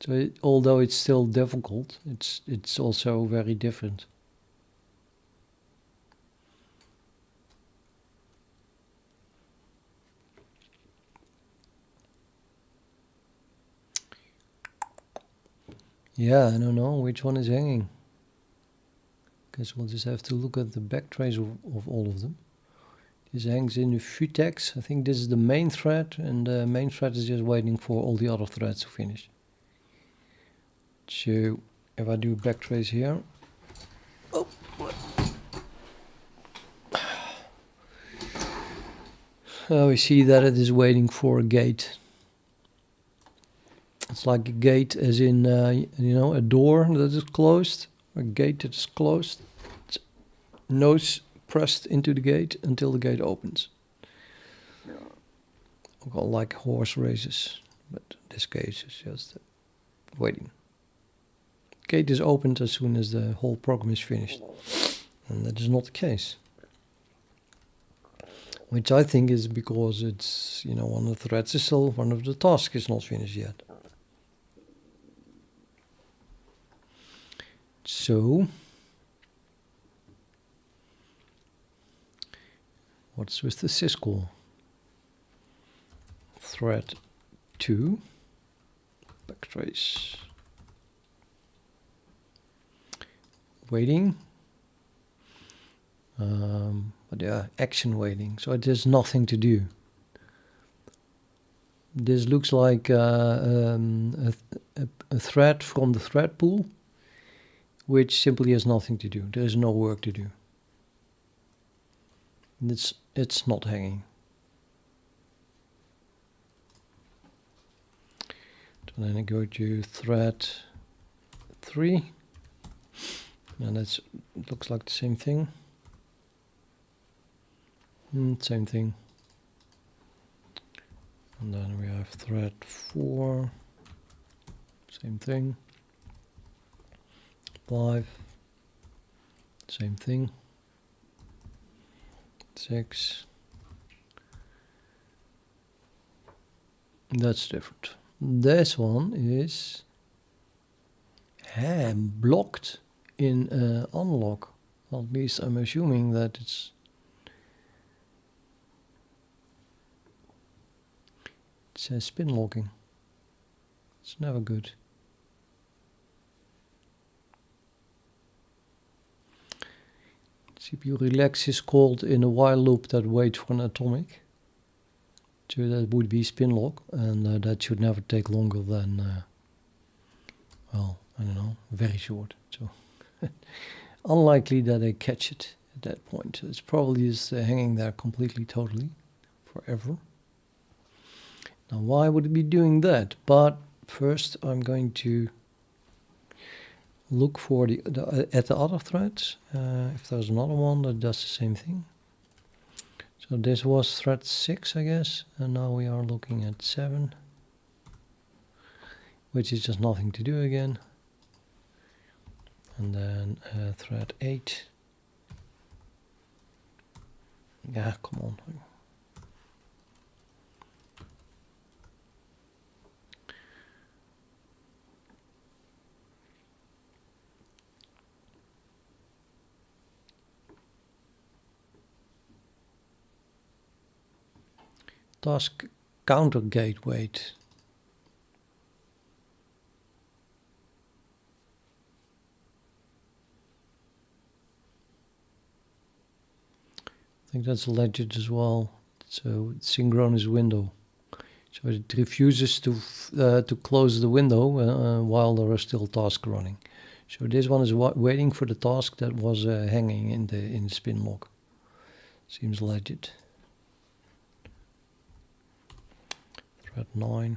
So although it's still difficult, it's also very different. Yeah, I don't know which one is hanging. Guess we'll just have to look at the backtrace of all of them. This hangs in the futex. I think this is the main thread, and the main thread is just waiting for all the other threads to finish. So if I do backtrace here, oh, we see that it is waiting for a gate. It's like a gate, as in, you know, a door that is closed, a gate that is closed. It's nose pressed into the gate until the gate opens. Well, like horse races, but this case is just waiting. Gate is opened as soon as the whole program is finished, and that is not the case. Which I think is because it's, you know, one of the threads is still, one of the tasks is not finished yet. So, what's with the syscall? Thread 2, backtrace, waiting, but yeah, action waiting, so there's nothing to do. This looks like a thread from the thread pool, which simply has nothing to do. There is no work to do. It's not hanging. So then I go to thread 3, and it looks like the same thing. Same thing. And then we have thread 4, same thing. 5, same thing. 6, that's different. This one is blocked in unlock. Well, at least I'm assuming that it says spin locking. It's never good. CPU relax is called in a while loop that waits for an atomic. So that would be spin lock, and that should never take longer than, well, I don't know, very short. So unlikely that I catch it at that point. It's probably just hanging there completely, totally, forever. Now, why would it be doing that? But first, I'm going to look for at the other threads. If there's another one that does the same thing. So this was thread 6, I guess, and now we are looking at 7, which is just nothing to do again. And then thread 8. Yeah, come on. Task counter gate wait. I think that's legit as well. So synchronous window. So it refuses to close the window while there are still tasks running. So this one is waiting for the task that was hanging in the spin lock. Seems legit. Thread 9.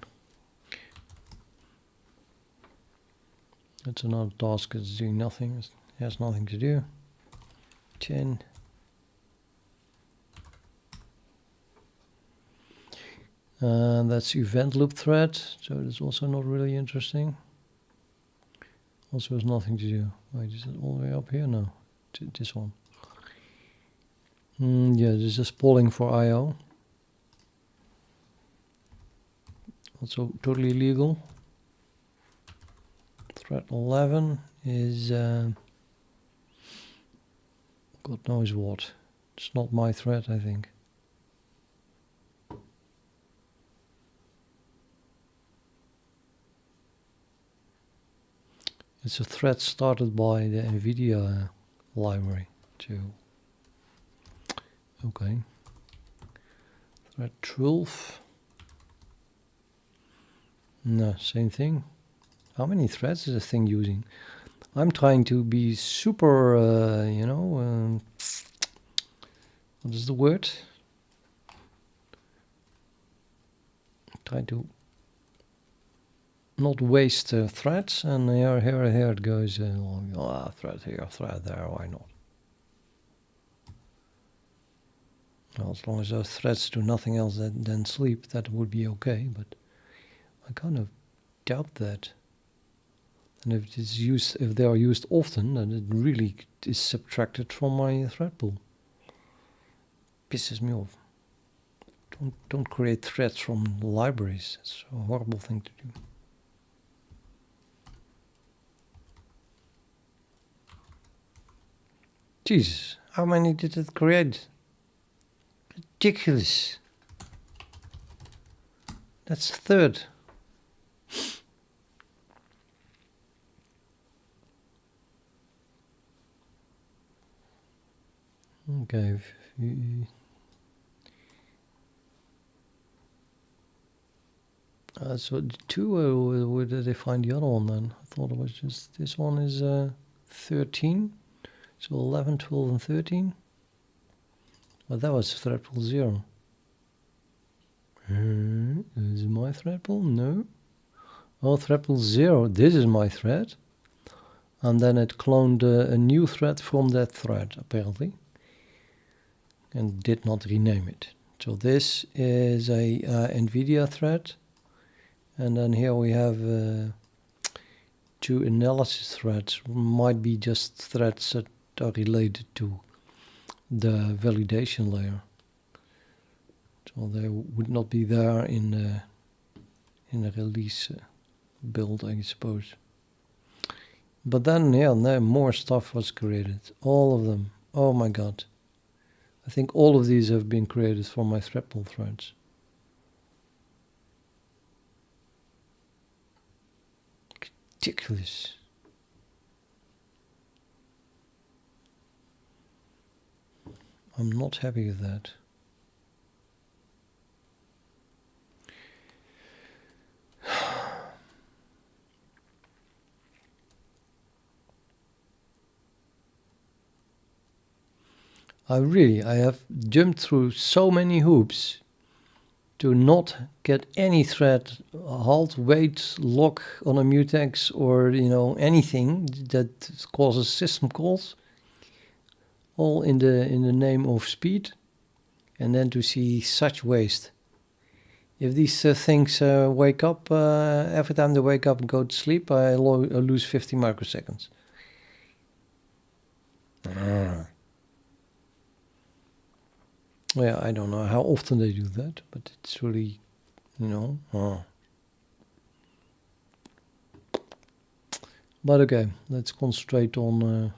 That's another task that's doing nothing. It has nothing to do. 10. That's event loop thread, so that's also not really interesting. Also has nothing to do. Wait, is it all the way up here? No, this one. Yeah, this is just polling for I/O. Also totally illegal. Thread 11 is God knows what. It's not my thread, I think. It's a thread started by the NVIDIA library too. Okay. Thread 12. No, same thing. How many threads is this thing using? I'm trying to be super, you know, what is the word? Try to not waste threads, and here it goes, thread here, thread there, why not? Well, as long as those threads do nothing else than sleep, that would be okay, but I kind of doubt that. And if it's used, if they are used often, then it really is subtracted from my thread pool. Pisses me off. Don't create threads from libraries. It's a horrible thing to do. Jesus, how many did it create? Ridiculous. That's a third. Okay. So the two, where did they find the other one then? I thought it was just, this one is 13. So 11, 12, and 13. Well, that was thread pool 0. Is it my thread pool? No. Oh, thread pool 0. This is my thread. And then it cloned a new thread from that thread, apparently. And did not rename it. So this is a NVIDIA thread. And then here we have 2 analysis threads. Might be just threads that are related to the validation layer. So they would not be there in the release build, I suppose. But then, yeah, more stuff was created. All of them. Oh my god. I think all of these have been created for my thread pool threads. Ridiculous. I'm not happy with that. I have jumped through so many hoops to not get any thread halt, wait, lock on a mutex, or anything that causes system calls, all in the name of speed, and then to see such waste. If these things wake up, every time they wake up and go to sleep, I lose 50 microseconds. Yeah, I don't know how often they do that, but it's really, But okay, let's concentrate on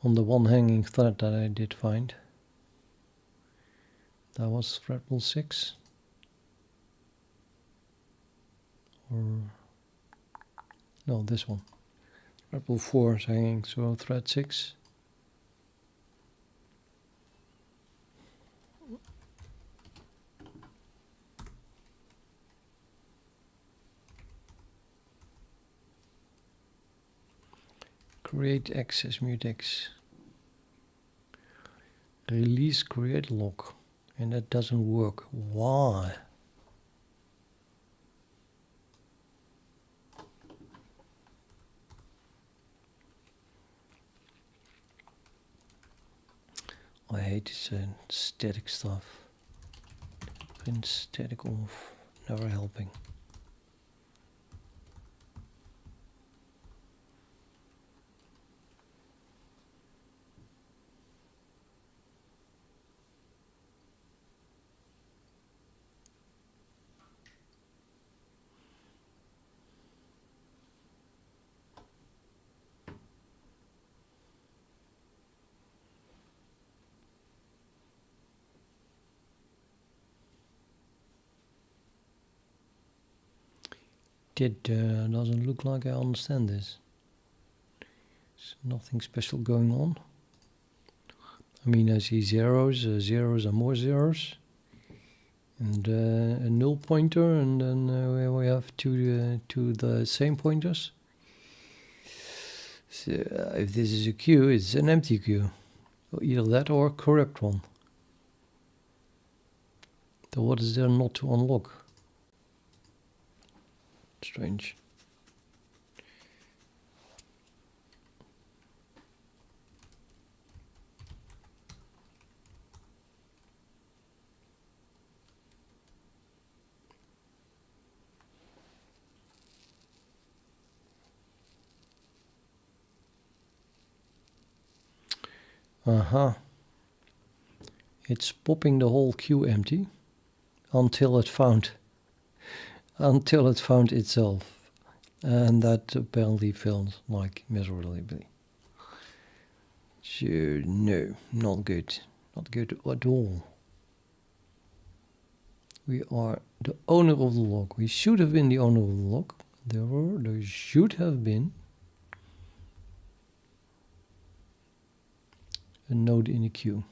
the one hanging thread that I did find. That was thread pool 6. Or no, this one. Thread pool 4 is hanging, so thread 6. Create access mutex. Release create lock. And that doesn't work. Why? I hate this static stuff. Print static off. Never helping. It doesn't look like I understand this. There's nothing special going on. I mean, I see zeros. Zeros are more zeros. and a null pointer, and then we have to the same pointers. So if this is a queue, it's an empty queue. Either that or a corrupt one. So what is there not to unlock? Strange. It's popping the whole queue empty until it found itself, and that apparently failed like miserably. So no, not good at all. We are the owner of the log. We should have been the owner of the log. There should have been a node in the queue.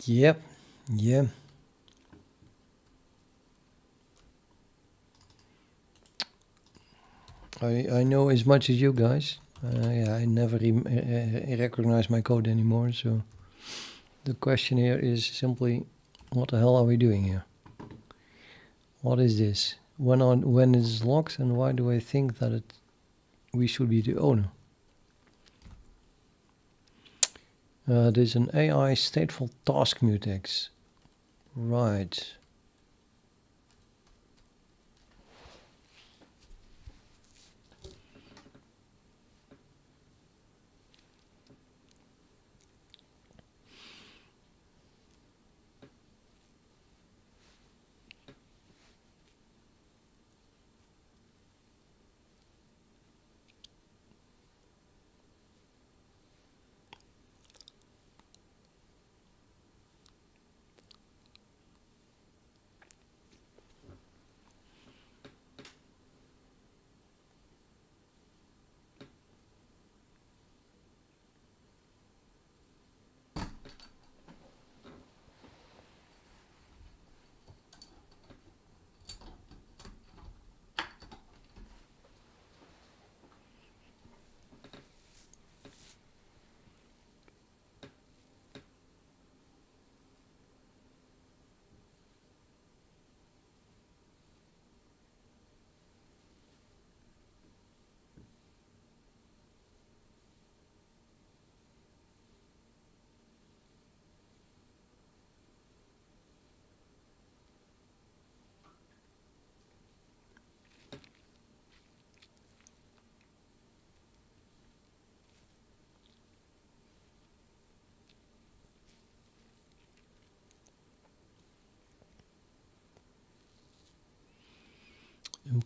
Yep. Yeah. I know as much as you guys. Yeah, I never recognize my code anymore. So the question here is simply, what the hell are we doing here? What is this? When it's locked, and why do I think that we should be the owner? There's an AI stateful task mutex. Right.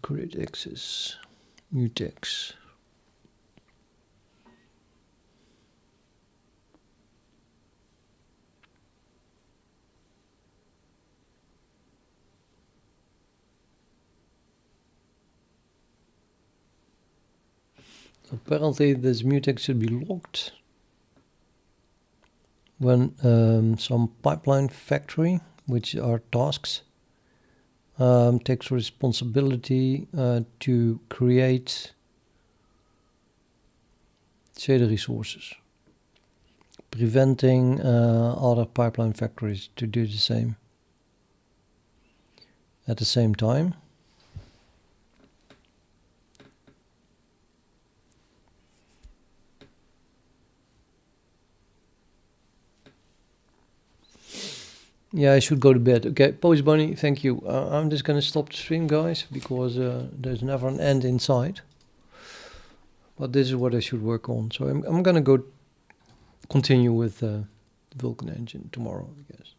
Create access mutex. Apparently this mutex should be locked when some pipeline factory, which are tasks, takes responsibility to create, say, the resources, preventing other pipeline factories to do the same at the same time. Yeah, I should go to bed. Okay, Post Bunny, thank you. I'm just going to stop the stream, guys, because there's never an end in sight. But this is what I should work on. So I'm going to go continue with the Vulkan engine tomorrow, I guess.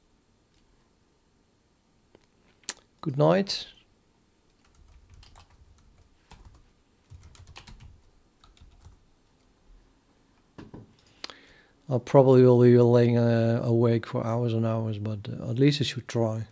Good night. I probably will be laying awake for hours and hours, but at least I should try.